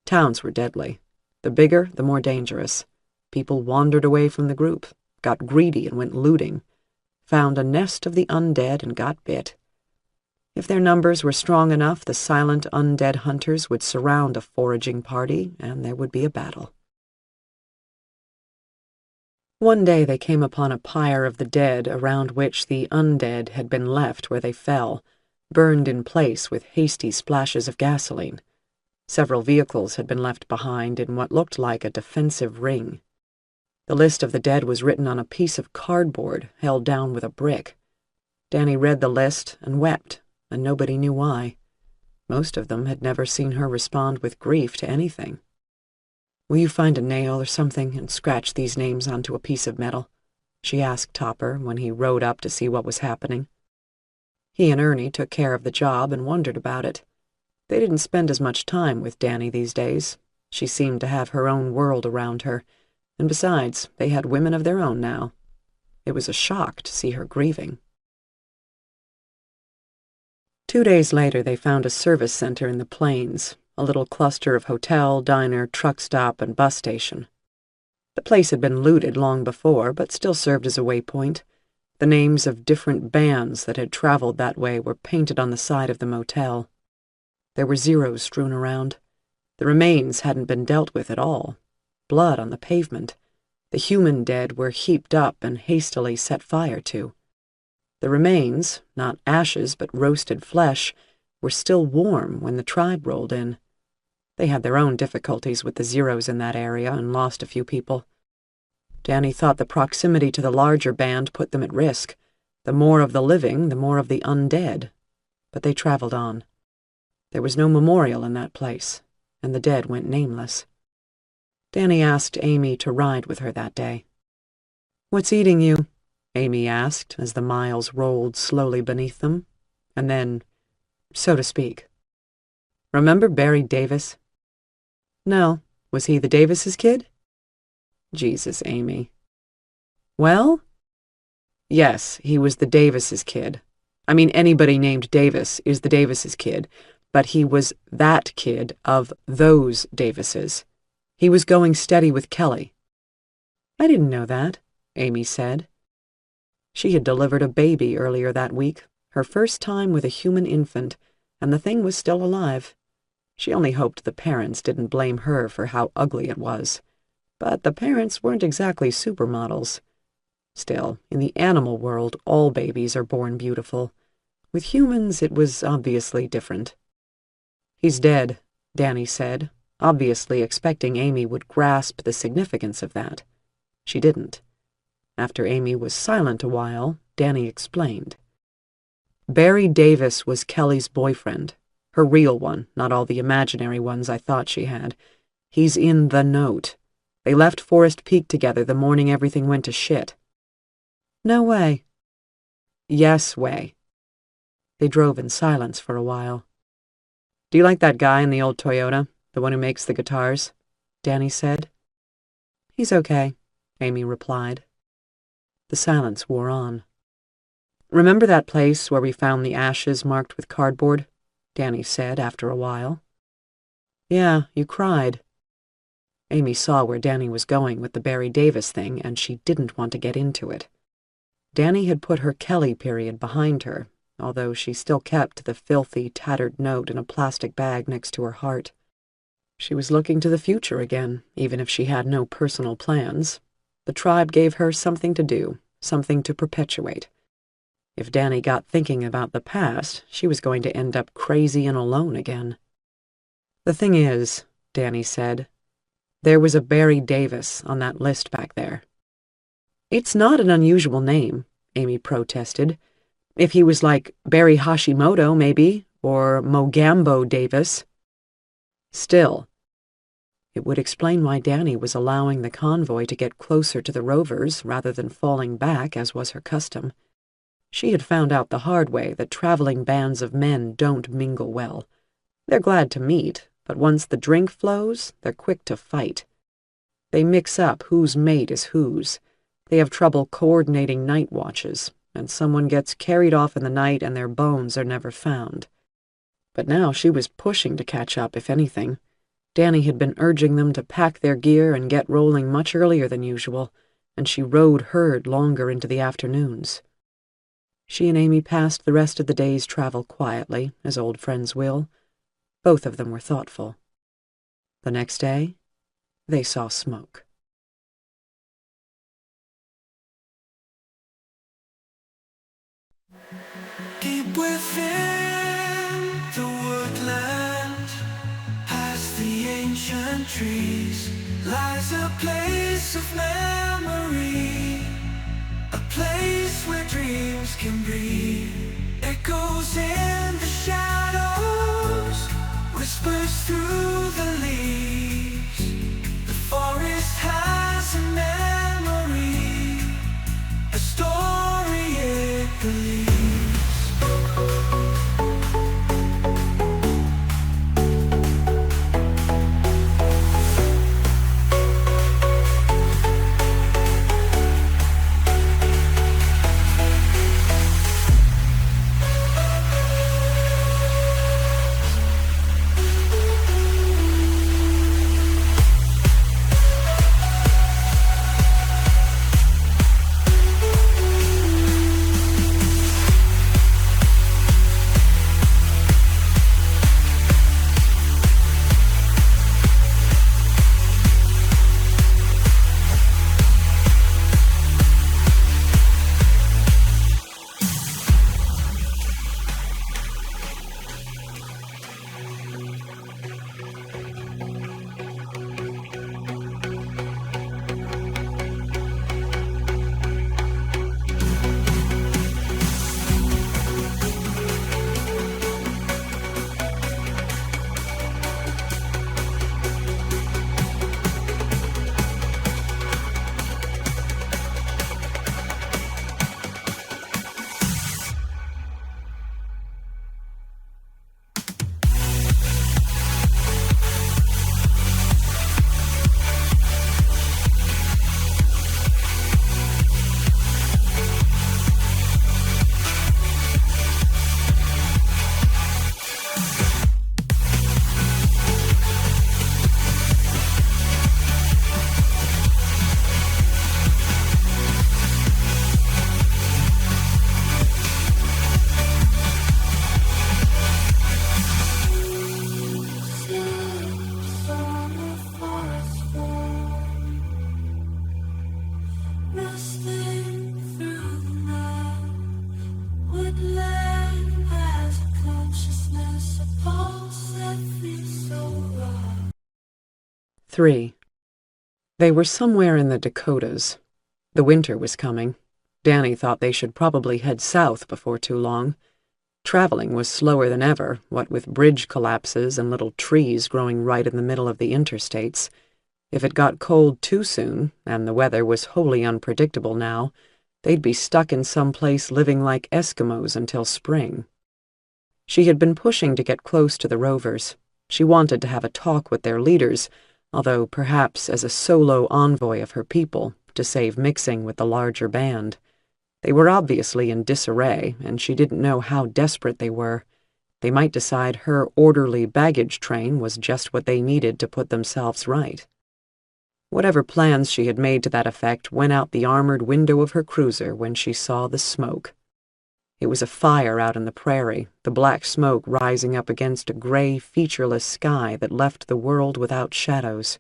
Towns were deadly. The bigger, the more dangerous. People wandered away from the group, got greedy and went looting, found a nest of the undead and got bit. If their numbers were strong enough, the silent undead hunters would surround a foraging party, and there would be a battle. One day they came upon a pyre of the dead around which the undead had been left where they fell, burned in place with hasty splashes of gasoline. Several vehicles had been left behind in what looked like a defensive ring. The list of the dead was written on a piece of cardboard held down with a brick. Danny read the list and wept, and nobody knew why. Most of them had never seen her respond with grief to anything. "Will you find a nail or something and scratch these names onto a piece of metal?" she asked Topper when he rode up to see what was happening. He and Ernie took care of the job and wondered about it. They didn't spend as much time with Danny these days. She seemed to have her own world around her, and besides, they had women of their own now. It was a shock to see her grieving. 2 days later, they found a service center in the plains, a little cluster of hotel, diner, truck stop, and bus station. The place had been looted long before, but still served as a waypoint. The names of different bands that had traveled that way were painted on the side of the motel. There were zeros strewn around. The remains hadn't been dealt with at all. Blood on the pavement. The human dead were heaped up and hastily set fire to. The remains, not ashes but roasted flesh, were still warm when the tribe rolled in. They had their own difficulties with the zeros in that area and lost a few people. Danny thought the proximity to the larger band put them at risk. The more of the living, the more of the undead. But they traveled on. There was no memorial in that place, and the dead went nameless. Danny asked Amy to ride with her that day. "What's eating you?" Amy asked as the miles rolled slowly beneath them, and then, so to speak. "Remember Barry Davis?" "No. Was he the Davis's kid?" "Jesus, Amy." "Well?" "Yes, he was the Davis's kid. I mean, anybody named Davis is the Davis's kid, but he was that kid of those Davises. He was going steady with Kelly." "I didn't know that," Amy said. She had delivered a baby earlier that week, her first time with a human infant, and the thing was still alive. She only hoped the parents didn't blame her for how ugly it was. But the parents weren't exactly supermodels. Still, in the animal world, all babies are born beautiful. With humans, it was obviously different. "He's dead," Danny said, obviously expecting Amy would grasp the significance of that. She didn't. After Amy was silent a while, Danny explained. "Barry Davis was Kelly's boyfriend. Her real one, not all the imaginary ones I thought she had. He's in the note. They left Forest Peak together the morning everything went to shit." "No way." "Yes way." They drove in silence for a while. "Do you like that guy in the old Toyota, the one who makes the guitars?" Danny said. "He's okay," Amy replied. The silence wore on. "Remember that place where we found the ashes marked with cardboard?" Danny said after a while. "Yeah, you cried." Amy saw where Danny was going with the Barry Davis thing, and she didn't want to get into it. Danny had put her Kelly period behind her, although she still kept the filthy, tattered note in a plastic bag next to her heart. She was looking to the future again, even if she had no personal plans. The tribe gave her something to do, something to perpetuate. If Danny got thinking about the past, she was going to end up crazy and alone again. "The thing is," Danny said, "there was a Barry Davis on that list back there." "It's not an unusual name," Amy protested. "If he was like Barry Hashimoto, maybe, or Mogambo Davis." Still, it would explain why Danny was allowing the convoy to get closer to the rovers rather than falling back, as was her custom. She had found out the hard way that traveling bands of men don't mingle well. They're glad to meet, but once the drink flows, they're quick to fight. They mix up whose mate is whose. They have trouble coordinating night watches, and someone gets carried off in the night and their bones are never found. But now she was pushing to catch up, if anything. Danny had been urging them to pack their gear and get rolling much earlier than usual, and she rode herd longer into the afternoons. She and Amy passed the rest of the day's travel quietly, as old friends will. Both of them were thoughtful. The next day, they saw smoke. Deep within the woodland, trees lies a place of memory, a place where dreams can breathe. Echoes in the shadows, whispers through the leaves. The forest has a memory, a story it believes. Three. They were somewhere in the Dakotas. The winter was coming. Danny thought they should probably head south before too long. Traveling was slower than ever, what with bridge collapses and little trees growing right in the middle of the interstates. If it got cold too soon, and the weather was wholly unpredictable now, they'd be stuck in some place living like Eskimos until spring. She had been pushing to get close to the Rovers. She wanted to have a talk with their leaders, although perhaps as a solo envoy of her people, to save mixing with the larger band. They were obviously in disarray, and she didn't know how desperate they were. They might decide her orderly baggage train was just what they needed to put themselves right. Whatever plans she had made to that effect went out the armored window of her cruiser when she saw the smoke. It was a fire out in the prairie, the black smoke rising up against a gray, featureless sky that left the world without shadows.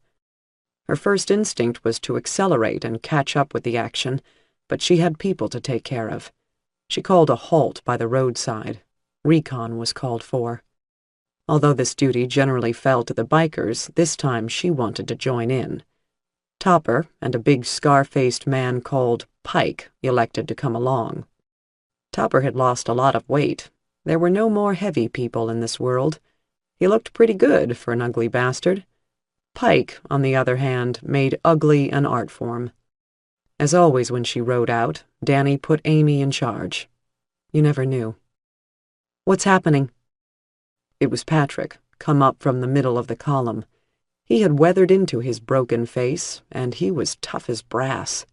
Her first instinct was to accelerate and catch up with the action, but she had people to take care of. She called a halt by the roadside. Recon was called for. Although this duty generally fell to the bikers, this time she wanted to join in. Topper and a big scar-faced man called Pike elected to come along. Topper had lost a lot of weight. There were no more heavy people in this world. He looked pretty good for an ugly bastard. Pike, on the other hand, made ugly an art form. As always when she rode out, Danny put Amy in charge. You never knew. "What's happening?" It was Patrick, come up from the middle of the column. He had weathered into his broken face, and he was tough as brass.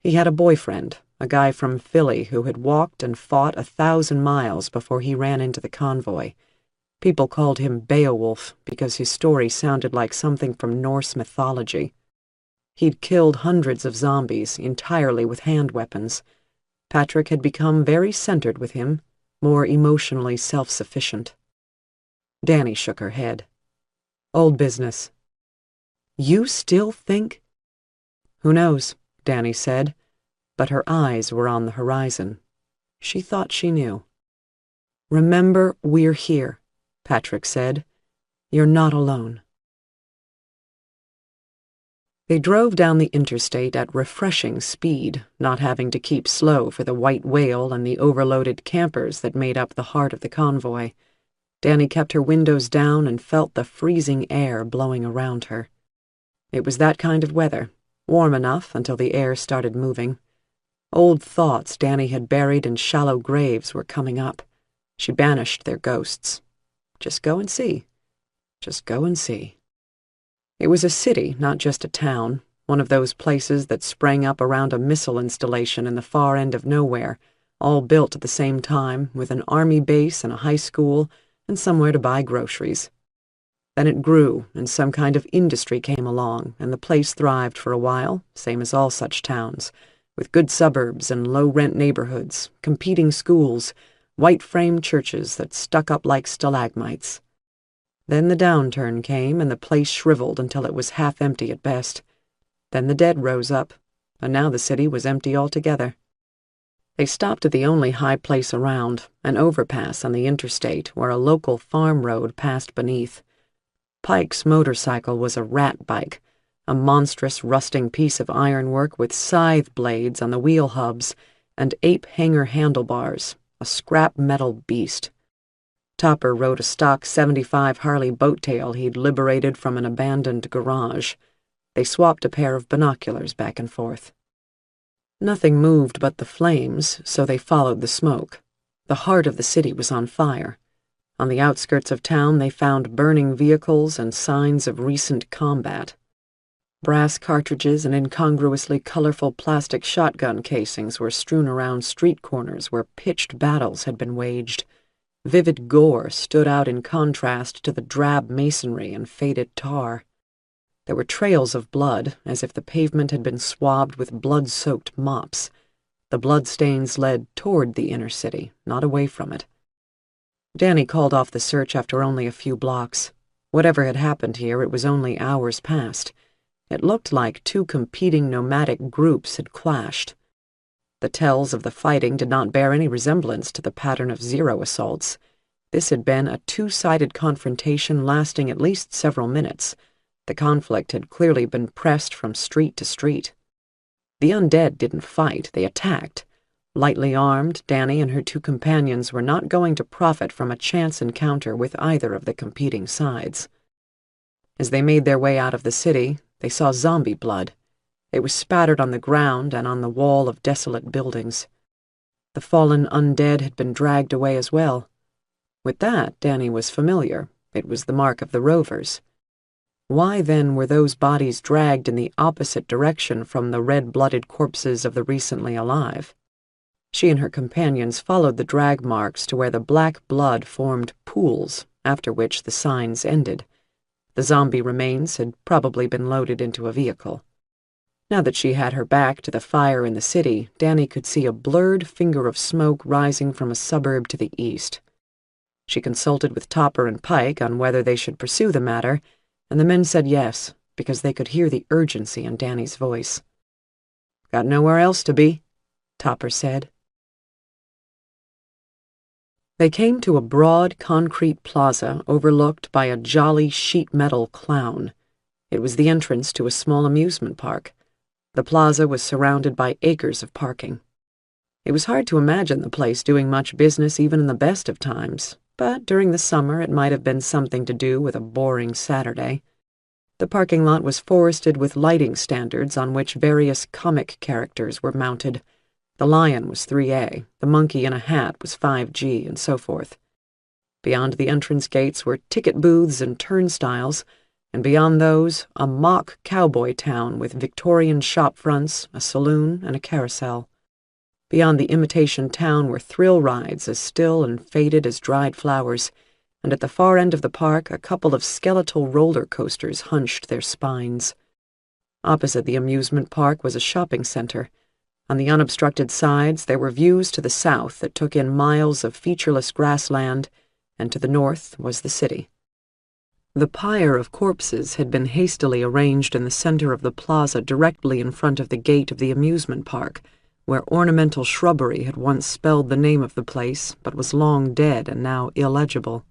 He had a boyfriend, a guy from Philly who had walked and fought 1,000 miles before he ran into the convoy. People called him Beowulf because his story sounded like something from Norse mythology. He'd killed hundreds of zombies entirely with hand weapons. Patrick had become very centered with him, more emotionally self-sufficient. Danny shook her head. "Old business." "You still think—" "Who knows," Danny said, but her eyes were on the horizon. She thought she knew. "Remember, we're here," Patrick said. "You're not alone." They drove down the interstate at refreshing speed, not having to keep slow for the white whale and the overloaded campers that made up the heart of the convoy. Danny kept her windows down and felt the freezing air blowing around her. It was that kind of weather, warm enough until the air started moving. Old thoughts Danny had buried in shallow graves were coming up. She banished their ghosts. Just go and see. Just go and see. It was a city, not just a town, one of those places that sprang up around a missile installation in the far end of nowhere, all built at the same time, with an army base and a high school, and somewhere to buy groceries. Then it grew, and some kind of industry came along, and the place thrived for a while, same as all such towns, with good suburbs and low-rent neighborhoods, competing schools, white-frame churches that stuck up like stalagmites. Then the downturn came, and the place shriveled until it was half-empty at best. Then the dead rose up, and now the city was empty altogether. They stopped at the only high place around, an overpass on the interstate where a local farm road passed beneath. Pike's motorcycle was a rat bike, a monstrous rusting piece of ironwork with scythe blades on the wheel hubs and ape-hanger handlebars, a scrap metal beast. Topper rode a stock '75 Harley boattail he'd liberated from an abandoned garage. They swapped a pair of binoculars back and forth. Nothing moved but the flames, so they followed the smoke. The heart of the city was on fire. On the outskirts of town they found burning vehicles and signs of recent combat. Brass cartridges and incongruously colorful plastic shotgun casings were strewn around street corners where pitched battles had been waged. Vivid gore stood out in contrast to the drab masonry and faded tar. There were trails of blood, as if the pavement had been swabbed with blood-soaked mops. The bloodstains led toward the inner city, not away from it. Danny called off the search after only a few blocks. Whatever had happened here, it was only hours past. It looked like two competing nomadic groups had clashed. The tells of the fighting did not bear any resemblance to the pattern of Zero assaults. This had been a two-sided confrontation lasting at least several minutes. The conflict had clearly been pressed from street to street. The undead didn't fight, they attacked. Lightly armed, Danny and her two companions were not going to profit from a chance encounter with either of the competing sides. As they made their way out of the city, they saw zombie blood. It was spattered on the ground and on the wall of desolate buildings. The fallen undead had been dragged away as well. With that, Danny was familiar. It was the mark of the rovers. Why, then, were those bodies dragged in the opposite direction from the red-blooded corpses of the recently alive? She and her companions followed the drag marks to where the black blood formed pools, after which the signs ended. The zombie remains had probably been loaded into a vehicle. Now that she had her back to the fire in the city, Danny could see a blurred finger of smoke rising from a suburb to the east. She consulted with Topper and Pike on whether they should pursue the matter, and the men said yes, because they could hear the urgency in Danny's voice. "Got nowhere else to be," Topper said. They came to a broad concrete plaza overlooked by a jolly sheet metal clown. It was the entrance to a small amusement park. The plaza was surrounded by acres of parking. It was hard to imagine the place doing much business even in the best of times, but during the summer it might have been something to do with a boring Saturday. The parking lot was forested with lighting standards on which various comic characters were mounted. The lion was 3A, the monkey in a hat was 5G, and so forth. Beyond the entrance gates were ticket booths and turnstiles, and beyond those, a mock cowboy town with Victorian shop fronts, a saloon, and a carousel. Beyond the imitation town were thrill rides as still and faded as dried flowers, and at the far end of the park a couple of skeletal roller coasters hunched their spines. Opposite the amusement park was a shopping center. On the unobstructed sides there were views to the south that took in miles of featureless grassland, and to the north was the city. The pyre of corpses had been hastily arranged in the center of the plaza directly in front of the gate of the amusement park, where ornamental shrubbery had once spelled the name of the place, but was long dead and now illegible.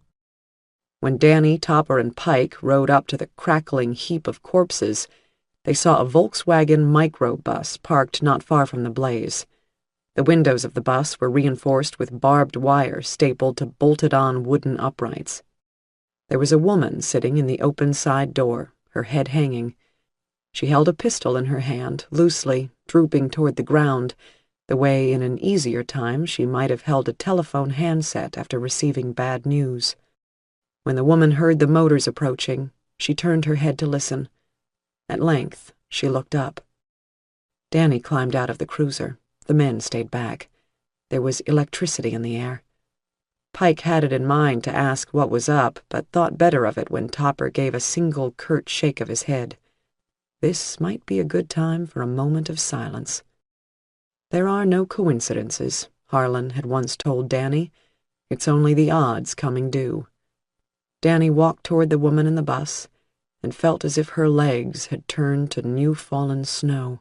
When Danny, Topper, and Pike rode up to the crackling heap of corpses, They saw a Volkswagen microbus parked not far from the blaze. The windows of the bus were reinforced with barbed wire stapled to bolted-on wooden uprights. There was a woman sitting in the open side door, her head hanging. She held a pistol in her hand, loosely, drooping toward the ground, the way in an easier time she might have held a telephone handset after receiving bad news. When the woman heard the motors approaching, she turned her head to listen. At length, she looked up. Danny climbed out of the cruiser. The men stayed back. There was electricity in the air. Pike had it in mind to ask what was up, but thought better of it when Topper gave a single curt shake of his head. This might be a good time for a moment of silence. There are no coincidences, Harlan had once told Danny. It's only the odds coming due. Danny walked toward the woman in the bus and felt as if her legs had turned to new-fallen snow.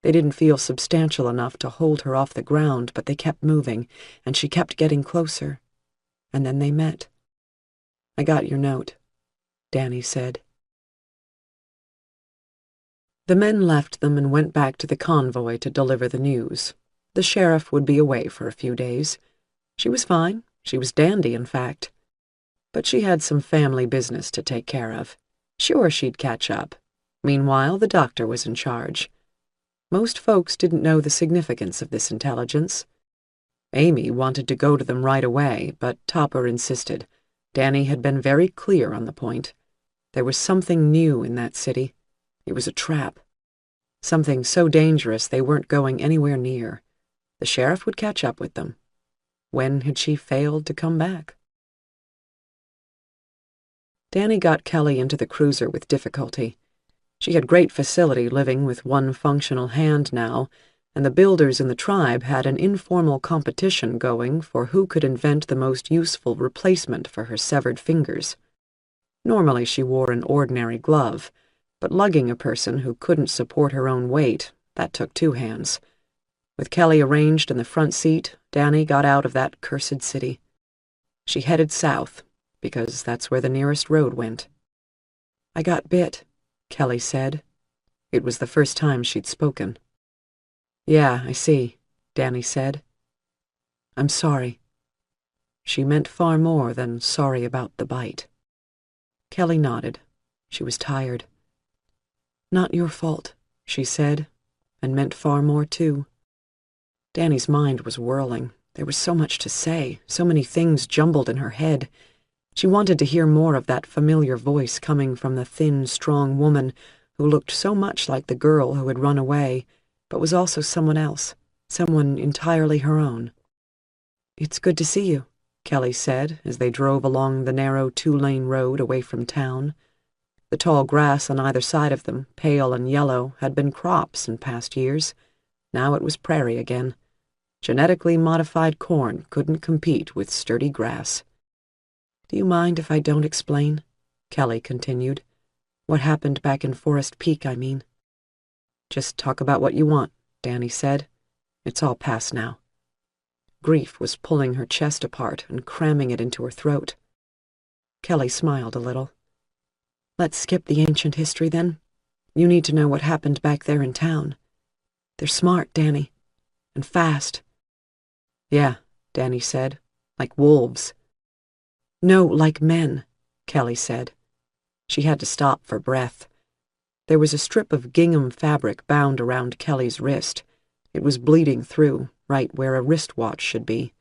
They didn't feel substantial enough to hold her off the ground, but they kept moving, and she kept getting closer. And then they met. "I got your note," Danny said. The men left them and went back to the convoy to deliver the news. The sheriff would be away for a few days. She was fine. She was dandy, in fact. But she had some family business to take care of. Sure, she'd catch up. Meanwhile, the doctor was in charge. Most folks didn't know the significance of this intelligence. Amy wanted to go to them right away, but Topper insisted. Danny had been very clear on the point. There was something new in that city. It was a trap. Something so dangerous they weren't going anywhere near. The sheriff would catch up with them. When had she failed to come back? Danny got Kelly into the cruiser with difficulty. She had great facility living with one functional hand now, and the builders in the tribe had an informal competition going for who could invent the most useful replacement for her severed fingers. Normally she wore an ordinary glove, but lugging a person who couldn't support her own weight, that took two hands. With Kelly arranged in the front seat, Danny got out of that cursed city. She headed south, because that's where the nearest road went. "I got bit," Kelly said. It was the first time she'd spoken. "Yeah, I see," Danny said. "I'm sorry." She meant far more than sorry about the bite. Kelly nodded. She was tired. "Not your fault," she said, and meant far more, too. Danny's mind was whirling. There was so much to say, so many things jumbled in her head. She wanted to hear more of that familiar voice coming from the thin, strong woman who looked so much like the girl who had run away, but was also someone else, someone entirely her own. "It's good to see you," Kelly said as they drove along the narrow two-lane road away from town. The tall grass on either side of them, pale and yellow, had been crops in past years. Now it was prairie again. Genetically modified corn couldn't compete with sturdy grass. "Do you mind if I don't explain?" Kelly continued. "What happened back in Forest Peak, I mean." "Just talk about what you want," Danny said. "It's all past now." Grief was pulling her chest apart and cramming it into her throat. Kelly smiled a little. "Let's skip the ancient history, then. You need to know what happened back there in town. They're smart, Danny. And fast." "Yeah," Danny said. "Like wolves." "No, like men," Kelly said. She had to stop for breath. There was a strip of gingham fabric bound around Kelly's wrist. It was bleeding through, right where a wristwatch should be.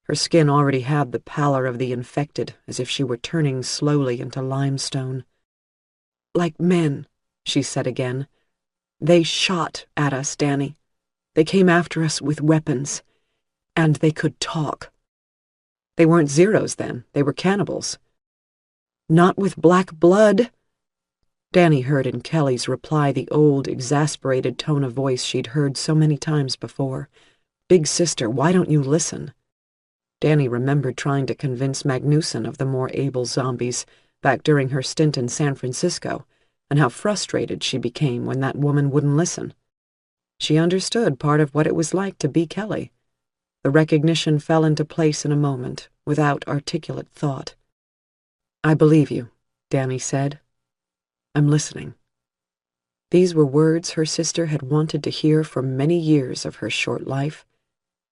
Her skin already had the pallor of the infected, as if she were turning slowly into limestone. "Like men," she said again. "They shot at us, Danny. They came after us with weapons. And they could talk." "They weren't Zeros, then. They were cannibals." "Not with black blood." Danny heard in Kelly's reply the old, exasperated tone of voice she'd heard so many times before. "Big sister, why don't you listen?" Danny remembered trying to convince Magnuson of the more able zombies back during her stint in San Francisco, and how frustrated she became when that woman wouldn't listen. She understood part of what it was like to be Kelly. The recognition fell into place in a moment, without articulate thought. "I believe you," Danny said. "I'm listening." These were words her sister had wanted to hear for many years of her short life.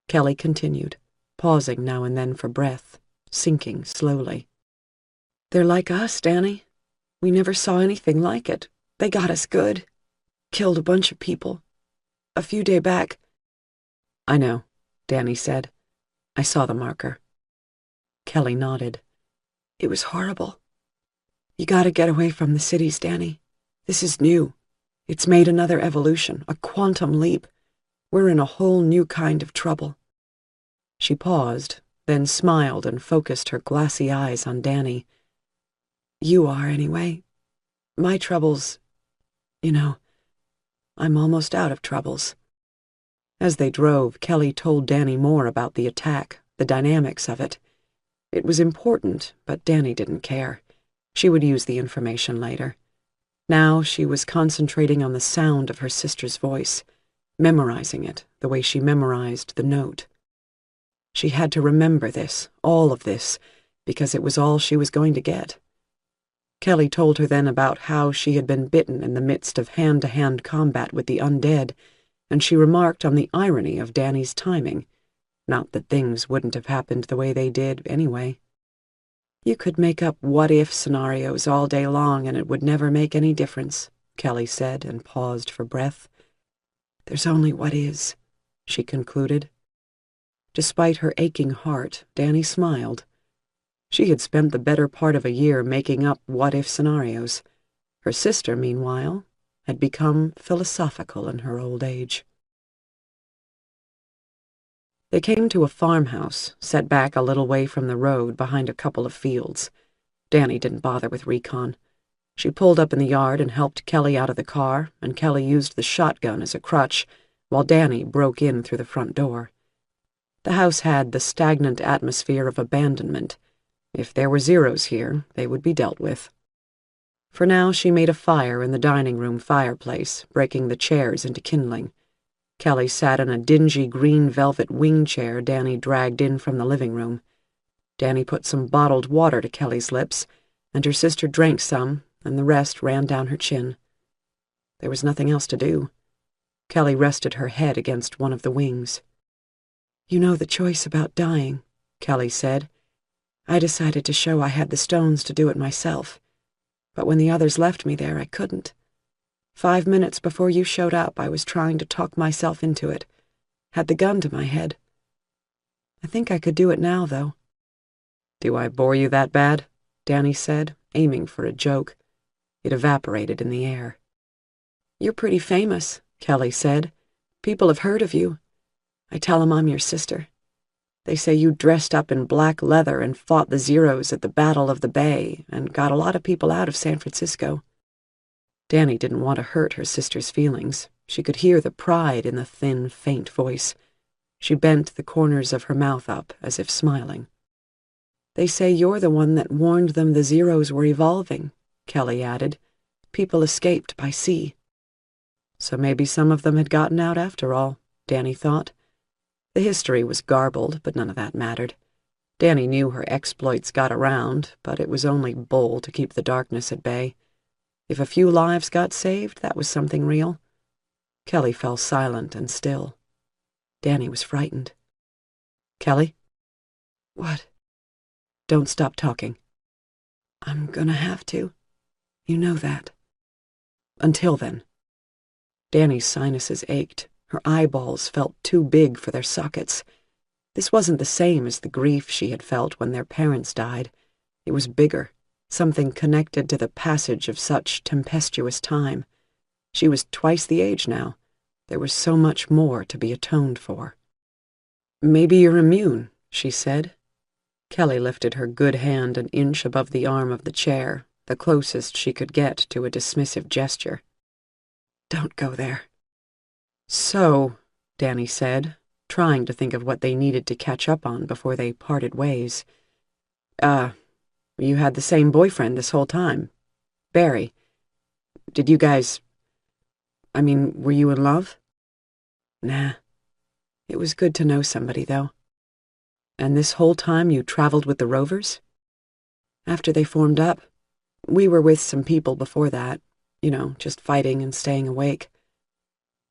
Kelly continued, pausing now and then for breath, sinking slowly. "They're like us, Danny. We never saw anything like it. They got us good. Killed a bunch of people. A few days back." "I know," Danny said. "I saw the marker." Kelly nodded. "It was horrible. You gotta get away from the cities, Danny. This is new. It's made another evolution, a quantum leap. We're in a whole new kind of trouble." She paused, then smiled and focused her glassy eyes on Danny. "You are, anyway. My troubles, I'm almost out of troubles." As they drove, Kelly told Danny more about the attack, the dynamics of it. It was important, but Danny didn't care. She would use the information later. Now she was concentrating on the sound of her sister's voice, memorizing it the way she memorized the note. She had to remember this, all of this, because it was all she was going to get. Kelly told her then about how she had been bitten in the midst of hand-to-hand combat with the undead, and she remarked on the irony of Danny's timing. Not that things wouldn't have happened the way they did anyway. "You could make up what-if scenarios all day long and it would never make any difference," Kelly said, and paused for breath. "There's only what is," she concluded. Despite her aching heart, Danny smiled. She had spent the better part of a year making up what-if scenarios. Her sister, meanwhile, had become philosophical in her old age. They came to a farmhouse, set back a little way from the road behind a couple of fields. Danny didn't bother with recon. She pulled up in the yard and helped Kelly out of the car, and Kelly used the shotgun as a crutch, while Danny broke in through the front door. The house had the stagnant atmosphere of abandonment. If there were zeros here, they would be dealt with. For now, she made a fire in the dining room fireplace, breaking the chairs into kindling. Kelly sat in a dingy green velvet wing chair Danny dragged in from the living room. Danny put some bottled water to Kelly's lips, and her sister drank some, and the rest ran down her chin. There was nothing else to do. Kelly rested her head against one of the wings. "You know the choice about dying," Kelly said. "I decided to show I had the stones to do it myself. But when the others left me there, I couldn't. 5 minutes before you showed up, I was trying to talk myself into it. Had the gun to my head. I think I could do it now, though." "Do I bore you that bad?" Danny said, aiming for a joke. It evaporated in the air. "You're pretty famous," Kelly said. "People have heard of you. I tell them I'm your sister. They say you dressed up in black leather and fought the Zeros at the Battle of the Bay and got a lot of people out of San Francisco." Danny didn't want to hurt her sister's feelings. She could hear the pride in the thin, faint voice. She bent the corners of her mouth up as if smiling. "They say you're the one that warned them the Zeros were evolving," Kelly added. "People escaped by sea." So maybe some of them had gotten out after all, Danny thought. The history was garbled, but none of that mattered. Danny knew her exploits got around, but it was only bull to keep the darkness at bay. If a few lives got saved, that was something real. Kelly fell silent and still. Danny was frightened. "Kelly?" "What?" "Don't stop talking." "I'm gonna have to. You know that." "Until then." Danny's sinuses ached. Her eyeballs felt too big for their sockets. This wasn't the same as the grief she had felt when their parents died. It was bigger, something connected to the passage of such tempestuous time. She was twice the age now. There was so much more to be atoned for. "Maybe you're immune," she said. Kelly lifted her good hand an inch above the arm of the chair, the closest she could get to a dismissive gesture. "Don't go there." "So," Danny said, trying to think of what they needed to catch up on before they parted ways. You had the same boyfriend this whole time, Barry. Did you guys... were you in love?" "Nah. It was good to know somebody, though." "And this whole time you traveled with the Rovers?" "After they formed up. We were with some people before that. Just fighting and staying awake.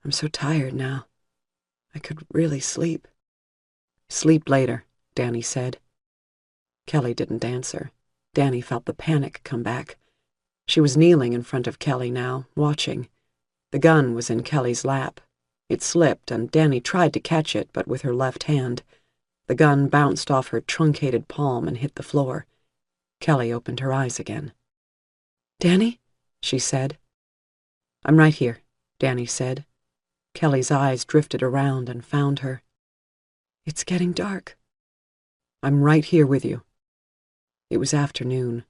I'm so tired now. I could really sleep. Sleep later, Danny said. Kelly didn't answer. Danny felt the panic come back. She was kneeling in front of Kelly now, watching. The gun was in Kelly's lap. It slipped, and Danny tried to catch it, but with her left hand. The gun bounced off her truncated palm and hit the floor. Kelly opened her eyes again. "Danny?" she said. "I'm right here," Danny said. Kelly's eyes drifted around and found her. "It's getting dark." "I'm right here with you." It was afternoon.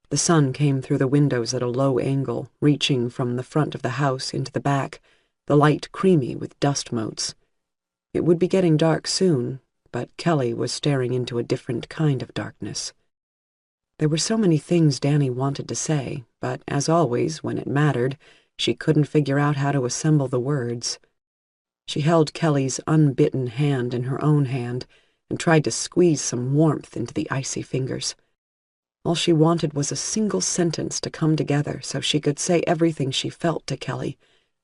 The sun came through the windows at a low angle, reaching from the front of the house into the back, the light creamy with dust motes. It would be getting dark soon, but Kelly was staring into a different kind of darkness. There were so many things Danny wanted to say, but as always, when it mattered, she couldn't figure out how to assemble the words. She held Kelly's unbitten hand in her own hand and tried to squeeze some warmth into the icy fingers. All she wanted was a single sentence to come together so she could say everything she felt to Kelly,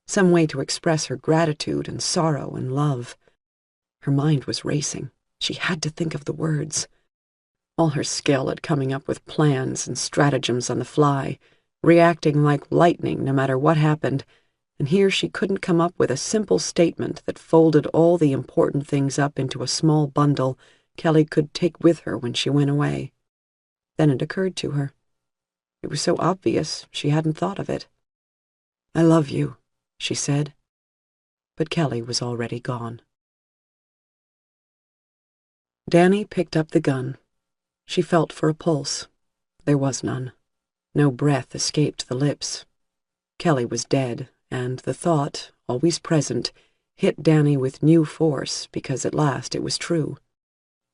some way to express her gratitude and sorrow and love. Her mind was racing. She had to think of the words. All her skill at coming up with plans and stratagems on the fly, reacting like lightning no matter what happened, and here she couldn't come up with a simple statement that folded all the important things up into a small bundle Kelly could take with her when she went away. Then it occurred to her. It was so obvious she hadn't thought of it. "I love you," she said. But Kelly was already gone. Danny picked up the gun. She felt for a pulse. There was none. No breath escaped the lips. Kelly was dead, and the thought, always present, hit Danny with new force because at last it was true.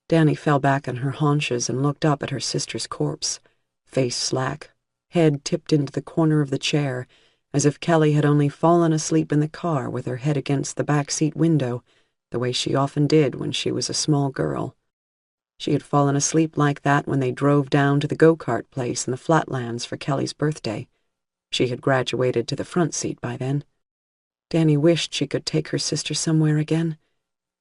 Danny fell back on her haunches and looked up at her sister's corpse, face slack, head tipped into the corner of the chair, as if Kelly had only fallen asleep in the car with her head against the back seat window, the way she often did when she was a small girl. She had fallen asleep like that when they drove down to the go-kart place in the Flatlands for Kelly's birthday. She had graduated to the front seat by then. Danny wished she could take her sister somewhere again.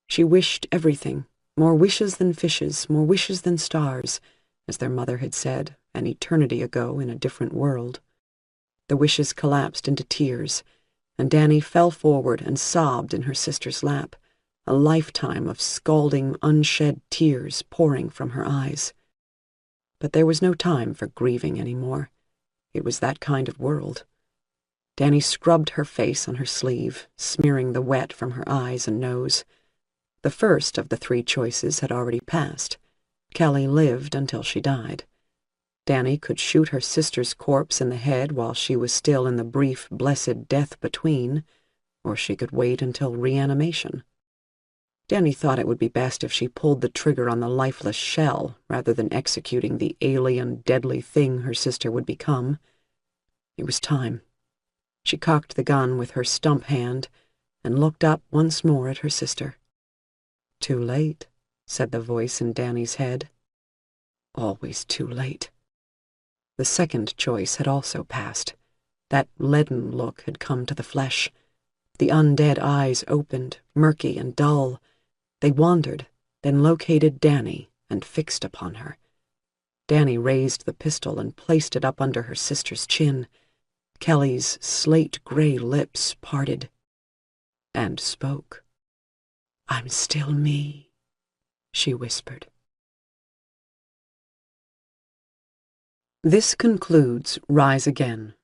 She wished everything. More wishes than fishes, more wishes than stars, as their mother had said, an eternity ago in a different world. The wishes collapsed into tears, and Danny fell forward and sobbed in her sister's lap, a lifetime of scalding, unshed tears pouring from her eyes. But there was no time for grieving anymore. It was that kind of world. Danny scrubbed her face on her sleeve, smearing the wet from her eyes and nose. The first of the three choices had already passed. Kelly lived until she died. Danny could shoot her sister's corpse in the head while she was still in the brief, blessed death between, or she could wait until reanimation. Danny thought it would be best if she pulled the trigger on the lifeless shell rather than executing the alien, deadly thing her sister would become. It was time. She cocked the gun with her stump hand and looked up once more at her sister. "Too late," said the voice in Danny's head. Always too late. The second choice had also passed. That leaden look had come to the flesh. The undead eyes opened, murky and dull. They wandered, then located Danny and fixed upon her. Danny raised the pistol and placed it up under her sister's chin. Kelly's slate-gray lips parted and spoke. "I'm still me," she whispered. This concludes Rise Again,